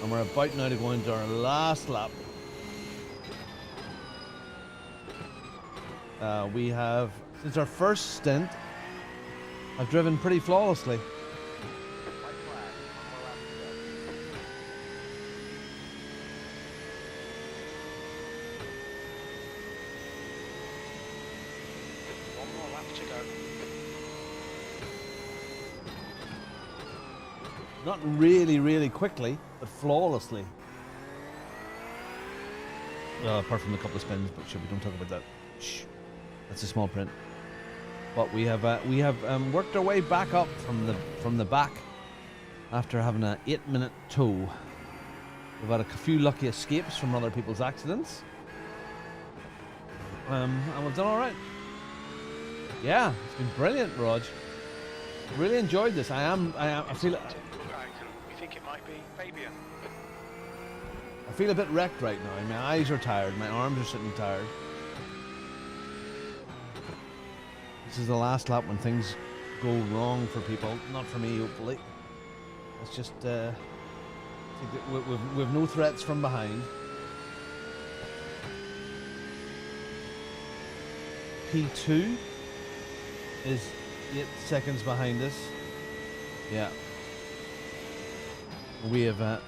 and we're about now to go into our last lap. We have, since our first stint, I've driven pretty flawlessly. One more lap to go. Not really quickly, but flawlessly. Apart from a couple of spins, but we don't talk about that. Shh. That's a small print. But we have worked our way back up from the back after having an 8-minute tow. We've had a few lucky escapes from other people's accidents, and we've done all right. Yeah, it's been brilliant, Rog. Really enjoyed this. I feel You think it might be Fabian? I feel a bit wrecked right now. My eyes are tired. My arms are sitting tired. This is the last lap when things go wrong for people. Not for me, hopefully. It's just we've no threats from behind. P2 is 8 seconds behind us. Yeah. We have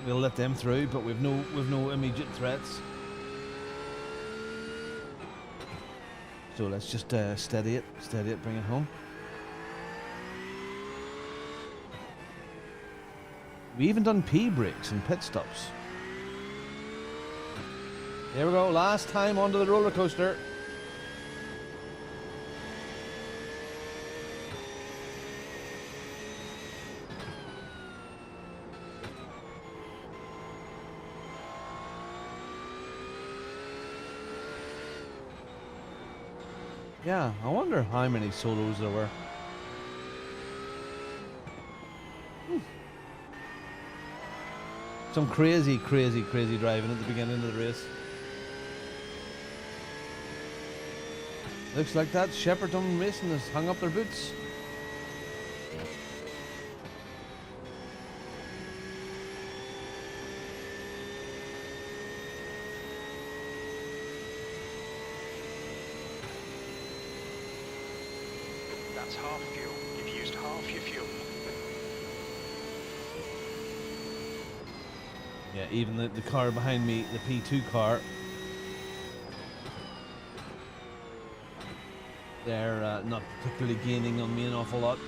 we'll let them through, but we've no immediate threats. So let's just steady it, bring it home. We even done P brakes and pit stops. Here we go, last time onto the roller coaster. Yeah, I wonder how many solos there were. Some crazy driving at the beginning of the race. Looks like that Shepperton Racing has hung up their boots. That's half fuel. You've used half your fuel. Yeah, even the car behind me, the P2 car, they're not particularly gaining on me an awful lot.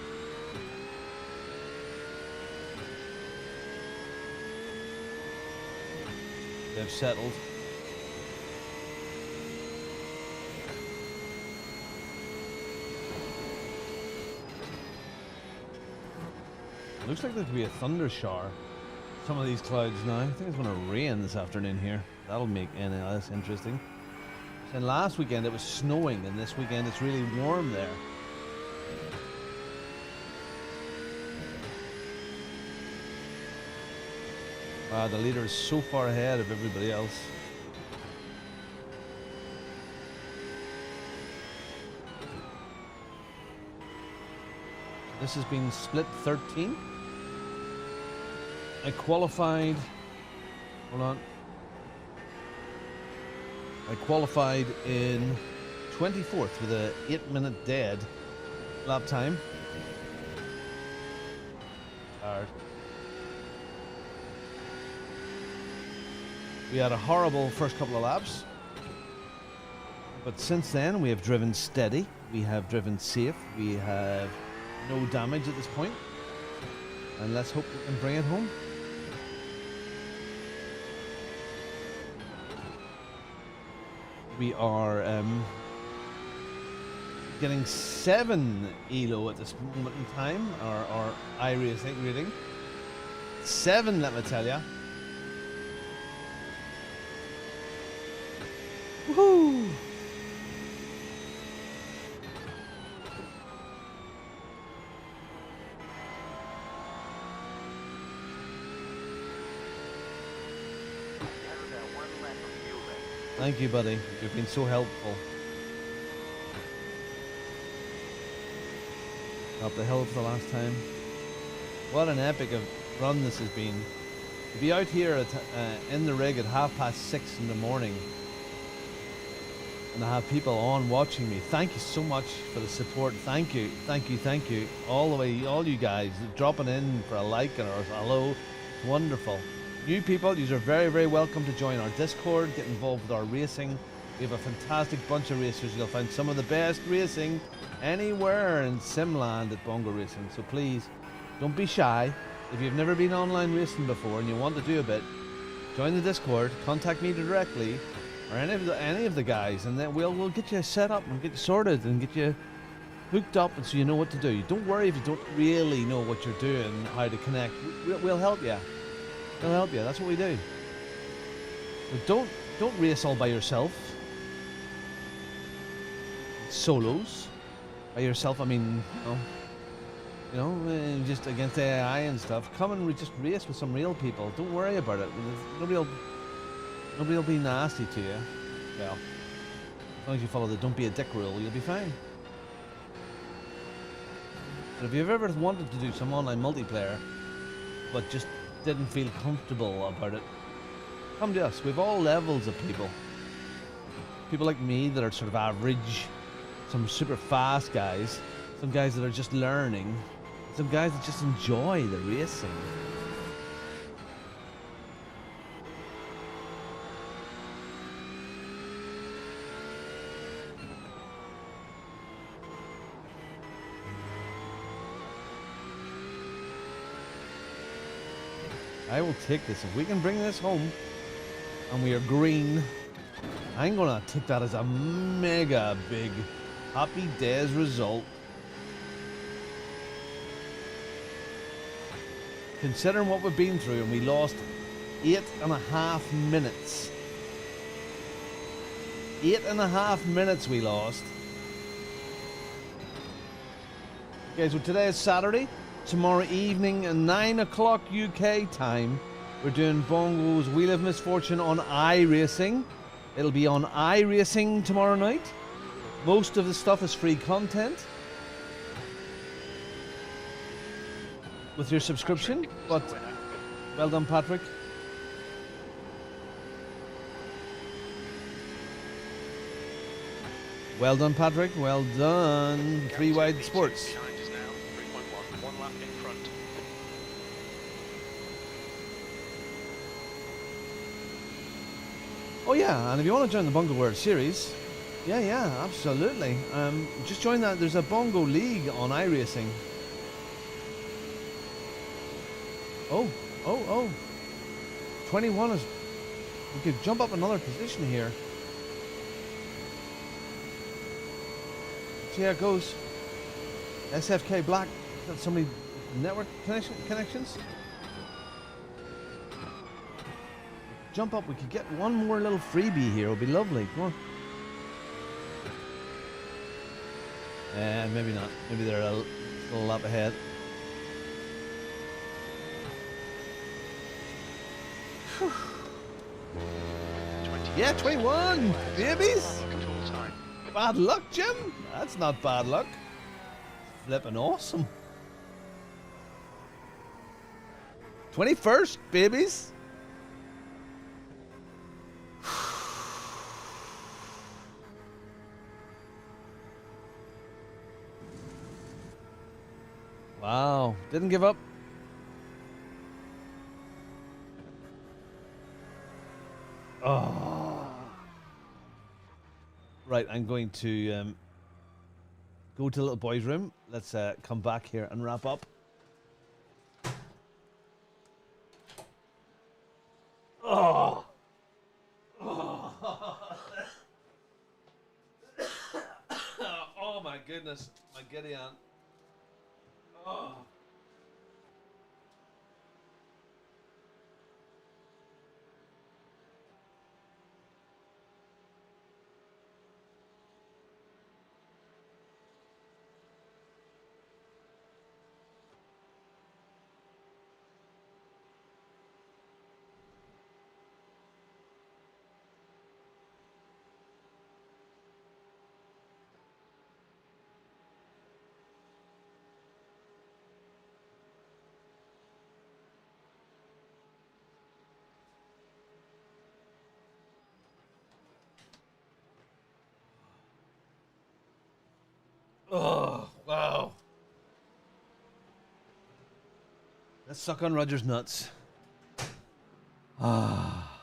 They've settled. Looks like there could be a thunder shower. Some of these clouds now. I think it's going to rain this afternoon here. That'll make any less interesting. And last weekend it was snowing, and this weekend it's really warm there. Wow, the leader is so far ahead of everybody else. This has been split 13. I qualified. Hold on. I qualified in 24th with a 8-minute dead lap time. Hard. We had a horrible first couple of laps, but since then we have driven steady, we have driven safe, we have no damage at this point, and let's hope we can bring it home. We are getting 7 ELO at this moment in time, our iRacing rating. 7, let me tell ya. Woohoo! Thank you, buddy. You've been so helpful. Up the hill for the last time. What an epic of run this has been. To be out here at, in the rig at 6:30 in the morning, and I have people on watching me. Thank you so much for the support. Thank you, thank you, thank you. All the way, all you guys dropping in for a like or a hello. Wonderful. New people, you are very, very welcome to join our Discord, get involved with our racing. We have a fantastic bunch of racers. You'll find some of the best racing anywhere in Simland at Bongo Racing. So please, don't be shy. If you've never been online racing before and you want to do a bit, join the Discord, contact me directly, or any of the guys, and then we'll get you set up and get you sorted and get you hooked up, and so you know what to do. Don't worry if you don't really know what you're doing, how to connect. We'll help you. We'll help you. That's what we do. But don't race all by yourself. Solos by yourself. I mean, just against AI and stuff. Come and just race with some real people. Don't worry about it. Nobody will be nasty to you. Well, as long as you follow the don't be a dick rule, you'll be fine. But if you've ever wanted to do some online multiplayer, but just didn't feel comfortable about it, come to us. We have all levels of people. People like me that are sort of average, some super fast guys, some guys that are just learning, some guys that just enjoy the racing. I will take this. If we can bring this home and we are green, I'm gonna take that as a mega big happy days result. Considering what we've been through, and we lost 8.5 minutes. 8.5 minutes we lost. Okay, so today is Saturday. Tomorrow evening at 9 o'clock UK time, we're doing Bongo's Wheel of Misfortune on iRacing. It'll be on iRacing tomorrow night. Most of the stuff is free content with your subscription, but well done, Patrick. Well done, Patrick. Well done. 3 Wide Sports. Behind us now, 3.1, 1 lap in front. Oh yeah, and if you want to join the Bongo World Series, yeah, absolutely. Just join that. There's a Bongo League on iRacing. Oh. 21 is... We could jump up another position here. See how it goes. SFK Black. Got so many network connections. Jump up. We could get one more little freebie here. It would be lovely. Come on. Maybe not. Maybe they're a little lap ahead. Yeah, 21, babies. Bad luck, Jim. That's not bad luck. Flippin' awesome. 21st, babies. Wow, didn't give up. Oh. Right, I'm going to go to the little boy's room. Let's come back here and wrap up. Oh. Oh. Oh my goodness, my giddy aunt. Oh. Oh, wow. Let's suck on Roger's nuts. Ah.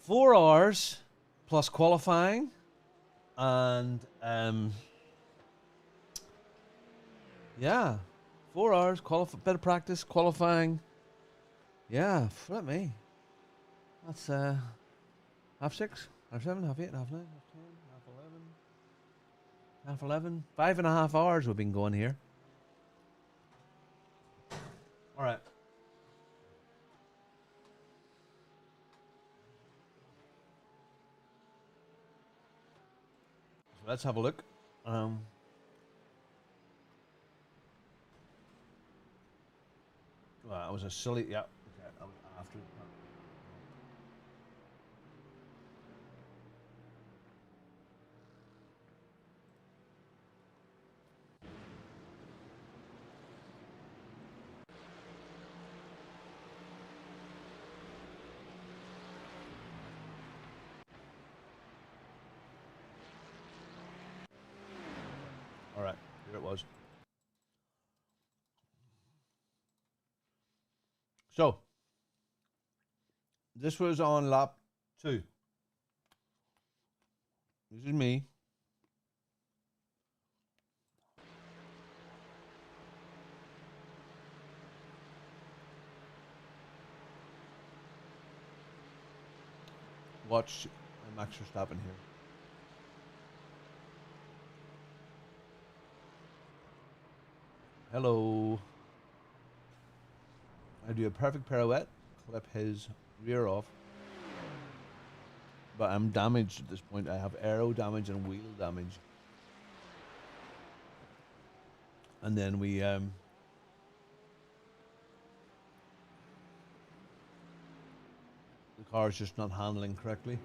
4 hours plus qualifying and yeah, 4 hours, bit of practice, qualifying. Yeah, flip me. That's half 6, half 7, half 8, half 9, half 10, half 11. Half 11. 5.5 hours we've been going here. All right. So let's have a look. Well, that was a silly. Yeah. Okay. I was after. All right. Here it was. So this was on lap 2. This is me. Watch Max Verstappen here. Hello. I do a perfect pirouette, clip his rear off. But I'm damaged at this point. I have aero damage and wheel damage. And then we the car's just not handling correctly.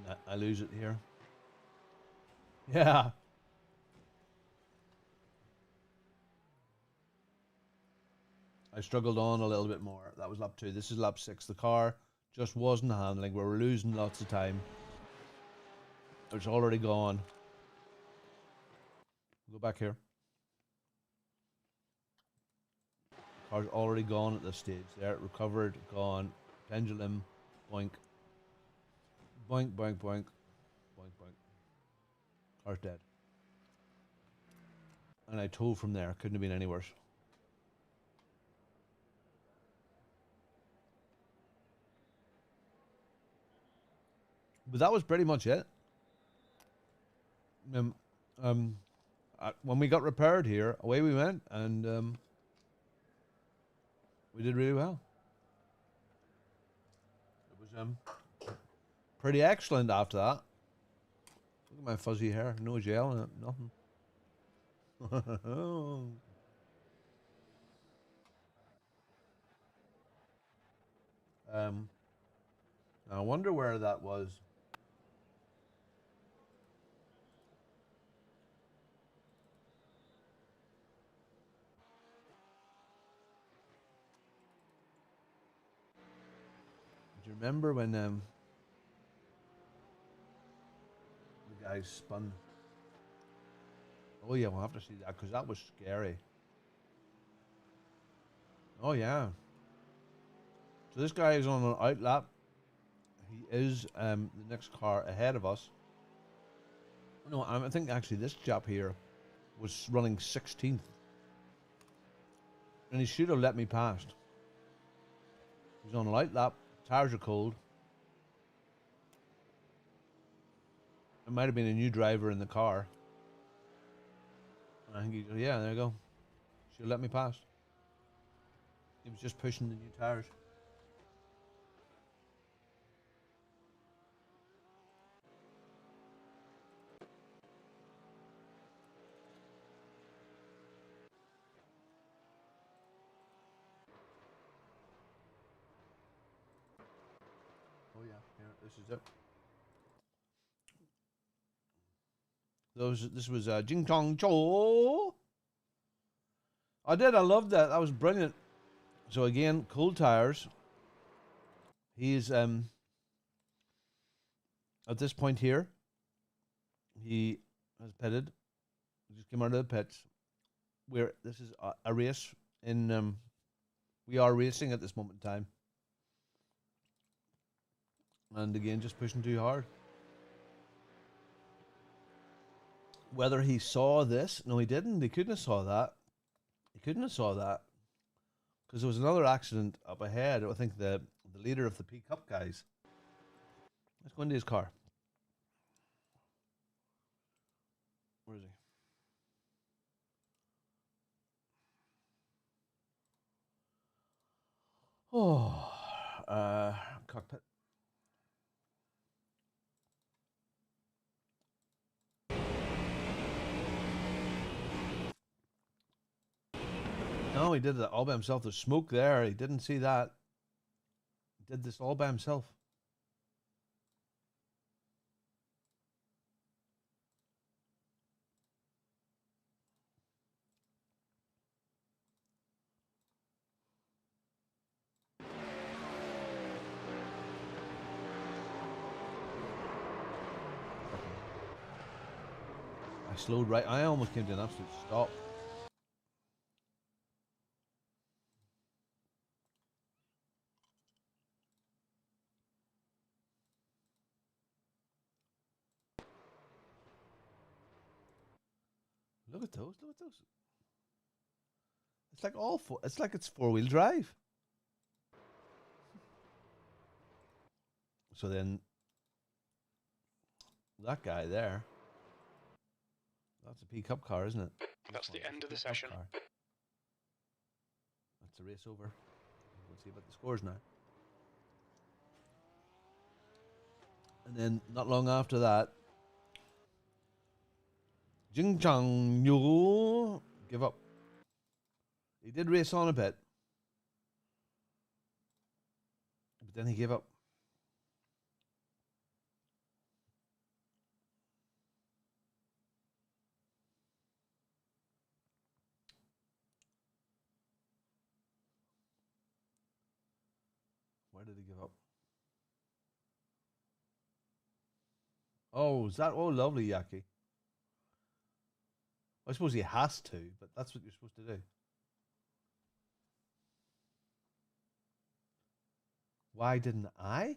And I lose it here. Yeah. I struggled on a little bit more. That was lap 2. This is lap 6. The car just wasn't handling. We were losing lots of time. It's already gone. Go back here. The car's already gone at this stage. There, recovered, gone. Pendulum, boink. Boink, boink, boink. Boink, boink. Car's dead. And I towed from there. Couldn't have been any worse. But that was pretty much it. When we got repaired here, away we went, and we did really well. It was pretty excellent after that. Look at my fuzzy hair, no gel in it, nothing. I wonder where that was. Do you remember when the guys spun? Oh yeah, we'll have to see that because that was scary. Oh yeah. So this guy is on an outlap. He is the next car ahead of us. No, I think actually this chap here was running 16th. And he should have let me past. He's on a light lap. Tires are cold. It might have been a new driver in the car. I think he, yeah, there you go. Should have let me past. He was just pushing the new tires. Oh yeah, this is it. This was Jing Chong Cho. I loved that. That was brilliant. So again, cold tires. He's at this point here, he has pitted. He just came out of the pits. This is a race in we are racing at this moment in time. And again, just pushing too hard. Whether he saw this, no, he didn't. He couldn't have saw that. He couldn't have saw that because there was another accident up ahead. I think the leader of the P Cup guys. Let's go into his car. Where is he? Oh, cockpit. No, he did it all by himself. There's smoke there. He didn't see that. He did this all by himself. I slowed right. I almost came to an absolute stop. Look at those. Look at those. It's like all four. It's like it's four-wheel drive. So then, that guy there. That's a P Cup car, isn't it? That's the end of the session. That's the race over. We'll see about the scores now. And then, not long after that, Jing Chang Yu give up. He did race on a bit, but then he gave up. Why did he give up? Oh, is that? Oh, lovely, Yaki. I suppose he has to, but that's what you're supposed to do. Why didn't I?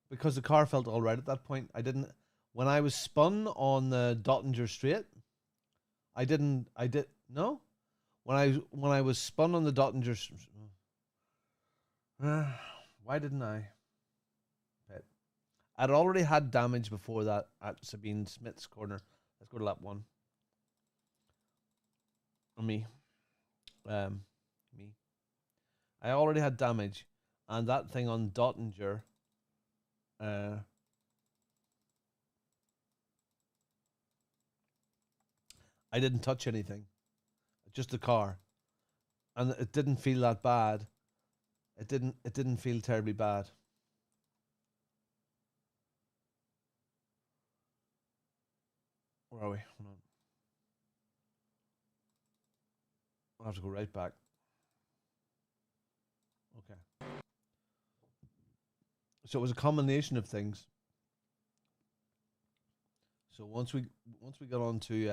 Because the car felt all right at that point. I didn't. When I was spun on the Dottinger Straight, I didn't. I did no. When I was spun on the Dottinger. Why didn't I? I'd already had damage before that at Sabine Smith's corner. Let's go to lap 1. Me. Me. I already had damage, and that thing on Dottinger. I didn't touch anything, just the car, and it didn't feel that bad. It didn't feel terribly bad. Where are we? Hold on. I'll have to go right back. Okay. So it was a combination of things. So once we got onto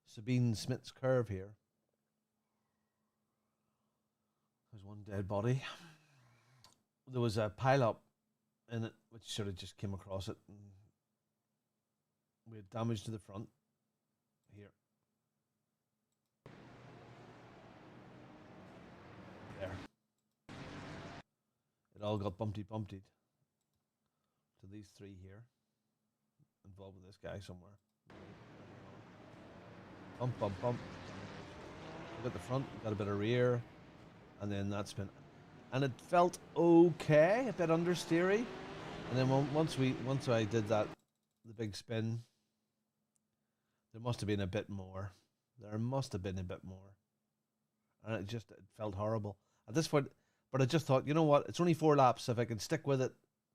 Sabine Smith's curve here, there's one dead body. There was a pile-up in it, which sort of just came across it. And we had damage to the front here. There. It all got bumpty-bumptied to these three here. Involved with this guy somewhere. Bump, bump, bump. Got the front, got a bit of rear, and then that spin. And it felt okay, a bit understeery. And then once I did that, the big spin, there must have been a bit more. There must have been a bit more. And it felt horrible. At this point, but I just thought, you know what? It's only 4 laps. If I can stick with it,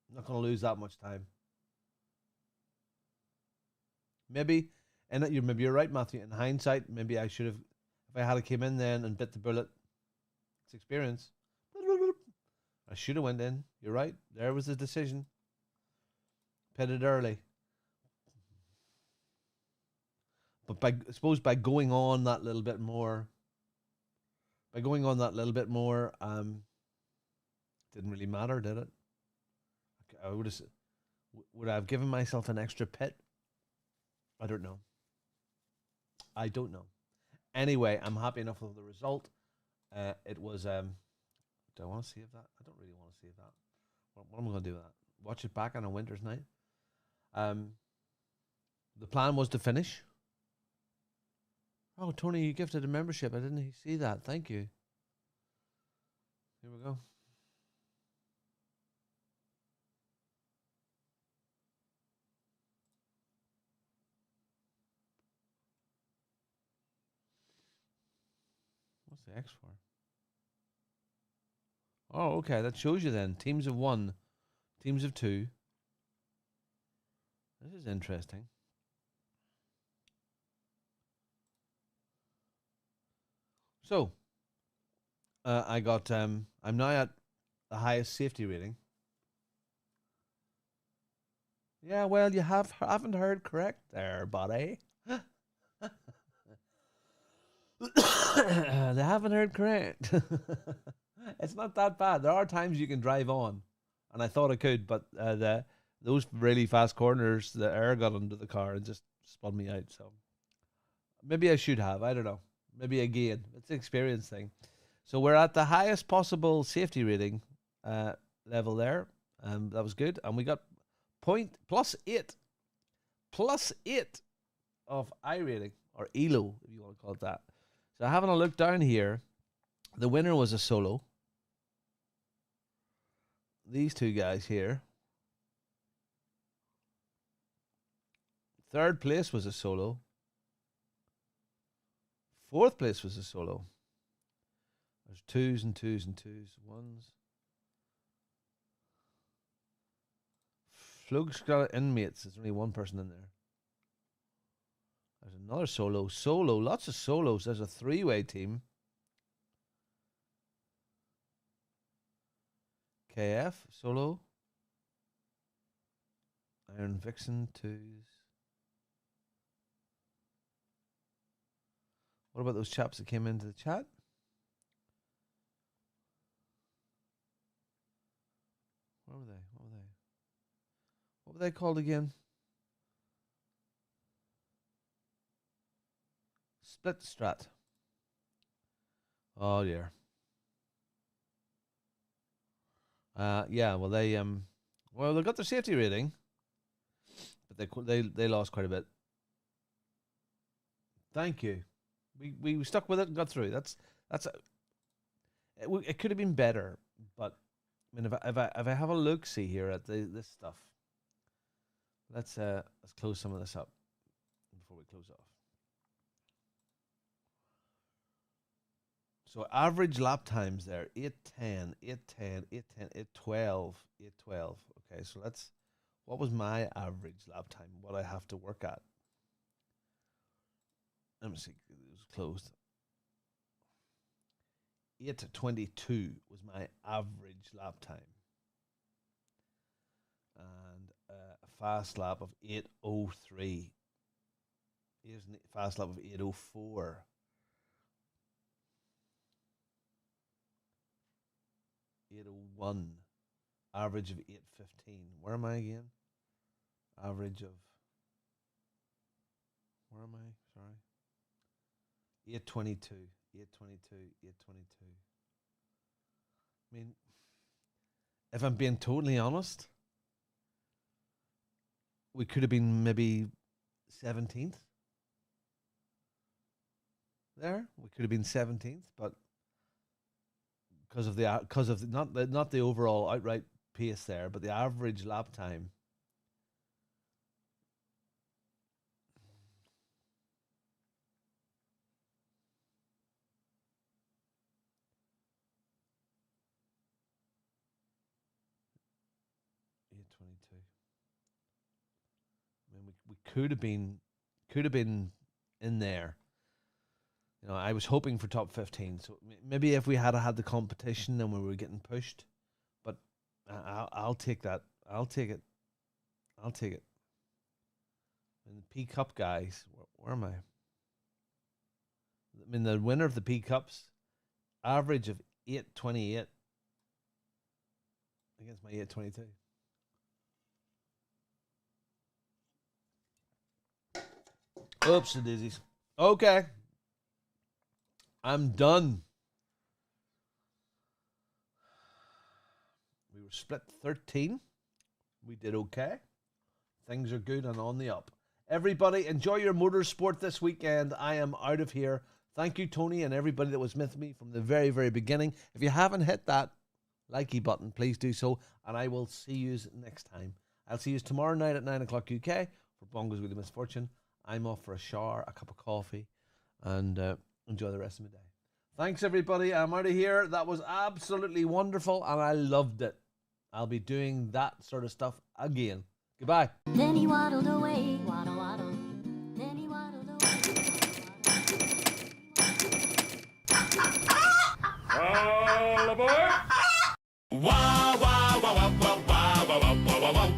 I'm not going to lose that much time. Maybe you're right, Matthew. In hindsight, maybe I should have, if I had came in then and bit the bullet, it's experience. I should have went in. You're right. There was the decision. Pitted early. But I suppose by going on that little bit more, didn't really matter, did it? I would I have given myself an extra pit? I don't know. Anyway, I'm happy enough with the result. It was, do I want to save that? I don't really want to save that. What am I going to do with that? Watch it back on a winter's night? The plan was to finish. Oh, Tony, you gifted a membership. I didn't see that. Thank you. Here we go. What's the X for? Oh, okay. That shows you then. Teams of 1, teams of 2. This is interesting. So, I got, I'm now at the highest safety rating. Yeah, well, you haven't heard correct there, buddy. They haven't heard correct. It's not that bad. There are times you can drive on, and I thought I could, but those really fast corners, the air got under the car and just spun me out. So maybe I should have. I don't know. Maybe again, it's an experience thing. So we're at the highest possible safety rating level there. That was good, and we got +8 of iRating or ELO, if you want to call it that. So having a look down here, the winner was a solo. These two guys here. 3rd place was a solo. 4th place was a solo. There's 2s and 2s and 2s, 1s. Flug's got inmates. There's only one person in there. There's another solo. Lots of solos. There's a 3-way team. KF, solo. Iron Vixen, 2s. What about those chaps that came into the chat? Where were they? What were they called again? Split Strat. Oh dear. Yeah. Well, they got their safety rating, but they lost quite a bit. Thank you. We stuck with it and got through. It could have been better, but I mean, if I have a look, see here at this stuff. Let's close some of this up before we close off. So average lap times there, 8:10, 8:10, 8:10, 8:12, 8:12. Okay, so what was my average lap time? What I have to work at? Let me see, it was closed. 8:22 was my average lap time. and a fast lap of 8:03. Here's a fast lap of 8:04. 8:01. Average of 8:15. Where am I again? Average of. Where am I? Sorry. 8:22. 8:22. 8:22. I mean, if I'm being totally honest, we could have been maybe 17th. There, we could have been 17th, but because of not the overall outright pace there, but the average lap time. I mean, we could have been in there. You know, I was hoping for top 15. So maybe if we had had the competition and we were getting pushed, but I'll take that. I'll take it. I'll take it. And the P Cup guys, where am I? I mean, the winner of the P Cups, average of 8:28 against my 8:22. Oops, the daisies. Okay. I'm done. We were split 13. We did okay. Things are good and on the up. Everybody, enjoy your motorsport this weekend. I am out of here. Thank you, Tony, and everybody that was with me from the very, very beginning. If you haven't hit that likey button, please do so, and I will see you next time. I'll see you tomorrow night at 9 o'clock UK for Bongos with the Misfortune. I'm off for a shower, a cup of coffee, and enjoy the rest of my day. Thanks, everybody. I'm out of here. That was absolutely wonderful, and I loved it. I'll be doing that sort of stuff again. Goodbye. Then he waddled away, waddle, waddle. Then he waddled away. All aboard! Wow, wow, wow, wow, wow, wow, wow, wow, wow, wow,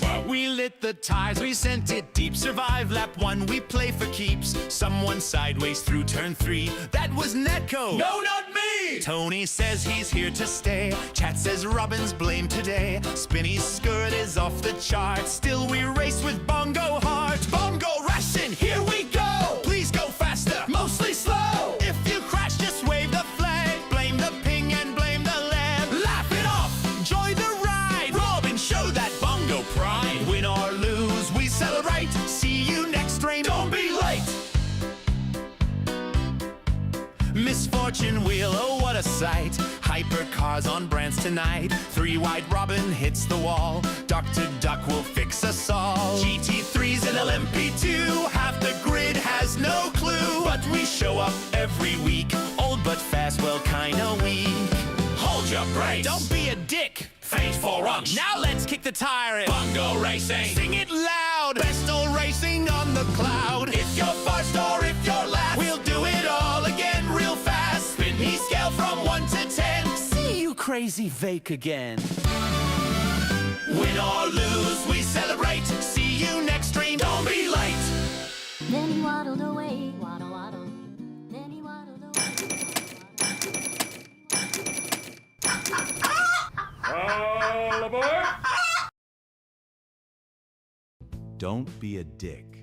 wow, we lit the tires, we sent it deep. Survive lap 1, we play for keeps. Someone sideways through turn 3. That was Netco. No, not me! Tony says he's here to stay. Chat says Robin's blamed today. Spinny's skirt is off the chart. Still we race with Bongo hard. Bongo Racing, here we go! Please go faster, mostly slow. If you crash, just wave the flag. Blame the ping and blame the lamb. Laugh it off, enjoy the ride. Robin, show that Bongo pride. Win or lose, we celebrate. See you next rain, don't be late. Misfortune wheel, oh what a sight. Hypercars on brands tonight. 3 wide Robin hits the wall. Dr. Duck will fix us all. GT3's in LMP2. Half the grid has no clue. But we show up every week. Old but fast, well kinda weak. Hold your brakes. Don't be a dick. Faint for runch. Now let's kick the tire in. Bongo Racing. Sing it loud. Best old racing on the cloud. If you're first or if you're last, we'll do it all again real fast. Spin me scale from 1 to 10. See you crazy Vake again. Win or lose, we celebrate. See you next stream, don't be late. Then he waddled away, waddle, waddle. Then he waddled away. All aboard! Don't be a dick.